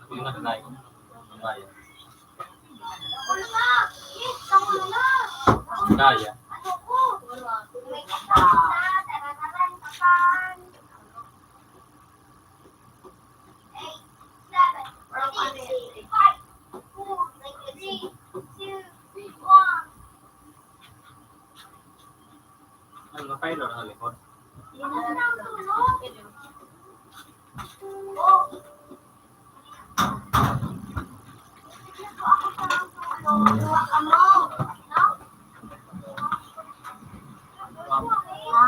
Yung nakalain ko. Ang bayad. Ano na? Yes, ako na. Ang gaya. Ano ko? May kasama na. Tarataran, kapan. 8, 7, 8, 5, 4, 3, 2, 1. Ano na kayo na likod? Ano na ang tulog? Oh. Luwa ka mo. No? Ha?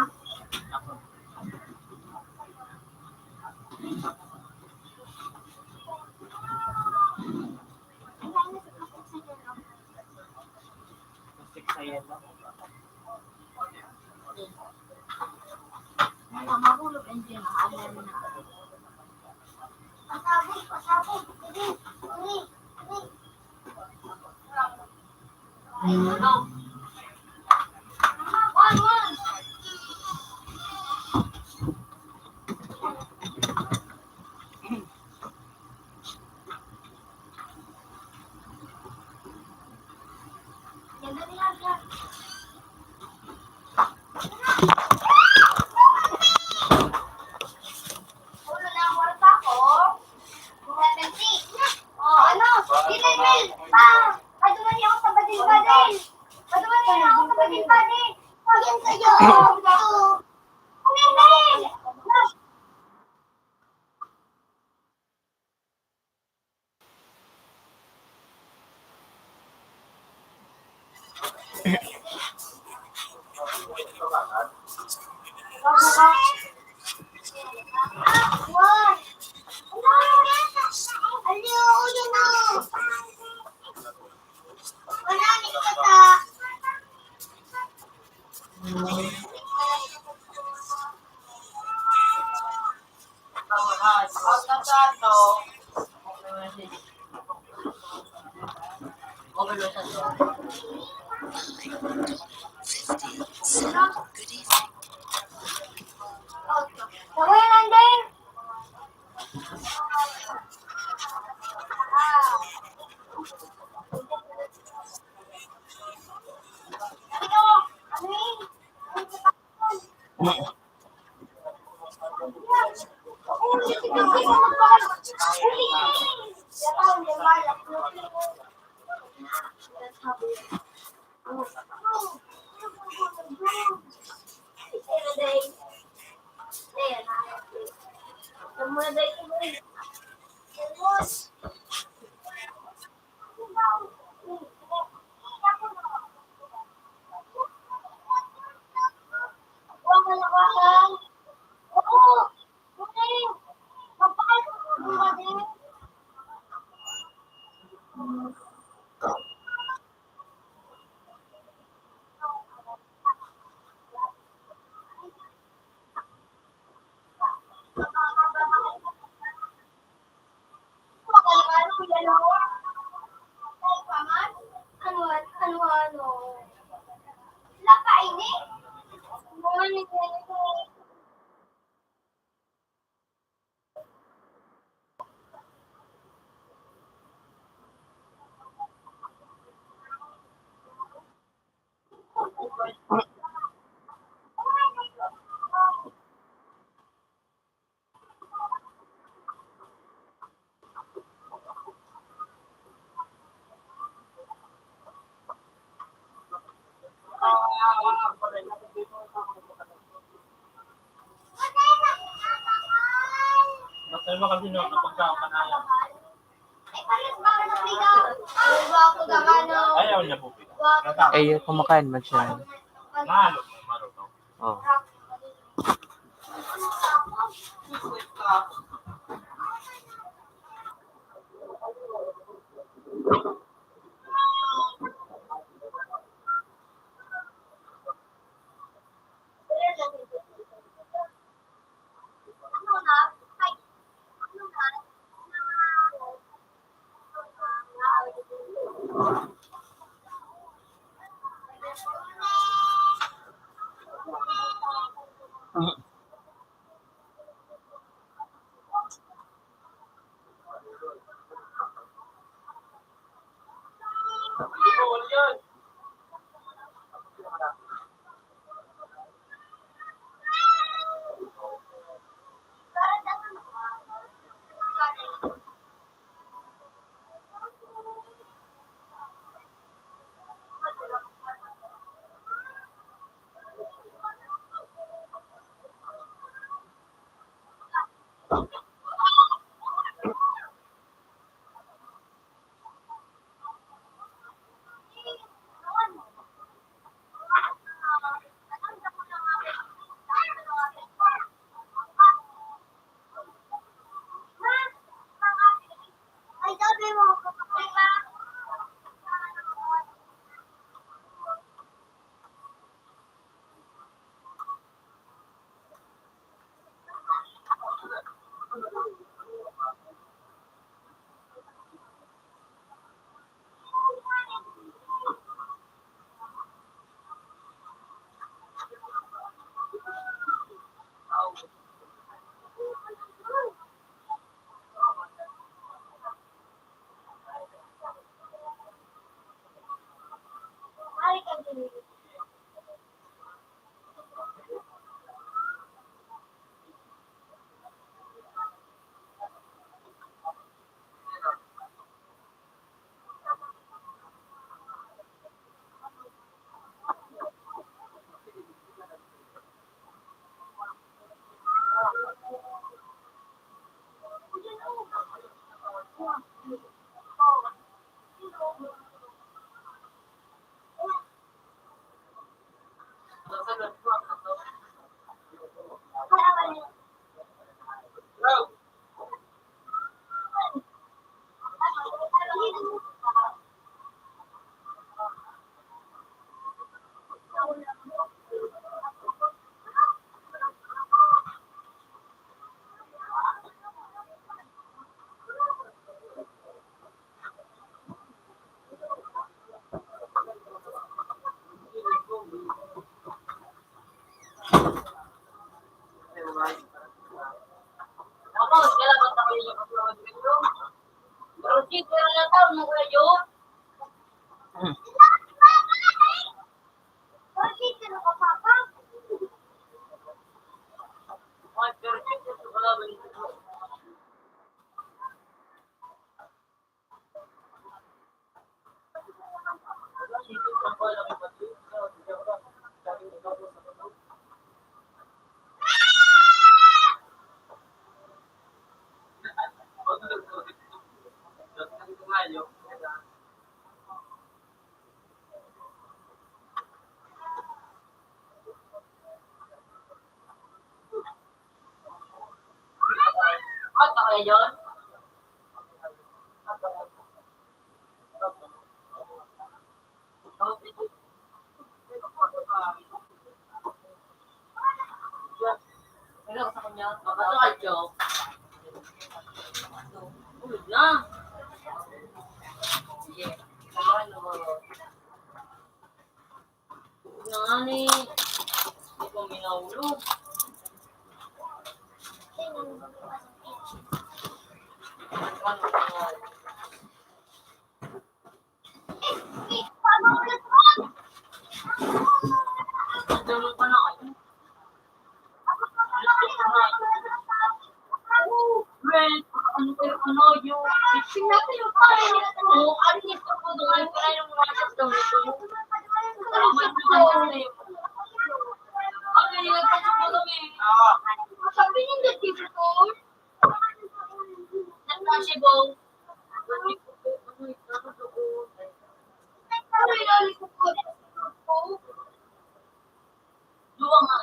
Mahulog ang dyan. Alam na. Pasabog, pasabog. Dali, dali, dali. Ay, tulog. One, one. Yan, dali lang, yan. Ulo na ang warta ko. 70. Oh, ano? Dinel, paduman niya ako sa badil-badil. Paduman niya ako sa badil-badil. Pagyan sa'yo. Dinel! One. Aliyo, yun o. Wala, hindi ko kata. Overload sa to. 57. Good evening. Tawa yan, Ander. Ano? Ano yun? Wakan. Oo. Okay. Magpakal din. Ano? Laka ini? Mga ni Basta naman kasi nyo kapag kanayan. Ay, palis ba ako napigaw? Diba ako gagano? Ayaw niya po pila. Eh, kumakain man siya. Mahalo mo, marunong. Oh. Ano na? Ay, ano na? Ay, sabi mo, kapag ba? Ay, sabi mo. Ako, kailan ba tayo yung kapulungan dito? Pero dito na taon mo kuya Jo. Bakit ka nakapapa? Ay, pero dito sa kalaban dito. Dito sa kalaban dito. At ako yun. Ano ka sa kanya? Ano ka, Jo? Ulog na. Sige. Ano mo? Ulog na nga ni. Hindi ko minaulog. Ano ka nga? Paano ulit mo? Oo, ano nito po doon? Wala yung watches daw nito. Salamat naman na yun. Ano yung nagpasok mo doon eh? Sabi niyo yung dito ko. Nag-washable. Ano ito? Ano ito? Ano ilalim ko po? Dua nga.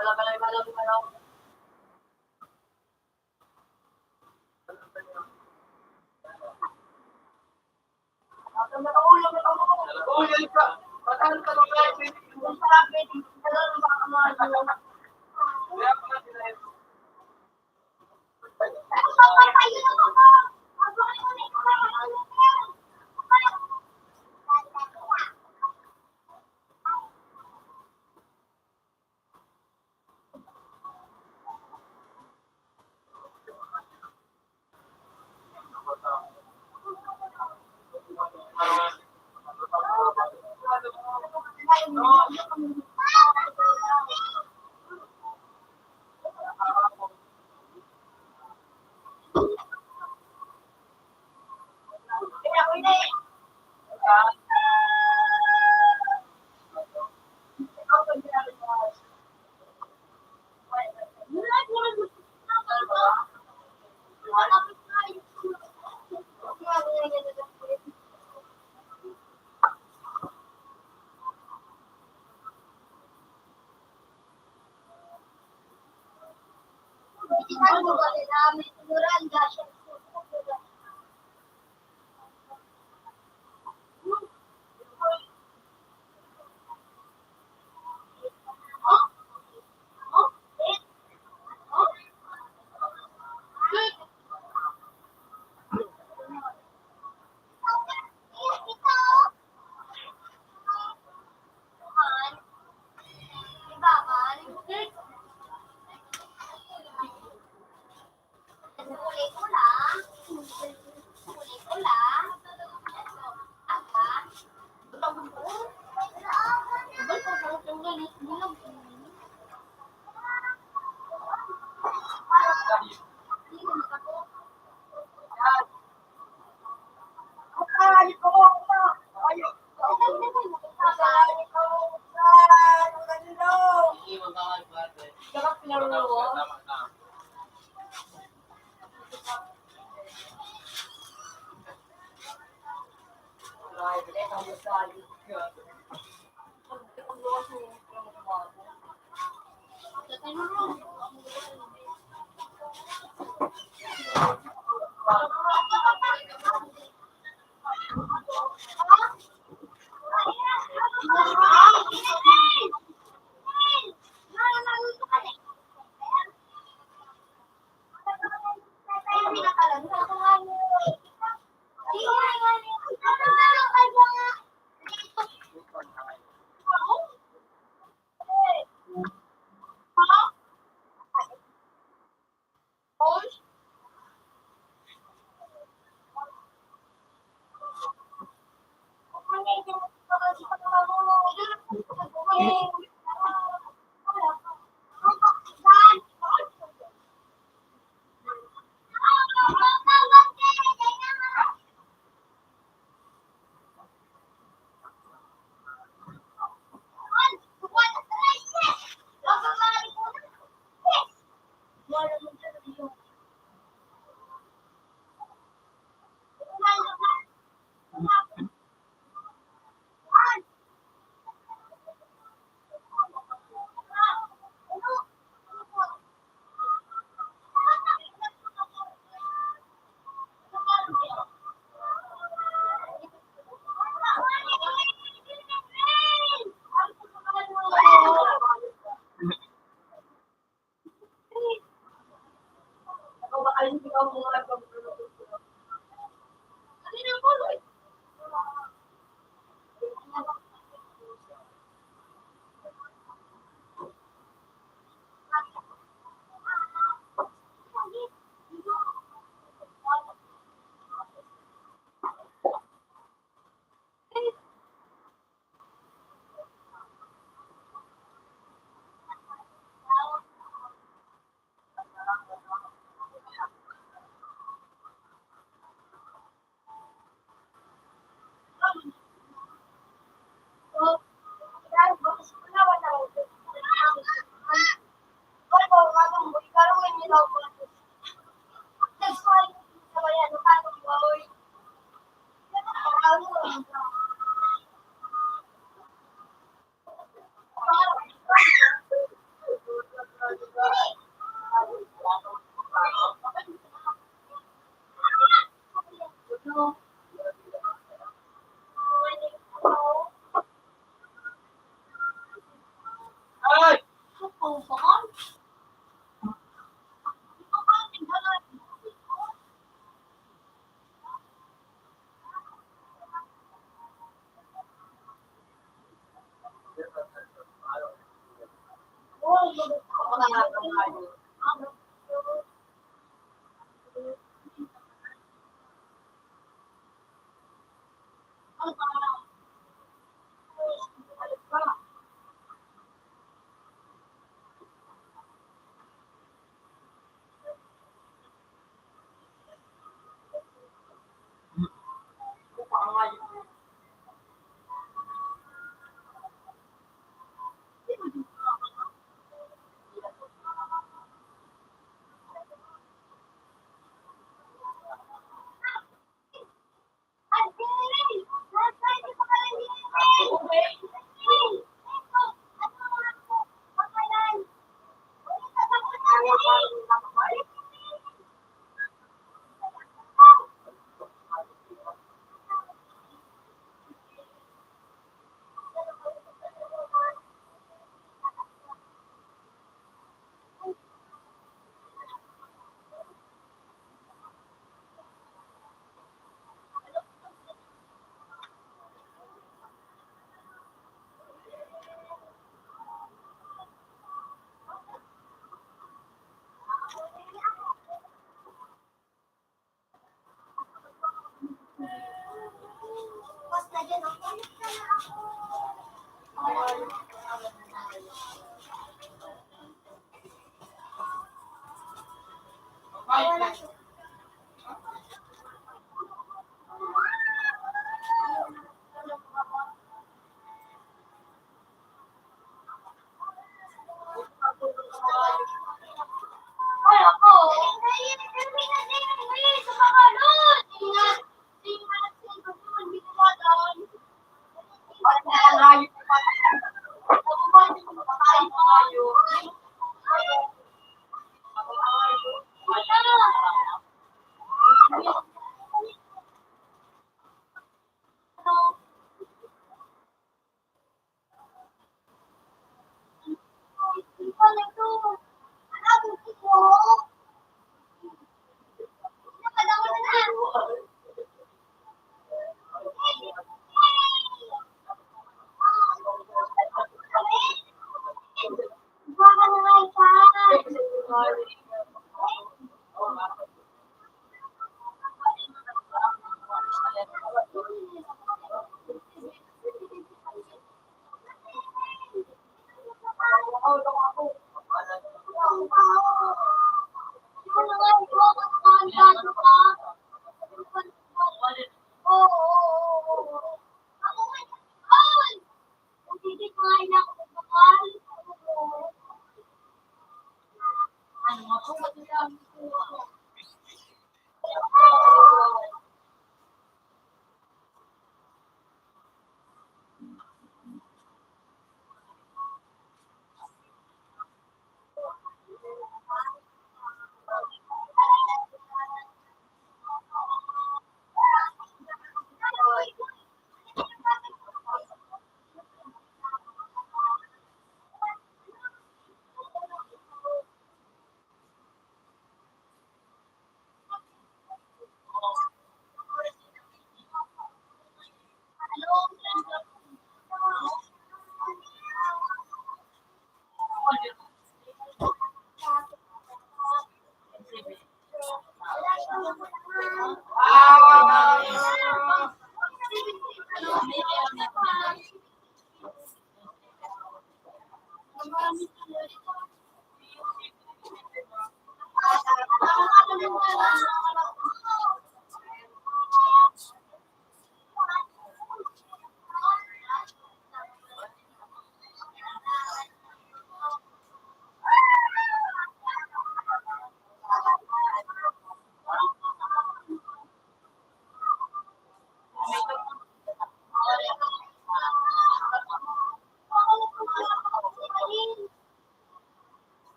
Wala ka lang yung malaw. Kulay-kulay.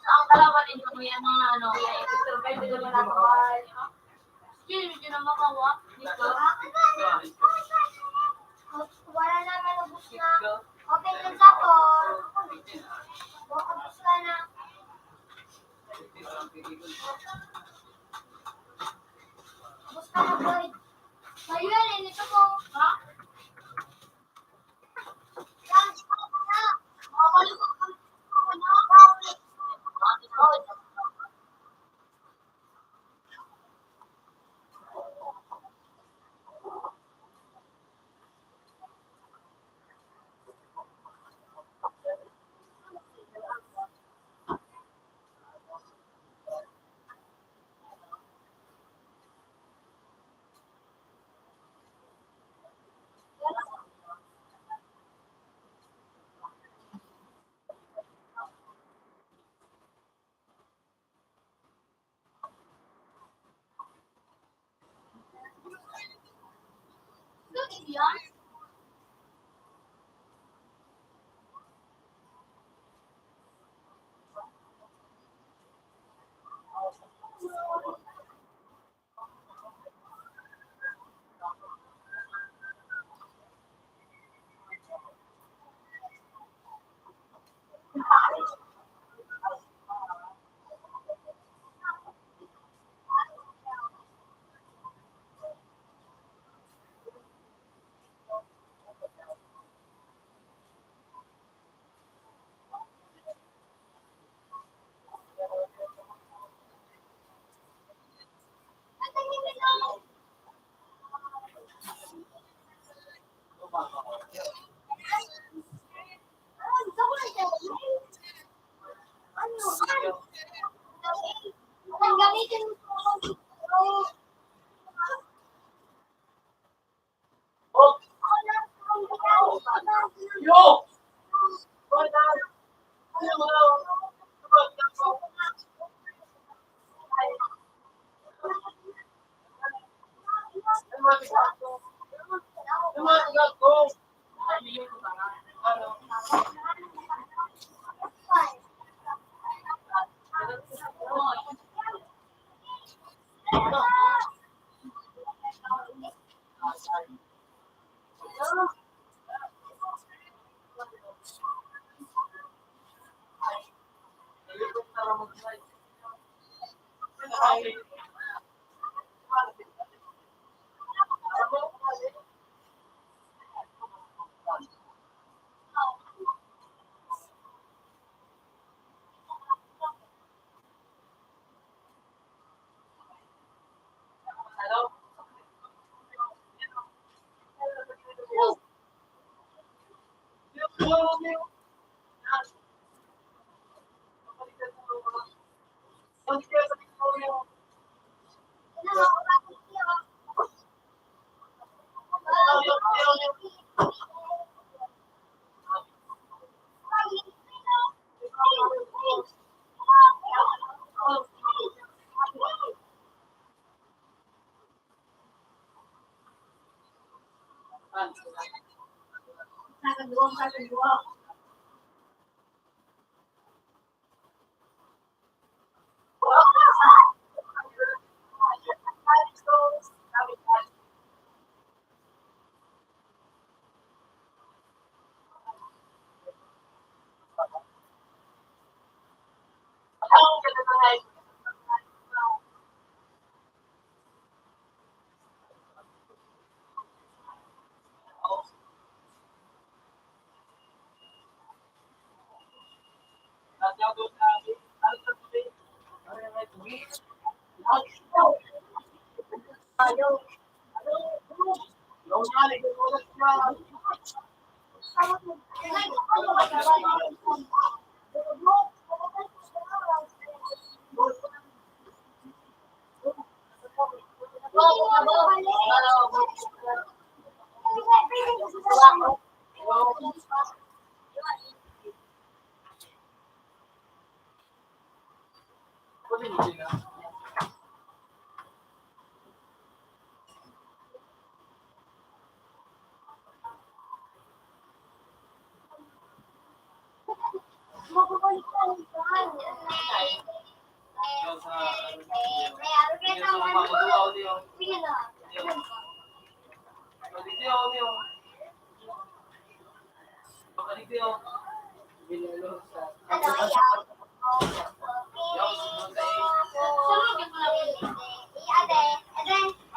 Ang kalaban ninyo mo yan mga ano, survive dito na lang bahay. Sige, medyo na makawa. Dito. Wala naman ubus na. Open lang sa ako. Ubus ka na. Ubus ka na, boy. Ngayon, inito ko. Ha? Yan. Ang gamitin mo. Yo!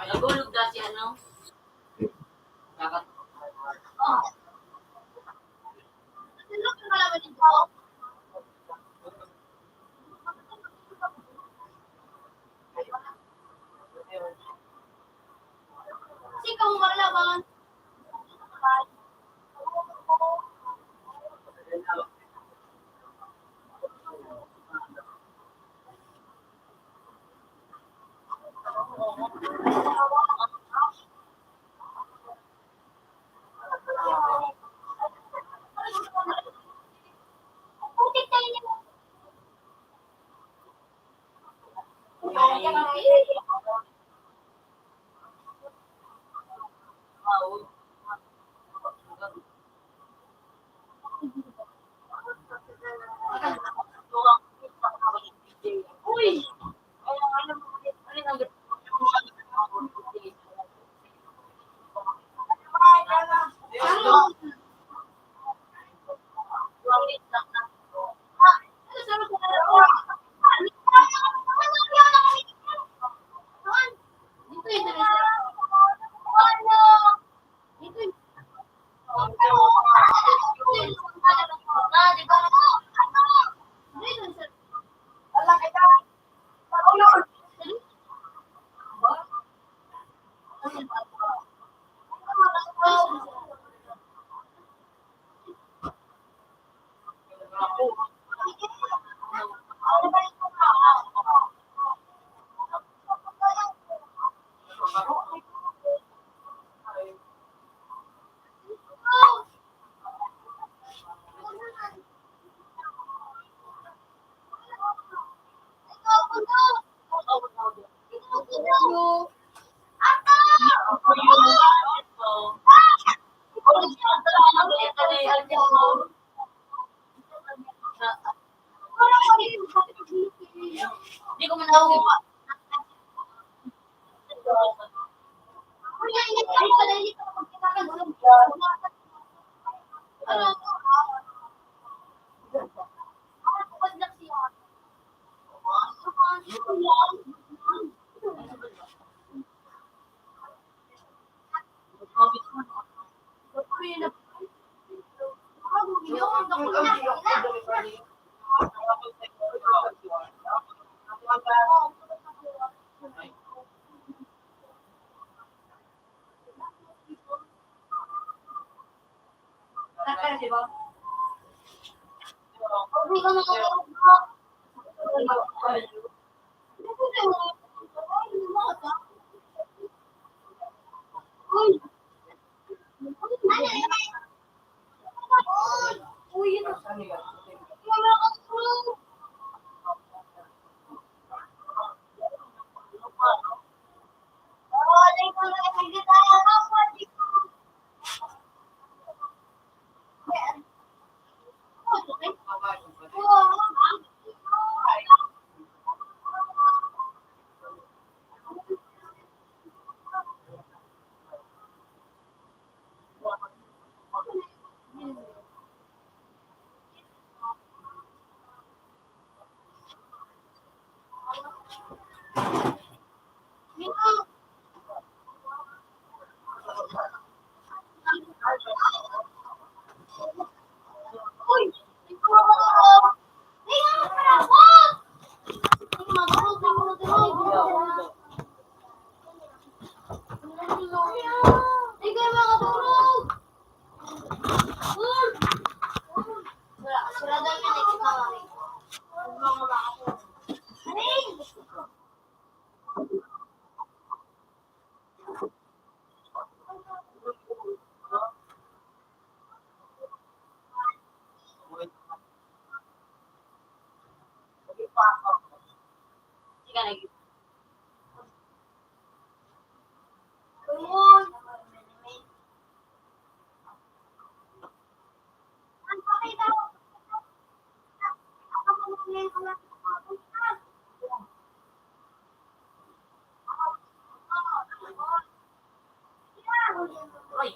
Nagulog na si ano? Sikaw mo malaban. Hindi ko manawag. ka nag Ayun. Ang pakita ko. Ako mamamili ko lang sa papunta. Oy,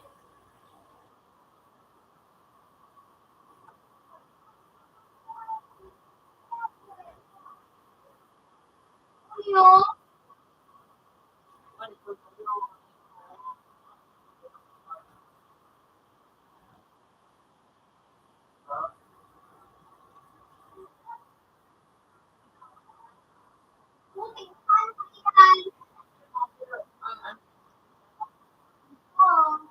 Ano? Buti pa yan. Oh.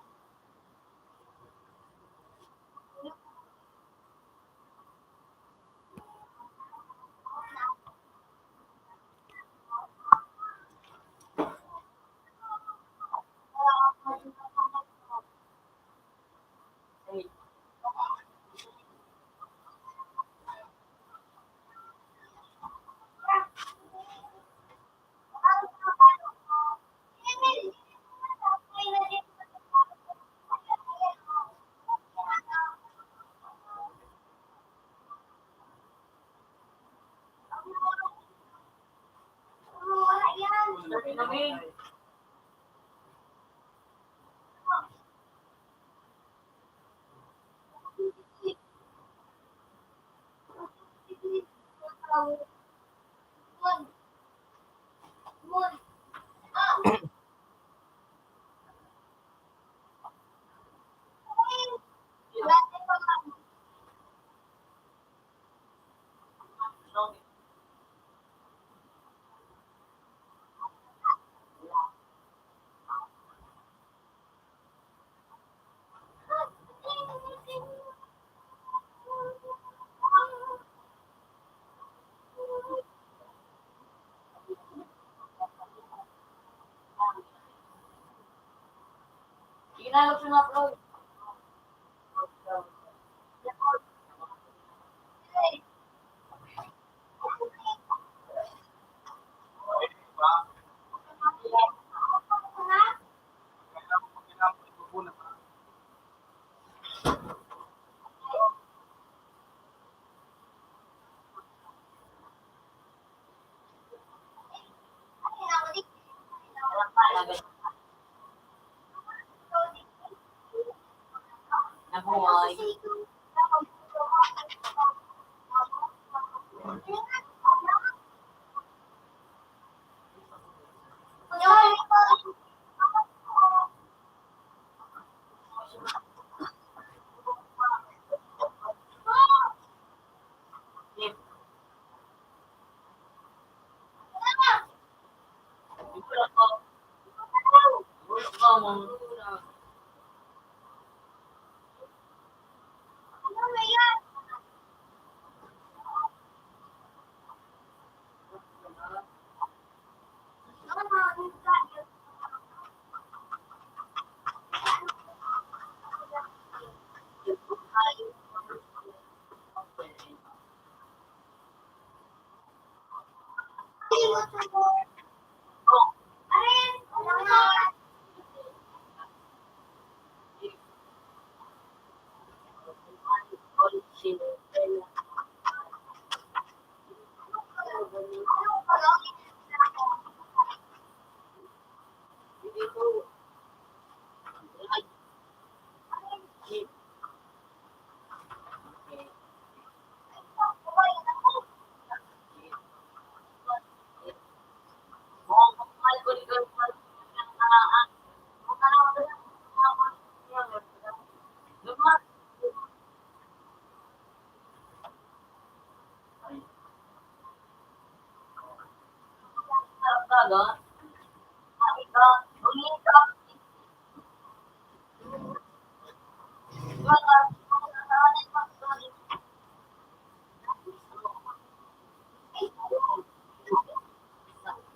Wala yan. namin. Ginalog siya na-upload. Nabuhay.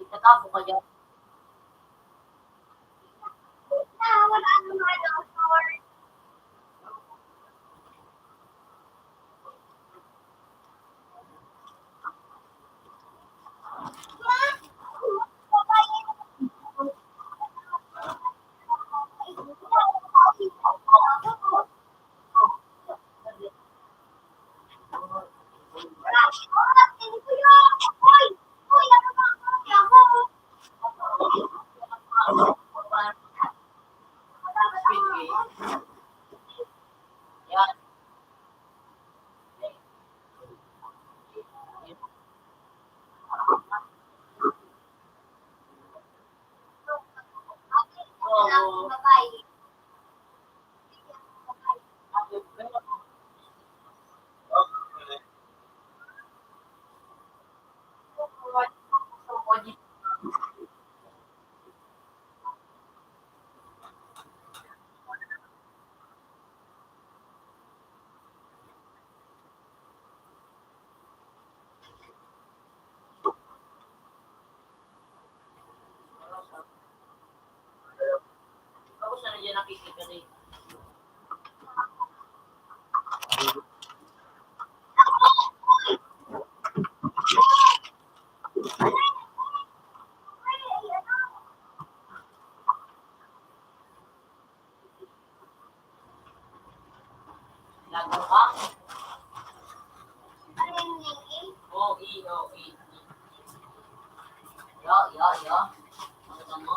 Ikatapo ka dyan. Wala nang dinosaur. Ma, niya nakikita rin. Lago ka? Ano yung name? Oo, E. Yo. Makita mo?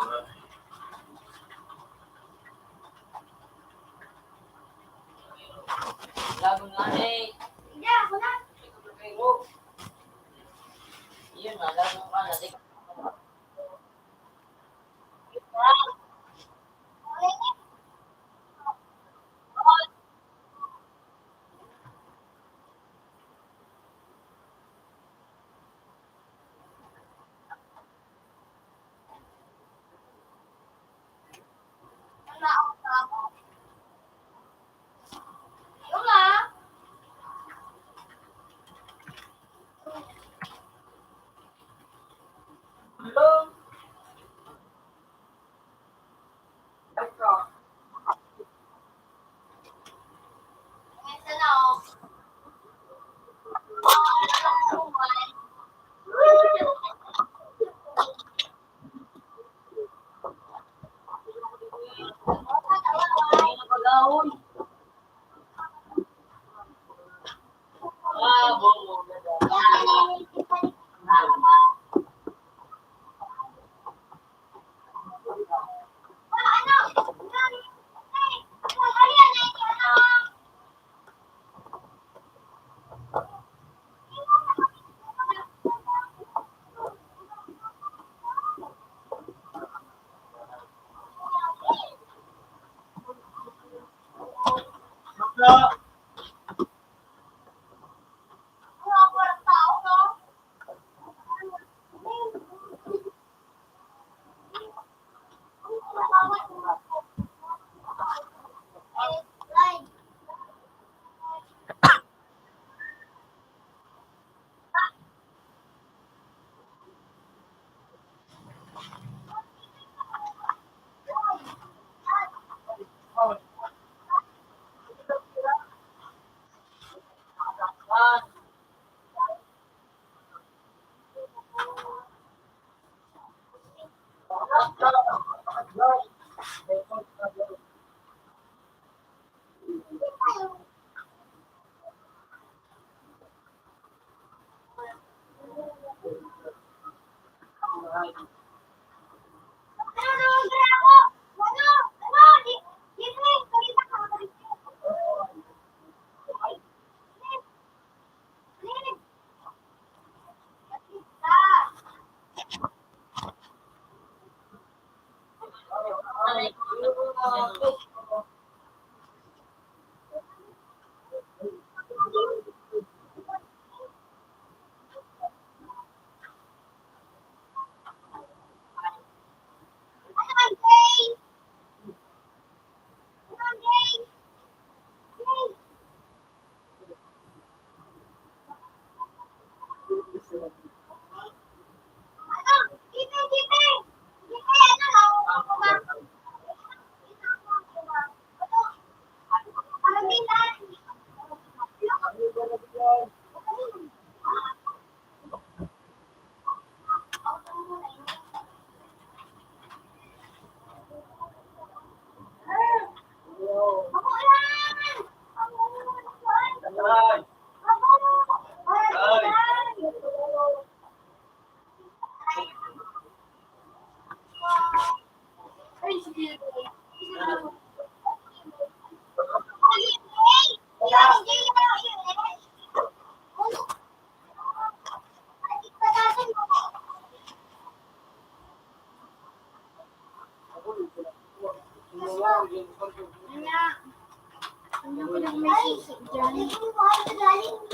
Lago nga eh. Hindi, ako na. Yun na, lago ka na. Wala ako tao. Yung nga. Ito na ako. Pag-ahon. Bongo.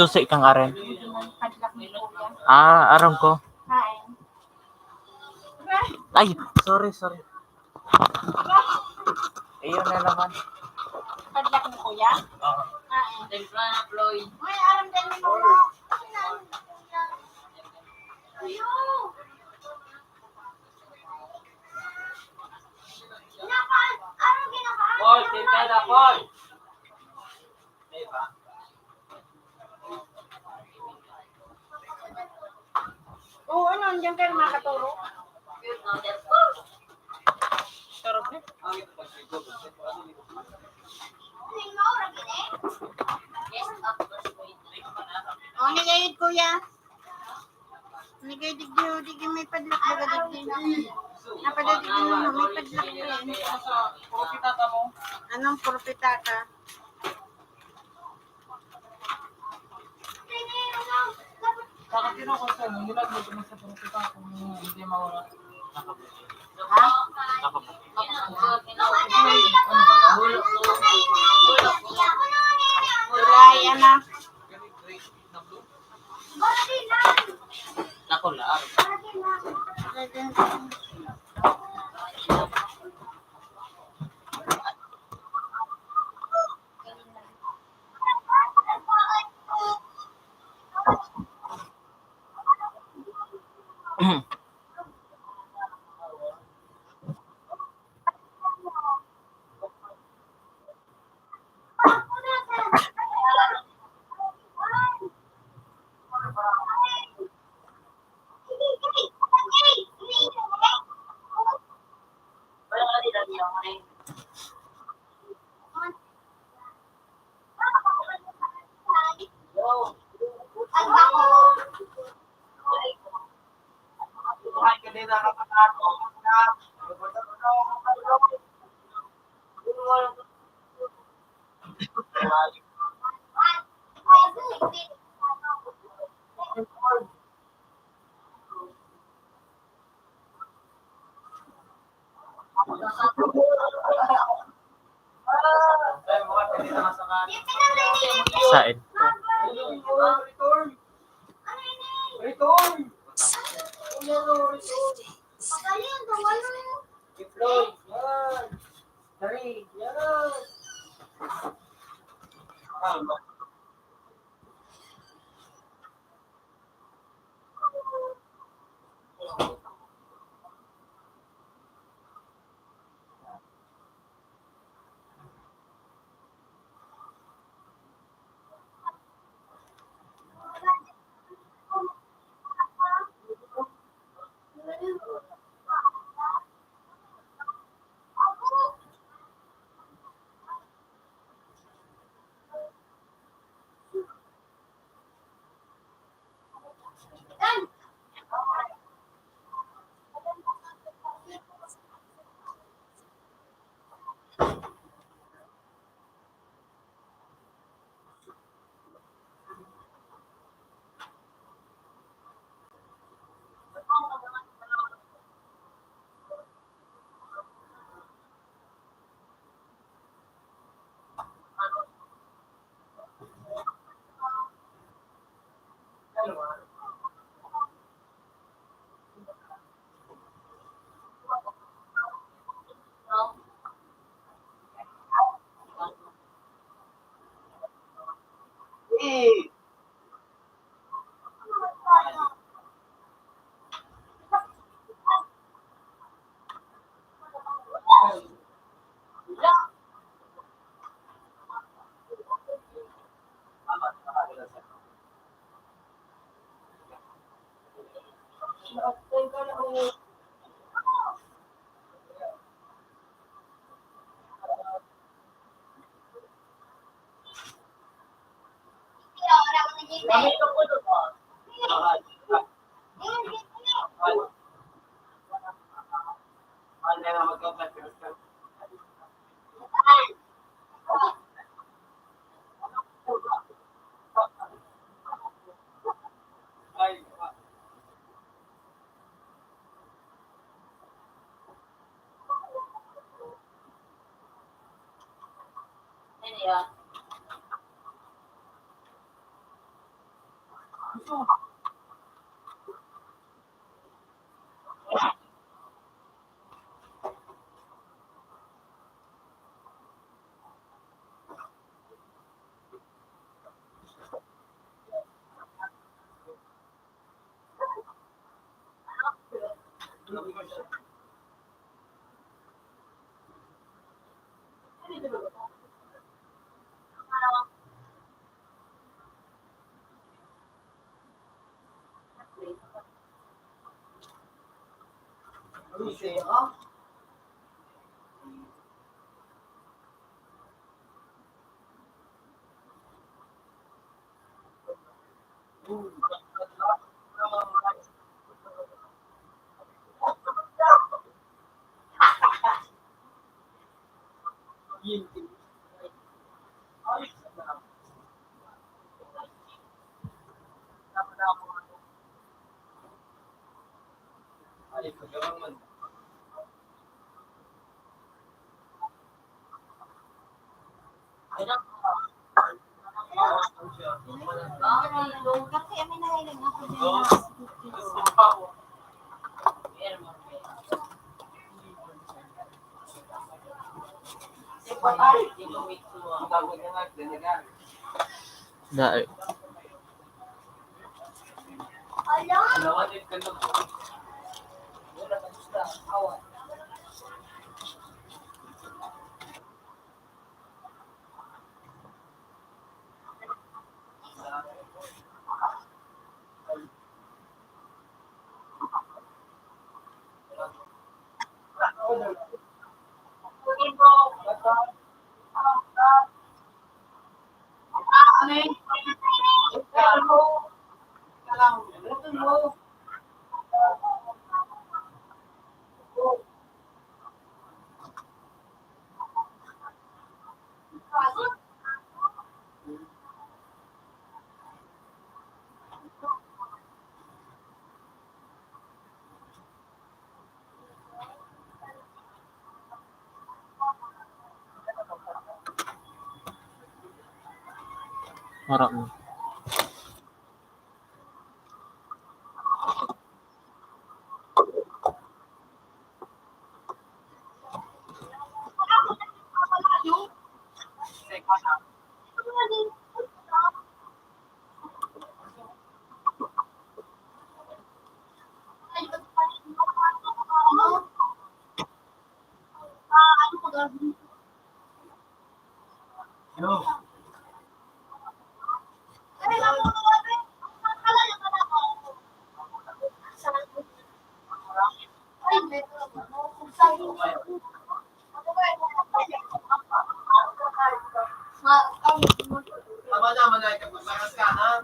Susi kang aren. Aram ko. Ay, sorry. Ayun na naman. Padlak ni kuya? Oo. Templa na Floyd. May aram din mo. Ayun. Kinakain. Ano kinakain? nandiyan kayo makaturo. Sarap eh. O, nagayod kuya. Nagayod digdi may padlak baga digdi. Napadadig din may padlak din. Propitata mo. Anong propitata? Bakit yun ako sir? Nilagay ko mo sa propitata kung hindi mawala. Ha? Kulay, ano? Ako laar. Sain. Return! 50 Deploy! Yan! Tari! Yan! Kasi may nahiling ako dyan na Dahil. Marami. Tama naman na ito. Maras ka na.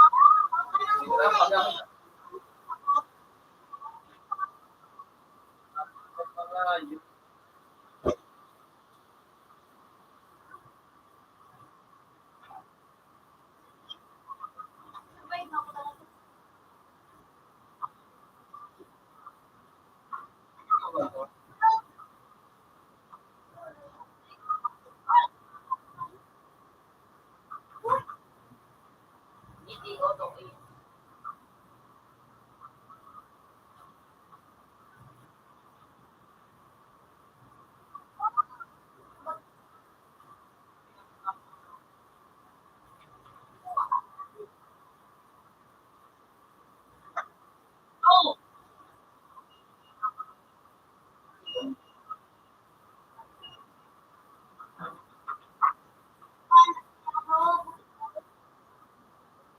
Computer 3 times.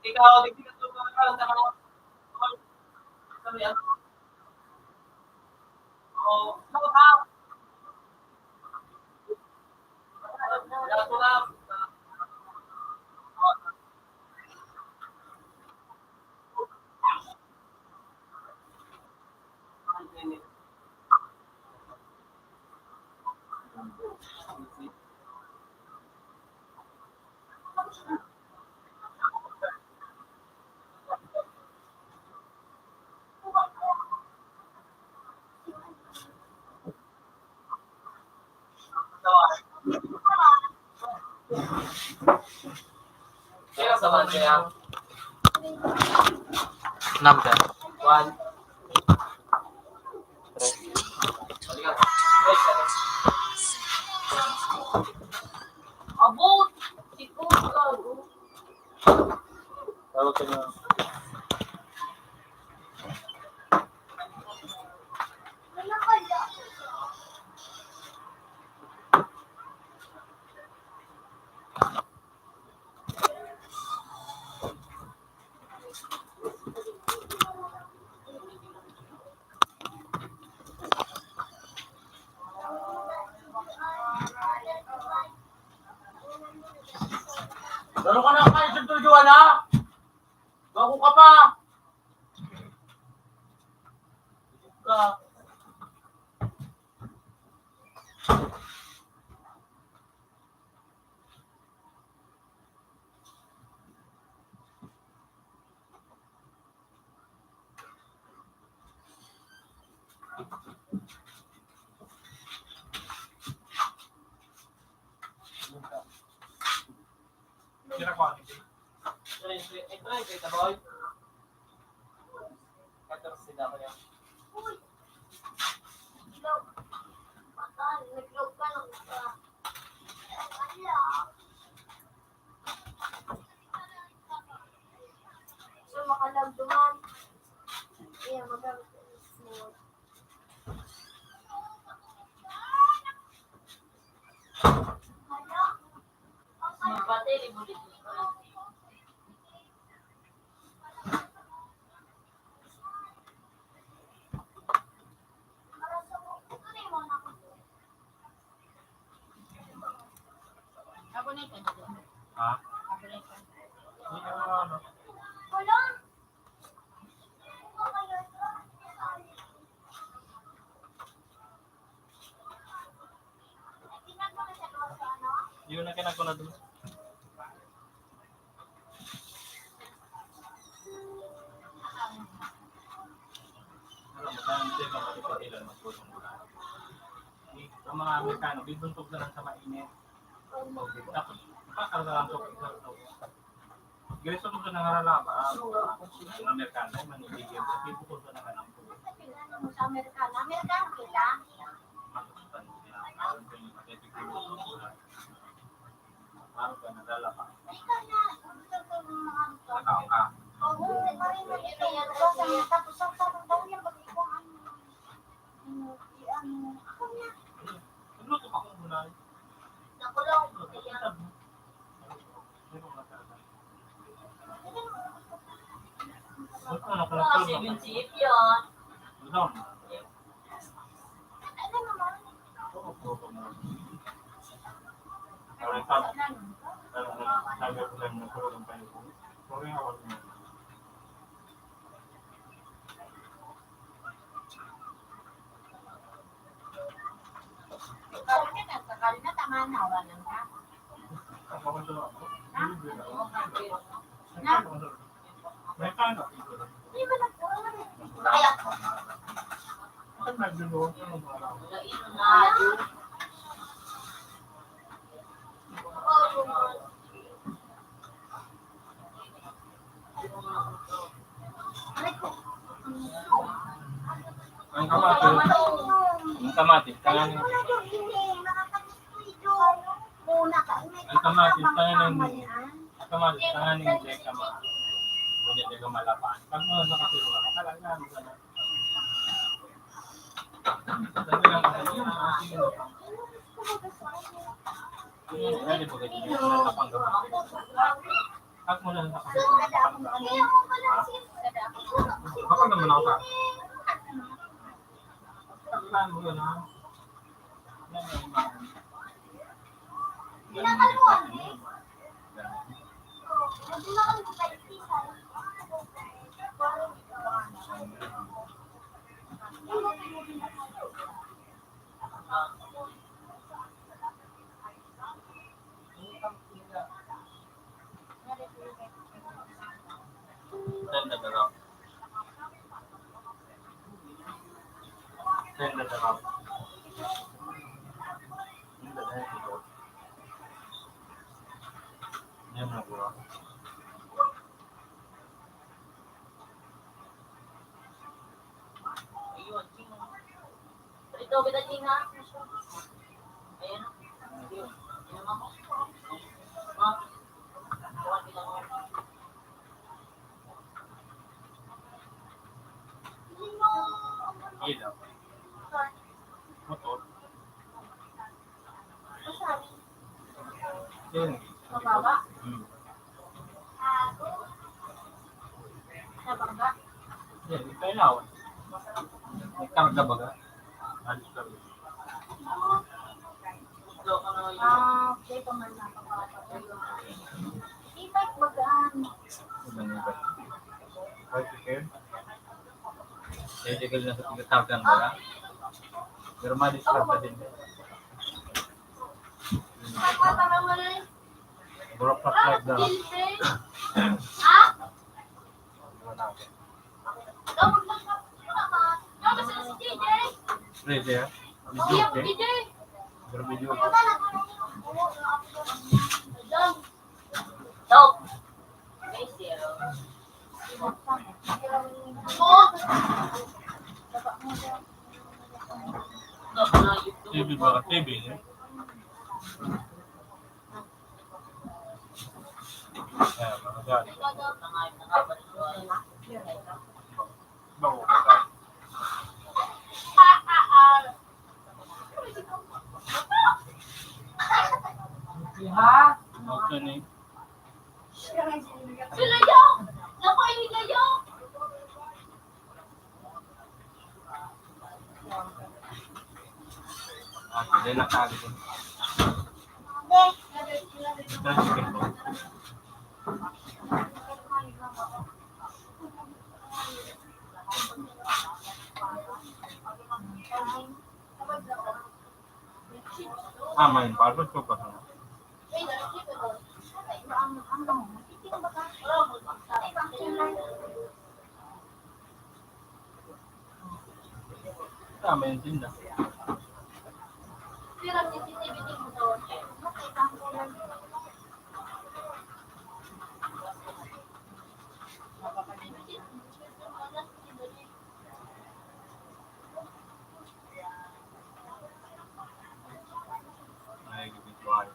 Ikaw, tignan ito ka. Kaya sa man kaya? Number. 1. Abot! Ikaw, Tawag ka na. Laro ka na kayo sa Joanna! Bago ka pa! Isip ka. Kira ko ano. Ito na, kita boy. 14 na ba yan? Uy! Ilaw. Patay, nag-load ka lang. Ala. So, makalag duman. Iya, magamit ko yung small. Hala. Mabate, libulit mo. Para sa mo. Ito na yung mga nakita. Ako na ito. Ha? Ako na ito. Hindi naman ano. Wala. Okay, yun. Tingnan ko na siya doon sa ano. Yun na kinag ko na doon. Alam mo, dahil hindi ka matipatilan magpulong mo na. Ang mga Amerikano, bibuntog na lang sa mainit. Tapos, pakakal na lang ito. Gireso mo sa nangaralaba. Ang Amerikano, ay manibigyan. Kasi bukod sa nangaralaba. Tingnan mo sa Amerikano. Amerikano kita. Masusutan siya. Alam ko yung matipigil mo na. Araw ka nadala ka. Ikaw na. Gusto ko ng mga ito. Nakao ka. Oo, marin mo ito yan. Tapos ang sarang daw niya, pag ikaw ako na. Nagluto ka kung muna. Nakulong. Mga 7 chip yun. Ano naman? Sakal ka na, sakal na, tama na, wala nang ka. Hindi ba nagkulong? Kaya ko. Wala ino na, yun. Ang kamatis, tanganin. Ang kamatis, tanganin. Ang kamatis, tanganin, hindi ka ma. Hindi ka malapaan. Pag mo nakatulog ka, talaga, ano ka na. Sabi lang kasi, hindi po ganyan. Pag mo lang nakatulog ka, kapag naman ako sa Saan mo yun, ha? Pinakaluan eh. Pinakaluan kahit isa. Send the rock. Send the rock. Yan na bro. Ayun, Chino. Ito, bida China. Ayan. Ayun. Ayun ako. Ma. Buwan nila mo. Ilaw. Motor. Yan. Mababa. Sa bangga. Yan, ikaw. May karga ba ka? Alis ka rin. Ito ka na yun. Okay, paman na. tigil na sa tigatagan mo na. Pero ma-discard ka din. Bro, pa-flag na. Ready, ha? Video, okay? Pero video. Stop. TV ba? TV, eh? Ayan, mga dyan. Bago ka tayo. Okay, eh. Sila yung! Naku, hindi kayo! Hindi na kagad. Sige. Main password ko pa. Main tinda. Pirang CCTV mo doon. Ay, gito ay.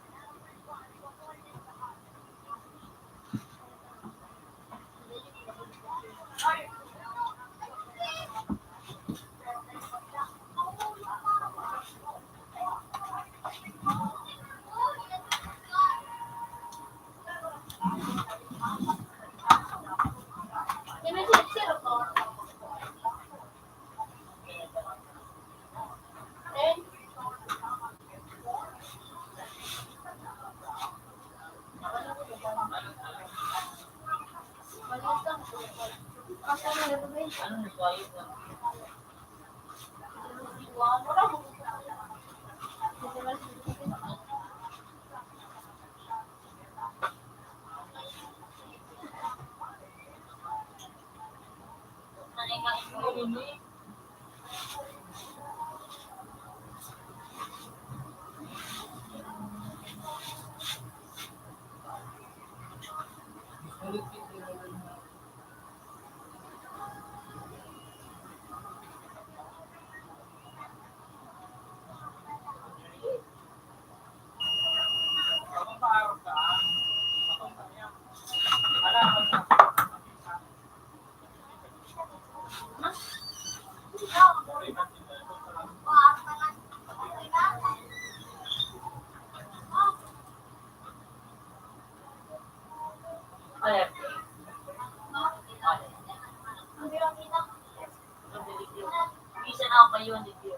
Isa na ako kayo, hindi ko.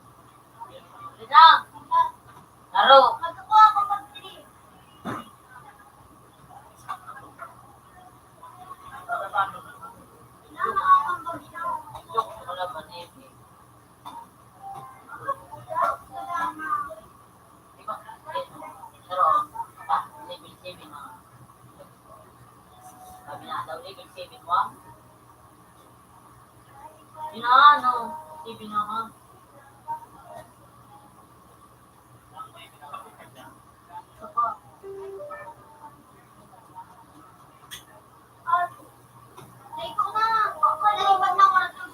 Lang! Laro! Magkukuha ako mag-3. Ligo na. Nalipat na ako ng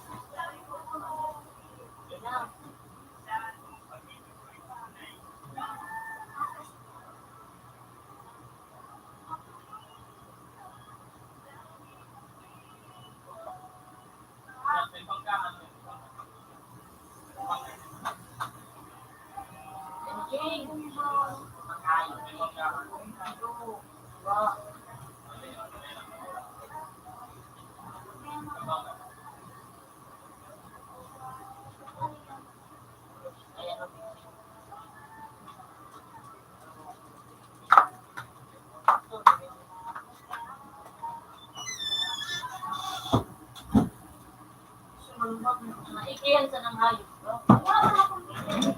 Iki ng hayop ka. Wala ka na akong pili.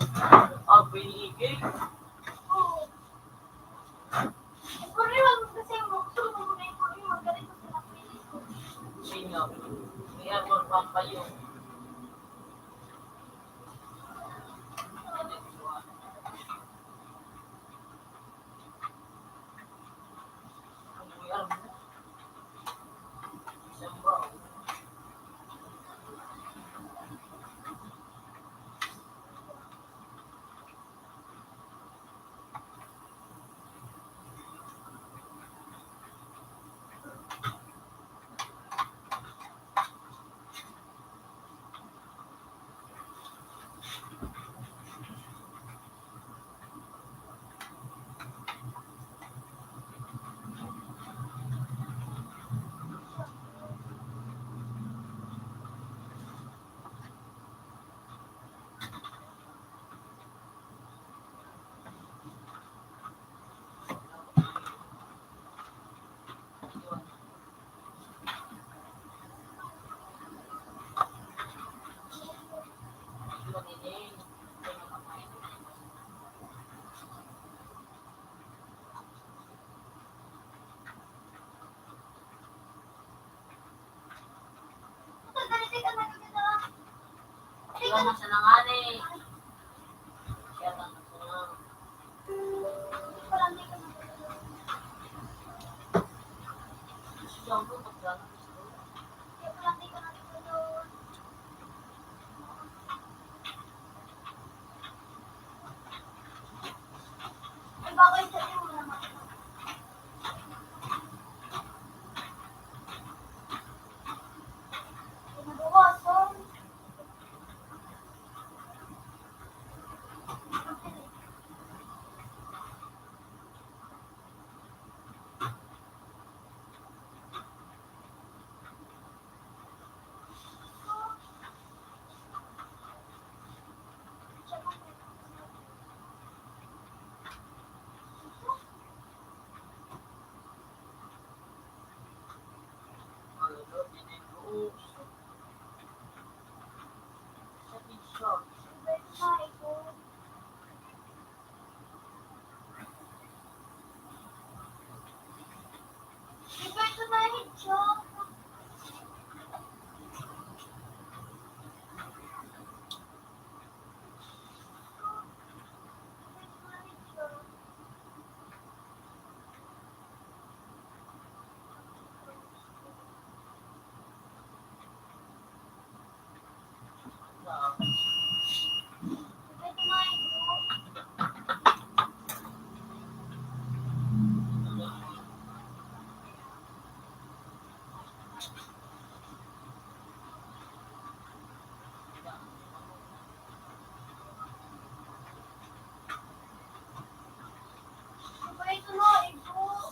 Ah, pinigil. Oo. Ipuriwan mo kasi mo. Gusto mo muna ipuriwan. Ganito sila pili ko. Sino? May aircon pump pa yun. Ganito ka na ganito. Kaya na siya nangani. Kaya na siya nang. Parang di ka na ganito. Siya ang putok lang. Kaya parang di ka na ganito. Ay, bagay sa iyo naman. Kinabukasan. Iba ito na hijab. Ito na hijab. Iba ito na hijab.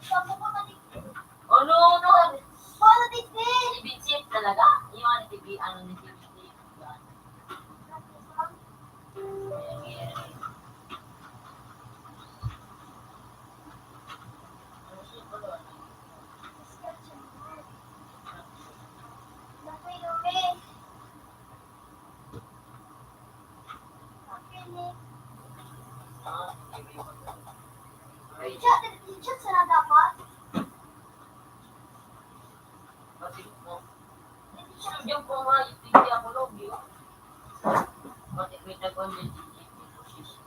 Sabi ko na dito. Oh, no, no. Wala dito. Tibitsip talaga. Yung ano, ano ni tibitsip. Chat sana dapat. Yung po nga, hindi ako lobby. Pati may tag-on yung position.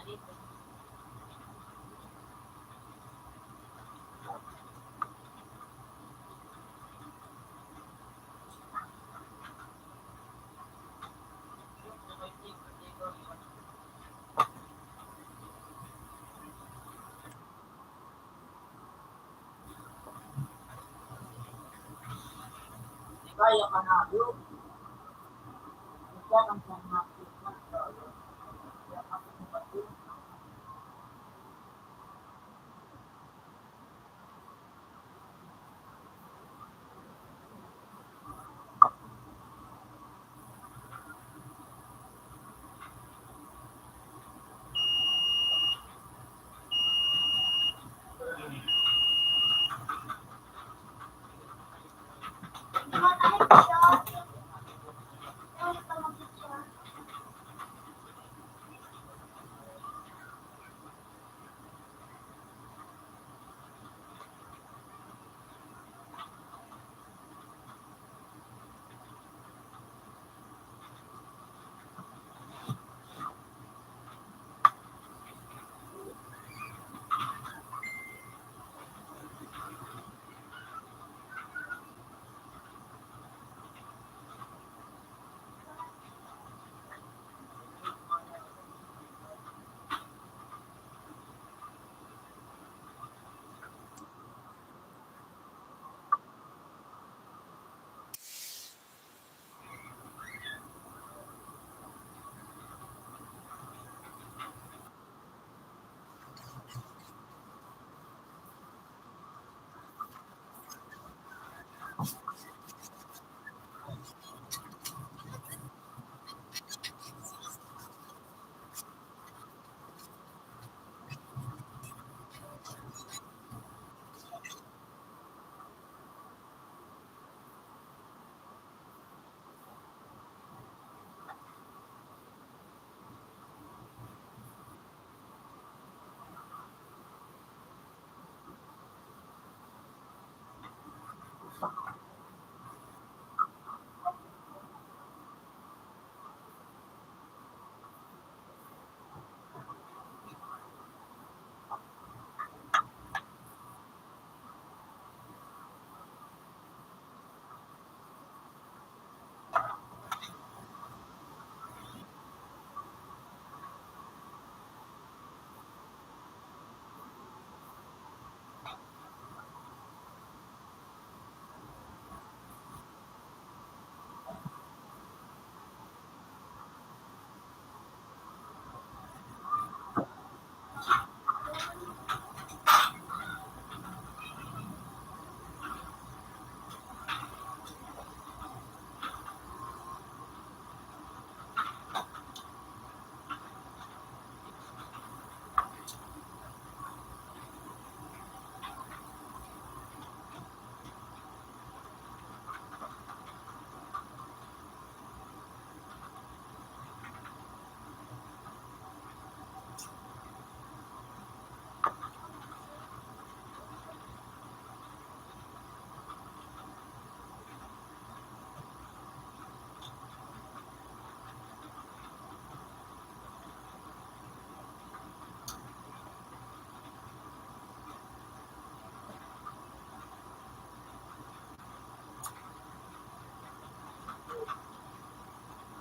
dito. Kaya ka na yun. Yan ang panahapit na tayo. Kaya ako nabatin. Hindi mo tayo picture. Ayaw pa mag-picture.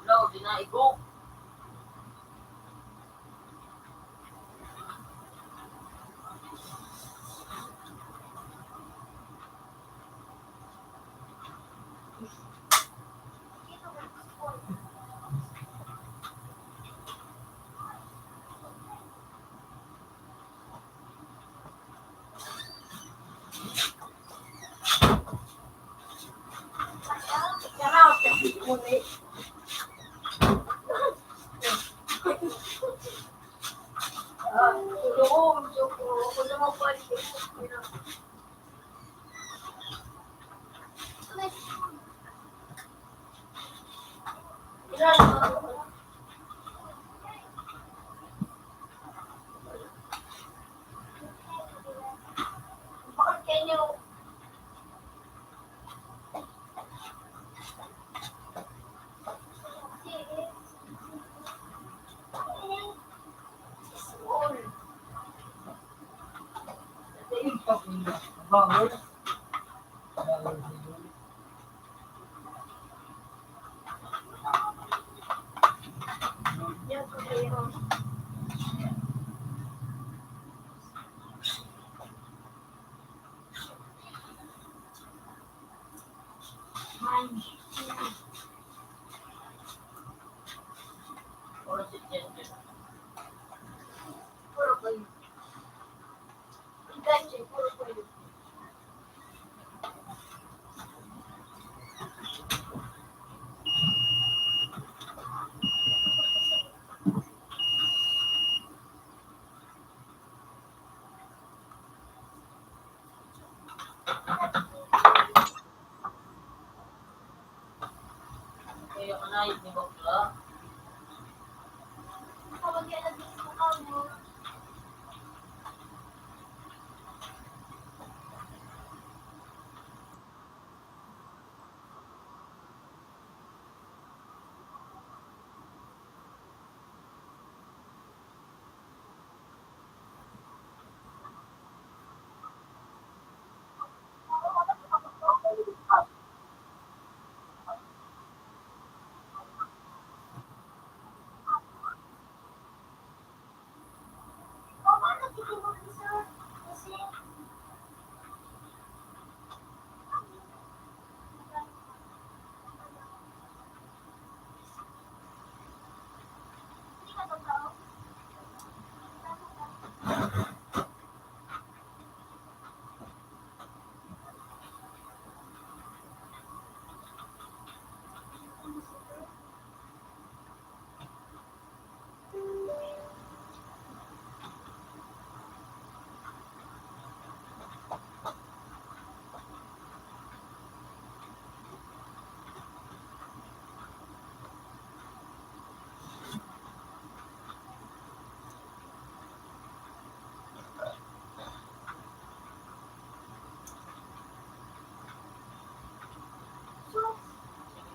Hello, dinaigo. Kaya, Yan, superhero. Mine. Puro suggestion. Puro ko yun. Ganche, puro ko yun. Kaya ka na, hindi mo pala. Kapag yan ang gusto ka mo, paano titignan ko, sir? Kasi, hindi ka totoo.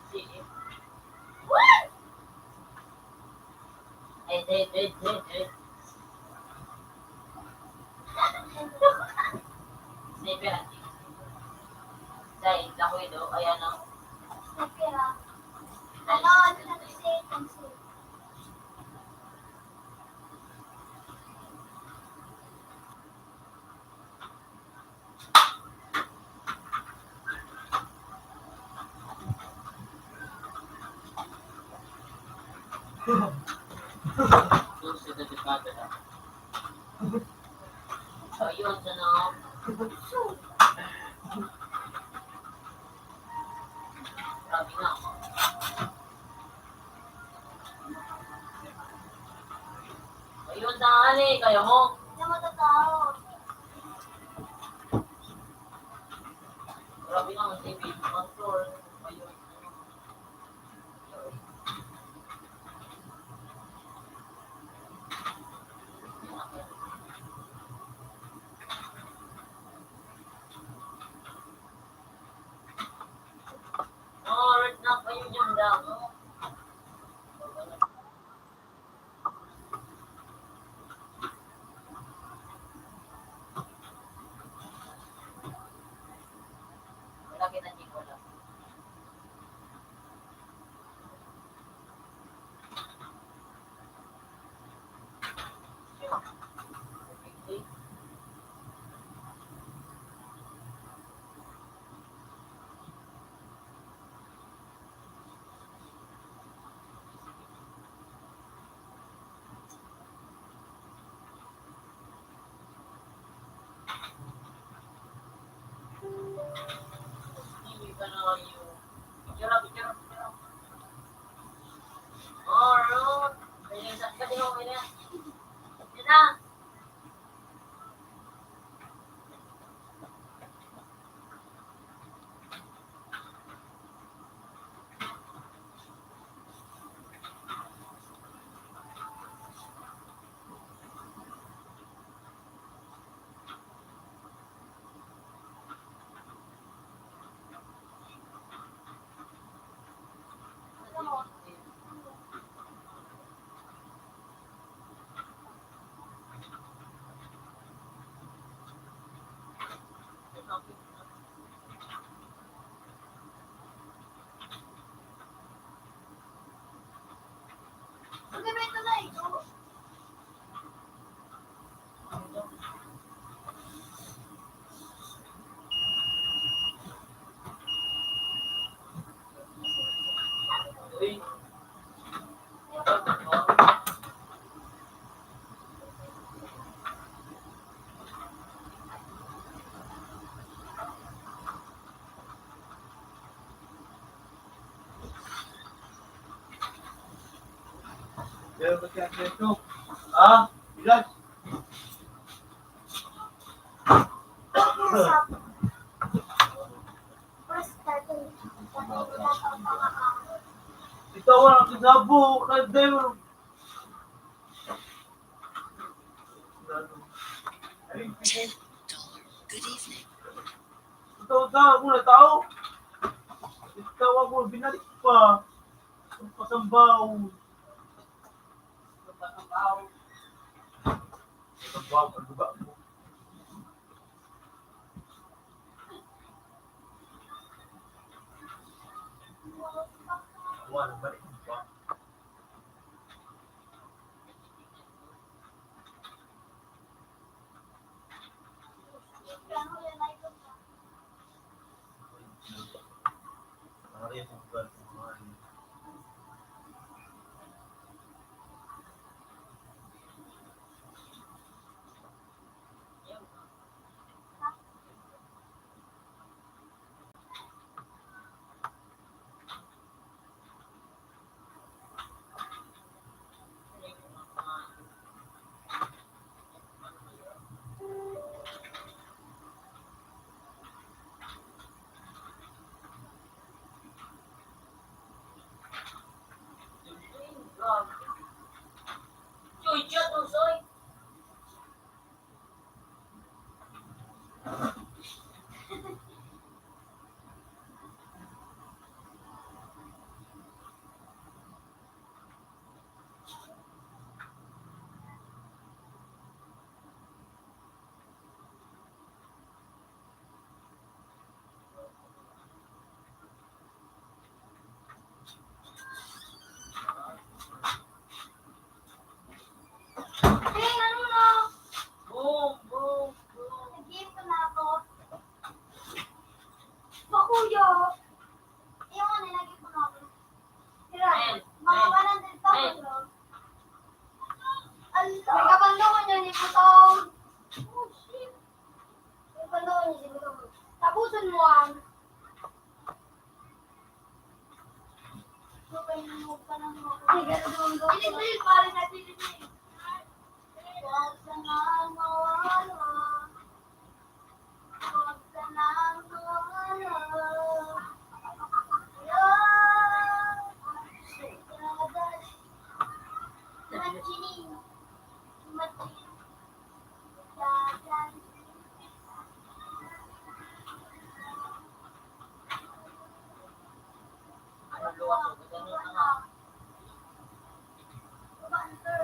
Sige. What? Eh. Sniper anjing. Dahil ako ito, ayan ang Pera. Ano na kasi, cancel. tools to the department. So, yun, sa no. Grabe nga. Ayun, dali, kayo mo. Hindi mo totoo. Grabe nga, ang TV, ang floor. Ayun. Oh, red na kayo dyan lang. Malaki na dito lang. Hindi ka na kayo. Picture. Alright. Kaya sa pati mo kaya. Yan na. Pero kasi ang ito. Ah, ilan? Ito walang kinabo. Nandun. $10. Good evening. Ito ako na tao. Ito ako binalik pa. Ang pasambaw. Pasambaw, ang duga mo. Wala, balik mo pa. Hey, ano na? Nag-game ko na ako. Bakuyo! Yung ano, nilagay ko na ako. Tira, mga 100,000 bro. May kapandoon niya ni Putong. Oh, shit. May kapandoon niya si Putong. Tapusin mo ang. Ay, gano'n doon. Pilit, pare na pilit. Huwag ka nang mawala. Huwag ka nang mawala. Machining. Dadan. Banter.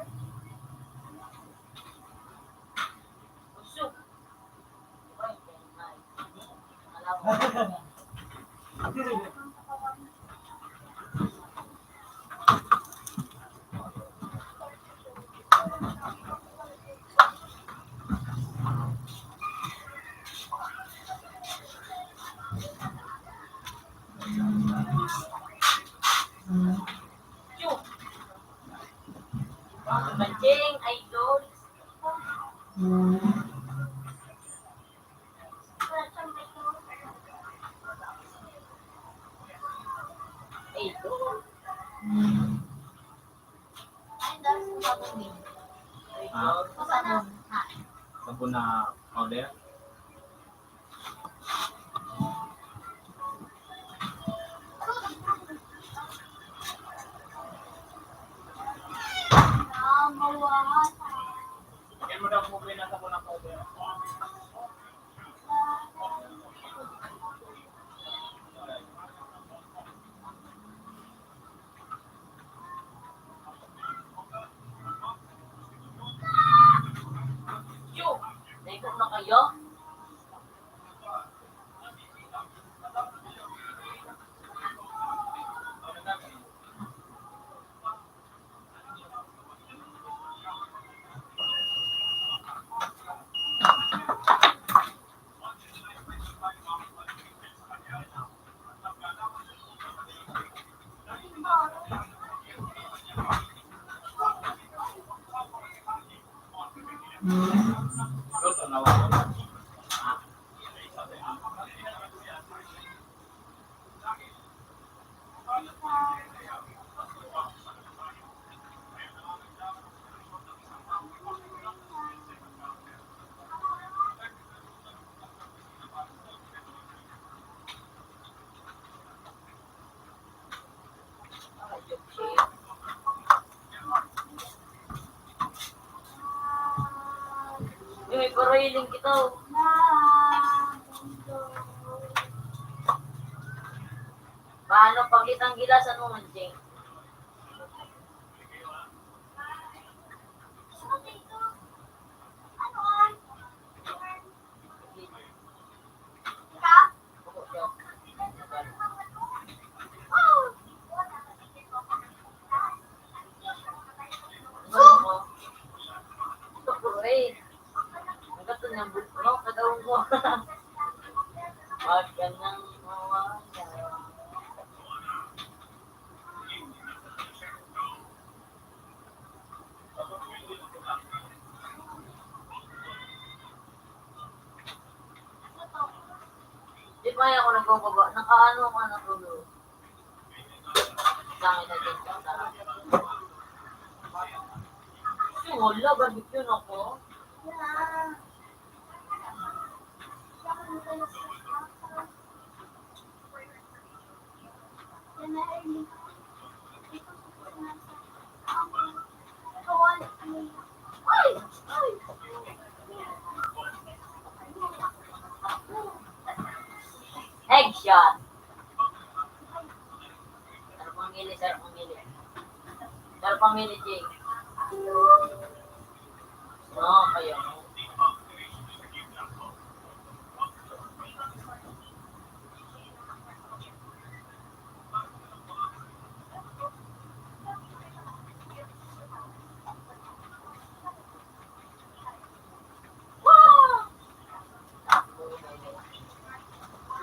Banjing, idol. Idol. Sabon na powder. Kaya mo daw po na sabon na powder. Yo, naikot na kayo? Luto na wala. Yung may parailing kita. Paano pag itang gilasan mo, Manjing? Wag ka nang mawala. Di ba ako nagbababa? Nakaano ka na tulo? Langit na din ka. Wala, barbecue na ko. Headshot. Ano pamili, sir? Pamili. Sir, pamili, Jake. No, kayo.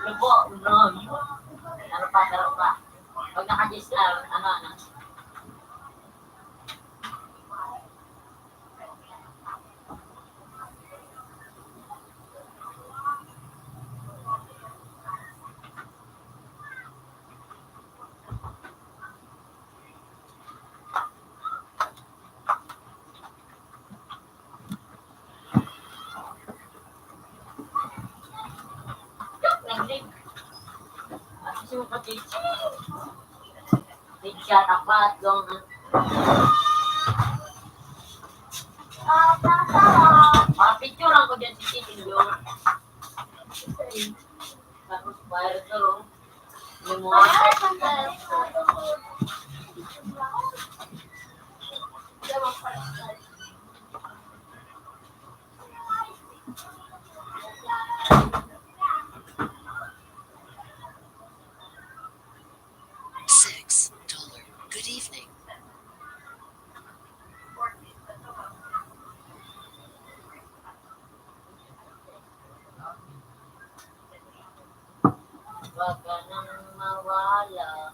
Lubo, no. Ano pa, laro pa. Pag naka-gis na, ano. Nag-link. At kasi mo pati, headshot, apat, long, picture ko dyan si Chicken Joe. Tapos, bayar ito, no? Yung mga $6. Good evening. wag ka nang mawala.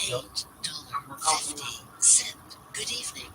$8.50. Good evening.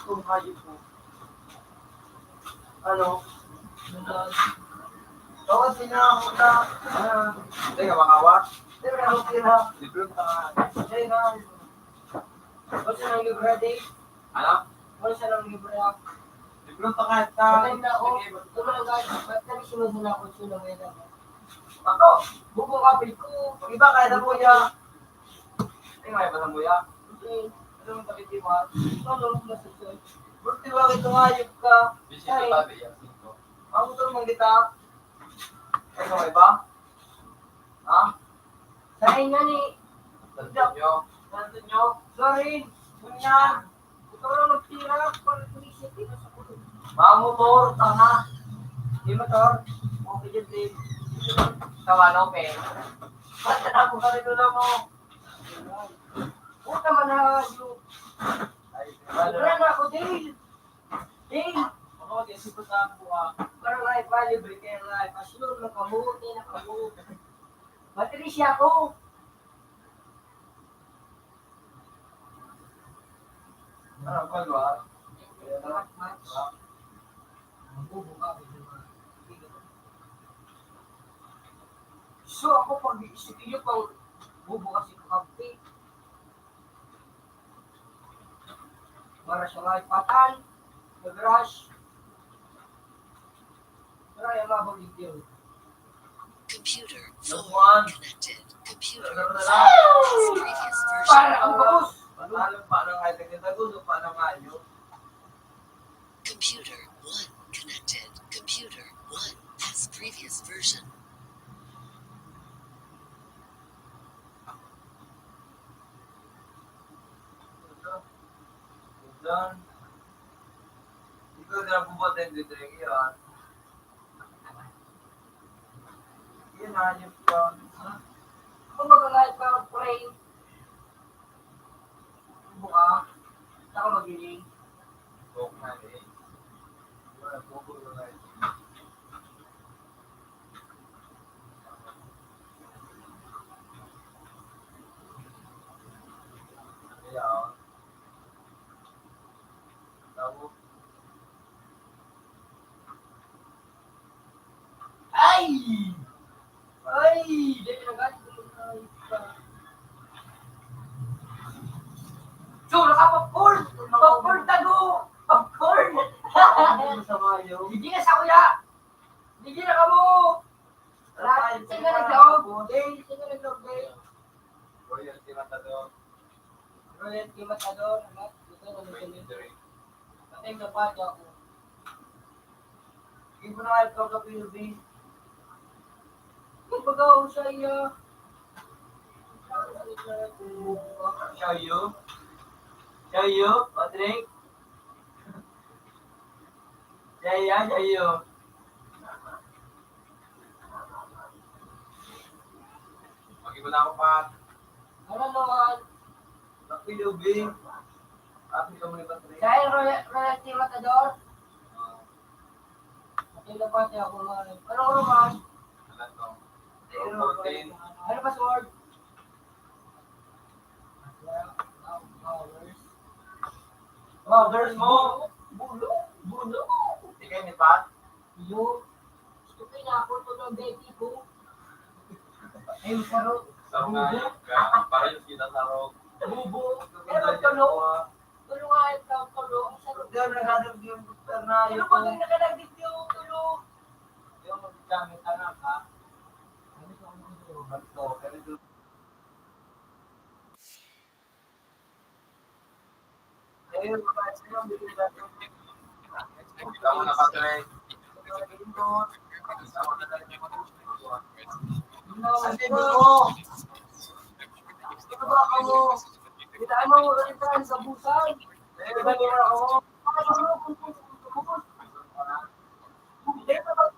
Kung hayop mo. Ano? Bawat sinahod na. Teka, makawa? Teka, ako kira. Libre ka. Teka. Basta nang libre di? Ano? Basta nang libre ako. Libre ka kahit ka. Patay na ako. Tumalagay. Ba't kami sinusun ako sila ngayon? Ako, bubong kapil ko. Iba kahit na buya. Teka, may ba sa buya? Okay. Ano ang talit mo? Ano ang nasusun? Berarti bakit tumayog ka? Bisita tabi yan. Ang motor mong kita. Ay, kamay ba? Ha? Sahin nga ni. Tantun nyo. Sorry. Bunyan. Ikaw lang magtira. Para tumisip dito sa kulo. Mga motor. Tanga. Di motor. Okay dyan, Dave. Tawa na, okay. Basta na ako kami doon mo. Puta man na yung... Wala na ako, Dale. Dale. Ako, kasi sa ako parang life value, break and life. Asunod, nakamuti, nakamuti. Patricia ako. Ano, palwa? Match. Magbubuka. So, ako pag-iisip niyo pang bubukas si Kakampi. Para siya nga ipatan, mag-rush. Pero ay mabalik yun. Computer One. 4 connected. Computer Ano na 4 lang? has previous version. Para ang bagus! Paano nga ito tagulo? Paano nga yun? Computer 1 connected. Computer 1 has previous version. Dan ikaw na bubat yung ditrek yan. Yan hayop ka. Kung mag-live ka, pray. Buka. Saka magiling. Buk na eh. Wala buko na eh. Kaya tahu. Ay! Ay! Dia pinagalit ko na ito. So, naka-popcorn! Popcorn tago! Popcorn! Ayaw. Hindi na sa kuya! Hindi na ka mo! Saan ka nag-log? Saan ka nag-log? Royalty Matador. Royalty Matador. Ito na nag-log. Patay na pa ako. Hindi mo na ito ka PUB. Pag-ako sa iyo. Shayo, Patrick. Shayo. Mag-iba na ako pa. Ano naman? Nakilubi. At hindi ka mo ni Patrick. Saya Royalty Matador. Patay na pa ako. Ano naman? Alam ko. 14. Ano password? Mothers mo! Bulo! Hindi kayo ni Pat? Yo! Gusto ko na ako ito ng baby ko. Ay, saro. Saro nga yun ka. Para yung kita saro. Bubo! Ano tulo? Tulo nga ito, tulo. Ang saro. Diyan naghanap yung doktor na yun. Ano ba yung nakalagit yung tulo? Yung gamit anak ha? Ano sa mga bato? Pero doon. Ayun, mga sino, bigyan natin. Kita mo na Patrick. Ante mo! Ito ba ako? Kita mo ulit sa busan. Ito ba ako? Ito ba ako?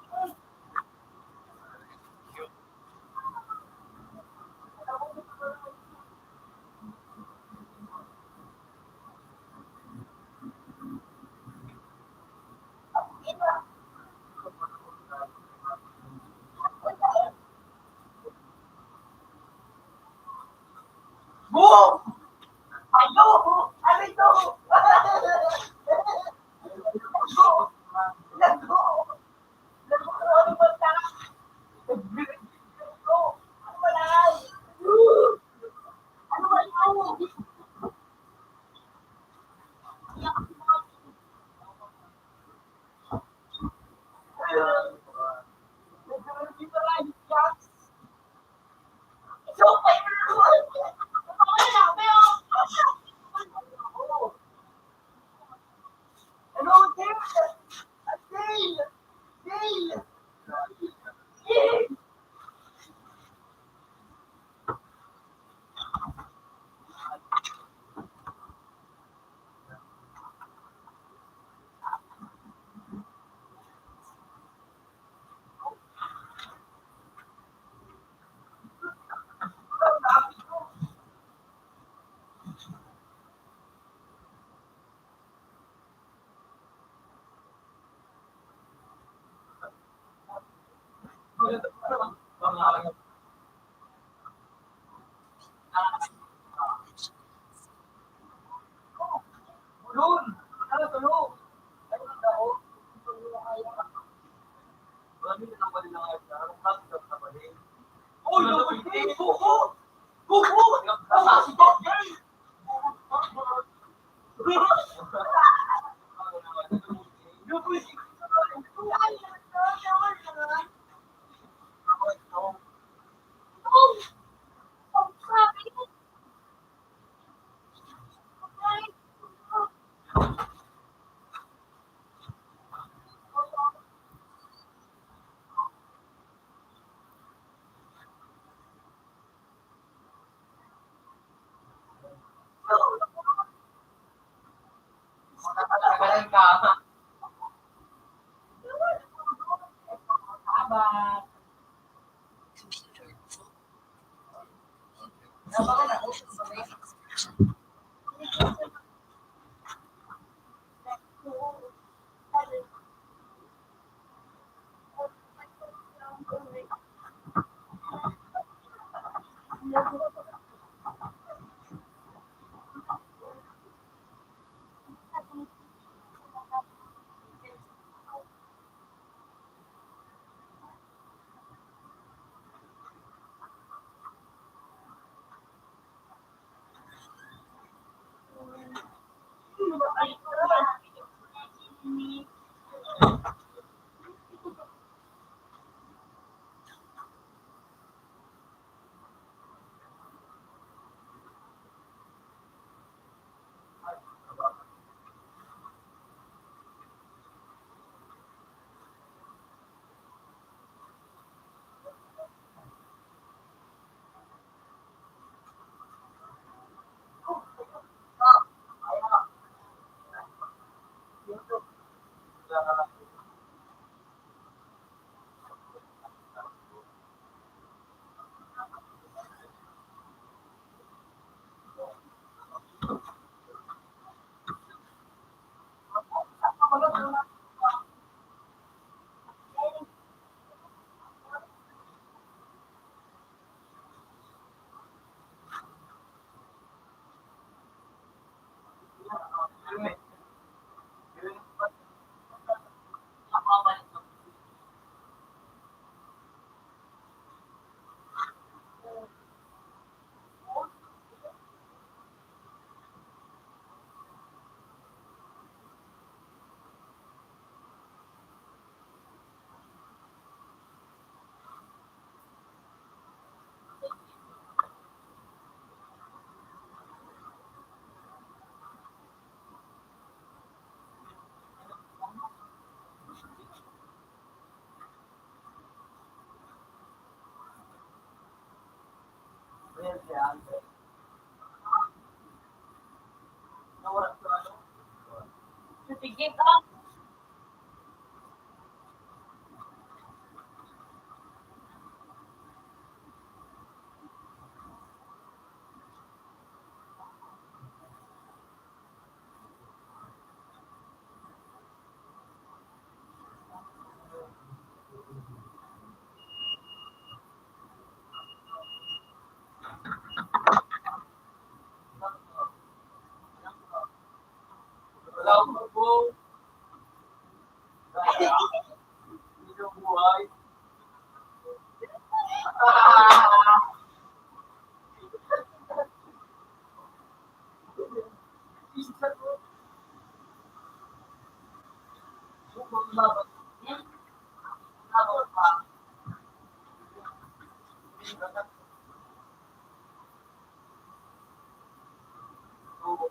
Boom! Ayo! Ano ito? Lago! Lago! Ano ba ito? Ano ba yan? Ano ba ito? Tulun! Ano tulun? Ano ang tao? Marami na nang bali na ngayon. Anong kakitap na bali? Oh, yung bali! Kuko! Kuko! Si Dr. Nakagalan ka. Tama. Computer full. Nabangan ako. Sige ka. Wala akong po. Hindi na buhay. Isa ko. Subang laban. Laban pa. Oo.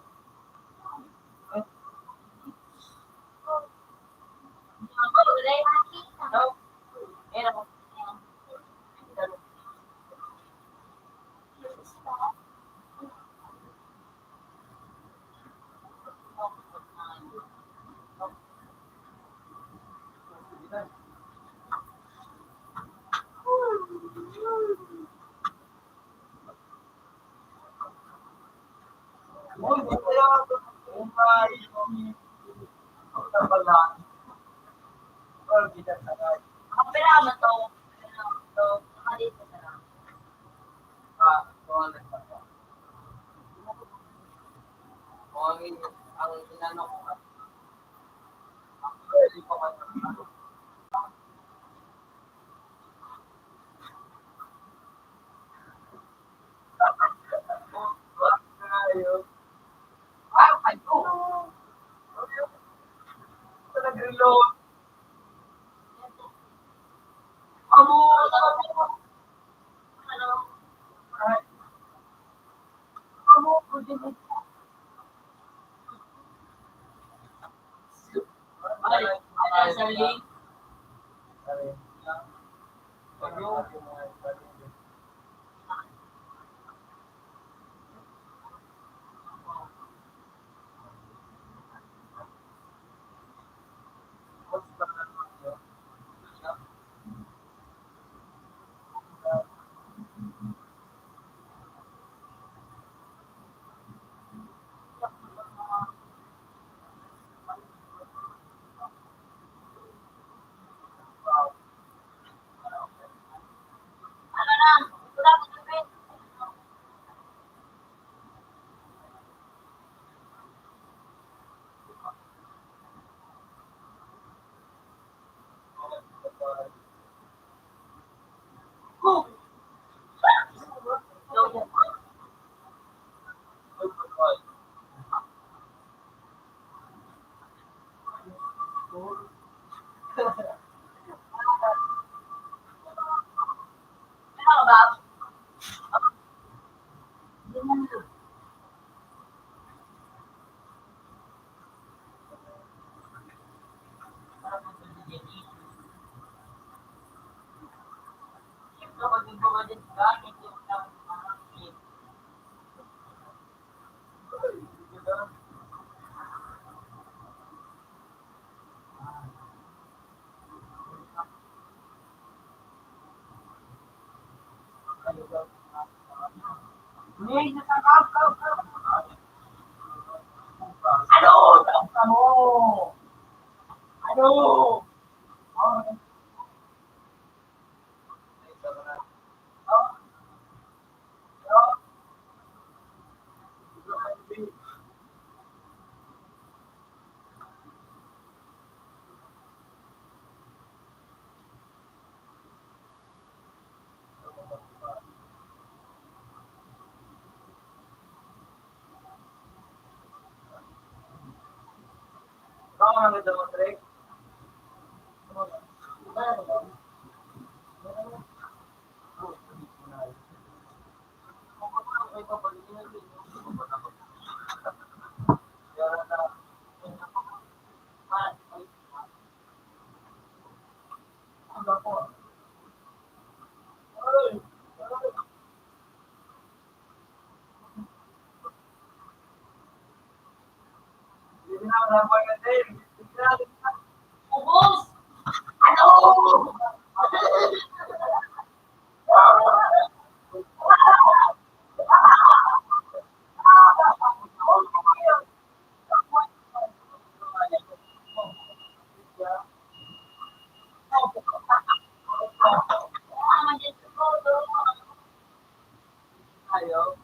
Oy, kaya umay. Ang tabalan. Or ginasagay. Kapira mo to. To. Dito na lang. Kung nagpapa. Kung ang inanong ko. Pwede pa man. Ay, ko. Ito nag-reload. Amo. Ano? Ay. Amo. Ay, sa link. Ano na? Wala ko sabihin. Ano ba? Ano? Ano? Ano? Baka maganda mo, Trek? Hindi na wala pa yan, Trek. Ayaw.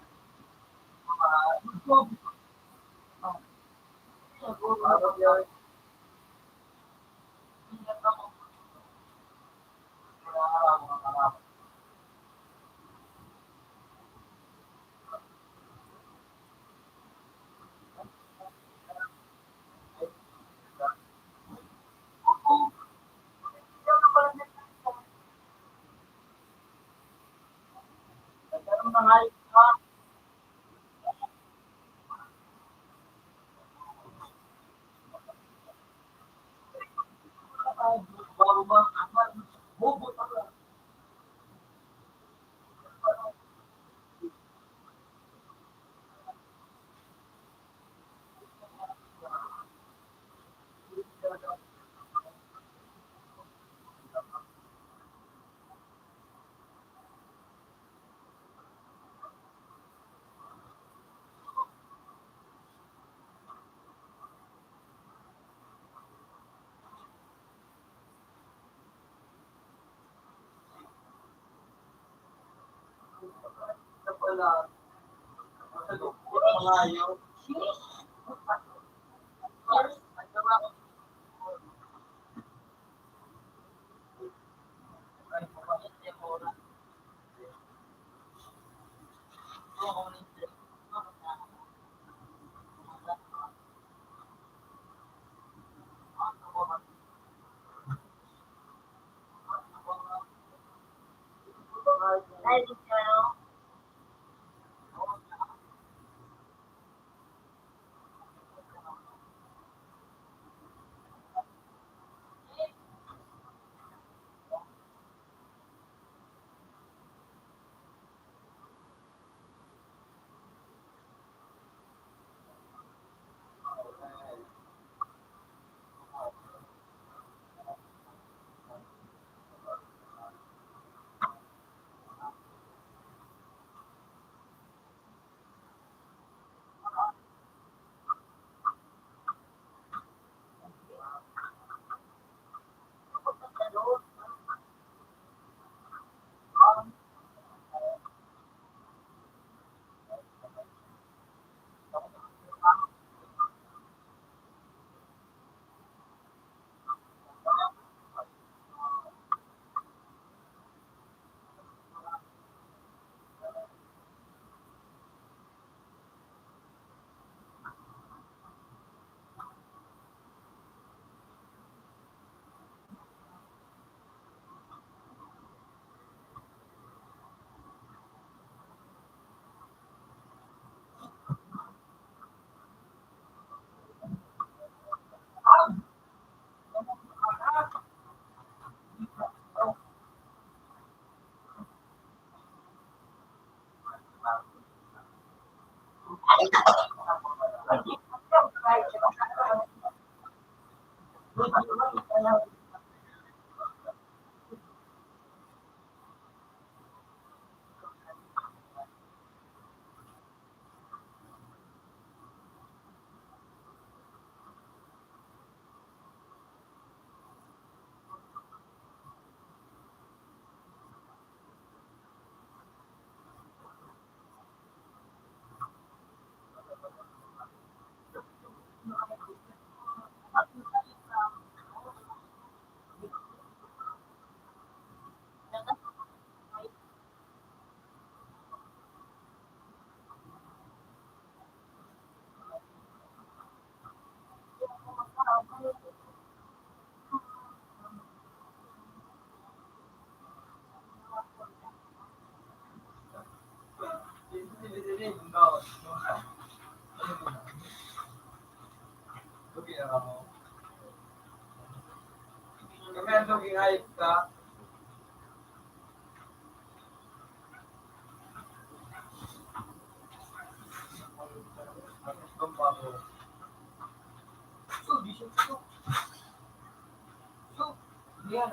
Yan.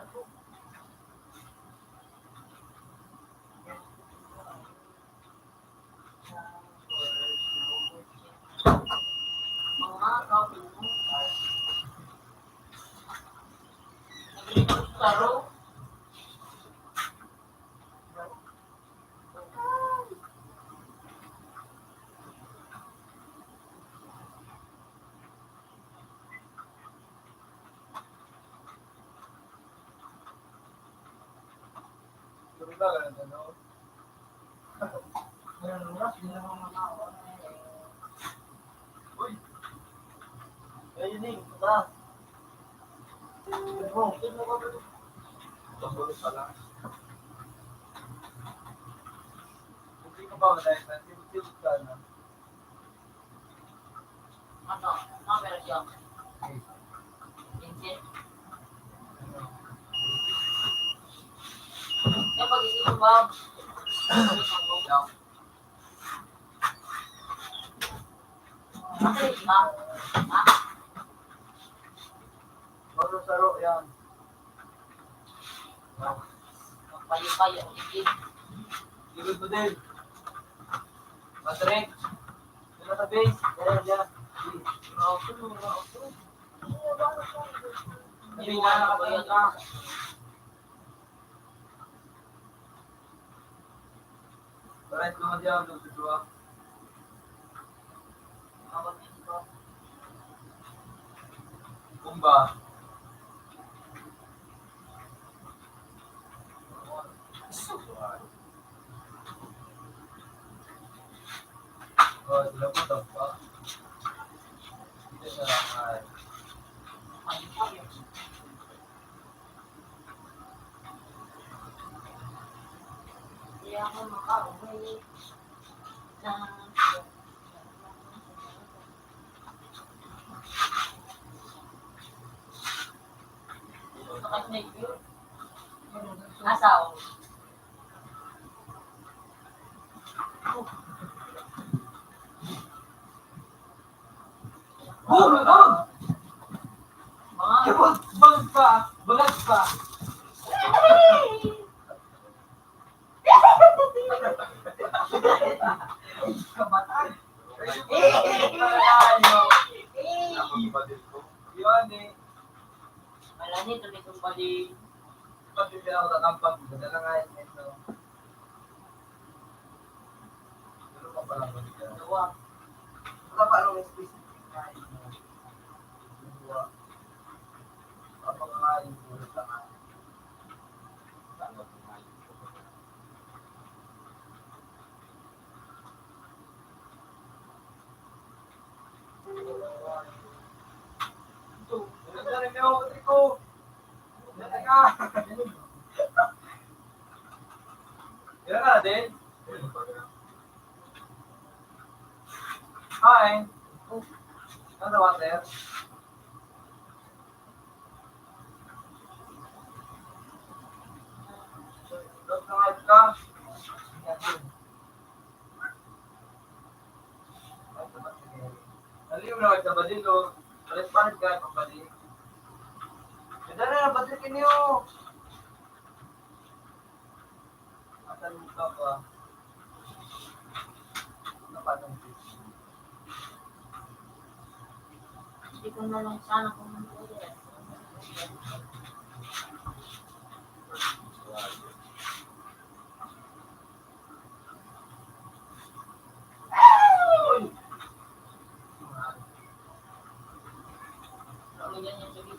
ba? Ganun, ano? Ganun, oras, di na mga tao. Uy! Ayun eh, ito. Tapos pala. Hindi ko ba dahil na tibot ka na. Ano? Ano meron siya? Vincent? May pag-isip mo ba? Makalit ba? Ha? Saro yan. Magpayo-payo. Hindi. Ligod mo din. Matrek. Sino sa base? Kaya dyan. Hindi na nakatayo ka. Alright, naman dyan. Dua. Kumba. Oh, sila po daw pa. Hindi na lang ay. Hindi ako makauwi na asaw. Bang pa! Balat pa! Kabatang! Yun eh. Wala nito nitong bali. Pati sila ako tatampak. Ganda na nga yun. Ito. Pero pa palang balik ka. Dua. Wala pa anong specific kain mo. Dua. Kapag kain mo, sa kain. Saan ba kumain? Ganda rin yung putri ko. Ganda ka. Ganda ka na din? Hi. Ano water? Dot na nga ka. Naliw na ka ba dito? Palit palit ka pa ba dito? Ganda na batrikin niyo. Asan mo ka pa? Napatong fish. Hindi ko na lang sana kung ulit. Ano yan yung sabi?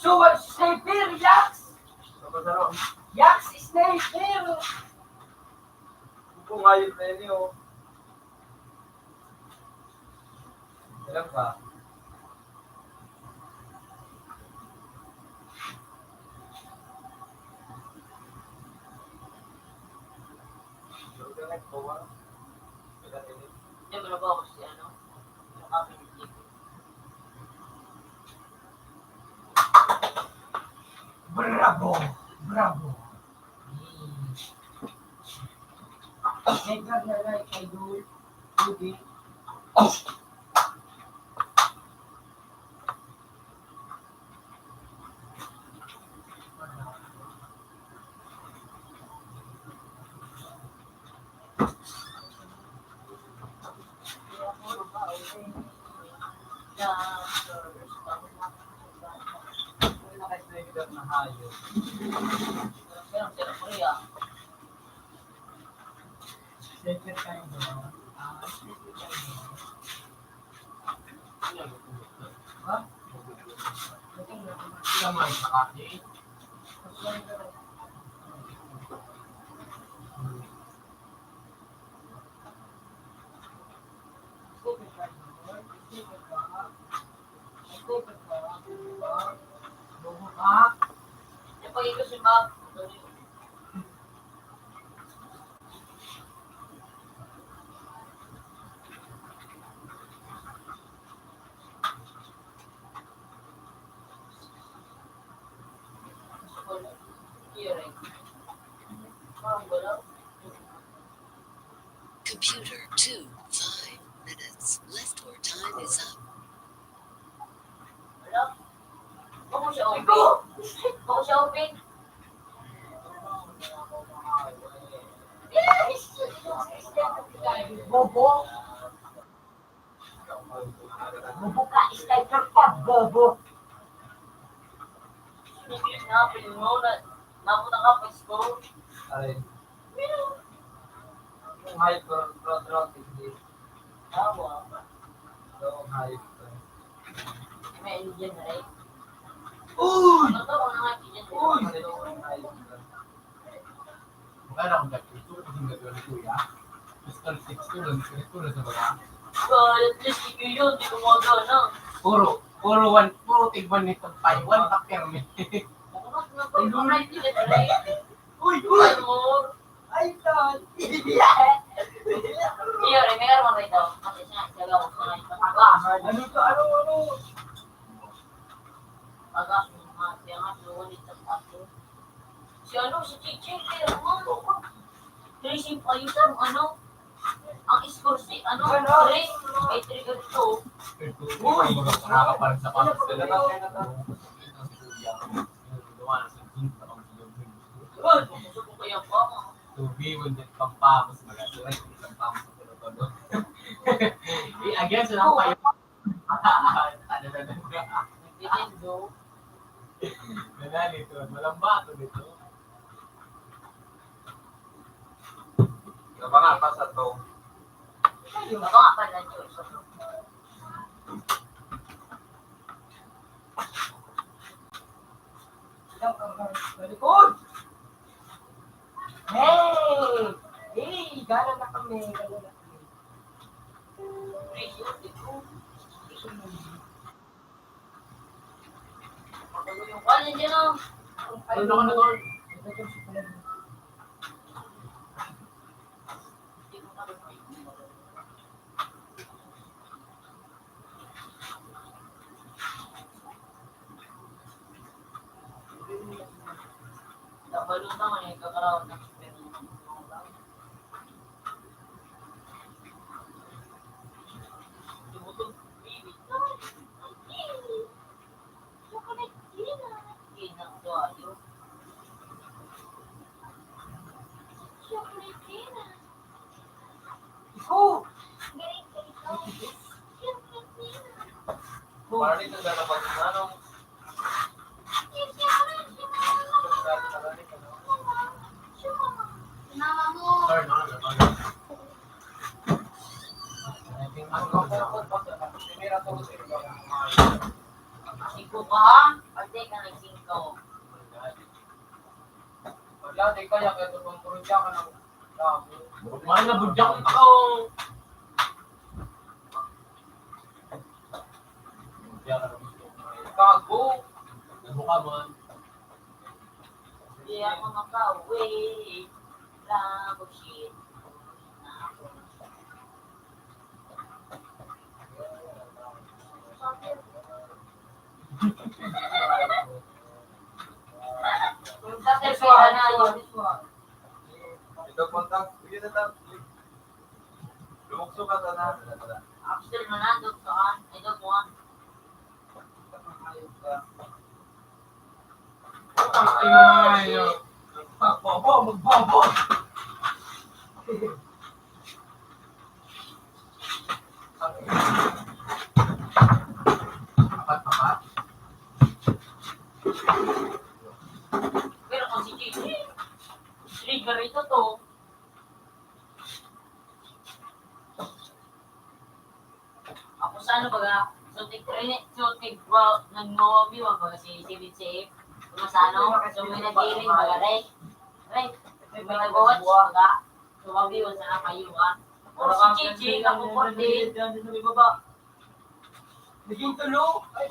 So what snake there, Yax? Yax snake there. Kung ayun na yun yun. Ilan ka? Hindi mo na ba ako si ano? Yung aking chico. Bravo! Bravo! Mega na like I do. Ruby. Na hayop. Meron sila Korea. Secret kayo ba? Secret kayo ba? Ha? naman, nakaki. Yung pag-ikot si Bob. Computer 2, 5 minutes left or time is up. Wala. Bako siya open. Bako siya open. Bobo. Bobo ka, sniper ka, bobo. Napin mo na. Napunta ka pa school. Ay. Yung height ko, hindi. Tawa. Yung height ko. May Indian na rin. Uy! Ano to? Ano nga Indian? Uy! Yung height ko. Magkano akong gagawin? Ito kasing gagawin ni Kuya. Fiscal 6 ko lang, ito lang sa mga. At least ikaw yun. Di kumaga na. Puro tigban nito. 1 packer me. Uy! Ano? Ay, God! Iyo, rin. May karman rito. Kasi siya, gagawa ko na ito. Ano to? Ano? Agas mo nga. Kaya nga, luwalit sa tato. Si ano, si Chichi. Kaya mo. Tracing pa yun ang ano. Ang score si ano. Trace. May trigger to. Uy! Nakakaparang sa patas sila. Gawa na sa jeans na kang Good. Gusto ko kaya pa. Tubi, wundit pampamos, magasuray, isang pamos sa tulotodo. Again, sila pa yung ano na Nintendo. Nanali ito, malambato dito. Diba nga, pasa to. Ako nga pala yun. Likod! Hey! Hey! Gano'n na kami. Yung wala dyan o. Ano ka na doon? Kabalo naman eh, kakarawan ng super. Tumutog, baby. Ginang doayo. Iko! Para dito na napag anong Mama mo. turn on na mag. I think ano Iko ba? Pagday ka ng 5. Wala, di kaya kaya tutungkulun siya ka ng dami. Mahal na budyak ako. Gago! Nabuka man. Hindi ako makaway. Labo shit. Yung tatay pera na yun. Ito kontak, bigyan na tayo. Lumukso ka sana. After na nandok sa kan. Ito po ah. Ay, Magbobo! Magbobo! apat. Pero kung si Chichi, trigger ito to. Ako sa ano baga? Sa So, well, nag-mawamiwa ba si CBC? Masano? So, may nag-iring ba, right? Right? May nag-watch ba? So, mabiwan sa nakayuan. O si Chichi, nakuporte. Naging tulo. Ay,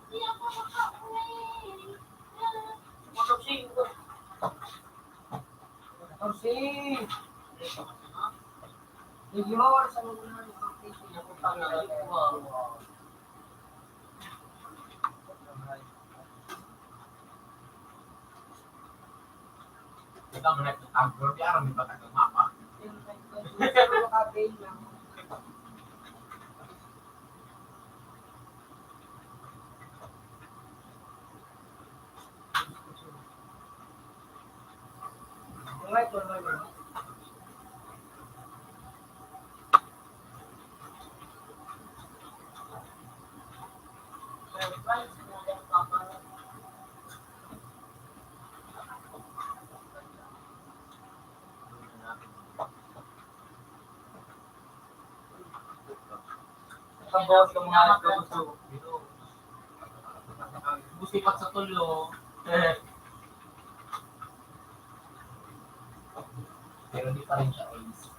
Hindi ako makauwi. Kasi, hindi mo wala sa mga Kita melihat tanggur dia orang minta tanggung apa? Tapos yung mga gusto. Busipat sa tulo. Pero di pa rin siya ace.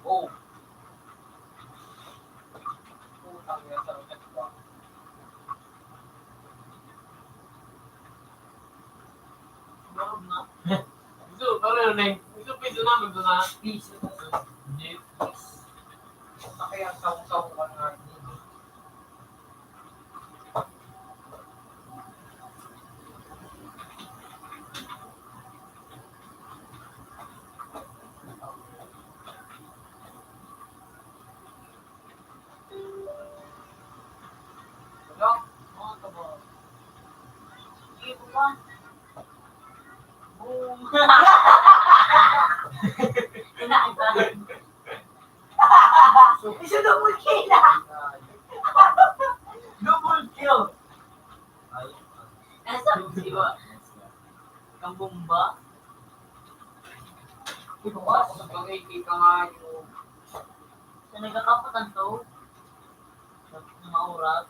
Oh. Itu kalau neng itu pintu namin doon na piece. Hindi. Kaya taong-taong ka nga. Isa double kill na. Double kill! Nasa siwa. Kang bomba. Ibukas, pag-ikita nga yung Sa nagkakaputan to. Sa maurat.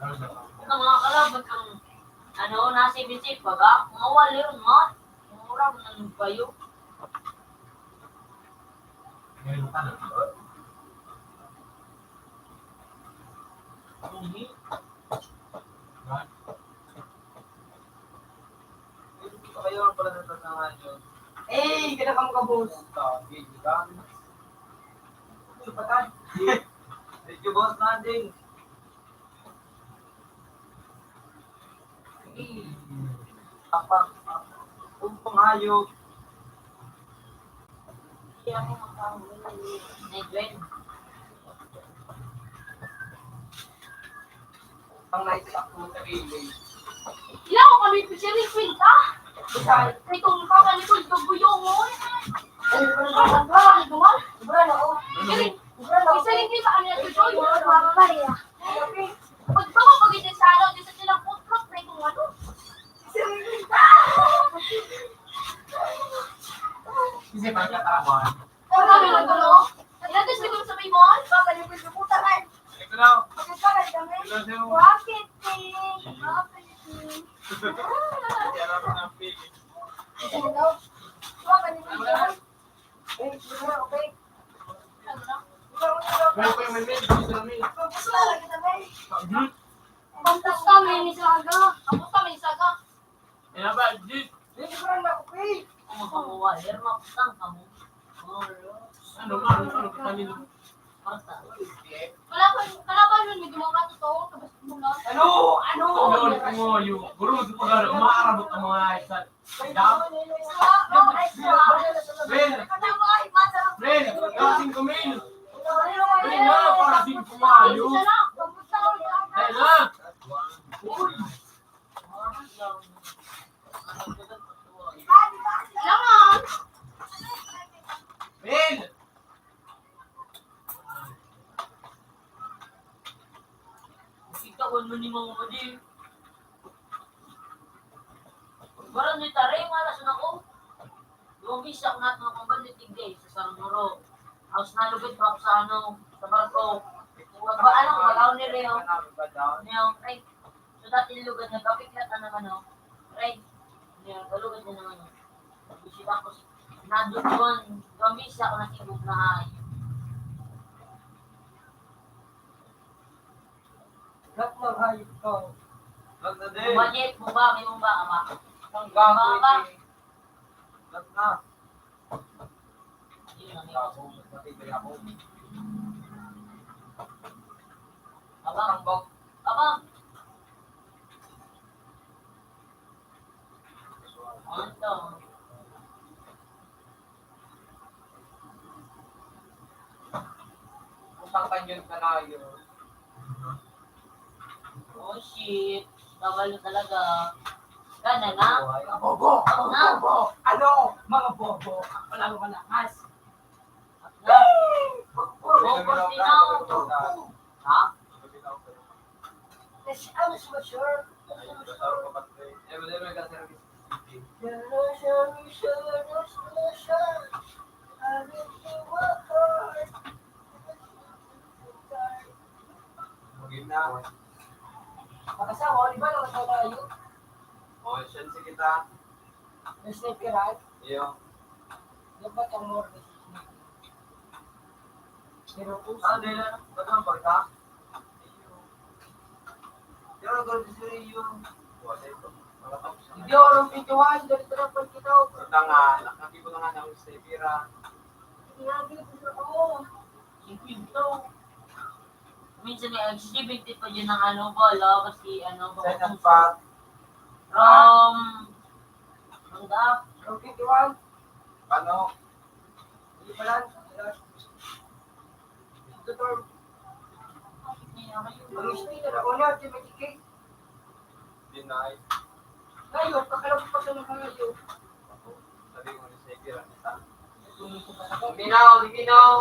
Ang mga kalaban kang nasa BC baga, mga wali yun, mga mura mo ng bayo. Ngayon ka na. Hindi. Hindi ko kayo pala natatangan yun. Eh, kaya ka makabos. Hindi ka. Supatan. Medyo boss natin. Umpang hayop. Hindi ako makahuli. Nagwen. Ang naisak mo sa relay. Ilan ko kami po siya rin kwenta. Ay, kung kakalikod ka buyo mo. Ay, wala na duman. Wala na ako. Isa rin kita kami na tutoy. Mama Maria. Pag ba mo pag-itin sa alaw, di sa silang putrot na itong ano. Kasi parang katawan. Ang kami na gulo. Natin siguro sa may mall. Babalipin sa puta ka. Ito na. Pagkakagal kami. Ito na siya. Rocket thing. Rocket thing. Kaya naman ang pili. Hello. Babalipin sa Eh, okay. Pero pa yung may mail. Dito na mail. Bantas kami ni Saga. Ako kami ni Saga. Eh, ba? Dito. Hindi ko rin ako, eh. Kung makawalir, maputang ka mo. Ano ba? Ano ba? Kanino? Parta. Wala pa yun. May gumawa ka totoo. Tapos Ano? Ano? Ano mo yung guru mo pag umaarabot ang mga isa. Dam. Ben, Ben, kasing kumain. Ben na para din kumayo. Ben na. Uy. Ben. Ikawan mo ni mga padi. Baran ni taray, malas na ko. Lumisak na ito ng banditig day sa Saranguro. Aos nalugit pa ako sa sa barko. Magbaano, magaw ni Reo. Niyang, right. So dati lugad niya, kapiklat na naman, right. Niyang, kalugad niya naman. Bisip ako, nandun doon, lumisak na sibog na ay. Gat na hayop ka. Lag na din. Bumanyit mo ba, may mong ba, ama? Ang gago Baba. eh. Gat na. Yun ang Gago. Matibay ako. Abang, Ang bag. abang. Ano? Pusang kanyon ka na yun. Oh shit. Bawal na talaga. Gana na. Bobo! Ako na. Bobo! Ano? Mga bobo! Ako lang malakas. Na. Bobo sinaw. Ha? Ano siya sure? Makasama, di ba naman sa tayo? Oh, siya si kita. May snake ka right? Iyo. Dapat ang more na snake. Pero kung Ano din na? Ba't ang pagka? Iyo. Pero gawin si Rio. Wala ito. Makatapos na. hindi ako ng pituan, dali ka lang pagkita ko. Ito nga, nakakita ko na nga ng Stevira. Sinabi ko sa ako. Ipinto. Minsan may exhibited pa dyan ng bola kasi Second part. from Manggap. Ang pituan, Paano? hindi pa lang. Ito to, ang snake na ako na, automatic. Deny. Ngayon, pakalap pa sa mga ngayon. Sabi ko ni Stevira. Kita. Binaw, binaw.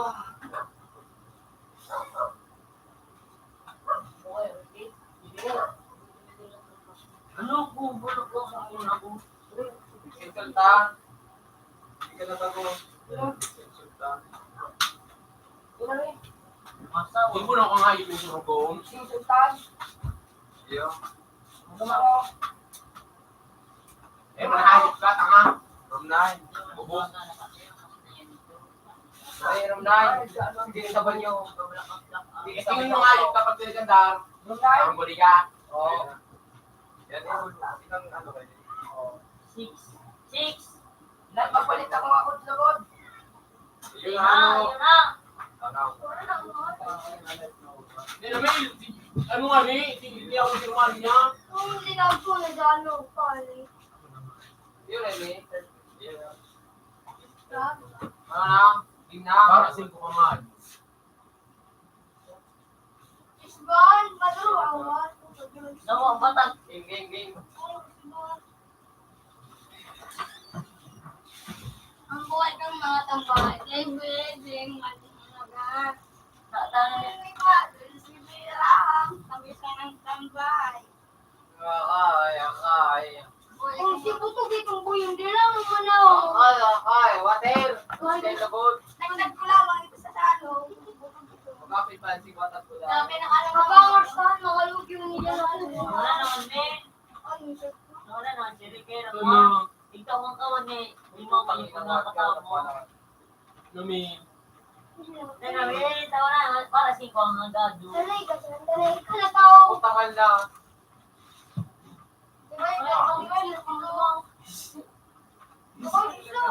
Ano po, bulok ko sa una ko. Insulta. Hindi ka natago. Insulta. Ano rin? Masawa. Hindi mo na kung hayop yung surugong. Sinsultan. Iyo. Ano mo? Eh, mahayop ka, tanga. From 9. Bubog. Ay, from 9. Sige, sabay niyo. Tingin mo hayop kapag pinaganda. Lunay. Ang buli ka. Oo. Yan yun. Ilang ano kayo? Oo. 6. Lahat magpalit ako nga kung sabod. Yun Yun na ano. na, yun na. Ano? Hindi namin, ano nga ni? Hindi ako sinumali niya. Kung tinawag ko na gano, pare. Yun eh. Yun. Grabe. Ano na? Tingnan. Para 5 kamad. Isban, maduro awan. Nawa, batag. Game. Ang buhay ng mga tambay, ay pwedeng matinagat. Ay, si Birang, kami sa ng tambay. Akay. Kung si Puto ditong buyong, di lang mo na. Akay. Water. Stay labot. Nagdag ko lamang ito sa talo. Magkapit pa si Water ko lang. Sabi ng alam mabangers ka, makalug yung nila Wala naman, men. Ano siya? Wala naman, si Riquero mo. Ano? Ikaw ang kawan eh. Hindi mo kayo pagkakatawa mo. Lumi. Nanawin, tawa na. Para 5 ang gado. Dalay ka, dalay ka na tao. Utangan lang. Di ba yung pang-iwan ng luwang? Mukhang gusto.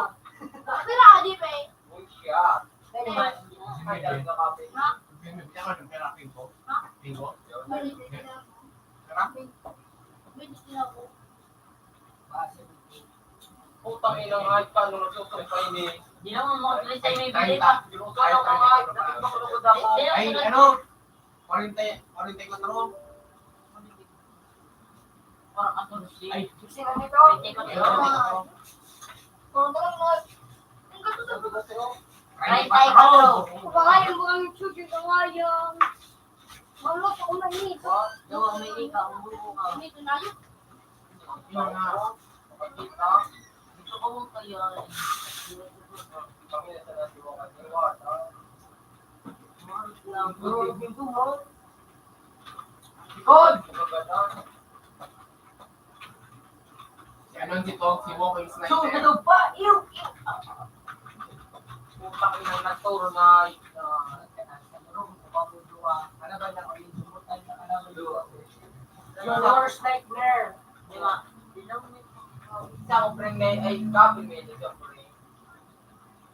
Pero ka di ba eh? Uy, siya. Diba? Ay, dahil ka kape. Ha? Bigyan ka ng pera, Pingo. Pingo. Balik ka na. Marami. Bilis na ako. Putang ina nga, paano nagsusumpay ni... Di naman makatuloy sa'yo may bili pa. Yung kaya ka nga, nagpakulugod ako. Ay, ano? 44. Parang katulog siya. Ay, Sino nito? Wait, ko Ayun, ito. Kung talagang mga... Ang gato sa Ay, tayo ka to. Kumahayan mo ang chuchu sa ngayon. Malot ako na nito. Gawa may ikaw, ang buko ka. Nito na yun. Yun nga. Pagkita, dito ko mo kayo. Kami na sa natin mo kasi. Ikod! Si anong dito? Si Walking So, Sniper. ano ba? Ew! Putang ina nagturo na... Your worst nightmare. Di ba? Di naman may... Isa ko pre may ay copy may nito pre.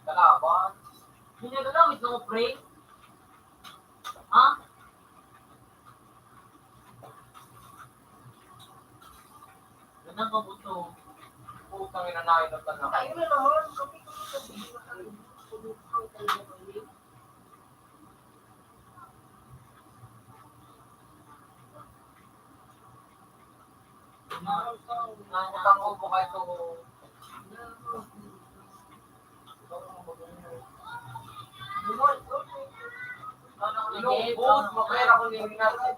Kalaban. Hindi na gamit ng pre. Ha? Ganang kabuto. Putang ina nakita na. Tayo na naman. Nakutang ko po kayo ito. Inuubos, mapera ko nila natin.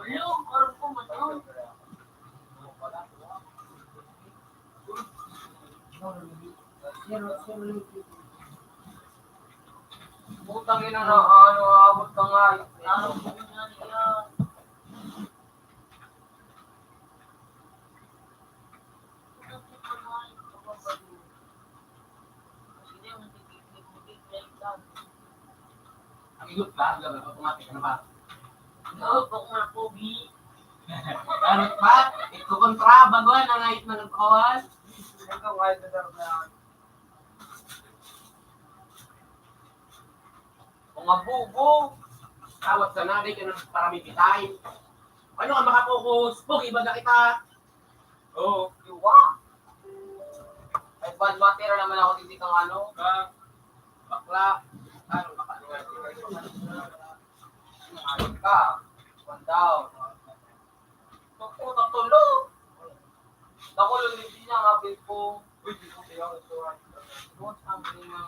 Walo, parang po matang. Putang ina na ano, abot ka nga. Ano po nga niya? Ang igot ka, gawin automatic na ba? No, po nga pogi. Karot pa, ito kontra, baguan na ngayit na nag-awas. Ito ngayit na darap. Kung nga bubo, tawag sa naday ka ng parami bitay. Ano ka makapokus? Pogi, baga kita. Oo. Yuwa. Ay, bad material naman ako dito kang ano. Bakla. Ano, baka ayun ka. One down. Ako, natulo. Nakulo din niya nga, Bilpo. Uy, di ko siya. Don't have mga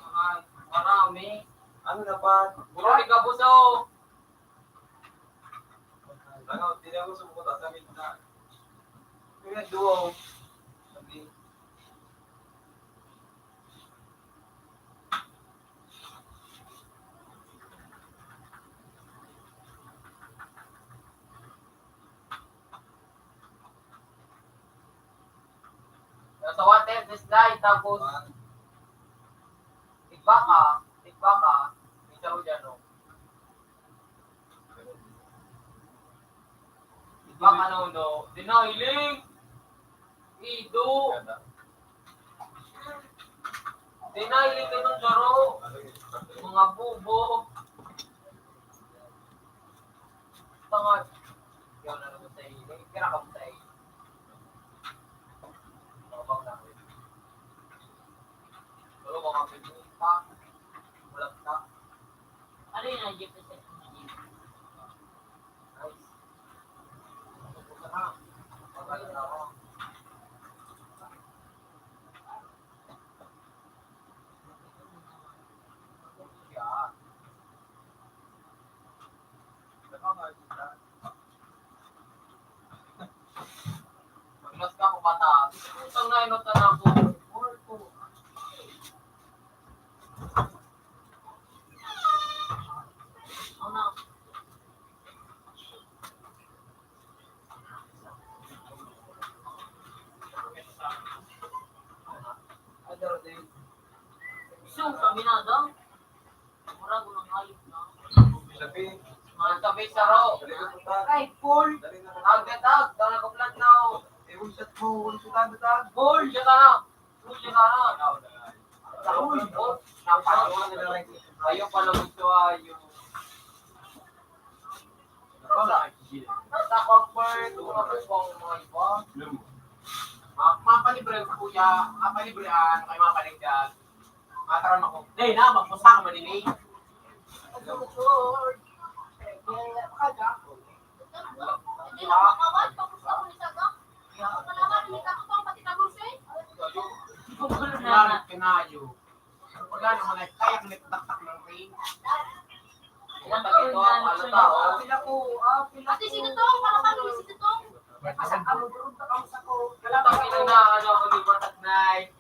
marami. Ano na ba? Buro ni Kabuso. Ano, hindi ako sumukot at sabi na. Yung duo. Sabi. Sa water, this guy, tapos tigbaka, may taro dyan, no? Tigbaka, no, deniling, ido, deniling ka ng taro, mga bubo, tangad, yun na naman sa iling, kira ka mo sa iling. Pero mga pinunta, walang na. Ano yun ang jeep sa Nice. Pupunta na. Magaling na ako. Yan. Maglas ka kung bata. Isang na inutan ako. Ano? So, kami na daw. Mura ko ng hayop na. Mga sabi sa ro. Ay, Paul. Tag. Tag na ko plat na. Ewan siya mo, wala siya tanda. Goal, siya ka na. Ayaw pala gusto ayaw. Nakapag-bird, kumapit po ang mga iba. Mapalibre sa kuya, mapalibrean, kayo mapaligyan. Mataran ako. Eh, na, magpusa ka manini. Hindi na makawal, tapos ako ni Saga. Malaman, hindi ka to pang pati tagusay. Wala kinayo. Wala naman ay kaya nagtaktak ng ring. Wala ito ang ano tao. Ate, sino to? Malaman, sino to? Tapos na ano ako ni Batat Night.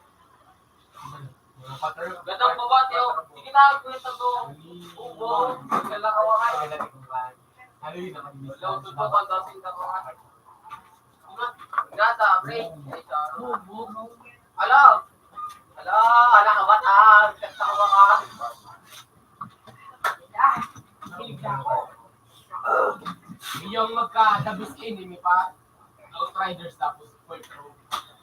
Gatang babati ako. Sige na, kwenta ko. Ubo. Kala ka wakay. Wala ko ito pandasin ka ko. Gata, pre. Ala. Ala ka batang. Kata ka wakay. Yung magka-dabis enemy pa. Outriders tapos full crew.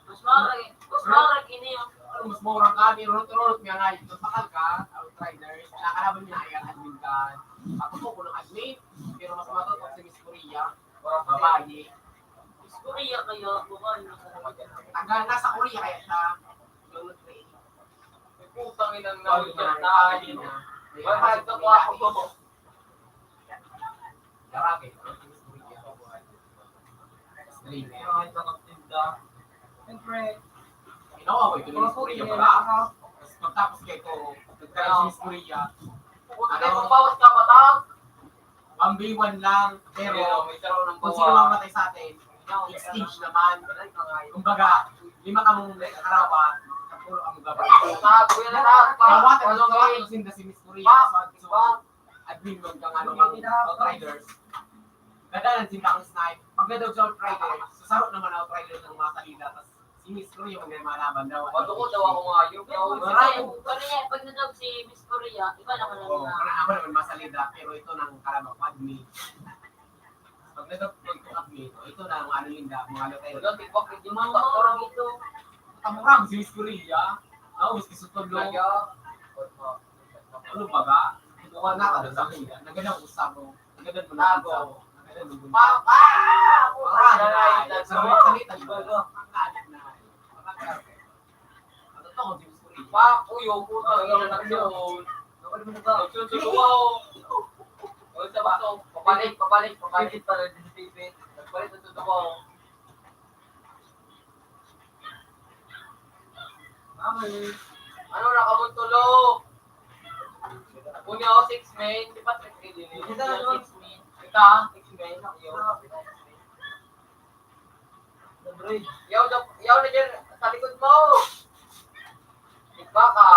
Mas marag ini yung Mas murang kami, rot-rot nga nga ito. Pakal ka, Outriders. Nakalaban niya ay admin ka. Ako po ko ng admin. Pero mas matutok sa Miss Korea. Parang babae. Miss Korea kayo, bukan yung Nasa Korea kaya siya. Yung train. Putang inang Sorry, nakakalin na. Mahal ka po ako. Marami. Miss Korea. Stream. Ginawa ko ito ng Miss Korea pala. Tapos pagtapos kayo ito, nagkaroon si Miss Korea. Puta kayo kung bawas ka patang. 1v1 lang, pero May taro ng kung sino mamatay sa atin, extinct naman. Kumbaga, 5 ka mong nakarawa, puro ka mong gabay. Kuya na lahat. Kawatan sinda si Miss Korea. So, admin mo kang ano, Outriders. Ganda ng sinda kang snipe. Pag nadog sa Outriders, sasarot naman Outriders ng mga salida. Tapos si Miss Korea mag malaban daw. Matuko daw ako nga yung Korea, pag nadog si Miss Korea, iba naman Oo, ang parang ako naman masalida, pero ito nang kalabang ko, admin. Pag nadog ko admin, ito na ang ano linda, mga lotay. Wala, tikpak, hindi mo mga dito. Kamurang si Miss Korea. Miss Kisutolo. Ano ba ba? Ituwa na ka doon sa akin. Nagandang usap mo. Nagandang mo na ako. Nagandang mo na ako. Salita ba? Ang galit na. Ang totoo si Miss Korea. Uyo, putang ina na yun. Nagsusubaw. O sa baso, pabalik para din sa TV. Nagpalit sa susubaw. Ano na kamuntulo? Punya ako 6 men, di ba 3 din? Ito na 6 min. Kita, 6 men, yo. Yaw na dyan, sa likod mo. Iba ka.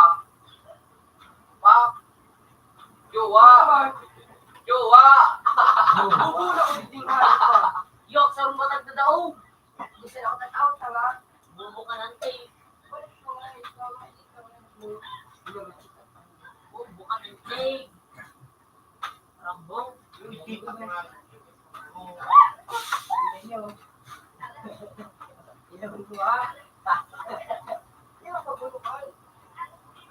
Pak. Jowa. Yok, sa rumatag na daw. Gusto na ako tataw, tala. Bubo ka nante. Bubo ka nante. Rambong.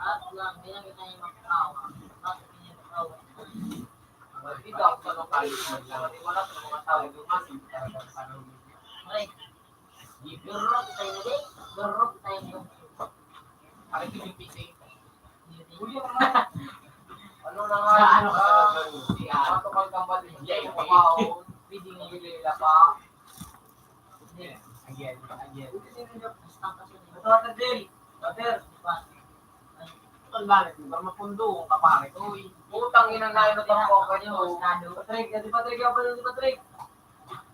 At lang, ginamit na yung magkawa. Bakit niya magkawa? Dito ako sa lokal. Wala sa mga tao. Dumasin talaga sa ano. Aray. Gerok tayo na din. Gerok tayo na din. Parang ito yung PC. Ano na nga? Sa ano ka sa siya. Ano kang kambal? Yay, pakaw. Pwede nga bilila pa. Again. Basta kasi Ito ata Del. Brother. Ang lalit mo. Para mapundo. Kapare ko. Putang ina na ino tang pocket mo. Patrick, di Patrick, yung pala si Patrick.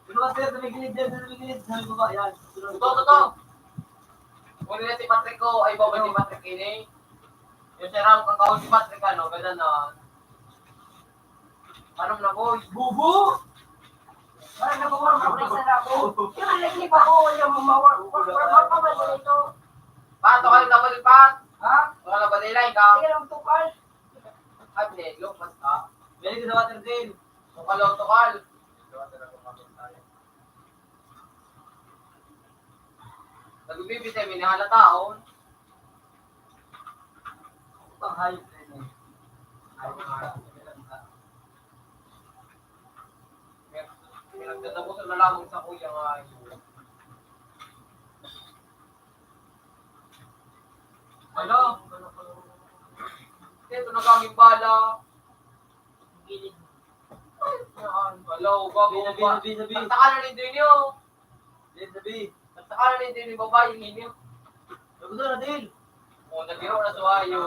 Sino ba sir? Tumigilid dyan, tumigilid. Sabi ko ba? Yan. Totoo. Kung nila si Patrick ko, ay babay si Patrick ini. Yung sarang kang kaon si Patrick, ano, ganda na. Anong na boy? Bubu! Parang nagawang kapag sa ako. Yung nalagli pa ko, yung mamawar. Mapapabalik ito. Pato kayo na balipat? Ha? Wala na ba nila ikaw? Sige lang tukal. Ay, pinelok, mas ka. Balik sa water Del. Tukal. Nagbibitay, may nahalataon. Panghayop na yun. Hayop na. May nagtatapos na lamang sa kuya nga. Ano? Ito na kaming bala. Gilid. Hello, bago ba? Sabi. Tagtakalan ni Dino. Sabi. Tagtakalan ni Dino, babae yung inyo. Sabi doon na din. O, nagiro na sa wayo.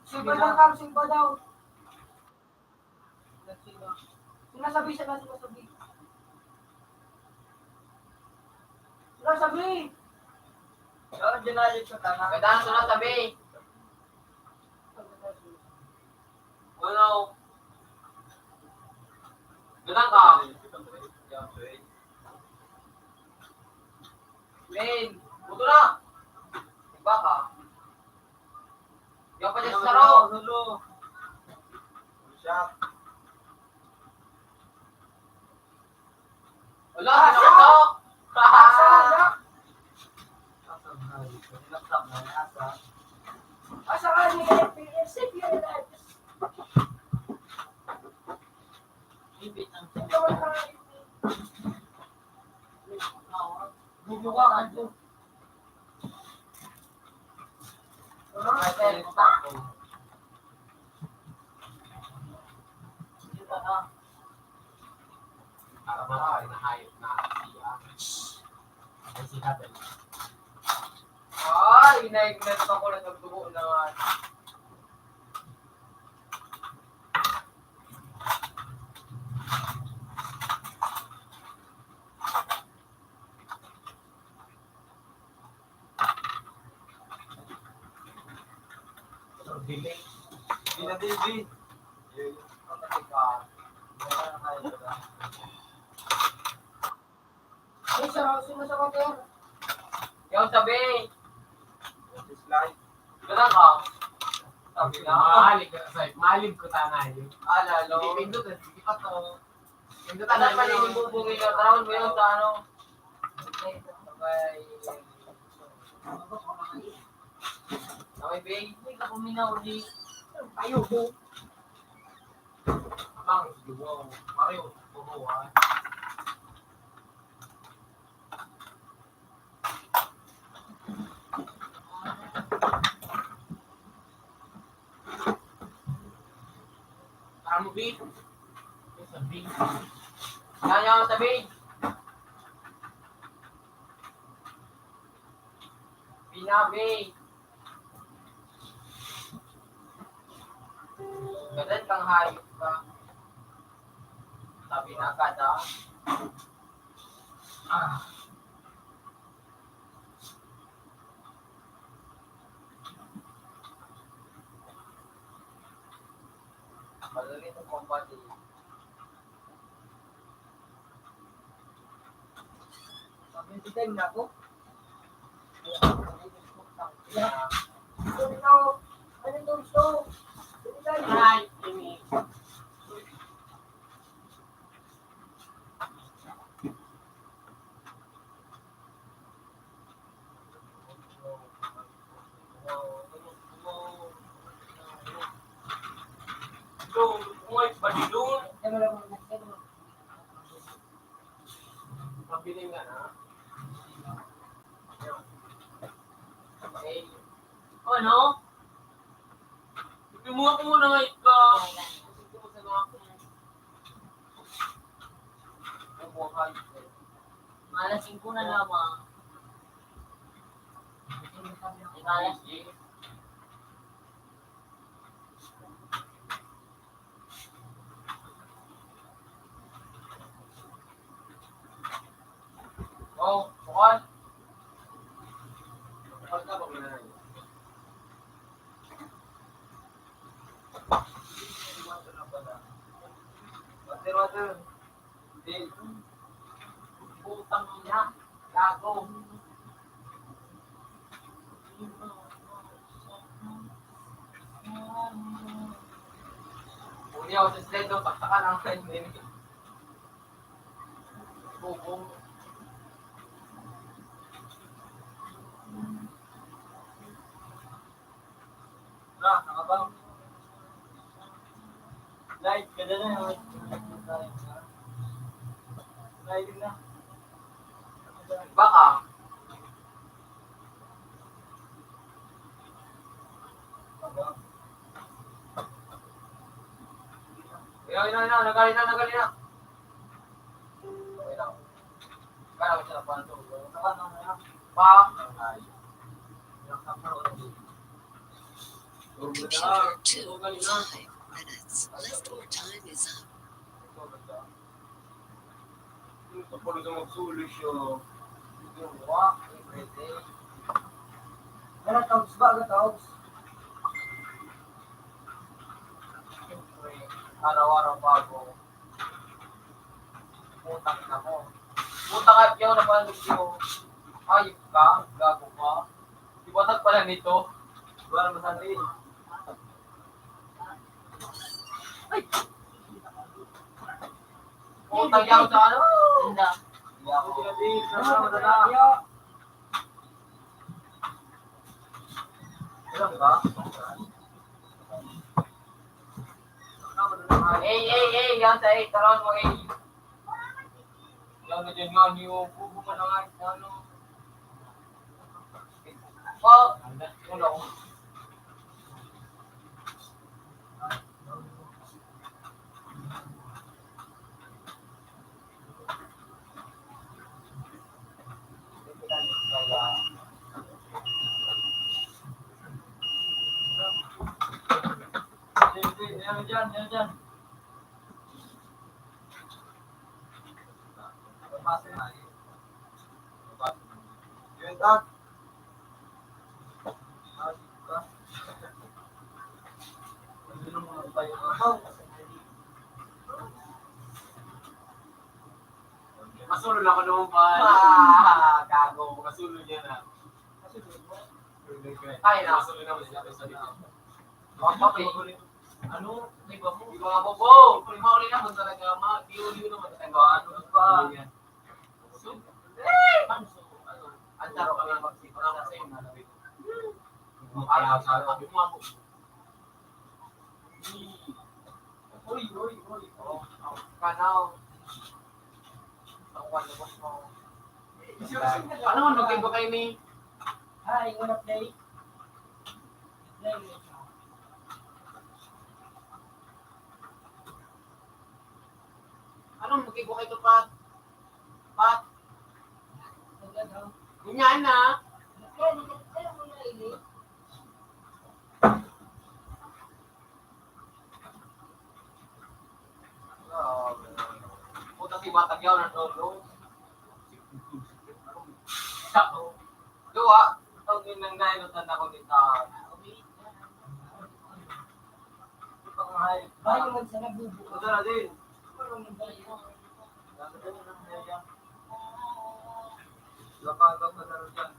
Simba lang kang simba daw. Sinasabi. Ano dinalit sa tanah? Kadaan ko na sabi. Ano? Ganang ka. Main, buto na. Iba ka. Yung pa dyan sa saro. Hello. Siya. Wala, sinakatok. Asa ka ni PSF yun na. Ibit ang Bubuka ka doon. Ay, inaignan ako na nagdugo na nga. Binabibi. Ay, sino sa motor? Yung sabi, Slide. ganang ka. Sabi na, Malig ko tanay. alalo. Pindot, hindi pa to. Pindot Ano pa rin yung bubungin na tarawin mo yun sa ano? Sabay. Sabay, babe. Hindi ka kuminaw di. Ayaw mo. Bang, wow. Mario, bubuha. Parang mo, babe. Sabi. Yan yung sabi. Binabi. Ganun kang hayop ka. Sabi na kada. Magaling itong combat eh. Sabi time na ako. Ah, Ano ito gusto? Ay, ini. So, umuwi ba dito? Mabiling nga na. Okay. Ano? Pimuha ko muna nga ikaw. Malas 5 na lamang. Malas Oh, bukan. Water. putang ina. Gago. niya ako sa sled, no? Taktakan ang sled din. Bubong. Na, nakabang. Light, kada na yung light na. Baka. Ayun, nagali na. Okay lang. Kaya ko siya panto. Pa. Computer 2, 5 minutes. Leftover time is up. Kapag ito magsulis siya. Ano, Togs ba? Ano, Togs? Siyempre, araw-araw bago. Putang ina mo. Putang at yaw na pala nito. Ayop ka, gago ka. Ibatag pala nito. Wala naman sa rin. Putang yaw sa ano? Hindi. Ako din. Ano ba? Alam ba? Yan sa 8. Taroon mo 8. Yan na dyan nga niyo. Bubo mo na nga. Ano? Oh! Ulo. Yan dyan. Pasok na. Yun, tak. Masulod ako noon pa. Gago. Masulod yan na. Ay, na. Masulod naman sinabi sa dito. Mga papi. Ano? Di ba mo? Di mga bobo. Kung mauli naman talaga, di-uli naman talaga. Ano ba? So, Ang taro kami Ikaw lang kasi yung nalabi ko. Ayaw sa Sabi mo ako. Uy. kanaw. Ang walabas mo. Ano man, mag-game ko kayo ni? Hi, wanna play? Ano, mag-game ko kayo to, Pat? Pat? Ganyan na. Puta si Batag yaw ng lolo. Dua, ang ginang tanda ko dito. Bahay naman sa nabubo. Ito na din. Lapatang na laro dyan.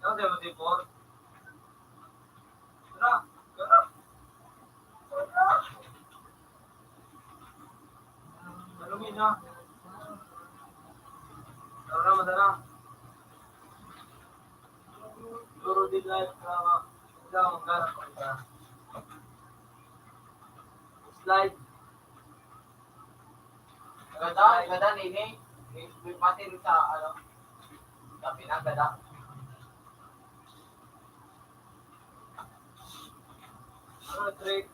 Ano tayo mag-report? Tara! Talungin na. Madara. Siguro din live na magkano ka. Slide. Ganda nini. May pati rin sa ano. Sa pinagada. Ano trick?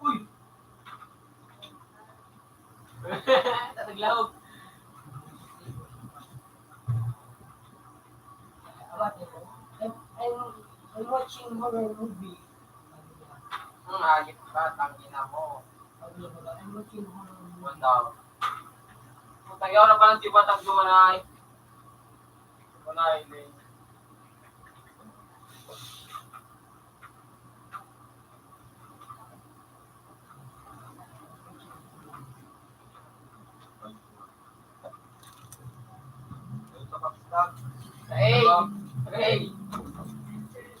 Uy! Tataglaw. I'm watching horror movie. Ayip ka, tangina mo. I'm watching horror movie. Wanda. Putang yaw na palang si Batag Dumanay. Unahin din. Hey! Hey!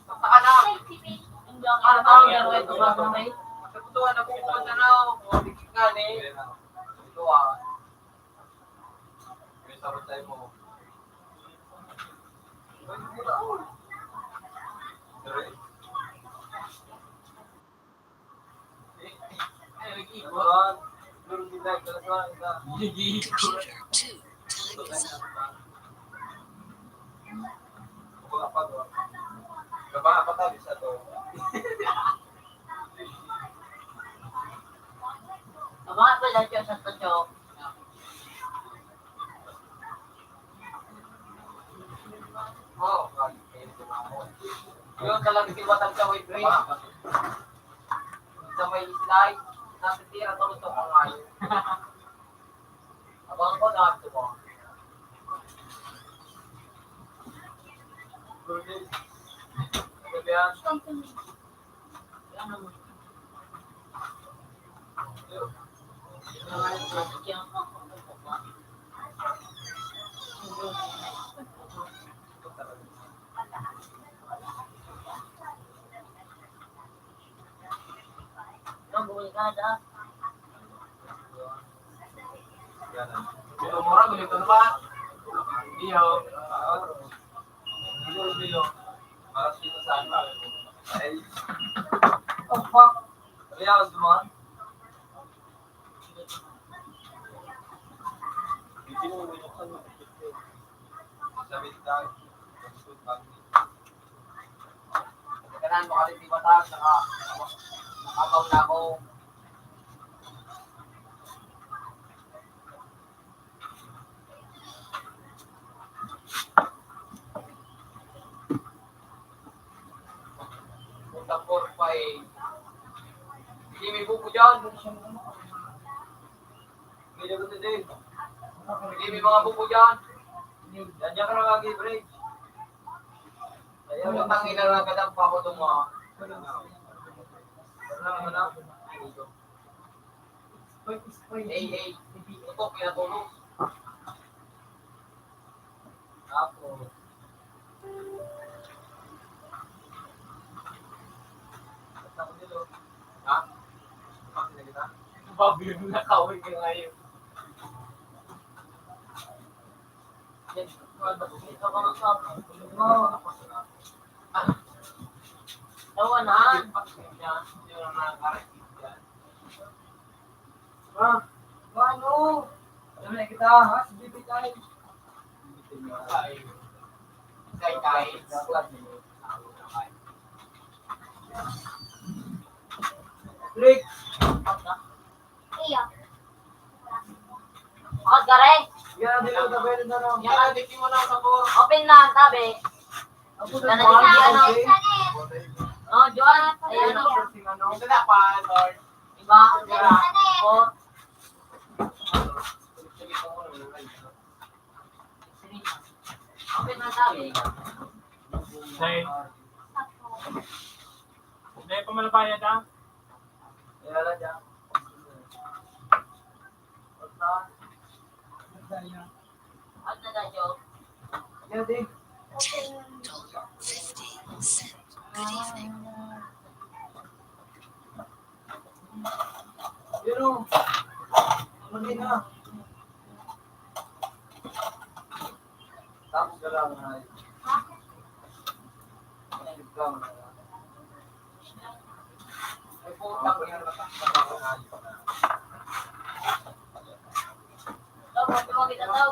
Saka na! Hindi ako alam ang gawin ko ba may? Kaputuan ako kung ano na ako. Kung bigigan eh. Ito ah. May sarot tayo mo. Computer 2, time is up. Abangan pa lang siya sa tatyo. Oh, yun talaga siwatan sa may brain. Sa may slide. Nasitira tulad ito kung ngayon. Abangan ko na ito mo. Ano mo? Ano mo? Ang bulikada. Dilo mura, ganito na ba? Diyo. Dilo. Para sila sa ano. Ay. Oh, fuck. Kaya ako dumaan. Hindi mo minuksan mo. Sabi tayo. Kanan mo kasi di batas, nakabaw na ako. Punta 4-5. Hindi may buko dyan. May lagot na din. Hindi may mga buko dyan. Nandiyan ka na lagi, break. Yung tangin na nagadang pa ako itong mga. Hey. Ito, pinatulog. Ako. Ha? Bakit na kita? Babi yung nakawin ka ngayon. Ito ka ng sabi. Tawanan. Ano? Alam na kita, ha? Sige, tayo. Kay. Break. Iya. Bakit ka rin? Yan, dito, tabi na lang. Yan, dikti mo na sa bor. Open na, tabi. Ako Yan na na ba? ano. Okay. Oh, Joan. Ayan o. Ito na pa, Lord. Diba? Oh. Open na, tabi. Say, hindi pa malapayad ha? Yan lang dyan. At na na, Jo. Yan, din. $10.50. Good evening. Yun o. Magin na. Tapos ka lang. May putang yan. Daw, matuwa kita daw.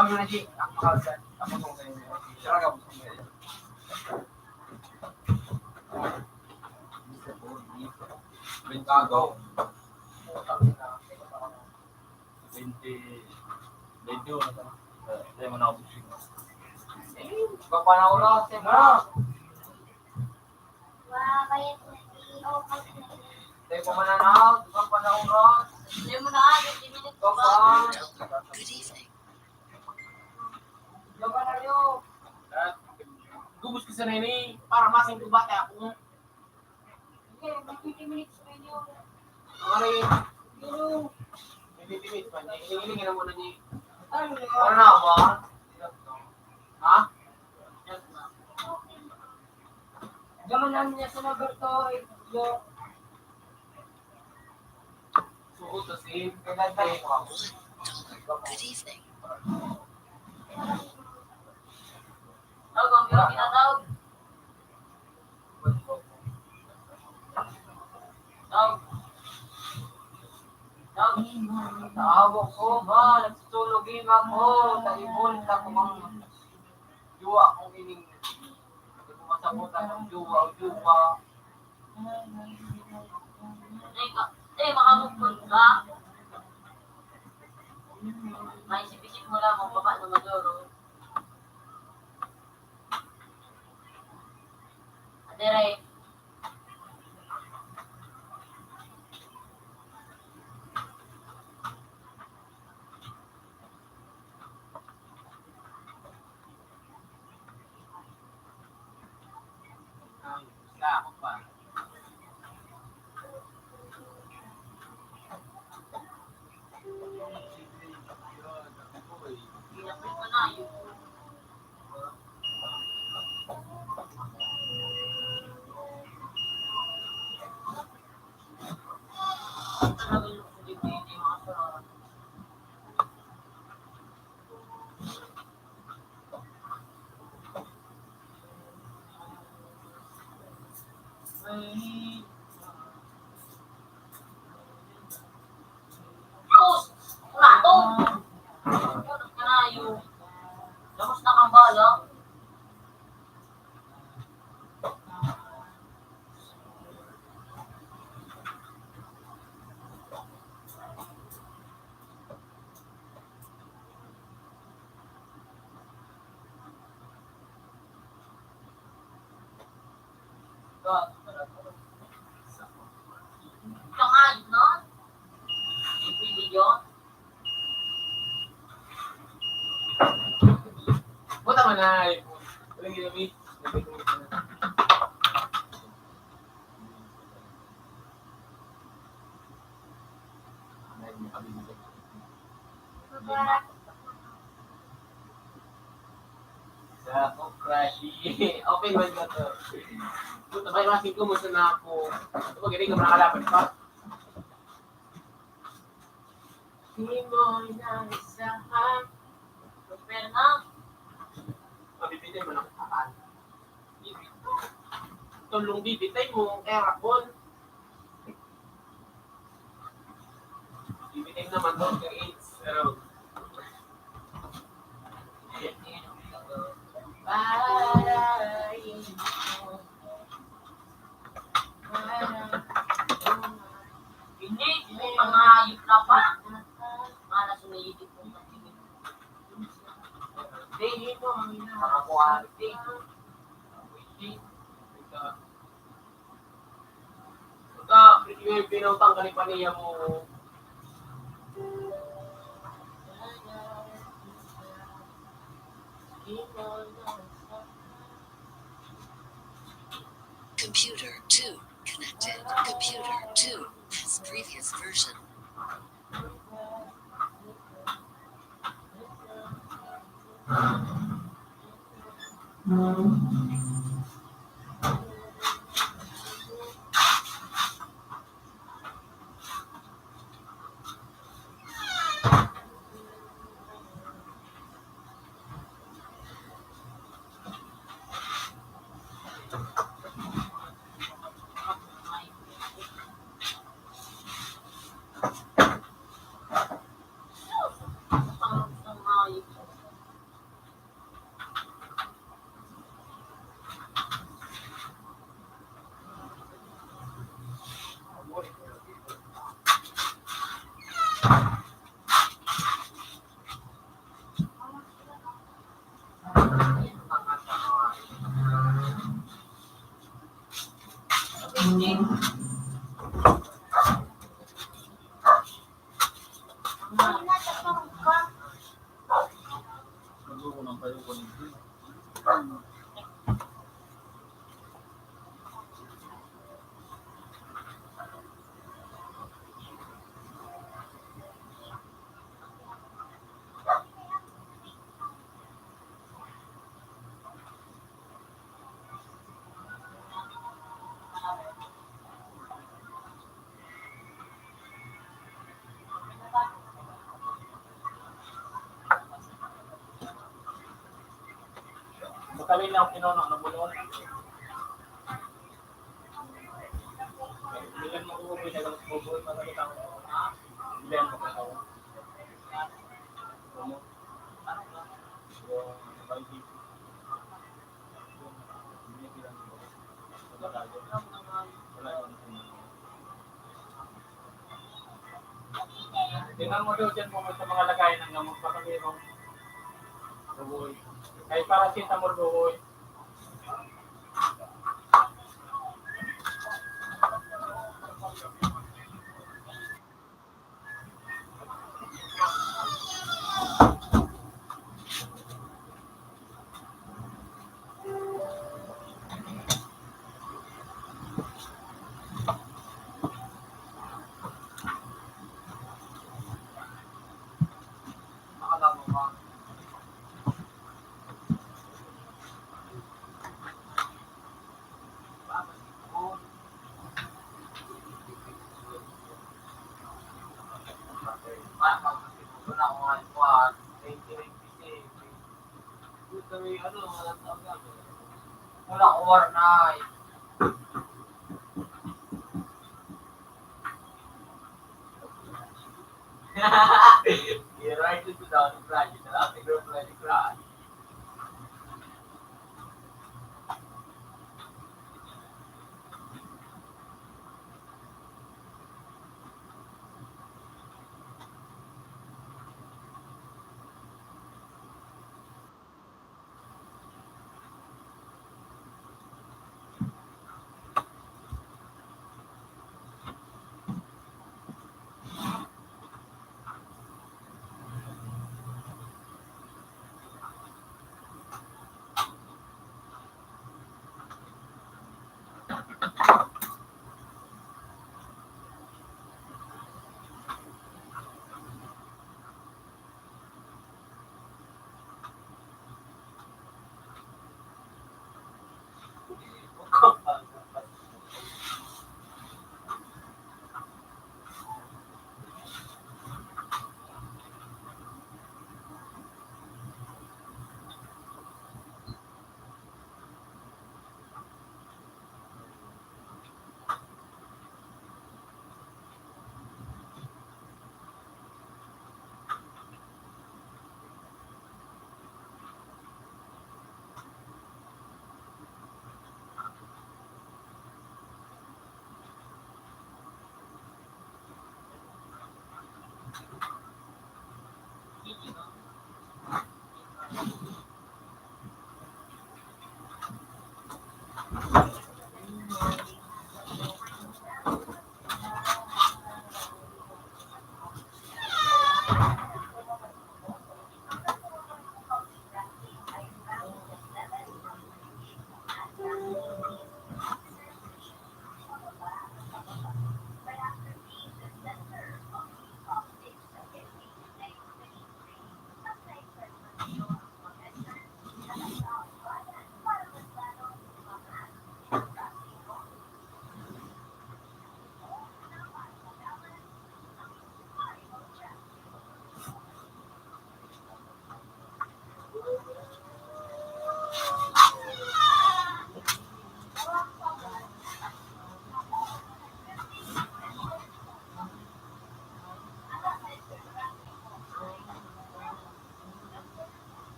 Kami na, G. Ako makalsan. Ako nung kayo. Sira ka po sa mga. Bentago. 21 na sana. Hindi mo na ako busing. Papanaw na. Na. Wala kayo. Tayo pa mananaw, diba pa na oras? Hindi mo na, 20 minutes Diba pa. pa? Good evening. Diba na yun? Gubos ka sa nini para masing kubate ako. Sige, 20 minutes pa yun. Ano rin? Pero, Hindi timid pa niya. Hinihilingin na muna niya. ano Ano na ba? Ha? Gaman namin niya sa Roberto, yo. Suot na sin. Kagantay ko ako. $1. Good evening. tawag ang biro kinatawag. Tawag. Tawag. Tawag ko ba? Nagtutulogin ako. Taibon lang ko mang juwa kung ining hindi ko masabutan ng juwa o juwa. Makamukul ka. May isip-isip mo lang ang baba ng Maduro. Adere. Sila ako pa. Ginapin mo na yun. Talagang hindi makasarap. Tapos, plato! Yun, kanayo. Tapos nakambala. Kangayod na. Hindi yun. Buta man na. Walang ginamit. Sa ako, crashy. Open ba ka to? Buta ba yung masing kumusta na ako? Ito ba galing ka nakalapan pa? Di mo inaasahan. Pero na. Mabibitay mo ng kataan. Tulong bibitay mo, kaya rapon. Bibitay naman doon kay AIDS. Pero, Hindi, may pangayod na pa. Para sumayidip ko ng tingin. di mo Nakakuha. Pagka yung pinautang ka ni Paniya mo, Computer 2 connected. Computer 2 has previous version. Makalin lang pinuno ng bulon. Bilang mo ko pinagang bubuhay para kita ko. Bilang mo ko. Tingnan mo daw dyan mo sa mga lagayan ng gamot baka mayroong bubuhay. Kahit paracetamol bubuhay. Akala mo ba? Wala ko war na. You're right into down the crash. You're not the girl playing the crash.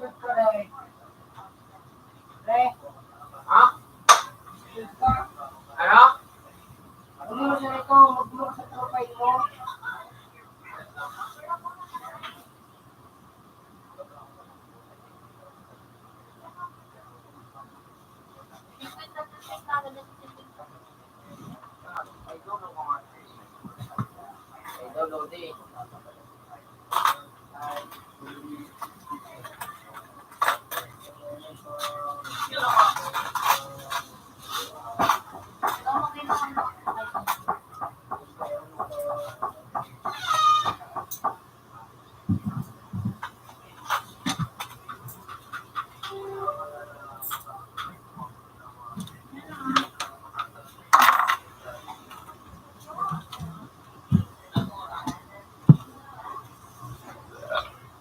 Shoot ka rin. Re, Ha? shoot ka. Ano? Huwag mo siya ito, magbulo ka sa profile mo. Ay, download eh.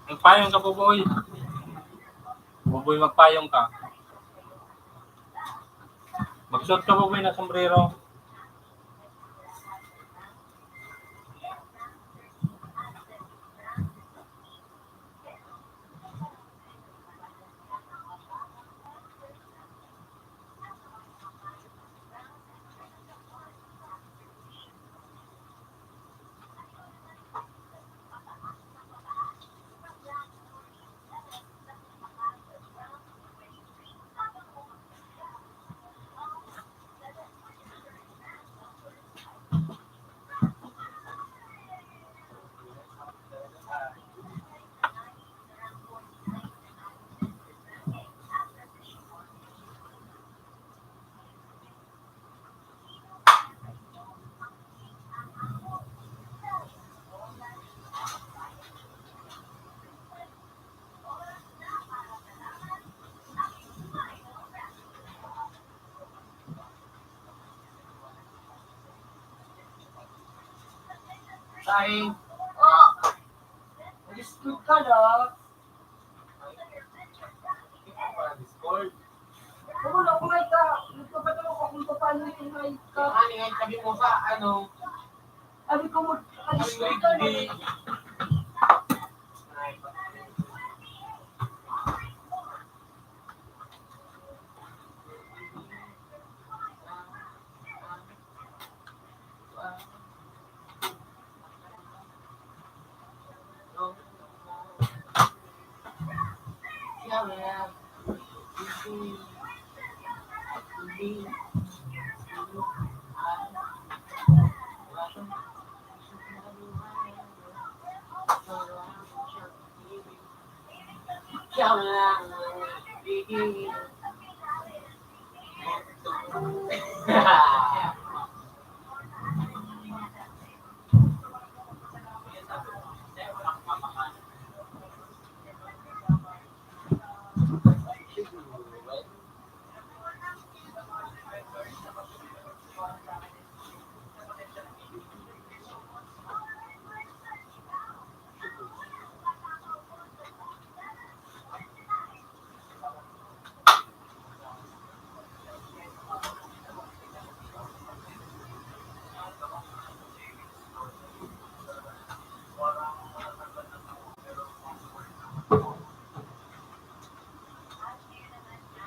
Magpayong ka, Buboy. Buboy, magpayong ka. Magsuot ka, Buboy, ng sombrero. Saing, Oh, mag-shoot ka na. Discord. Kung wala, kumay ka. Nagpapatanong ko kung paano yung kumay ka. Ano nga, sabi mo sa ano, Sabi ko, mag-shoot ka na.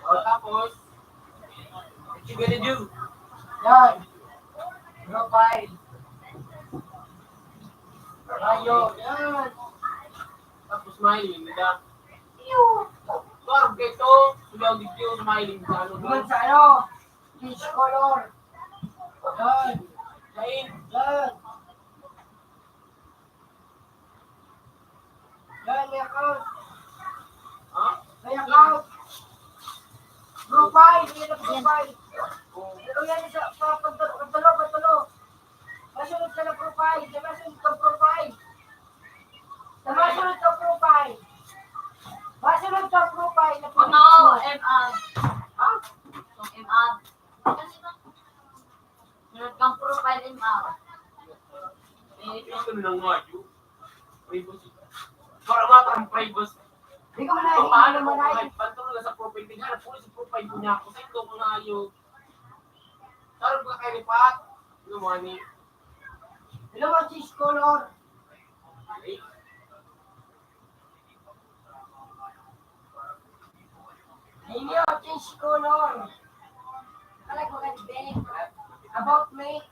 o tapos, what you gonna do? Yan. Profile. Ayo, yan. Tapos smiling, di ba? Parang keto, suliyaw dito, smiling sa ano Duman mo. sa ano? Peach color. Yan. Kain, Yan. Yan, may account. ha? May account. Profile. Yan ang profile. Pero yan isa. Patulo. Masunod ka na profile. Masunod ka profile. Masunod ka profile. Masunod ka profile. Na ano, MR. Ha? Itong MR. Meron kang profile MR. Ito na nga, yun. Privacy. Para matang privacy. Hindi ko manahin. Paano Hindi mo ko manahin. kahit pantulong na sa profile, tingnan po sa profile ko niya ako. Sa ito ko na yun. Sarap ka kayo ni Pat. Ano mo, ani? Hello, mga cheese color. Eh, Inyo, change color. I like maganda. About me.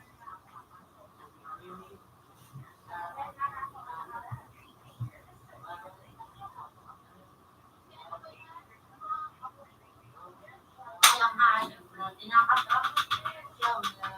Ang hayop na tinakatap. Siya na.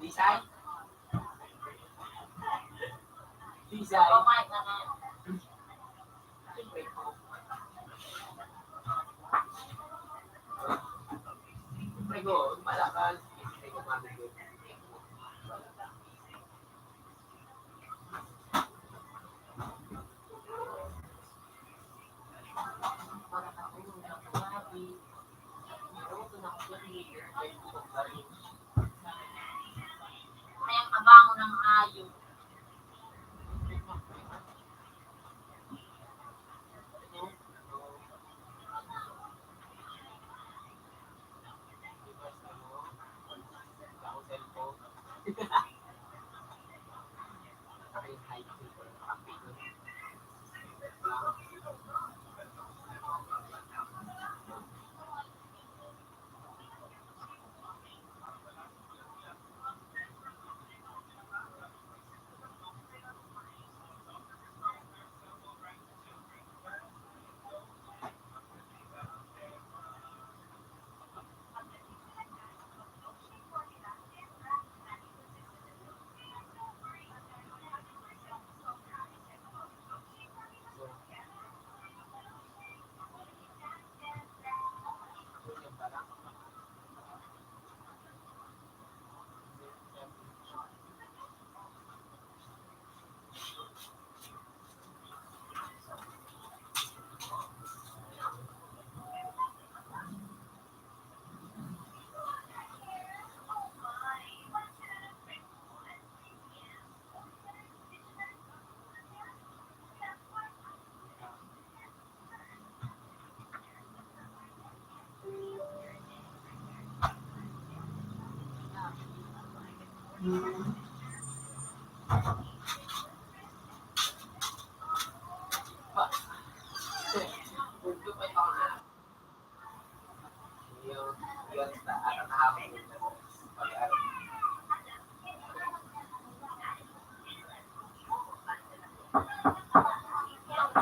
Design. Design. Pamay ka na. Prego, malakas. Prego, malakas. May ang abango ng hayop.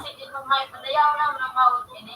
Sige, kung may padayaw na ng bawat ini.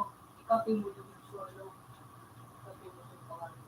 Ikapin mo yung solo. Ikapin mo yung pangalan.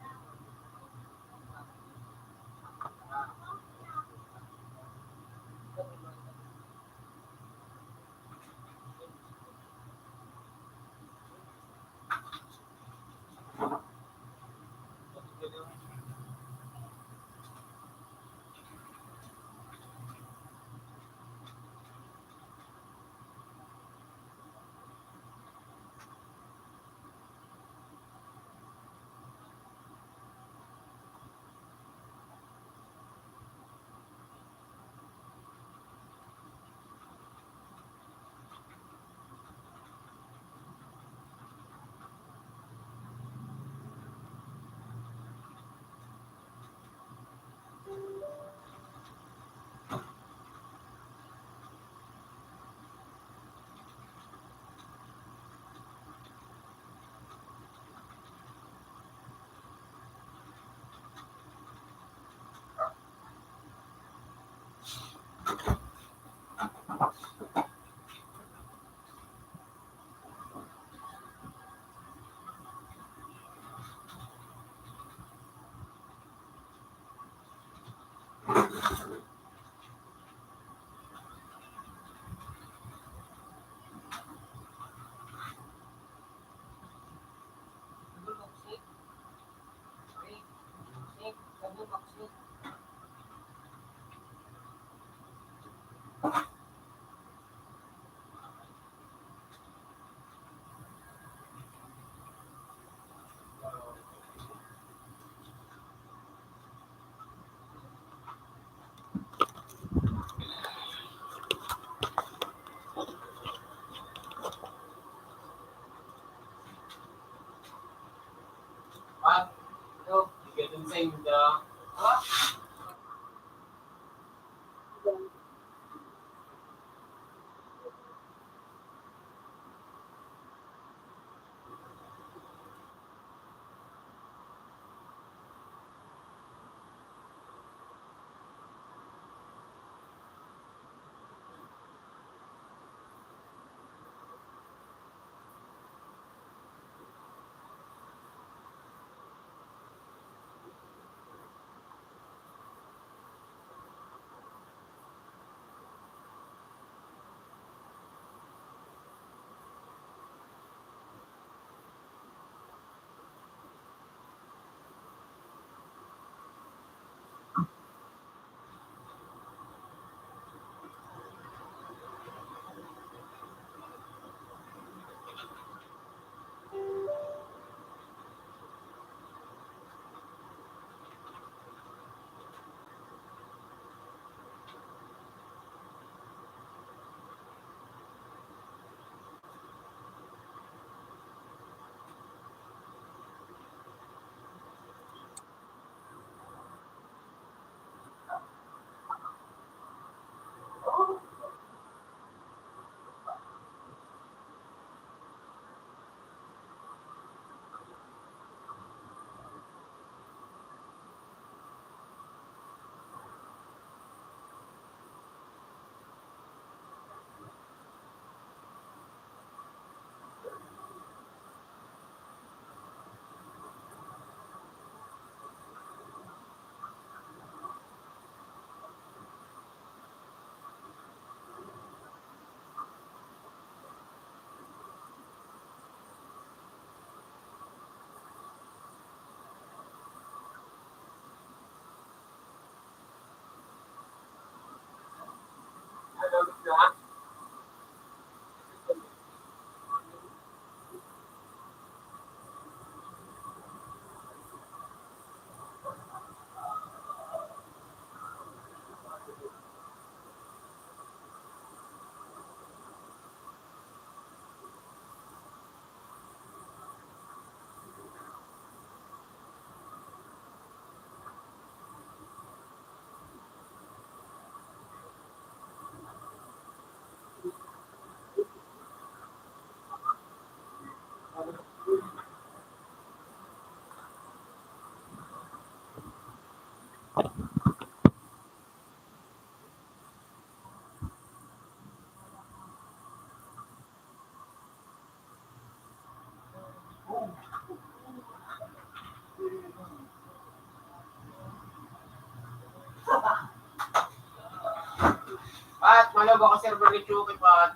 Malaga ka server ni Chucky, Pat.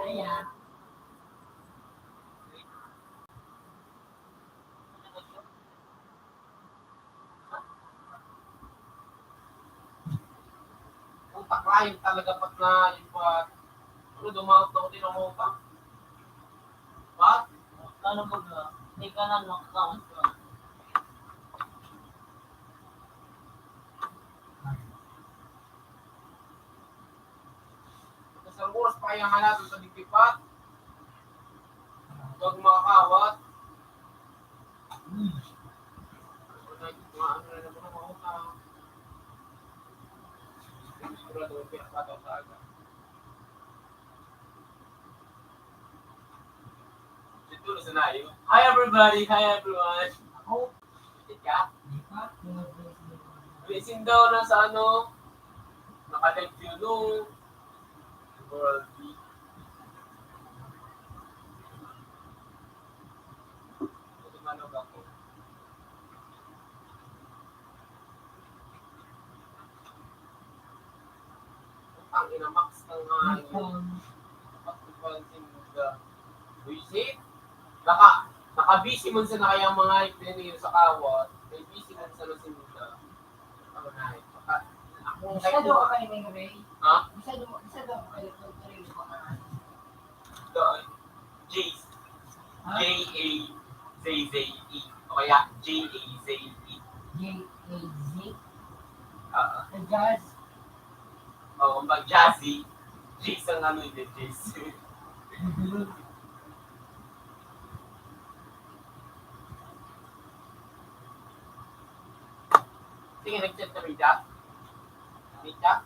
Ayan. Kung taklayin talaga, Pat, na yun, Pat. Ano, dumawag na ako din ang utang. Pat? Ano ba ga? Hindi ka na knock-out ka. Isang oras pa kaya natin sa dikipat. Huwag makakawat. Ano na naman ang utang. Sigurado ang pinapataw sa aga. Ito na sanayo. Hi everybody! Hi everyone! Ako? Bitit ka? Blessing daw na sa ano. Naka-live view nung World Beat. Tumanog ako. Ang inamax ng pagpapansin mo ga. Busy? Naka-busy man sa na kayang mga ipinir sa kawat. May busy man sa nasinda. Ano na eh. Akong Isa daw ka kayo may Ray. Ha? Isa daw kayo may Ray. Doon. Jace. J-A-Z-Z-E. O kaya J-A-Z-E. J-A-Z. Ah. Jazz. O, mag Jazzy. Jace ang ano yun, Jace. Sige, nag-chat na Rita. Rita?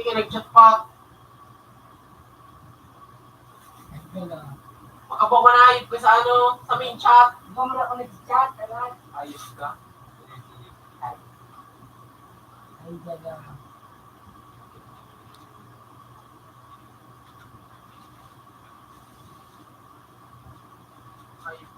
Sige, nag-chat pa. Makapamanayip ka sa ano, sa main chat. Ikaw mo na ako nag-chat. Ayos ka. Ay, dada. Ayos.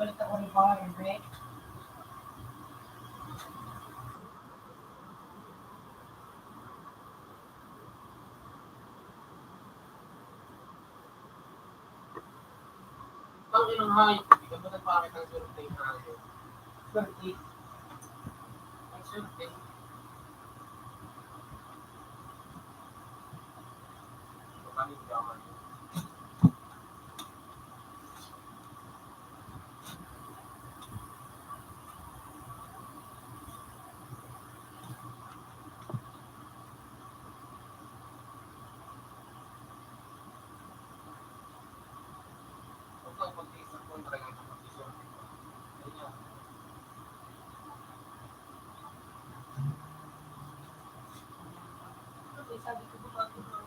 Balik ako ng power break. laki ng hayop. Hindi ka ba nagpakit ang survey ng hayop? Swerte. Ang survey. Kapanig ka man. Huwag kang pag-tiis ang kontra ng pag-survey. Ganyan. Kasi sabi ko ba ito na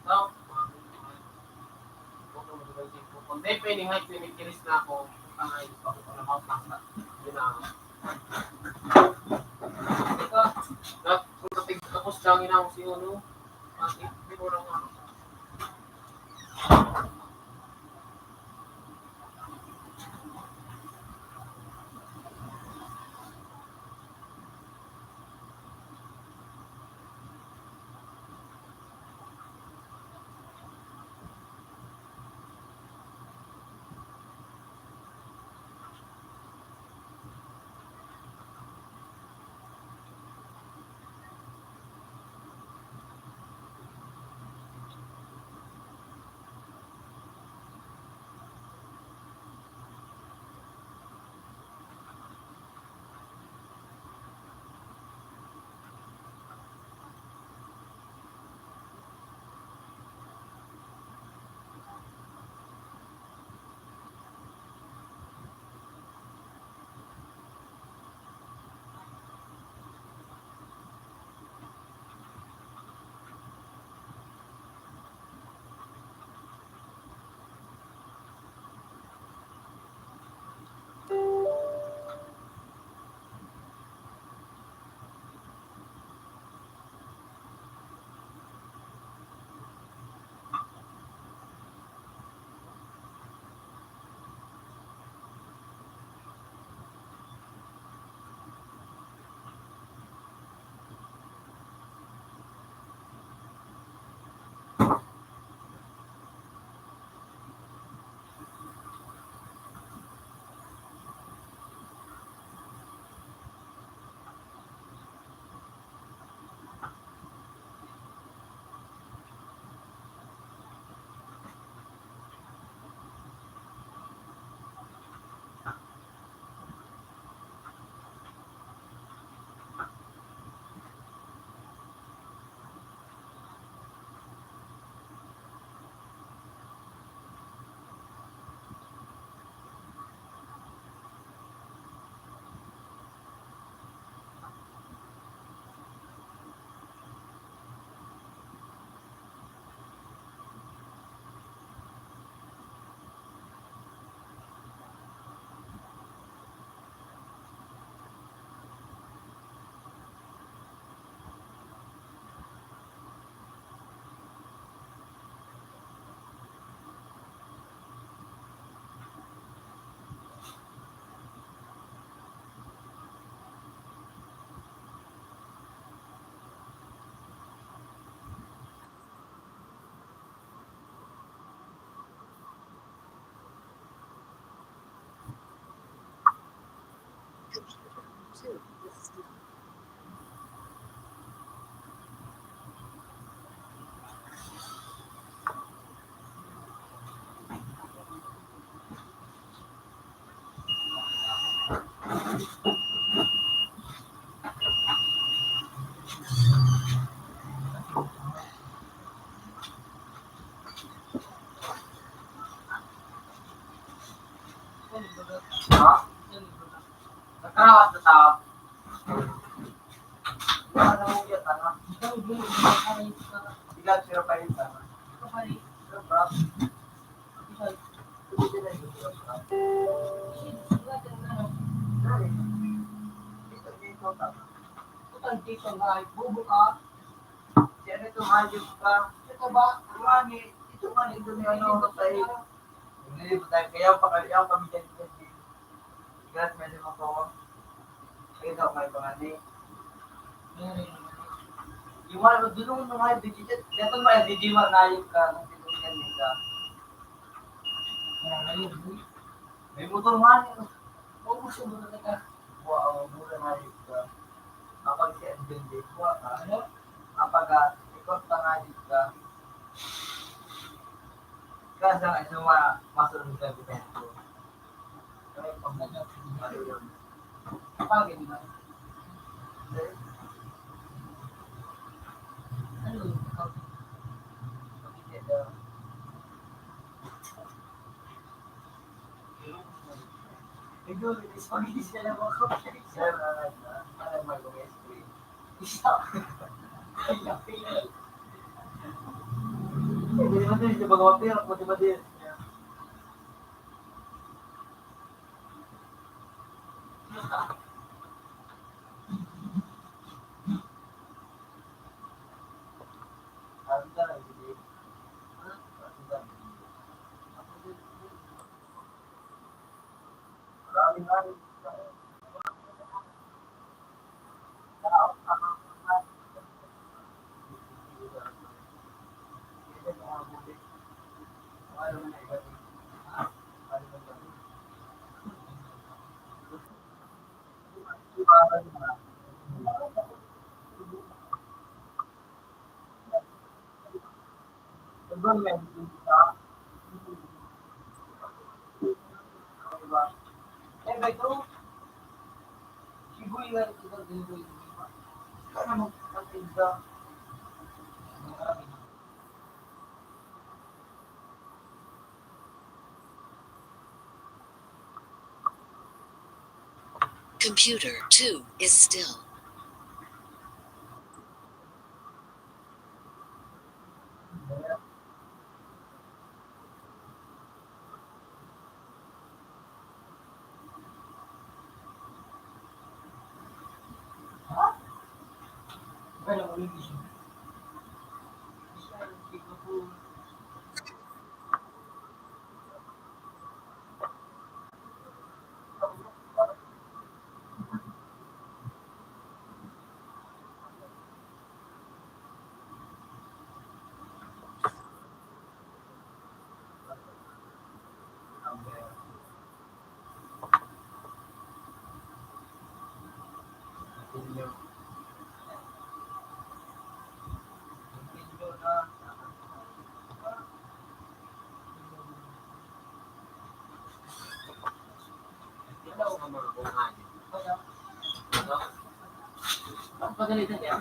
Now, kung di pwedeng height, pinikilis na ako. Tangay, ako pa naman pangsa. Yun na. Teka, tapos lang yun ako si Uno. Bakit? Hindi ko lang ano. Computer 2 is Nakarawas na tao. Ano mo yun, ano? Bigat, pero pa rin sana. Pero bro. Hindi na yun, bro. Dito, tama. dito nga, bubo ka. Siya nito, hayop ka. Ito ba? Kumani, ito man, ito ni ano, tayo. Hindi, kaya pakaliang kami dyan. Bigat, medyo makawa. Ito, may pangani. Yung mga dulong ng mga digital, dito mga digital na yung ka, ng tinulikan nila. May motor man, huwag mo siya muna ka. Wow, muna na yung ka. Kapag si Edwin Day, kuha ka. Kapag ikot na nga yung ka. Kaya sa mga masunod ka dito. Kaya pag-nagak, ano yun? Kapag yun na. Ano yun? Ito, spaghetti sila mga kapatid. Sir, alam mo kung S3. Isa. Ay, napili. Hindi naman din, hindi ba gawapir? Hindi ba din? Sabi ka na, hindi. Sabi ka na. Maraming maraming Computer 2 is still. Pagalitan niya.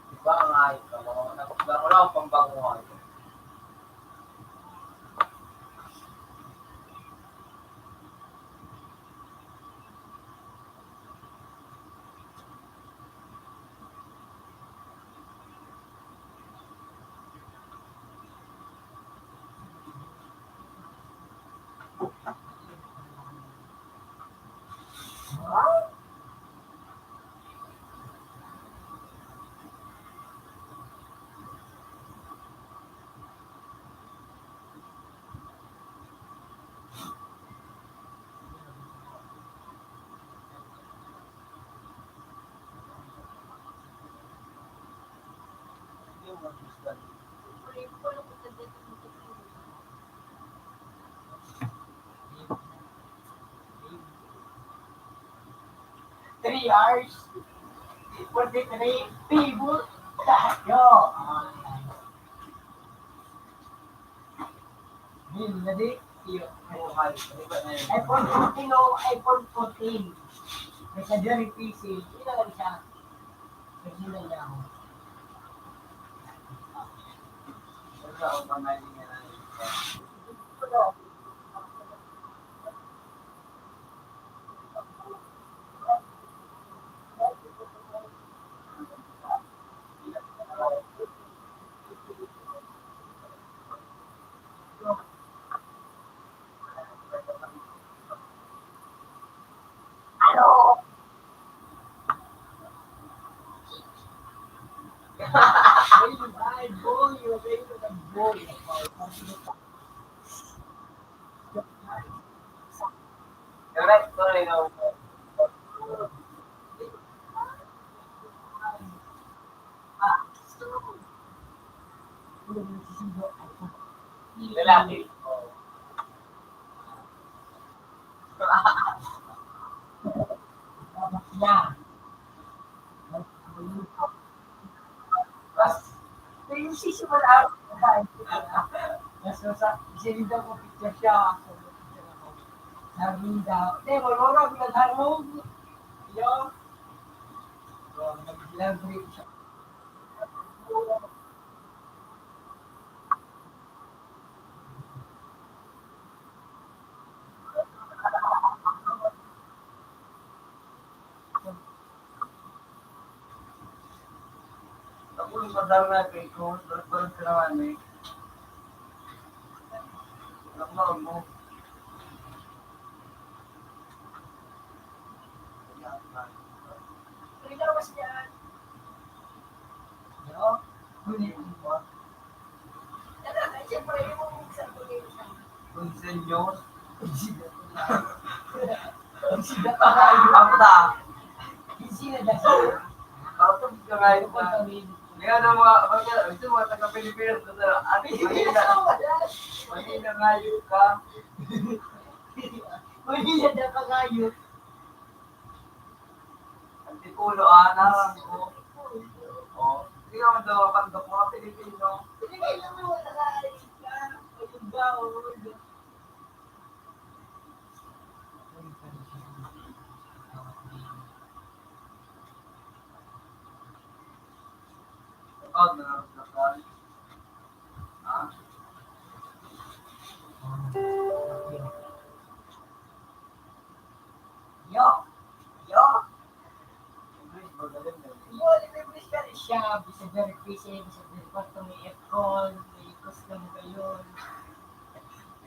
Diba ang ayos ka? Wala akong pambanguhan. Three hours. 43 people. Yo. Bil na di. iPhone 14 o iPhone 14. May sa Jerry PC. Hindi na lang siya. Nagsimula niya ako. Wala ako pa nga niya na. Correct, sorry, no. Lalaki. Oo. Yung sisimula ako. Mas sininda ko picture siya. Sabi daw, wala pinagharong. Yung, nag-elaborate siya. Ako yung madami na kay ko, parang kailangan eh. Alam mo. Pagkawas niyan. Yo, kunin mo. Siyempre, yung isang kunin siya. Konsenyos? Konsida pa kayo. Ako na. Konsida na siya. Ako ka ngayon na. Kaya na ito mga taga-Pilipinas na mahina ngayon ka. Mahina na ka ngayon. Antikulo, narang ko. O, hindi ka man daw kapandok mga Pilipino. Pilipino mo, nag-aalis ka. Ayun ba, Oh, nakakal. Ah. Yo. Yo. English magaling na. Yo, English ka rin siya. Bisa very busy, bisa very part may aircon, may custom kayo.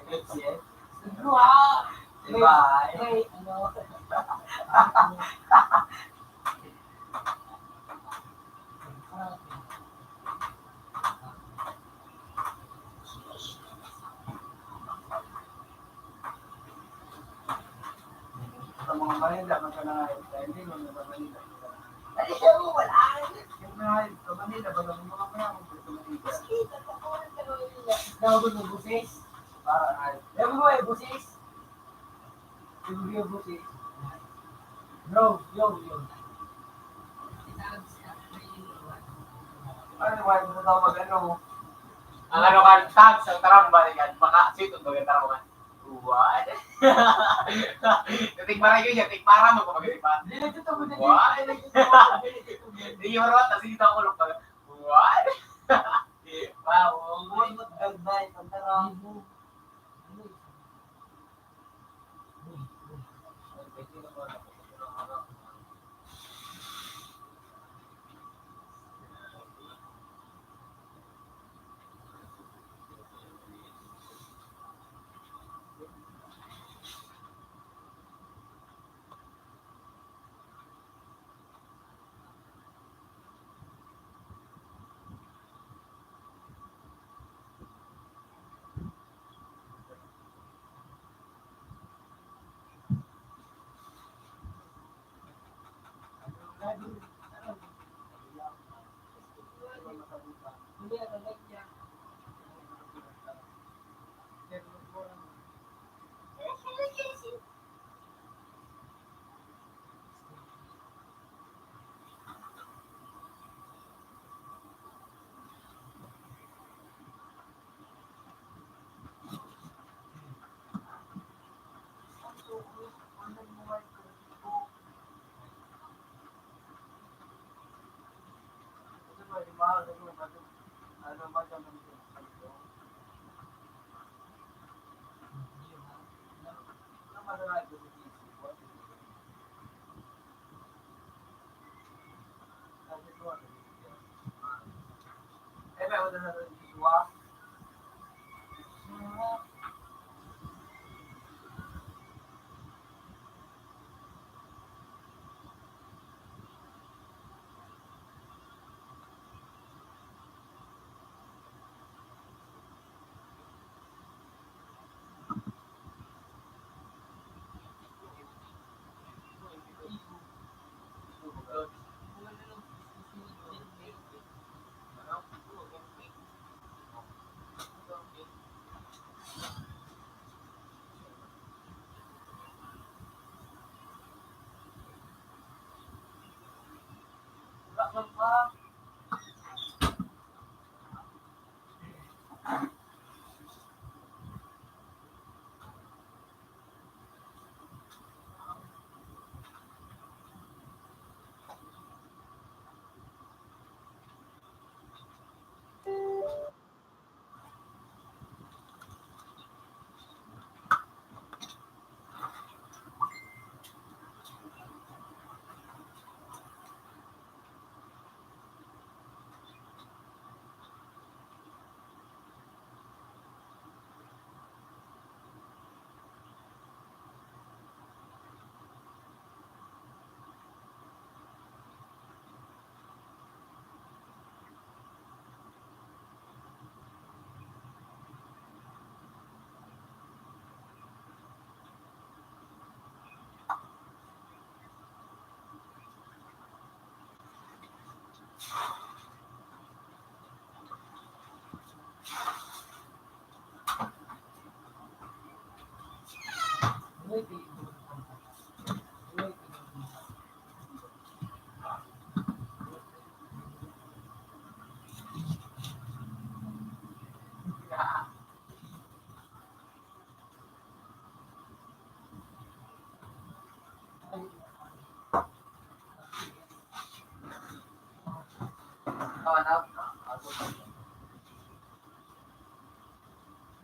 English eh. Siguro ha. Diba? May ano. Sa mga Manila, magkana hindi mo na Manila. Ay, siya mo, wala. Sa Manila, ba lang mga mayamang sa Manila? Kita, tapunan ka naman nila. Dago ng busis. Para ay. Dago mo eh, busis. Dago yung busis. Bro, yo. Ano ba, mo daw mag-ano? Ang ano kan, tag sa taramba kan, baka sito bagai taramba kan. What? Ketik para yun, ketik para mo kapag pa. Hindi na dito mo na What? Hindi yung rawat, kasi kita ko ulog pag. What? Wow, Buwan mo't gagday, pagkara. Asan ka?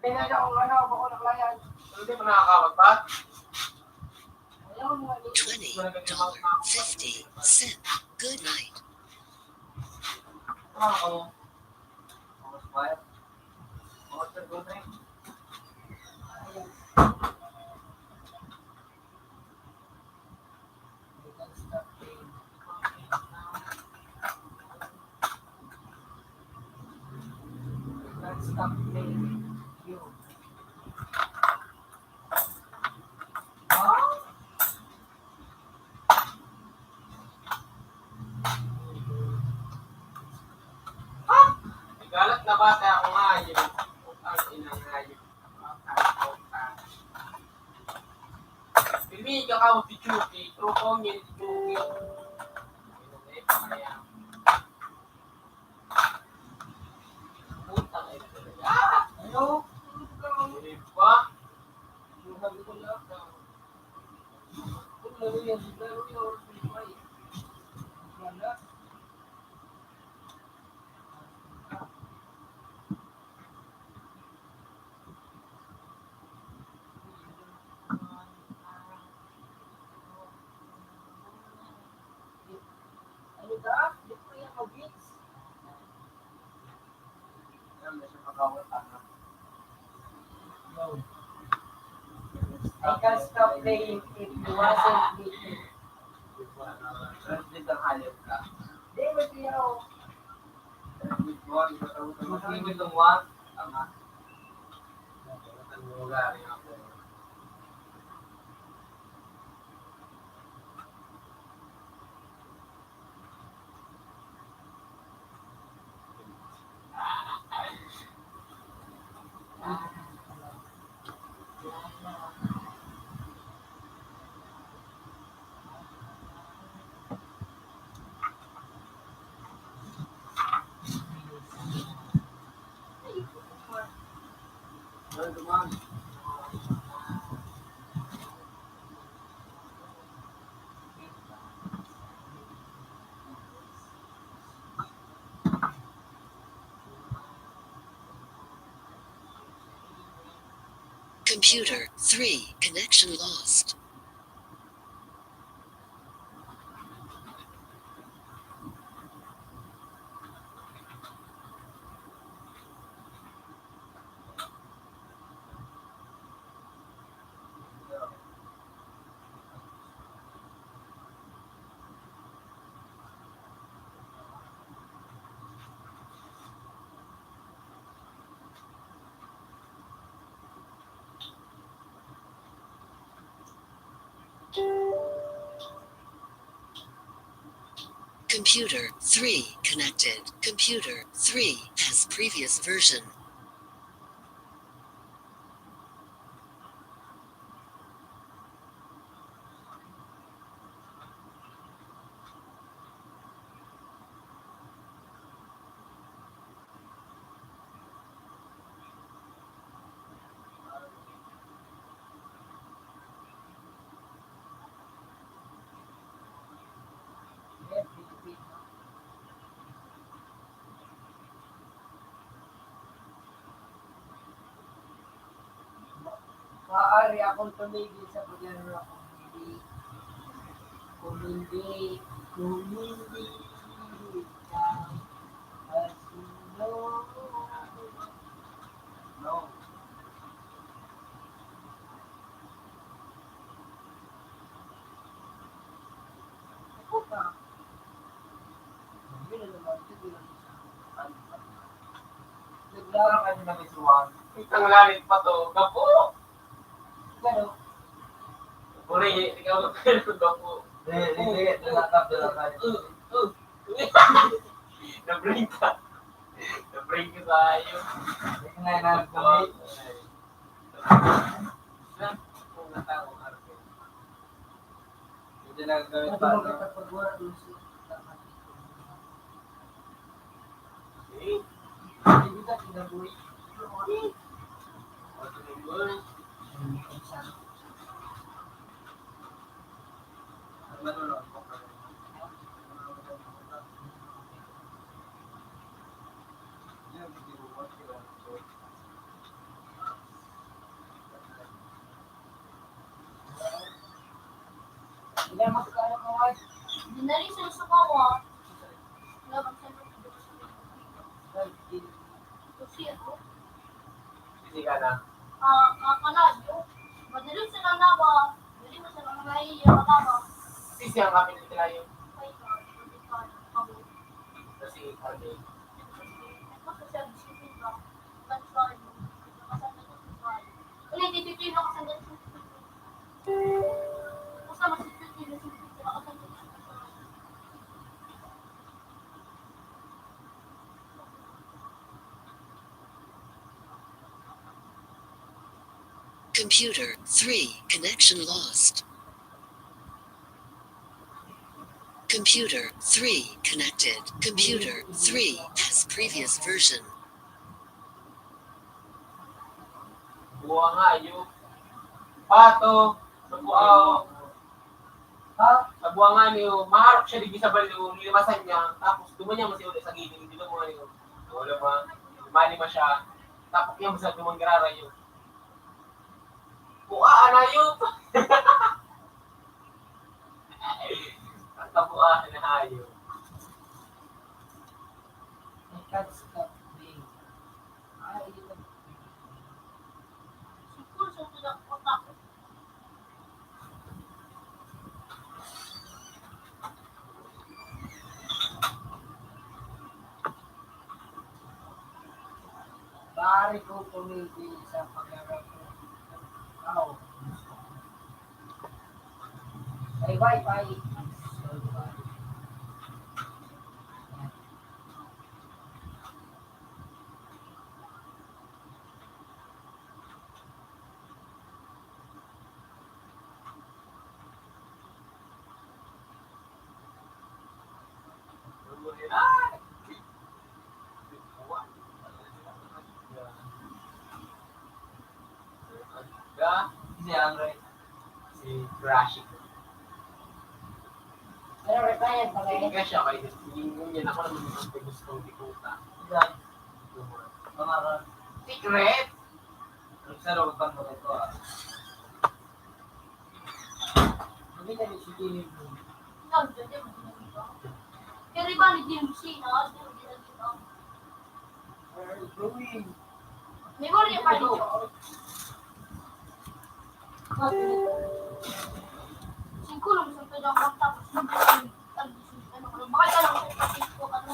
Tingnan niyo kung ano, bako na klayan. Hindi mo nakakawat pa? Ayaw mo nga $20.50. Good night. ako. Mas bayad. Mas nagulay. Stop playing. You. Galat na bata ako nga yun. Ang ina nga yun. Pili ka ka mo pichuki. Trupong yun, pichuki. Pinunay pa kaya. Putang ina talaga. Ano? Hindi ba? Sabi ko lang. Kung lalo yan, lalo yung oras ko yung ay. Wala. Ano ka? Di ko yan mag-beats. Yan, may siya pagkawat ano. I can't stop playing if you wasn't beating. Translate ang hayop ka. Di ba siya ako? Translate mo, Masingit ng one. tama. Ang lugar yung ako. Ano naman? Computer 3. Connection lost. Computer 3 connected. Computer 3 has previous version. Maaari akong tumigil sa paglaro kung hindi. Kung hindi. Kung hindi. Casino. No. Ako pa. Hindi na naman. Hindi na naman. Naglaro ka na ng isuwan. Ang lalit pa to. Gapo! Gano? Uri, ikaw na pero gapo. Hindi. Dalatap. Na-break ka. Na-break ka tayo. Hindi nga nagkamit. Kung natao, arte. Hindi nagkamit pa. Eh, Hindi ka kinabuhi. what the world? Manunod ko pa. Hindi na makakala ko ay. Hindi na rin sila sumawa. Wala bang sila kasi ako. Hindi ka na. Kaladyo. Madaling sila nawa. Hindi mo sila nangahiya matawa. Sisi ang kapit tayo. Ay, hindi ka. Ako. Kasi kami. Ito sa siya, disipin ka. Bansay mo. Nakasanda ko sa bahay. Wala, titipin ako sa ganito. Basta masipin nila sa nakasanda ko sa bahay. Computer 3 connection lost. Computer 3 connected. Computer 3 has previous version. Buwa nga yun. Pato. Sa buaw. Ha? Sa buwa nga niyo. Maharap siya di sa baliw. Nilimasan niya. Tapos duman niya masih ulit sa gilid. Hindi mo nga niyo. Wala ma. Mali ma siya. Tapos niya masag duman garara yun. Buwaan na yun. Ang tabuan na hayo. I can't stop being. Ay, ito. Siguro sa sila kotak. Maaari ko pumigil sa paglaro ko. Wow. May wifi. Si Andre. Si Crashing. Ano, retired pa kayo? Kaya siya kayo. Yung yan ako naman yung gusto kong dikuta. Yan. Pangalan. Secret! Nagsaro ka mo ito ah. Hindi na rin si Jimmy Blue. Hindi mo ginagawa. Kaya rin ba ni Jim C, no? Hindi mo ginagawa. Where are you going? May mo rin pa rin Siguro gusto ko lang tapos hindi ano, bakit ka lang sa Facebook, ano?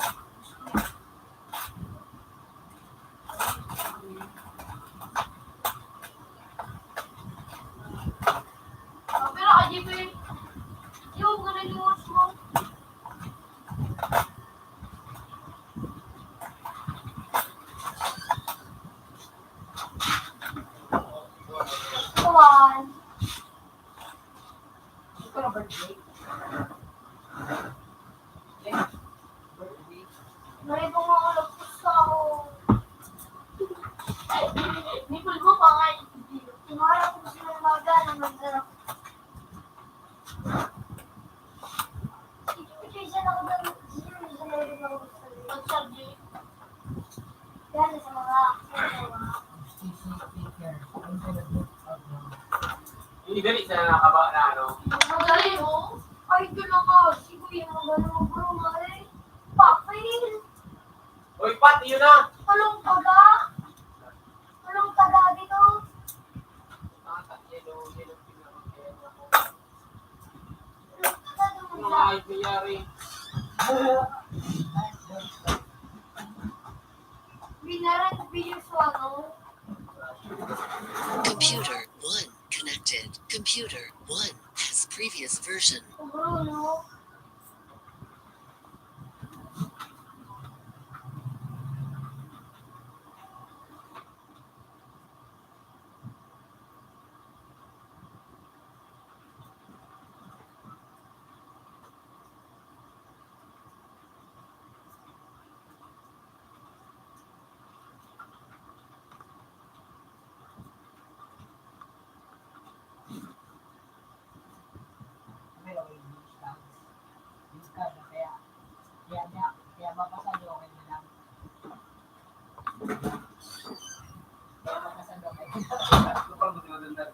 Pero AJP, yung ganun yung watch mo. Come on. Ito na birthday. Birthday. Narito nga ako nagpusta ako. Nipul mo pa nga yung video. Tinuharap ko sila ng mga ganang magdarap. Isa na ako doon. Isa na rin ako sa pag-subject. Yan sa mga CC speaker. I'm gonna look up now. Dali sa nakaba na ano. Magaling mo? Ay, doon ako. Siguro yung magaling mo, bro. Magaling. Papil. Uy, Pat, yun na! Tulong taga. Tulong taga dito. Yellow, Tulong taga naman Ano siya. nga nangyari? Binaran video sa ano. Computer 1 connected. Computer 1 has previous version. Bro, no? Kaya mapasado okay na lang. Kaya mapasado okay na lang.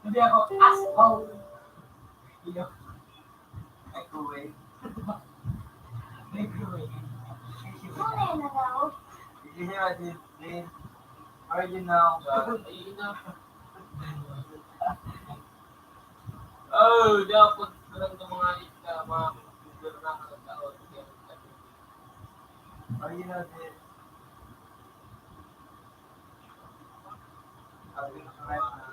Hindi ako asshole. Iyo. Microwave. Microwave. Ano yun na daw? Original. Ayun na. Oh, dapat lang ito mga computer na nakataon. Original din. Sabi na correct na.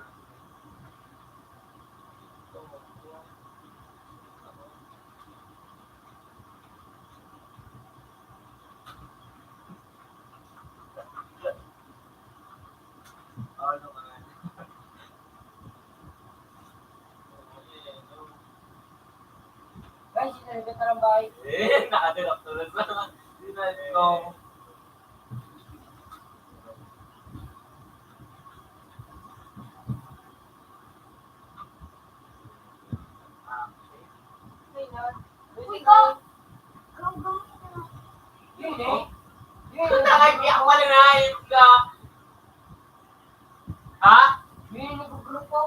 Ano ka na? Guys, sinalibat na ng bahay. Nakadirap na lang. Ito. Uy, ka! Anong gawin na? Yun eh. Yun Punta kayo, kaya ako malinahit ka. Ha? yung nag-grupo.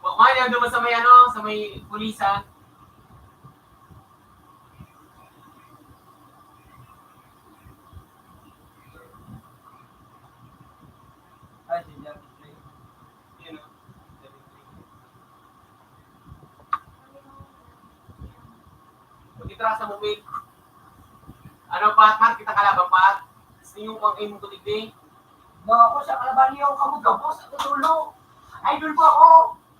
Kumain yan doon sa may ano, sa may pulisan. Ay, si Jack. Yun o. Pagkitra sa mumig. Ano, Pat? Pat, kita kalaban, Pat? Gusto niyo pang imong tuligdig? Bawa ko sa kalaban niyo, kamot-kamot sa tutulo. Idol po ako.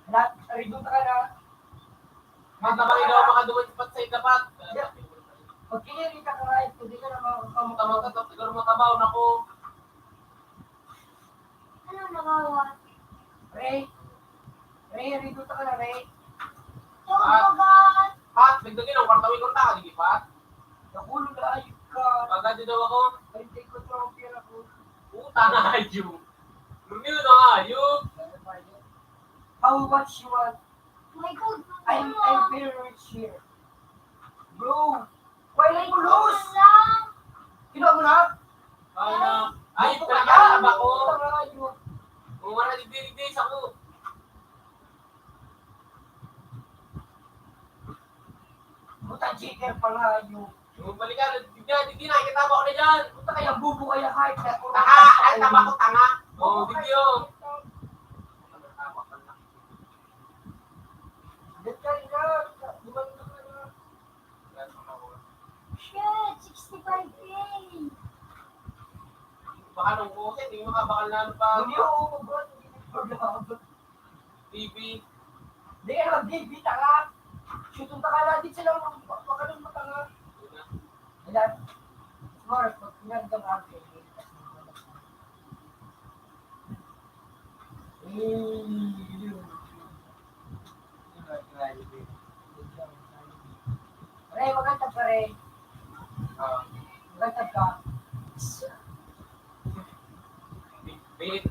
Lahat, ridot ka na. Pat, naman daw makaduman si Pat sa itapat. Pag kinirita ka right, hindi ka na makakamot. Tamaw ka, siguro matabaw na ko. Ano nagawa? Ray, ridot ka na, Ray. Tulong taga. Pat, bigdagin ang kwartawin kong taka, di Pat? Nakulo na ayun ka. Pagkati daw ako, Ay, take ko ang pera ko. puta na ayun. Lumiw na ayun. How much you want? My God, I'm very rich here. Bro, why My not you God lose? lang. Kinuha mo na? Ay na. Ay, Ito talaga, ako. Ayun. Kung wala digdig ako. Buta cheater pala yun. Yung balikan, di nakikita mo ako na dyan. Buta kaya bubo kaya kahit na. Tanga, ay tama ko tanga. Oo, video. Dito ka rin na. Lumanda ka na. Shit, 65K. Baka nung bukas, hindi makabakal na ano pa. Hindi ako bro. Hindi nagpaglaban. TV. Hindi ka mag-baby, tanga. Shootong taka na din sila. Makalong matanga. Ilan? Smart. Pag pinagdang ate. Ray, magandang ka, Ray. Magandang ka. Bit.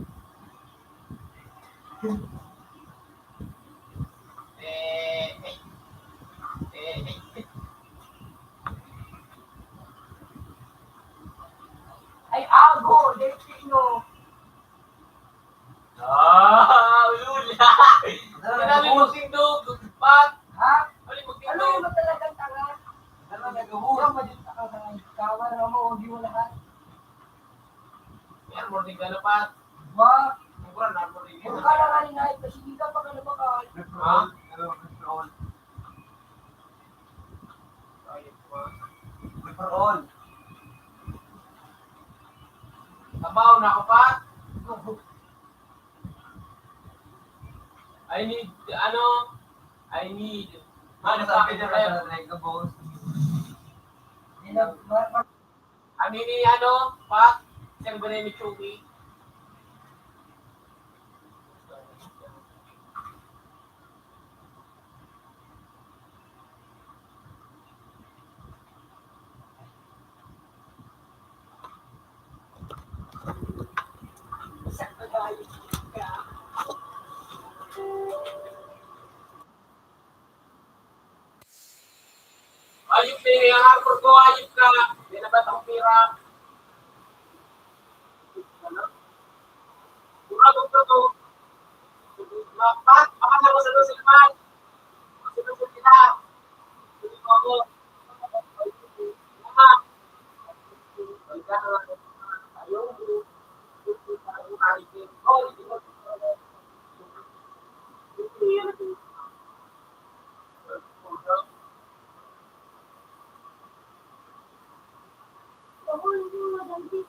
Ay, ago! Delfino! Ah, lula. Kawa na mo, huwag mo lahat. Yan, morning ka na pa. Wag! Mura na, morning ka Huwag na. ka lang halinay, kasi hindi ka pa ka nabakal. Ha? Peperon. Tabaw na ako pa. I need, I need, Ano sabi niya na like a boss? Ano ni, pa? Isang ba ni Chucky? Ayup din, yung harbor ko, ayup ka. Binabat akong pira. Kuragog na to. Pat, makasama sa doon silman. Sinusun kita. Sulit mo ako. Mama. Ayaw. Ako hindi madaldit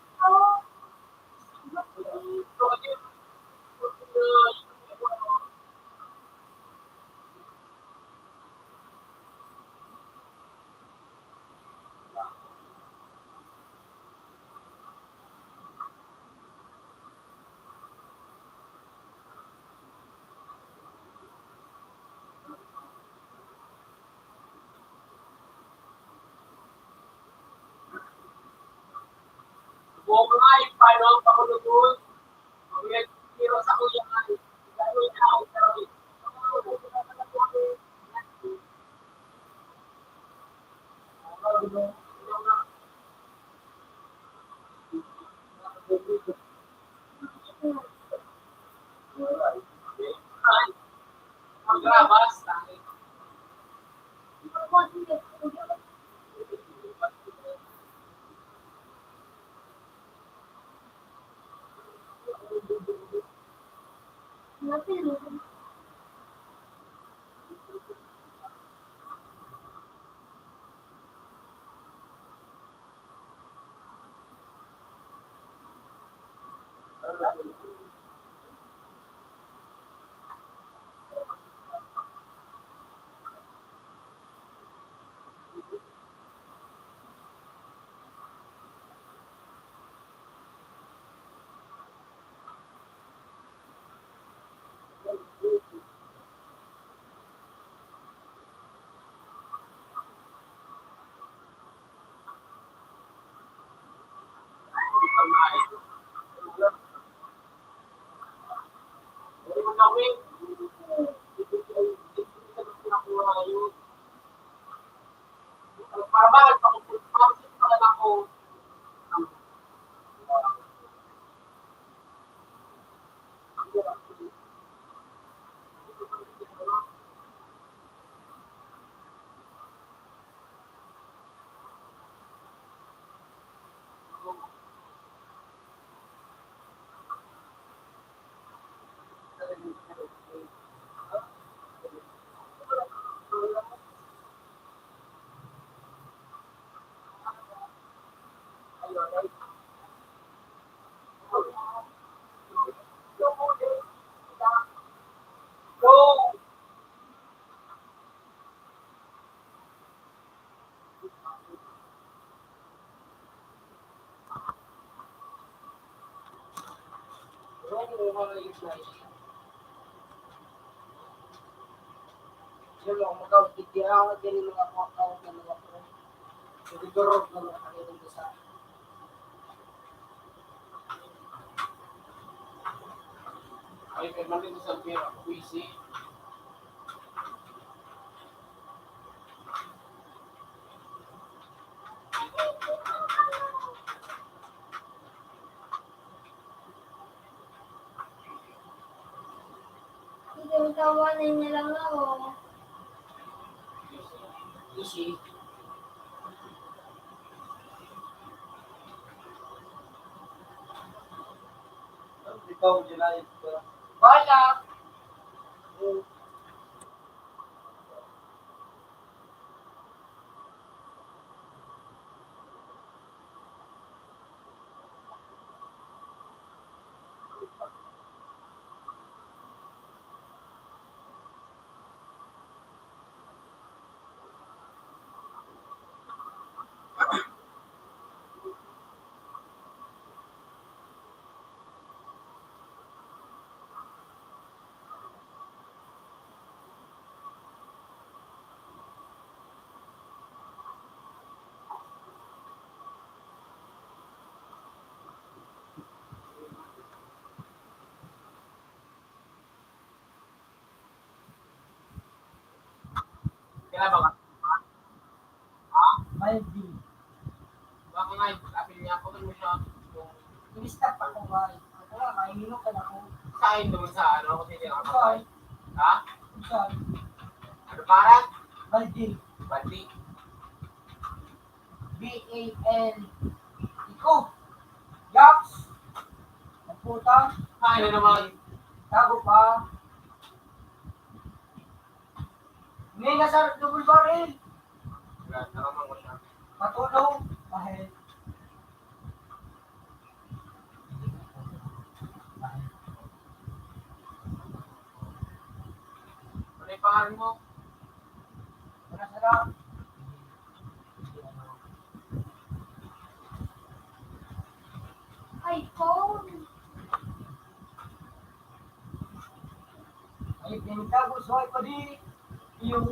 Buong nga, paano ang pakulutun? Mga tiro sa kuya nga. Gano'n na ako, pero ang grabas, para bakit ako Go! Sila lang magkakitiyaw, dili mga kwakaw na mga pro. Sigurog na mga kanilong sa Ay, kay Marlene sa pira, puisi. Hindi tawanan niya lang ako. isi. Ikaw, ginayat ka. Wala. Kaya ba ka? May D. Baka nga, apil niya ako, mo siya. Yung Ini-stop ako ba? Wala, mahinino ka na ko. sa akin doon sa ano, kasi hindi Sorry. nakapagay. Ha? Sorry. Ano parang? May D. Bandi. B-A-N. Iko. Yaks. Nagputa. Ano naman? Tago pa. Hindi na sa double barrel. Wala, nakamang ko siya. Matulong. Kahit. Ano yung pangalan mo? Wala sarap. iPhone. Ay, pinitago. So, ay pa di. Yung.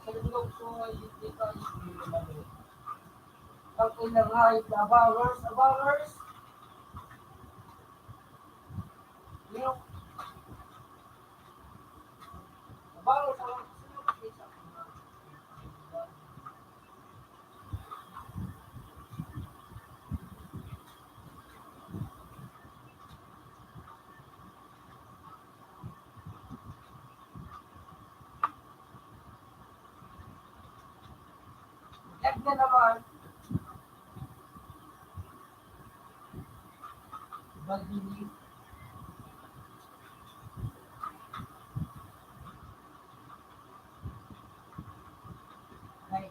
Sa loob, so, ay di ka. Ang inangay na abangers. Yung. Abangers, ang lag na naman. Bagini. Ay.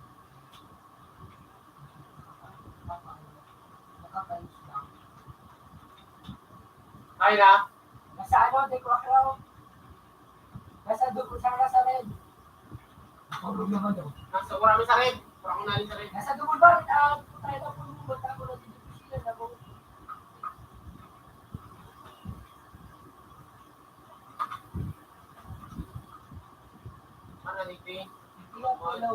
Nakakayos lang. Ay na. Nasa ano, di ko ako. Nasa dugo sa nasa red. Ako naman daw. Nasa marami sa rin. Parang kung nalin sa rin. Nasa dugo ba? Tayo na po nung bata ko na dito sila na po. Ano niti? Hindi ako wala.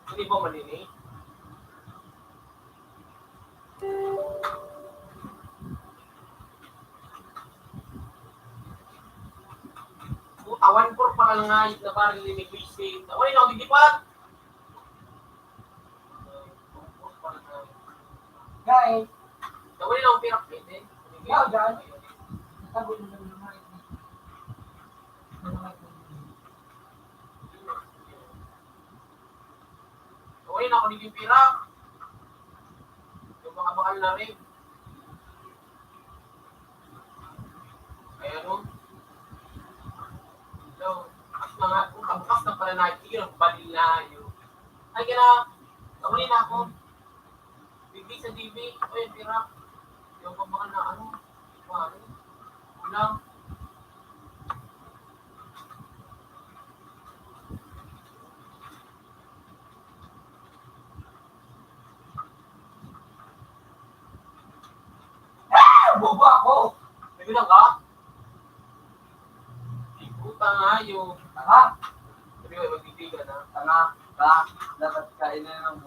Hindi ba malini? Awan por pa lang nga na parang ni Christine. Awan na didipat. Guys, Awan na pirak pwede. ikaw dyan. Natago na lang naman. Awan na ako naging pirak. Yung mga bakal na rin. Ay ano? So, as mga kung kabukas ng pananahit, yung balil na yun. Ay kaya, awan na ako. Bigay sa TV, ay pirak. Yung pabakal na ano? Ano? Ulang. Bobo ako! Nabilang ka? Puta nga yung... Tanga! Sabi ko, magtitigan na. Tanga! Ka! Dapat kainin ng